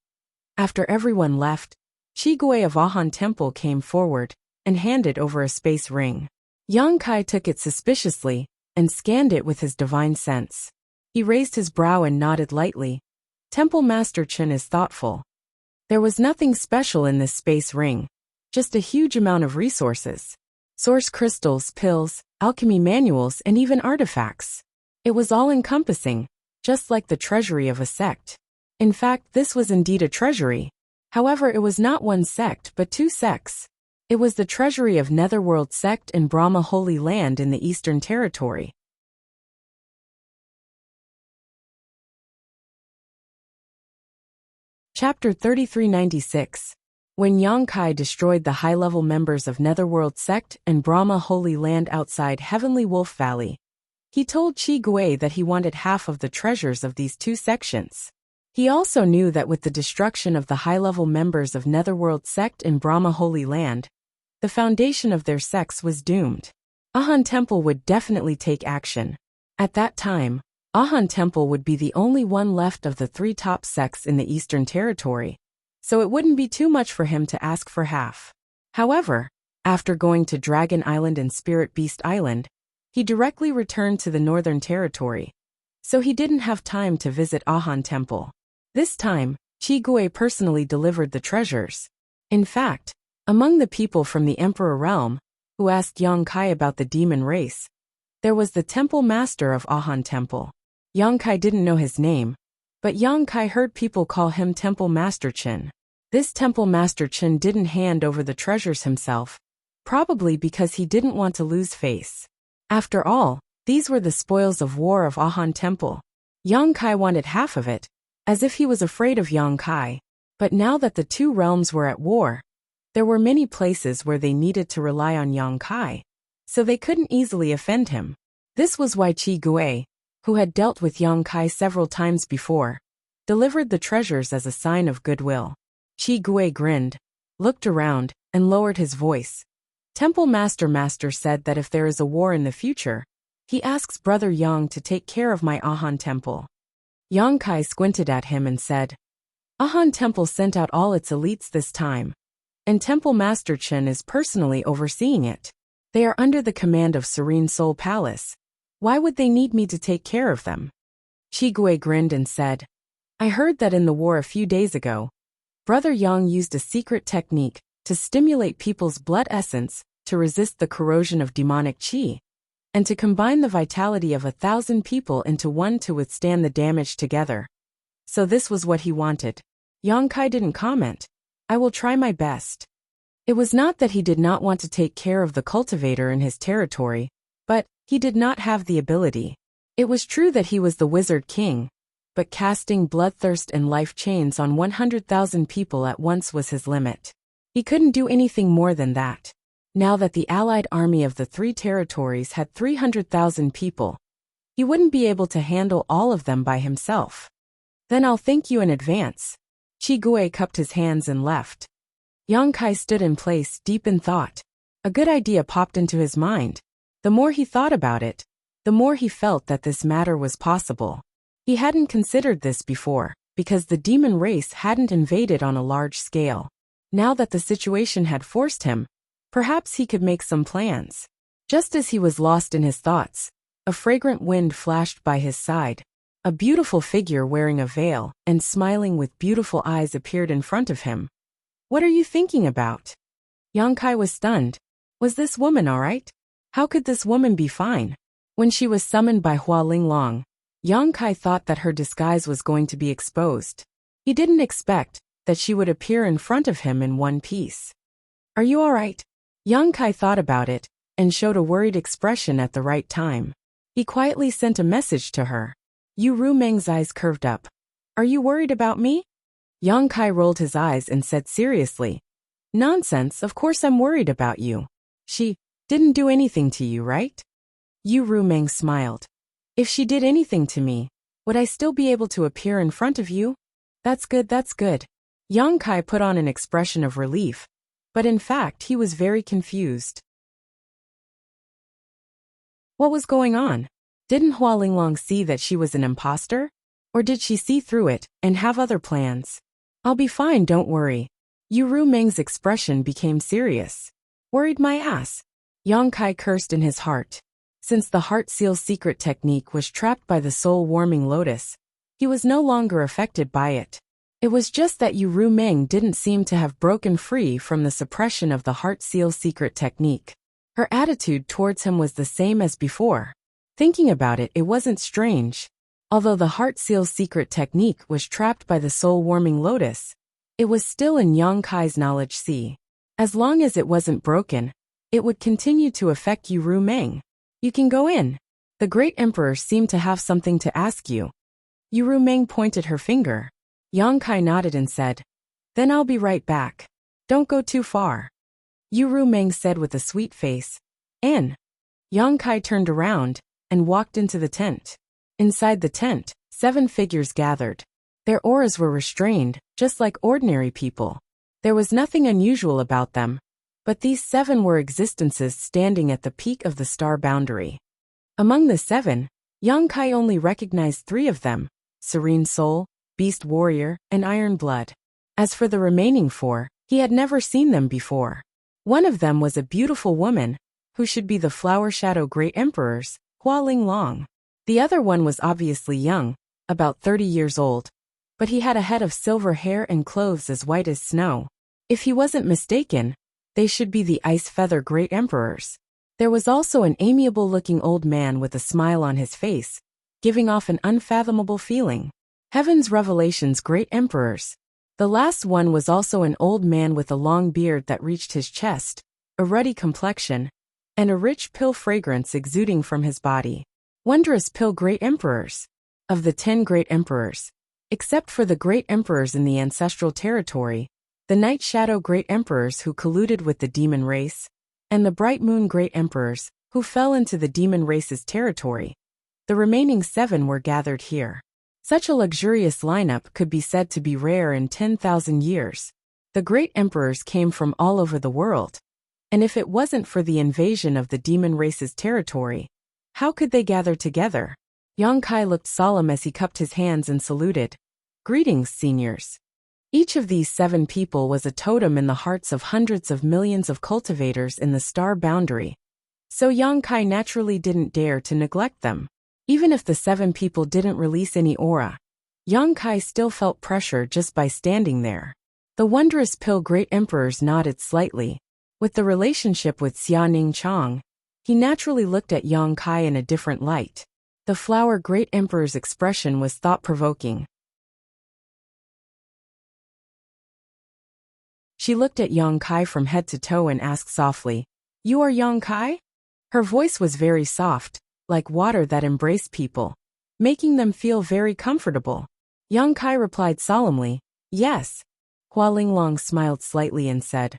After everyone left, Qi Gui of Ahan Temple came forward and handed over a space ring. Yang Kai took it suspiciously and scanned it with his divine sense. He raised his brow and nodded lightly. Temple Master Chen is thoughtful. There was nothing special in this space ring, just a huge amount of resources. Source crystals, pills, alchemy manuals, and even artifacts. It was all-encompassing, just like the treasury of a sect. In fact, this was indeed a treasury. However, it was not one sect but two sects. It was the treasury of Netherworld sect and Brahma Holy Land in the Eastern Territory. Chapter 3396. When Yang Kai destroyed the high-level members of Netherworld sect and Brahma Holy Land outside Heavenly Wolf Valley, he told Qi Gui that he wanted half of the treasures of these two sections. He also knew that with the destruction of the high-level members of Netherworld sect and Brahma Holy Land, the foundation of their sects was doomed. Ahan Temple would definitely take action. At that time, Ahan Temple would be the only one left of the three top sects in the Eastern Territory, so it wouldn't be too much for him to ask for half. However, after going to Dragon Island and Spirit Beast Island, he directly returned to the Northern Territory, so he didn't have time to visit Ahan Temple. This time, Qi Gui personally delivered the treasures. In fact, among the people from the Emperor Realm, who asked Yang Kai about the demon race, there was the temple master of Ahan Temple. Yang Kai didn't know his name, but Yang Kai heard people call him Temple Master Chen. This Temple Master Chen didn't hand over the treasures himself, probably because he didn't want to lose face. After all, these were the spoils of war of Ahan Temple. Yang Kai wanted half of it, as if he was afraid of Yang Kai. But now that the two realms were at war, there were many places where they needed to rely on Yang Kai, so they couldn't easily offend him. This was why Qi Gui, who had dealt with Yang Kai several times before, delivered the treasures as a sign of goodwill. Qi Gui grinned, looked around, and lowered his voice. Temple Master said that if there is a war in the future, he asks Brother Yang to take care of my Ahan Temple. Yang Kai squinted at him and said, Ahan Temple sent out all its elites this time, and Temple Master Chen is personally overseeing it. They are under the command of Serene Soul Palace. Why would they need me to take care of them? Qi Gui grinned and said, I heard that in the war a few days ago, Brother Yang used a secret technique to stimulate people's blood essence to resist the corrosion of demonic qi, and to combine the vitality of 1,000 people into one to withstand the damage together. So this was what he wanted. Yang Kai didn't comment. I will try my best. It was not that he did not want to take care of the cultivator in his territory, but he did not have the ability. It was true that he was the Wizard King, but casting bloodthirst and life chains on 100,000 people at once was his limit. He couldn't do anything more than that. Now that the allied army of the three territories had 300,000 people, he wouldn't be able to handle all of them by himself. Then I'll thank you in advance. Qi Gui cupped his hands and left. Yang Kai stood in place, deep in thought. A good idea popped into his mind. The more he thought about it, the more he felt that this matter was possible. He hadn't considered this before, because the demon race hadn't invaded on a large scale. Now that the situation had forced him, perhaps he could make some plans. Just as he was lost in his thoughts, a fragrant wind flashed by his side. A beautiful figure wearing a veil and smiling with beautiful eyes appeared in front of him. What are you thinking about? Yang Kai was stunned. Was this woman all right? How could this woman be fine? When she was summoned by Hua Linglong, Yang Kai thought that her disguise was going to be exposed. He didn't expect that she would appear in front of him in one piece. Are you all right? Yang Kai thought about it and showed a worried expression at the right time. He quietly sent a message to her. Yu Rumeng's eyes curved up. Are you worried about me? Yang Kai rolled his eyes and said seriously, Nonsense, of course I'm worried about you. She didn't do anything to you, right? Yu Rumeng smiled. If she did anything to me, would I still be able to appear in front of you? That's good, that's good. Yang Kai put on an expression of relief, but in fact he was very confused. What was going on? Didn't Hua Linglong see that she was an imposter? Or did she see through it and have other plans? I'll be fine, don't worry. Ru Meng's expression became serious. Worried my ass. Yang Kai cursed in his heart. Since the heart seal secret technique was trapped by the soul-warming lotus, he was no longer affected by it. It was just that Ru Meng didn't seem to have broken free from the suppression of the heart seal secret technique. Her attitude towards him was the same as before. Thinking about it, it wasn't strange. Although the heart seal secret technique was trapped by the soul-warming lotus, it was still in Yang Kai's knowledge sea. As long as it wasn't broken, it would continue to affect Ru Meng. You can go in. The Great Emperor seemed to have something to ask you. Ru Meng pointed her finger. Yang Kai nodded and said, then I'll be right back. Don't go too far. Ru Meng said with a sweet face. In. Yang Kai turned around and walked into the tent. Inside the tent, 7 figures gathered. Their auras were restrained, just like ordinary people. There was nothing unusual about them, but these 7 were existences standing at the peak of the star boundary. Among the 7, Yang Kai only recognized 3 of them: Serene Soul, Beast Warrior, and Iron Blood. As for the remaining 4, he had never seen them before. One of them was a beautiful woman, who should be the Flower Shadow Great Emperors, Hua Linglong. The other one was obviously young, about 30 years old, but he had a head of silver hair and clothes as white as snow. If he wasn't mistaken, they should be the Ice Feather Great Emperors. There was also an amiable-looking old man with a smile on his face, giving off an unfathomable feeling. Heaven's Revelations Great Emperors. The last one was also an old man with a long beard that reached his chest, a ruddy complexion, and a rich pill fragrance exuding from his body. Wondrous Pill Great Emperors. Of the 10 Great Emperors, except for the Great Emperors in the ancestral territory, the Night Shadow Great Emperors who colluded with the demon race, and the Bright Moon Great Emperors who fell into the demon race's territory, the remaining 7 were gathered here. Such a luxurious lineup could be said to be rare in 10,000 years. The Great Emperors came from all over the world, and if it wasn't for the invasion of the demon race's territory, how could they gather together? Yang Kai looked solemn as he cupped his hands and saluted. Greetings, seniors. Each of these 7 people was a totem in the hearts of hundreds of millions of cultivators in the star boundary, so Yang Kai naturally didn't dare to neglect them. Even if the 7 people didn't release any aura, Yang Kai still felt pressure just by standing there. The Wondrous Pill Great Emperors nodded slightly. With the relationship with Xia Ning Chang, he naturally looked at Yang Kai in a different light. The Flower Great Emperor's expression was thought-provoking. She looked at Yang Kai from head to toe and asked softly, "You are Yang Kai?" Her voice was very soft, like water that embraced people, making them feel very comfortable. Yang Kai replied solemnly, "Yes." Hua Linglong smiled slightly and said,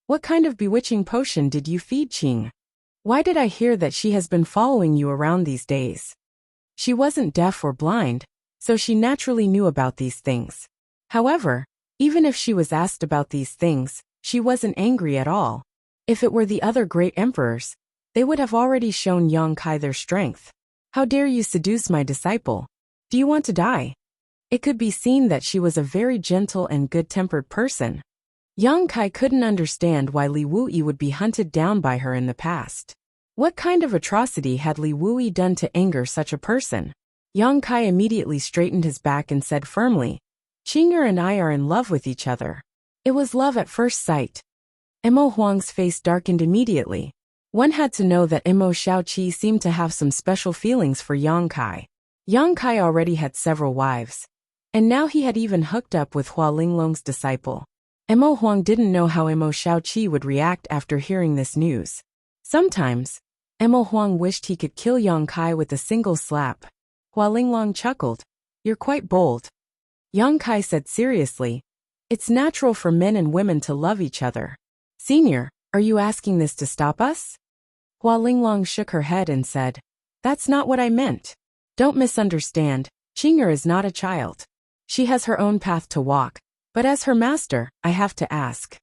"What kind of bewitching potion did you feed Qing? Why did I hear that she has been following you around these days?" She wasn't deaf or blind, so she naturally knew about these things. However, even if she was asked about these things, she wasn't angry at all. If it were the other great emperors, they would have already shown Yang Kai their strength. "How dare you seduce my disciple? Do you want to die?" It could be seen that she was a very gentle and good-tempered person. Yang Kai couldn't understand why Li Wuyi would be hunted down by her in the past. What kind of atrocity had Li Wuyi done to anger such a person? Yang Kai immediately straightened his back and said firmly, "Qing'er and I are in love with each other." It was love at first sight. Emo Huang's face darkened immediately. One had to know that Emo Xiaoqi seemed to have some special feelings for Yang Kai. Yang Kai already had several wives, and now he had even hooked up with Hua Linglong's disciple. Emo Huang didn't know how Emo Xiaoqi would react after hearing this news. Sometimes, Emo Huang wished he could kill Yang Kai with a single slap. Hua Linglong chuckled. "You're quite bold." Yang Kai said seriously, "It's natural for men and women to love each other. Senior, are you asking this to stop us?" Hua Linglong shook her head and said, "That's not what I meant. Don't misunderstand, Qing'er is not a child. She has her own path to walk, but as her master, I have to ask."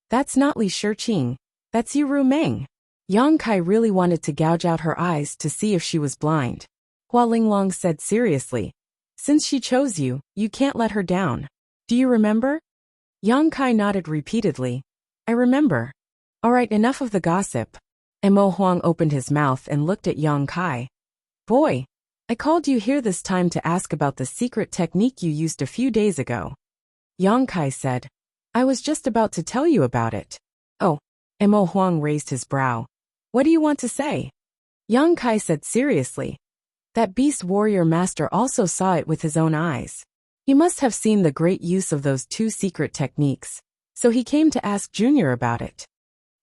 "That's not Li Shiqing, that's Ru Meng." Yang Kai really wanted to gouge out her eyes to see if she was blind. Hua Linglong said seriously, Since she chose you, you can't let her down. Do you remember? Yang Kai nodded repeatedly. I remember. Alright, enough of the gossip. Mo Huang opened his mouth and looked at Yang Kai. Boy, I called you here this time to ask about the secret technique you used a few days ago. Yang Kai said, I was just about to tell you about it. Oh, Mo Huang raised his brow. What do you want to say? Yang Kai said seriously. That beast warrior master also saw it with his own eyes. He must have seen the great use of those two secret techniques, so he came to ask Junior about it.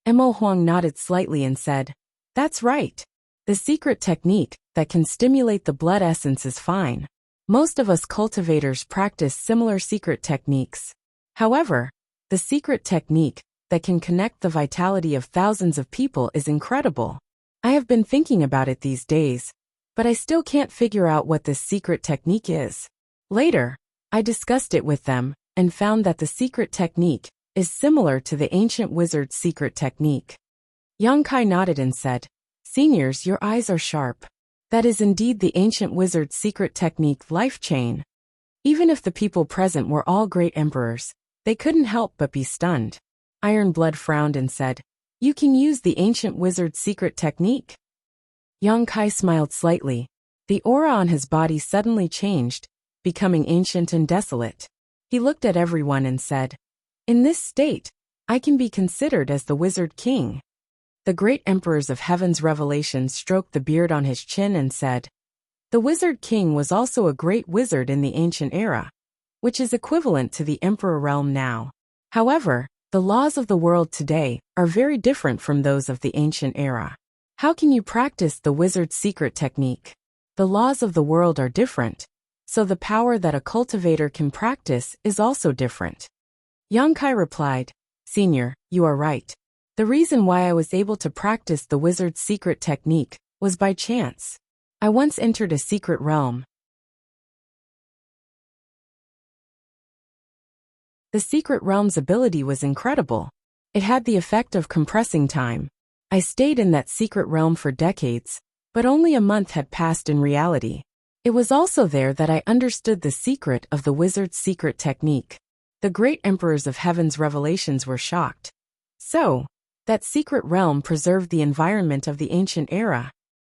Mo Huang nodded slightly and said, That's right. The secret technique that can stimulate the blood essence is fine. Most of us cultivators practice similar secret techniques. However, the secret technique that can connect the vitality of thousands of people is incredible. I have been thinking about it these days, but I still can't figure out what this secret technique is. Later, I discussed it with them and found that the secret technique is similar to the ancient wizard's secret technique. Yang Kai nodded and said, Seniors, your eyes are sharp. That is indeed the ancient wizard's secret technique life chain. Even if the people present were all great emperors, they couldn't help but be stunned. Ironblood frowned and said, You can use the ancient wizard's secret technique? Yang Kai smiled slightly. The aura on his body suddenly changed, becoming ancient and desolate. He looked at everyone and said, In this state, I can be considered as the Wizard King. The great emperors of heaven's revelation stroked the beard on his chin and said, The Wizard King was also a great wizard in the ancient era, which is equivalent to the emperor realm now. However, the laws of the world today are very different from those of the ancient era. How can you practice the wizard's secret technique? The laws of the world are different, so the power that a cultivator can practice is also different. Yang Kai replied, Senior, you are right. The reason why I was able to practice the wizard's secret technique was by chance. I once entered a secret realm. The secret realm's ability was incredible. It had the effect of compressing time. I stayed in that secret realm for decades, but only a month had passed in reality. It was also there that I understood the secret of the wizard's secret technique. The great emperors of heaven's revelations were shocked. So, that secret realm preserved the environment of the ancient era.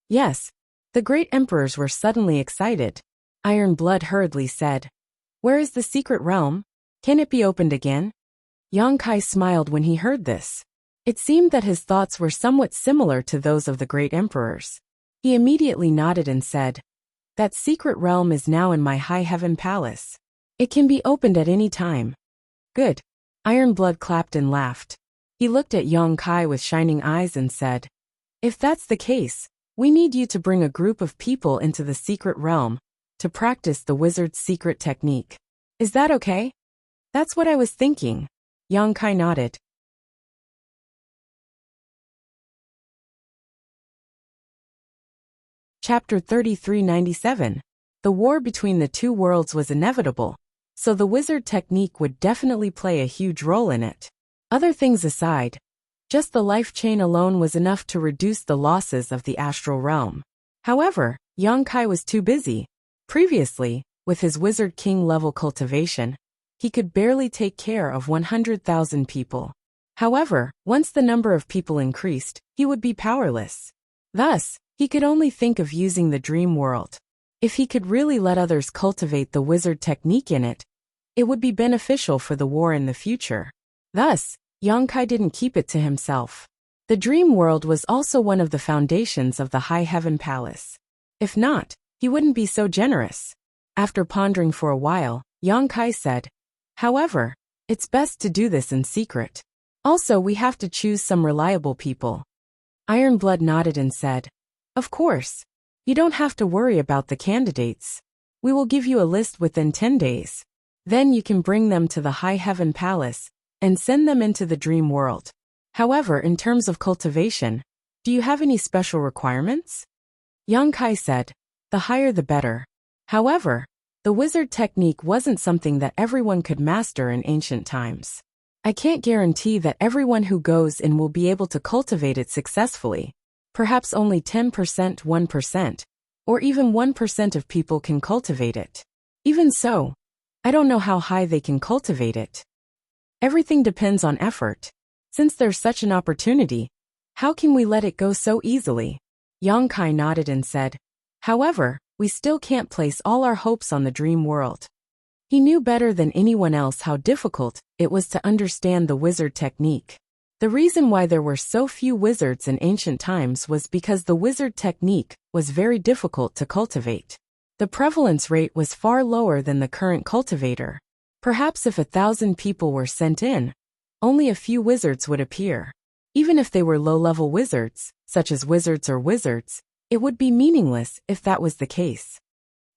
Yes, the great emperors were suddenly excited. Ironblood hurriedly said, Where is the secret realm? Can it be opened again? Yang Kai smiled when he heard this. It seemed that his thoughts were somewhat similar to those of the great emperors. He immediately nodded and said, That secret realm is now in my high heaven palace. It can be opened at any time. Good. Ironblood clapped and laughed. He looked at Yang Kai with shining eyes and said, If that's the case, we need you to bring a group of people into the secret realm to practice the wizard's secret technique. Is that okay? That's what I was thinking. Yang Kai nodded. Chapter 3397. The war between the two worlds was inevitable, so the wizard technique would definitely play a huge role in it. Other things aside, just the life chain alone was enough to reduce the losses of the astral realm. However, Yang Kai was too busy. Previously, with his Wizard King level cultivation, he could barely take care of 100,000 people. However, once the number of people increased, he would be powerless. Thus, he could only think of using the dream world. If he could really let others cultivate the wizard technique in it, it would be beneficial for the war in the future. Thus, Yang Kai didn't keep it to himself. The dream world was also one of the foundations of the High Heaven Palace. If not, he wouldn't be so generous. After pondering for a while, Yang Kai said, However, it's best to do this in secret. Also, we have to choose some reliable people. Ironblood nodded and said, Of course. You don't have to worry about the candidates. We will give you a list within 10 days. Then you can bring them to the High Heaven Palace and send them into the dream world. However, in terms of cultivation, do you have any special requirements? Yang Kai said, The higher the better. However, the wizard technique wasn't something that everyone could master in ancient times. I can't guarantee that everyone who goes in will be able to cultivate it successfully. Perhaps only 10%, 1%, or even 1% of people can cultivate it. Even so, I don't know how high they can cultivate it. Everything depends on effort. Since there's such an opportunity, how can we let it go so easily? Yang Kai nodded and said, however, we still can't place all our hopes on the dream world. He knew better than anyone else how difficult it was to understand the wizard technique. The reason why there were so few wizards in ancient times was because the wizard technique was very difficult to cultivate. The prevalence rate was far lower than the current cultivator. Perhaps if 1,000 people were sent in, only a few wizards would appear. Even if they were low-level wizards, such as wizards or wizards, it would be meaningless if that was the case.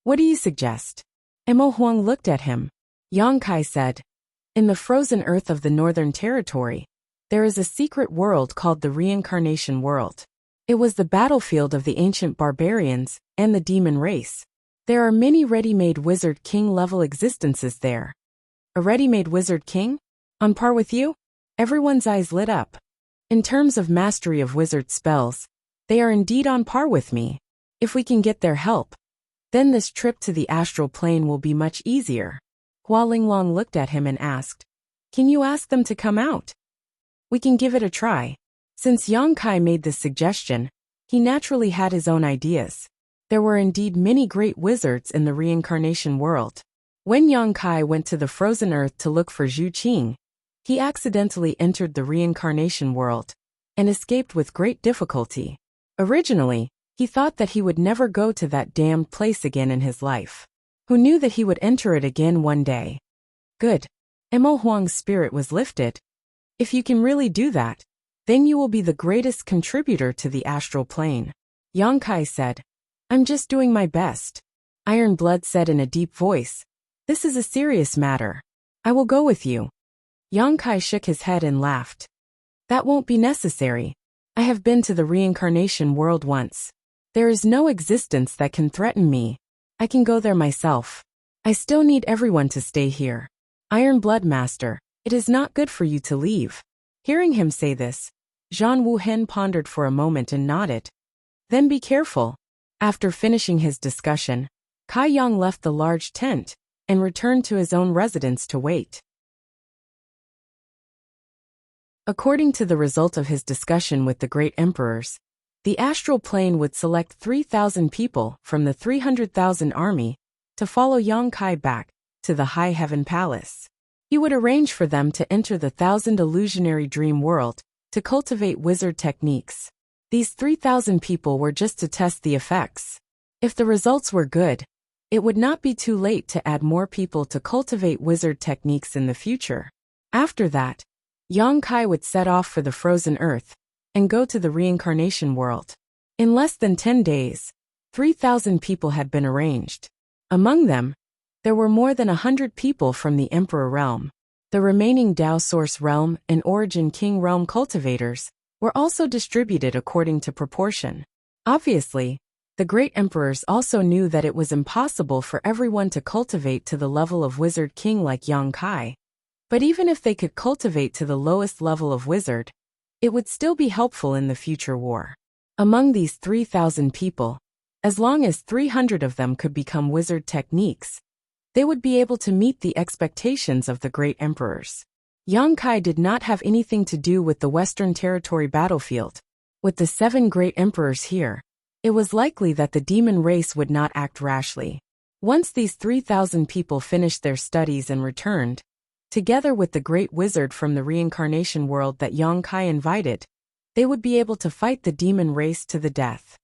What do you suggest? Emo Huang looked at him. Yang Kai said, in the frozen earth of the Northern Territory, there is a secret world called the Reincarnation World. It was the battlefield of the ancient barbarians and the demon race. There are many ready-made wizard king level existences there. A ready-made wizard king? On par with you? Everyone's eyes lit up. In terms of mastery of wizard spells, they are indeed on par with me. If we can get their help, then this trip to the astral plane will be much easier. Hua Linglong looked at him and asked, can you ask them to come out? We can give it a try. Since Yang Kai made this suggestion, he naturally had his own ideas. There were indeed many great wizards in the reincarnation world. When Yang Kai went to the frozen earth to look for Zhu Qing, he accidentally entered the reincarnation world and escaped with great difficulty. Originally, he thought that he would never go to that damned place again in his life. Who knew that he would enter it again one day? Good. Emo Huang's spirit was lifted. If you can really do that, then you will be the greatest contributor to the astral plane. Yang Kai said, I'm just doing my best. Iron Blood said in a deep voice, this is a serious matter. I will go with you. Yang Kai shook his head and laughed. That won't be necessary. I have been to the reincarnation world once. There is no existence that can threaten me. I can go there myself. I still need everyone to stay here. Iron Blood Master, it is not good for you to leave. Hearing him say this, Zhan Wuhen pondered for a moment and nodded. Then be careful. After finishing his discussion, Kai Yang left the large tent and returned to his own residence to wait. According to the result of his discussion with the great emperors, the astral plane would select 3,000 people from the 300,000 army to follow Yang Kai back to the High Heaven Palace. He would arrange for them to enter the 1,000 illusionary dream world to cultivate wizard techniques. These 3,000 people were just to test the effects. If the results were good, it would not be too late to add more people to cultivate wizard techniques in the future. After that, Yang Kai would set off for the frozen earth and go to the reincarnation world. In less than 10 days, 3,000 people had been arranged. Among them, there were more than 100 people from the Emperor realm. The remaining Dao Source realm and Origin King realm cultivators were also distributed according to proportion. Obviously, the great emperors also knew that it was impossible for everyone to cultivate to the level of Wizard King like Yang Kai. But even if they could cultivate to the lowest level of wizard, it would still be helpful in the future war. Among these 3,000 people, as long as 300 of them could become wizard techniques, they would be able to meet the expectations of the great emperors. Yang Kai did not have anything to do with the Western Territory battlefield. With the 7 great emperors here, it was likely that the demon race would not act rashly. Once these 3,000 people finished their studies and returned, together with the great wizard from the reincarnation world that Yang Kai invited, they would be able to fight the demon race to the death.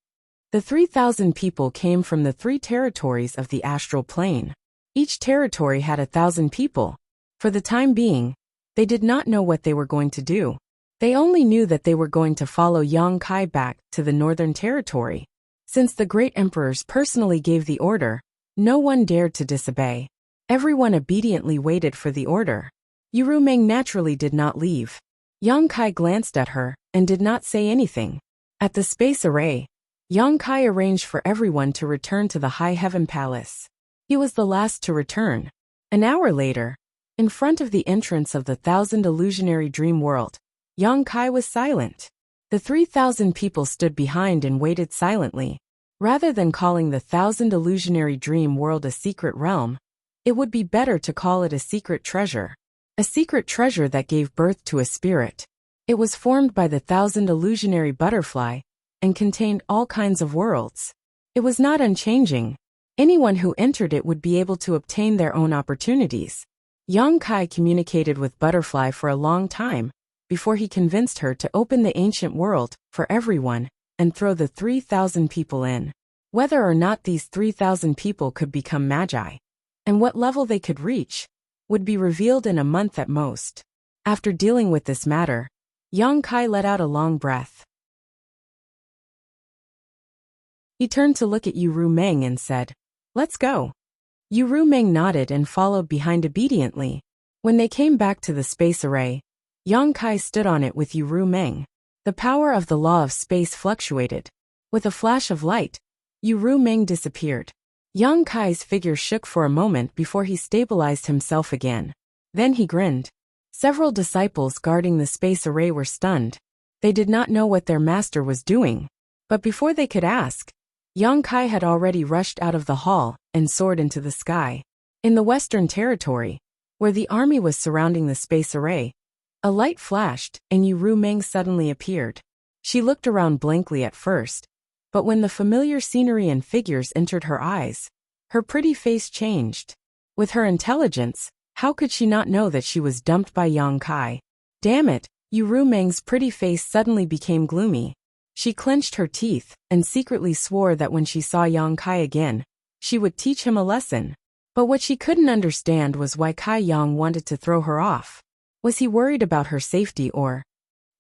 The 3,000 people came from the 3 territories of the astral plane. Each territory had 1,000 people. For the time being, they did not know what they were going to do. They only knew that they were going to follow Yang Kai back to the Northern Territory. Since the great emperors personally gave the order, no one dared to disobey. Everyone obediently waited for the order. Yuru Meng naturally did not leave. Yang Kai glanced at her and did not say anything. At the space array, Yang Kai arranged for everyone to return to the High Heaven Palace. He was the last to return. An hour later, in front of the entrance of the 1,000 illusionary dream world, Yang Kai was silent. The 3,000 people stood behind and waited silently. Rather than calling the 1,000 illusionary dream world a secret realm, It would be better to call it a secret treasure. A secret treasure that gave birth to a spirit. It was formed by the 1,000 illusionary butterfly and contained all kinds of worlds. It was not unchanging. Anyone who entered it would be able to obtain their own opportunities. Yang Kai communicated with Butterfly for a long time before he convinced her to open the ancient world for everyone and throw the 3,000 people in. Whether or not these 3,000 people could become magi, and what level they could reach, would be revealed in a month at most. After dealing with this matter, Yang Kai let out a long breath. He turned to look at Yu Rumeng and said, "Let's go." Yu Rumeng nodded and followed behind obediently. When they came back to the space array, Yang Kai stood on it with Yu Rumeng. The power of the law of space fluctuated. With a flash of light, Yu Rumeng disappeared. Yang Kai's figure shook for a moment before he stabilized himself again. Then he grinned. Several disciples guarding the space array were stunned. They did not know what their master was doing. But before they could ask, Yang Kai had already rushed out of the hall and soared into the sky. In the Western Territory, where the army was surrounding the space array, a light flashed and Yu Rumeng suddenly appeared. She looked around blankly at first, but when the familiar scenery and figures entered her eyes, her pretty face changed. With her intelligence, how could she not know that she was dumped by Yang Kai? Damn it, Yu Rumeng's pretty face suddenly became gloomy. She clenched her teeth and secretly swore that when she saw Yang Kai again, she would teach him a lesson. But what she couldn't understand was why Kai Yang wanted to throw her off. Was he worried about her safety or?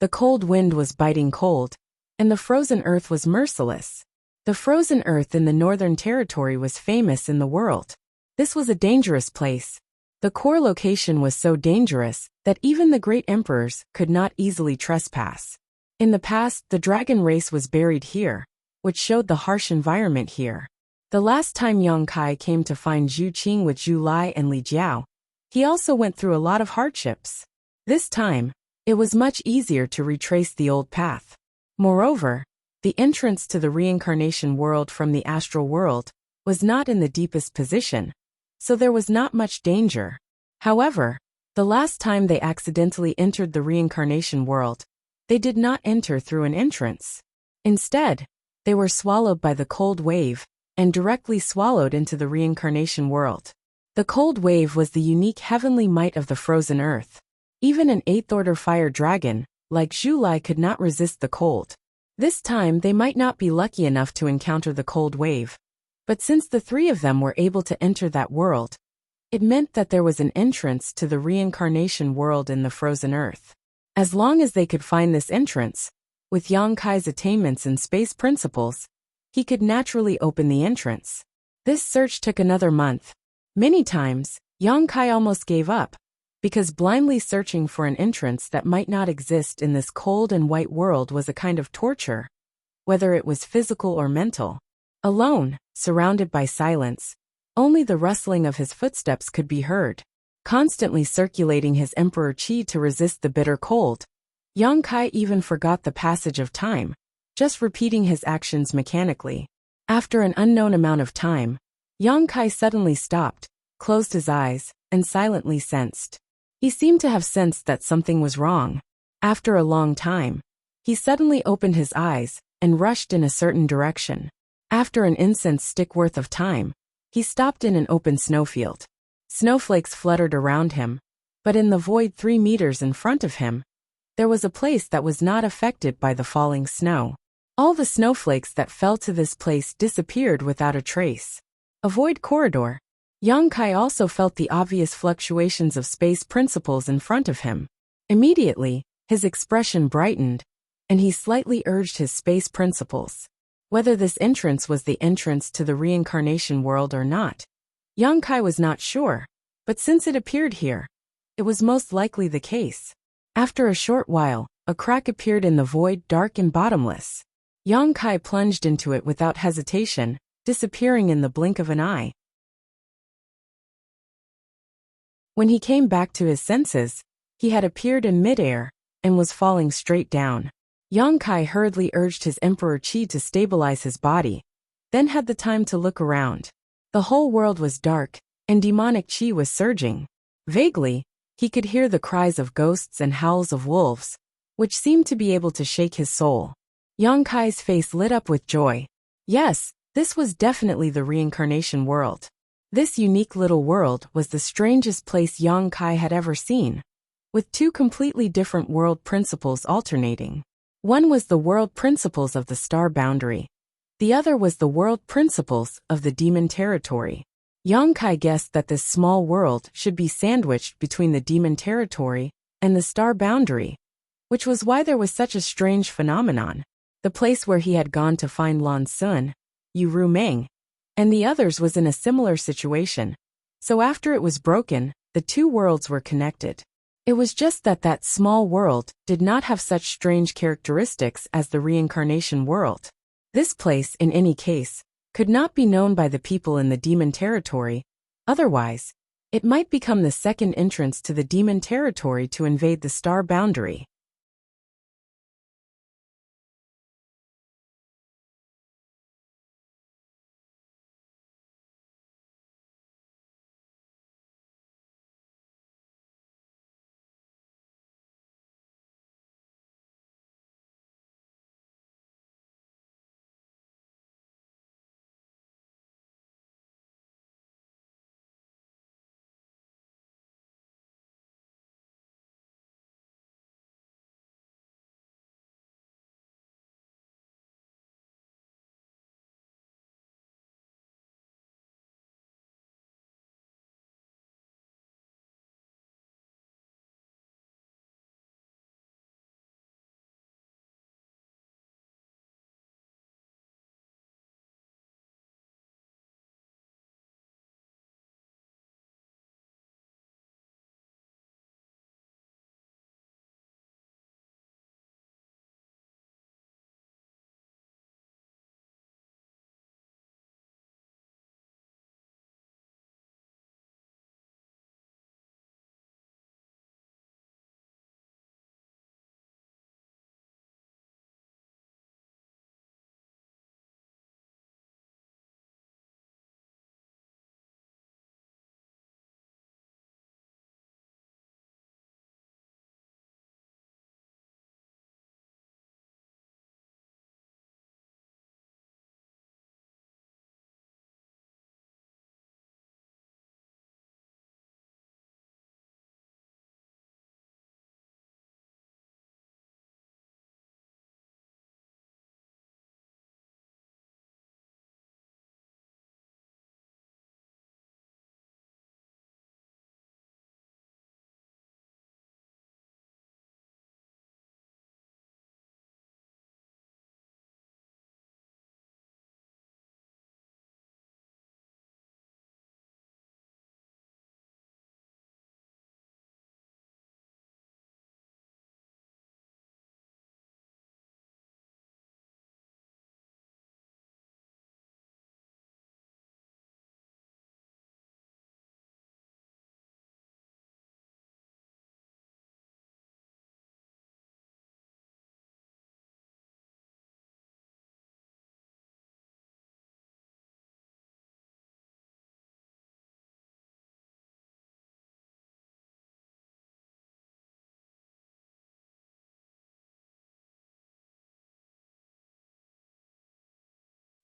The cold wind was biting cold, and the frozen earth was merciless. The frozen earth in the Northern Territory was famous in the world. This was a dangerous place. The core location was so dangerous that even the great emperors could not easily trespass. In the past, the dragon race was buried here, which showed the harsh environment here. The last time Yang Kai came to find Zhu Qing with Zhu Lai and Li Jiao, he also went through a lot of hardships. This time, it was much easier to retrace the old path. Moreover, the entrance to the reincarnation world from the astral world was not in the deepest position, so there was not much danger. However, the last time they accidentally entered the reincarnation world, they did not enter through an entrance. Instead, they were swallowed by the cold wave and directly swallowed into the reincarnation world. The cold wave was the unique heavenly might of the frozen earth. Even an 8th-order fire dragon, like Zhu Lai, could not resist the cold. This time they might not be lucky enough to encounter the cold wave. But since the three of them were able to enter that world, it meant that there was an entrance to the reincarnation world in the frozen earth. As long as they could find this entrance, with Yang Kai's attainments and space principles, he could naturally open the entrance. This search took another month. Many times, Yang Kai almost gave up, because blindly searching for an entrance that might not exist in this cold and white world was a kind of torture, whether it was physical or mental. Alone, surrounded by silence, only the rustling of his footsteps could be heard. Constantly circulating his emperor chi to resist the bitter cold, Yang Kai even forgot the passage of time, just repeating his actions mechanically. After an unknown amount of time, Yang Kai suddenly stopped, closed his eyes, and silently sensed. He seemed to have sensed that something was wrong. After a long time, he suddenly opened his eyes and rushed in a certain direction. After an incense stick worth of time, he stopped in an open snowfield. Snowflakes fluttered around him, but in the void 3 meters in front of him, there was a place that was not affected by the falling snow. All the snowflakes that fell to this place disappeared without a trace. A void corridor. Yang Kai also felt the obvious fluctuations of space principles in front of him. Immediately, his expression brightened, and he slightly urged his space principles. Whether this entrance was the entrance to the reincarnation world or not, Yang Kai was not sure, but since it appeared here, it was most likely the case. After a short while, a crack appeared in the void, dark and bottomless. Yang Kai plunged into it without hesitation, disappearing in the blink of an eye. When he came back to his senses, he had appeared in midair and was falling straight down. Yang Kai hurriedly urged his emperor chi to stabilize his body, then had the time to look around. The whole world was dark, and demonic chi was surging. Vaguely, he could hear the cries of ghosts and howls of wolves, which seemed to be able to shake his soul. Yang Kai's face lit up with joy. Yes, this was definitely the reincarnation world. This unique little world was the strangest place Yang Kai had ever seen, with two completely different world principles alternating. One was the world principles of the star boundary. The other was the world principles of the demon territory. Yang Kai guessed that this small world should be sandwiched between the demon territory and the star boundary, which was why there was such a strange phenomenon. The place where he had gone to find Lan Sun, Yu Ru Meng, and the others was in a similar situation. So after it was broken, the two worlds were connected. It was just that that small world did not have such strange characteristics as the reincarnation world. This place, in any case, could not be known by the people in the demon territory. Otherwise, it might become the second entrance to the demon territory to invade the star boundary.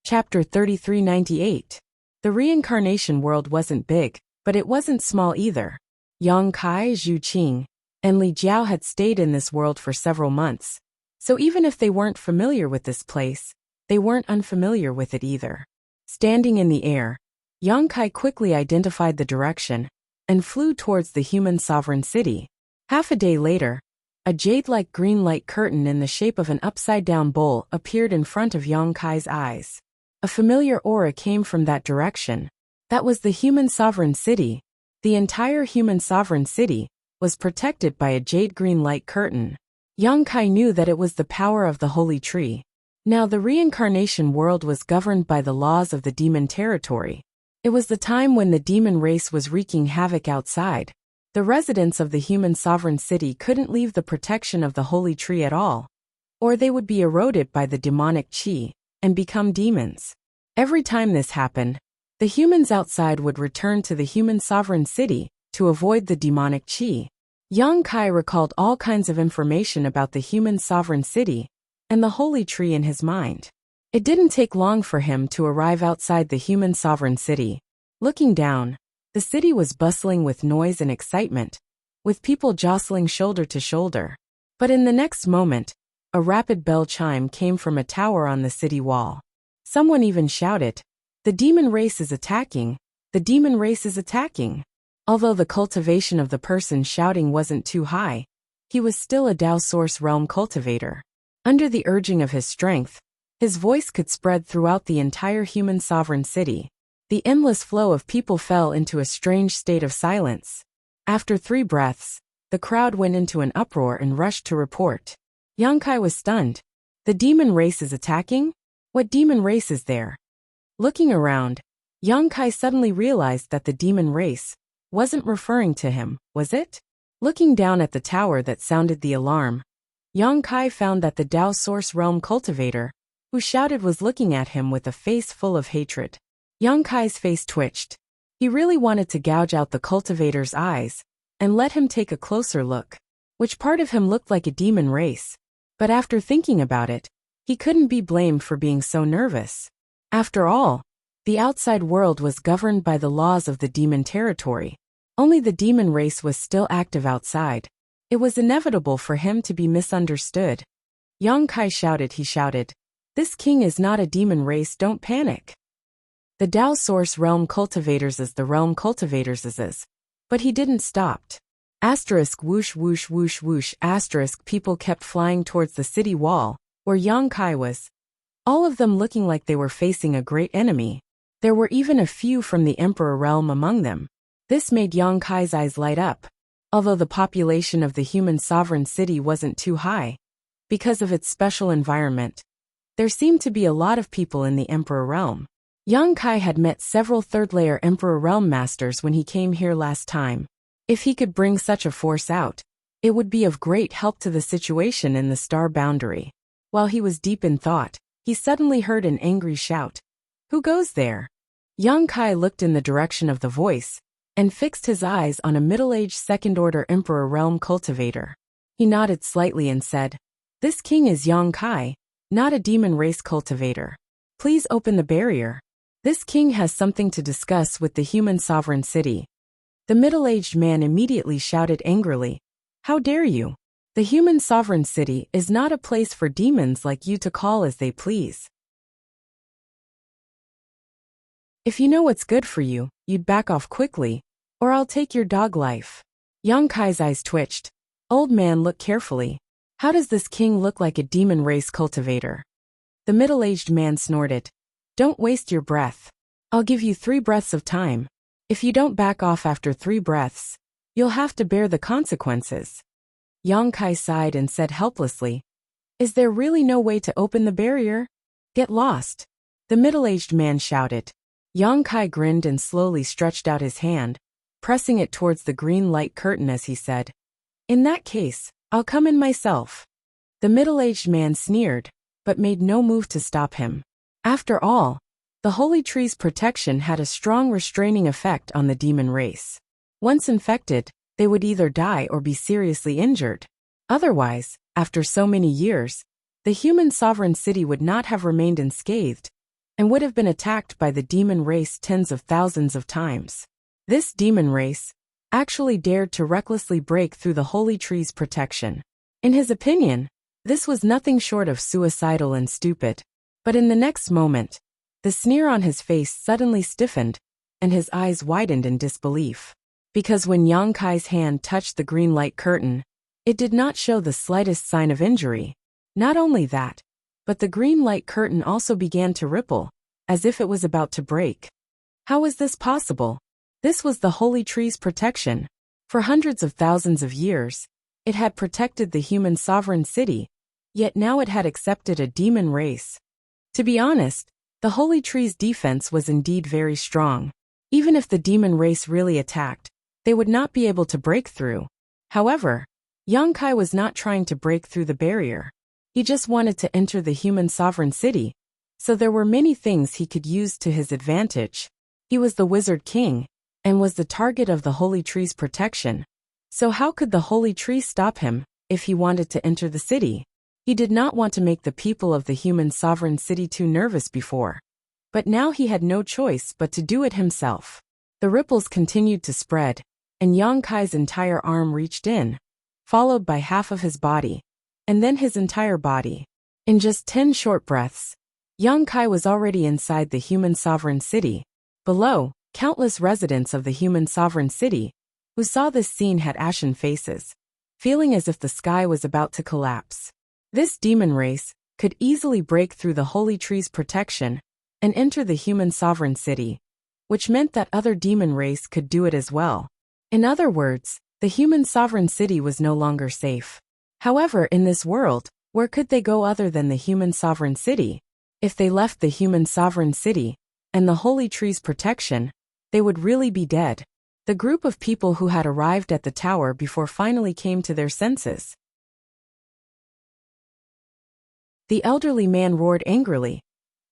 Chapter 3398. The reincarnation world wasn't big, but it wasn't small either. Yang Kai, Zhu Qing, and Li Jiao had stayed in this world for several months, so even if they weren't familiar with this place, they weren't unfamiliar with it either. Standing in the air, Yang Kai quickly identified the direction and flew towards the human sovereign city. Half a day later, a jade-like green light curtain in the shape of an upside-down bowl appeared in front of Yang Kai's eyes. A familiar aura came from that direction. That was the human sovereign city. The entire human sovereign city was protected by a jade green light curtain. Yang Kai knew that it was the power of the holy tree. Now the reincarnation world was governed by the laws of the demon territory. It was the time when the demon race was wreaking havoc outside. The residents of the human sovereign city couldn't leave the protection of the holy tree at all, or they would be eroded by the demonic chi and become demons. Every time this happened, The humans outside would return to the human sovereign city to avoid the demonic qi. Yang Kai recalled all kinds of information about the human sovereign city and the holy tree in his mind. It didn't take long for him to arrive outside the human sovereign city. Looking down, the city was bustling with noise and excitement, with people jostling shoulder to shoulder. But in the next moment, a rapid bell chime came from a tower on the city wall. Someone even shouted, "The demon race is attacking! The demon race is attacking!" Although the cultivation of the person shouting wasn't too high, he was still a Dao Source realm cultivator. Under the urging of his strength, his voice could spread throughout the entire human sovereign city. The endless flow of people fell into a strange state of silence. After 3 breaths, the crowd went into an uproar and rushed to report. Yang Kai was stunned. The demon race is attacking? What demon race is there? Looking around, Yang Kai suddenly realized that the demon race wasn't referring to him, was it? Looking down at the tower that sounded the alarm, Yang Kai found that the Dao Source realm cultivator who shouted was looking at him with a face full of hatred. Yang Kai's face twitched. He really wanted to gouge out the cultivator's eyes and let him take a closer look. Which part of him looked like a demon race? But after thinking about it, he couldn't be blamed for being so nervous. After all, the outside world was governed by the laws of the demon territory. Only the demon race was still active outside. It was inevitable for him to be misunderstood. Yang Kai shouted, "This king is not a demon race, don't panic. The Dao Source realm cultivators is the realm cultivators is." But he didn't stop. Asterisk whoosh whoosh whoosh whoosh asterisk people kept flying towards the city wall, where Yang Kai was. All of them looking like they were facing a great enemy. There were even a few from the Emperor realm among them. This made Yang Kai's eyes light up. Although the population of the human sovereign city wasn't too high, because of its special environment, there seemed to be a lot of people in the Emperor realm. Yang Kai had met several third-layer Emperor realm masters when he came here last time. If he could bring such a force out, it would be of great help to the situation in the star boundary. While he was deep in thought, he suddenly heard an angry shout. "Who goes there?" Yang Kai looked in the direction of the voice and fixed his eyes on a middle-aged second-order Emperor realm cultivator. He nodded slightly and said, "This king is Yang Kai, not a demon race cultivator. Please open the barrier. This king has something to discuss with the human sovereign city." The middle-aged man immediately shouted angrily, "How dare you? The human sovereign city is not a place for demons like you to call as they please. If you know what's good for you, you'd back off quickly, or I'll take your dog life." Yang Kai's eyes twitched. "Old man, look carefully. How does this king look like a demon race cultivator?" The middle-aged man snorted. "Don't waste your breath. I'll give you 3 breaths of time. If you don't back off after 3 breaths, you'll have to bear the consequences." Yang Kai sighed and said helplessly, "Is there really no way to open the barrier? Get lost." The middle-aged man shouted. Yang Kai grinned and slowly stretched out his hand, pressing it towards the green light curtain as he said, "In that case, I'll come in myself." The middle-aged man sneered, but made no move to stop him. After all, the holy tree's protection had a strong restraining effect on the demon race. Once infected, they would either die or be seriously injured. Otherwise, after so many years, the human sovereign city would not have remained unscathed, and would have been attacked by the demon race tens of thousands of times. This demon race actually dared to recklessly break through the holy tree's protection. In his opinion, this was nothing short of suicidal and stupid. But in the next moment, the sneer on his face suddenly stiffened, and his eyes widened in disbelief. Because when Yang Kai's hand touched the green light curtain, it did not show the slightest sign of injury. Not only that, but the green light curtain also began to ripple, as if it was about to break. How was this possible? This was the holy tree's protection. For hundreds of thousands of years, it had protected the human sovereign city, yet now it had accepted a demon race. To be honest, the holy tree's defense was indeed very strong. Even if the demon race really attacked, they would not be able to break through. However, Yang Kai was not trying to break through the barrier. He just wanted to enter the human sovereign city, so there were many things he could use to his advantage. He was the Wizard King, and was the target of the Holy Tree's protection. So how could the Holy Tree stop him, if he wanted to enter the city? He did not want to make the people of the human sovereign city too nervous before. But now he had no choice but to do it himself. The ripples continued to spread, and Yang Kai's entire arm reached in, followed by half of his body, and then his entire body. In just 10 short breaths, Yang Kai was already inside the human sovereign city. Below, countless residents of the human sovereign city, who saw this scene, had ashen faces, feeling as if the sky was about to collapse. This demon race could easily break through the Holy Tree's protection and enter the human sovereign city, which meant that other demon race could do it as well. In other words, the human sovereign city was no longer safe. However, in this world, where could they go other than the human sovereign city? If they left the human sovereign city and the Holy Tree's protection, they would really be dead. The group of people who had arrived at the tower before finally came to their senses. The elderly man roared angrily.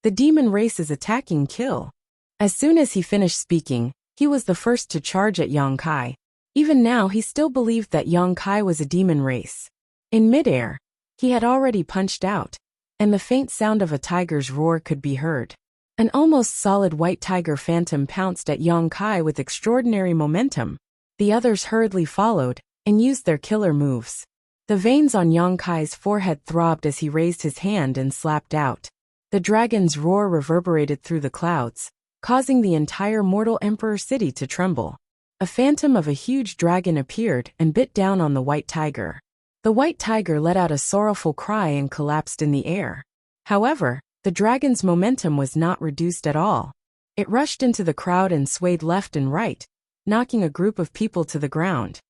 The demon race is attacking, kill. As soon as he finished speaking, he was the first to charge at Yang Kai. Even now he still believed that Yang Kai was a demon race. In midair, he had already punched out, and the faint sound of a tiger's roar could be heard. An almost solid white tiger phantom pounced at Yang Kai with extraordinary momentum. The others hurriedly followed, and used their killer moves. The veins on Yang Kai's forehead throbbed as he raised his hand and slapped out. The dragon's roar reverberated through the clouds, causing the entire mortal emperor city to tremble. A phantom of a huge dragon appeared and bit down on the white tiger. The white tiger let out a sorrowful cry and collapsed in the air. However, the dragon's momentum was not reduced at all. It rushed into the crowd and swayed left and right, knocking a group of people to the ground.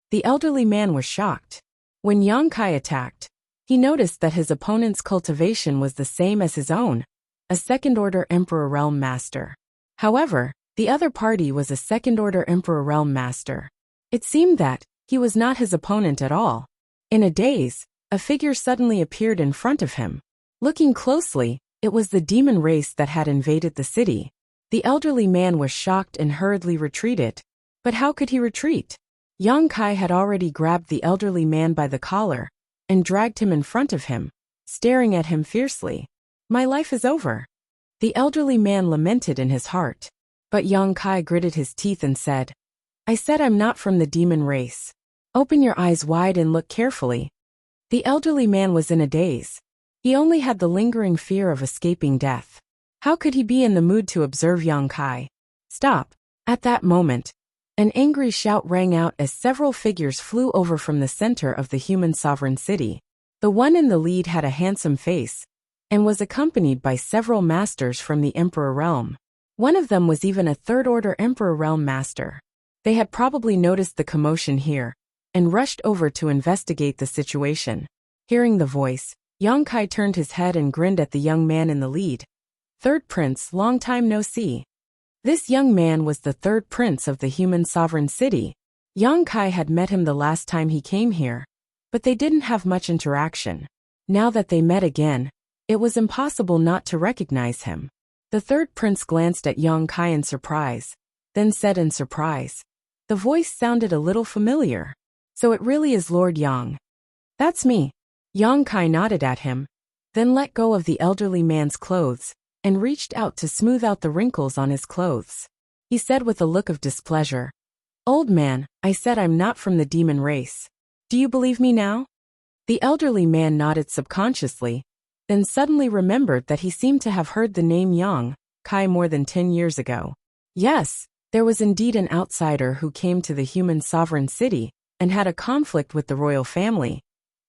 The elderly man was shocked. When Yang Kai attacked, he noticed that his opponent's cultivation was the same as his own, a second-order Emperor Realm Master. However, the other party was a second-order Emperor Realm Master. It seemed that he was not his opponent at all. In a daze, a figure suddenly appeared in front of him. Looking closely, it was the demon race that had invaded the city. The elderly man was shocked and hurriedly retreated. But how could he retreat? Yang Kai had already grabbed the elderly man by the collar and dragged him in front of him, staring at him fiercely. My life is over. The elderly man lamented in his heart. But Yang Kai gritted his teeth and said, I said I'm not from the demon race. Open your eyes wide and look carefully. The elderly man was in a daze. He only had the lingering fear of escaping death. How could he be in the mood to observe Yang Kai? Stop. At that moment, an angry shout rang out as several figures flew over from the center of the human sovereign city. The one in the lead had a handsome face, and was accompanied by several masters from the Emperor Realm. One of them was even a third-order Emperor Realm Master. They had probably noticed the commotion here, and rushed over to investigate the situation. Hearing the voice, Yang Kai turned his head and grinned at the young man in the lead. Third Prince, long time no see. This young man was the third prince of the human sovereign city. Yang Kai had met him the last time he came here, but they didn't have much interaction. Now that they met again, it was impossible not to recognize him. The third prince glanced at Yang Kai in surprise, then said in surprise, the voice sounded a little familiar. So it really is Lord Yang. That's me. Yang Kai nodded at him, then let go of the elderly man's clothes, and reached out to smooth out the wrinkles on his clothes. He said with a look of displeasure, Old man, I said I'm not from the demon race. Do you believe me now? The elderly man nodded subconsciously, then suddenly remembered that he seemed to have heard the name Yang Kai more than 10 years ago. Yes, there was indeed an outsider who came to the human sovereign city and had a conflict with the royal family.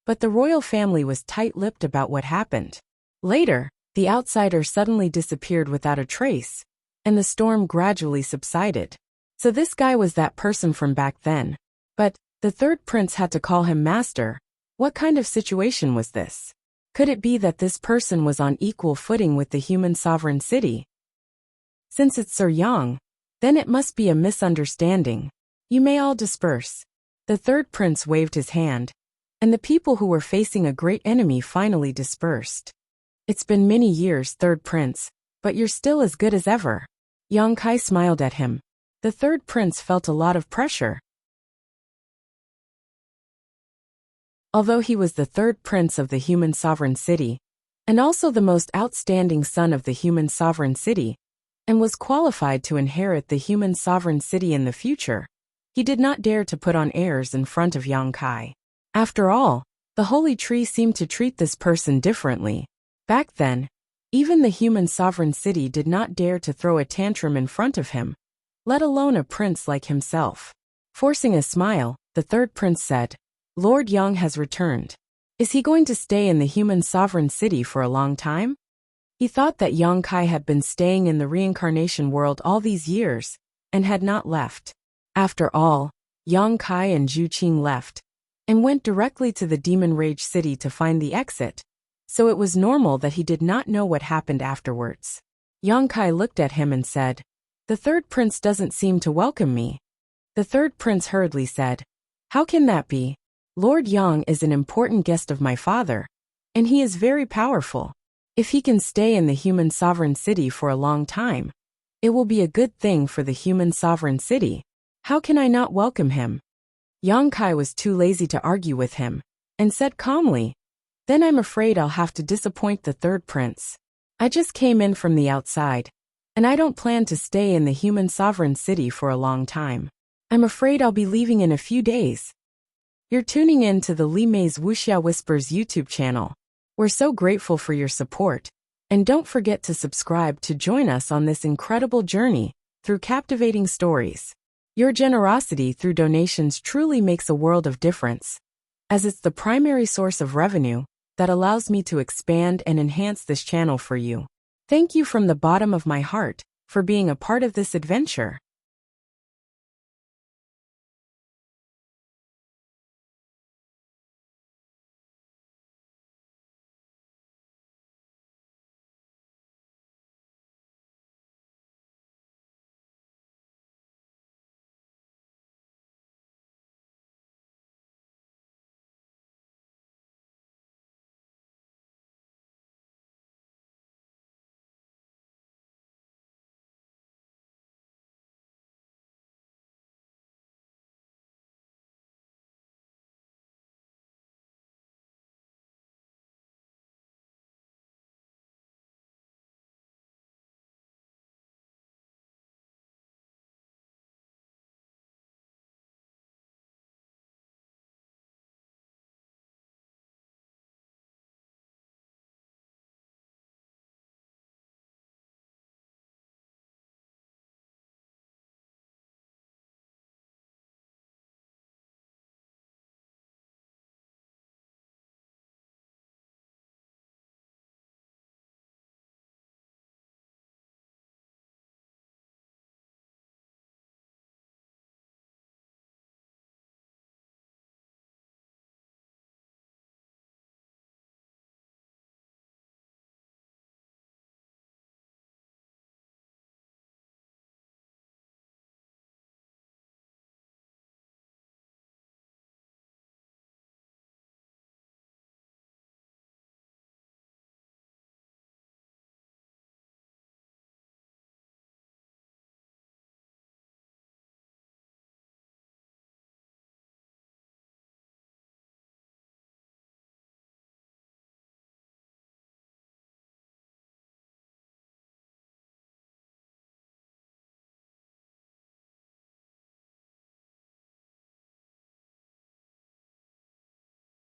But the royal family was tight-lipped about what happened. Later, the outsider suddenly disappeared without a trace, and the storm gradually subsided. So this guy was that person from back then. But the third prince had to call him master. What kind of situation was this? Could it be that this person was on equal footing with the human sovereign city? Since it's Sir Yang, then it must be a misunderstanding. You may all disperse. The third prince waved his hand, and the people who were facing a great enemy finally dispersed. It's been many years, third prince, but you're still as good as ever. Yang Kai smiled at him. The third prince felt a lot of pressure. Although he was the third prince of the human sovereign city, and also the most outstanding son of the human sovereign city, and was qualified to inherit the human sovereign city in the future, he did not dare to put on airs in front of Yang Kai. After all, the holy tree seemed to treat this person differently. Back then, even the human sovereign city did not dare to throw a tantrum in front of him, let alone a prince like himself. Forcing a smile, the third prince said, "Lord Yang has returned. Is he going to stay in the human sovereign city for a long time?" He thought that Yang Kai had been staying in the reincarnation world all these years, and had not left. After all, Yang Kai and Zhu Qing left, and went directly to the Demon Rage City to find the exit, so it was normal that he did not know what happened afterwards. Yang Kai looked at him and said, "The third prince doesn't seem to welcome me." The third prince hurriedly said, "How can that be? Lord Yang is an important guest of my father, and he is very powerful. If he can stay in the human sovereign city for a long time, it will be a good thing for the human sovereign city. How can I not welcome him?" Yang Kai was too lazy to argue with him, and said calmly, "Then I'm afraid I'll have to disappoint the third prince. I just came in from the outside, and I don't plan to stay in the human sovereign city for a long time. I'm afraid I'll be leaving in a few days." You're tuning in to the Li Mei's Wuxia Whispers YouTube channel. We're so grateful for your support, and don't forget to subscribe to join us on this incredible journey through captivating stories. Your generosity through donations truly makes a world of difference, as it's the primary source of revenue that allows me to expand and enhance this channel for you. Thank you from the bottom of my heart for being a part of this adventure.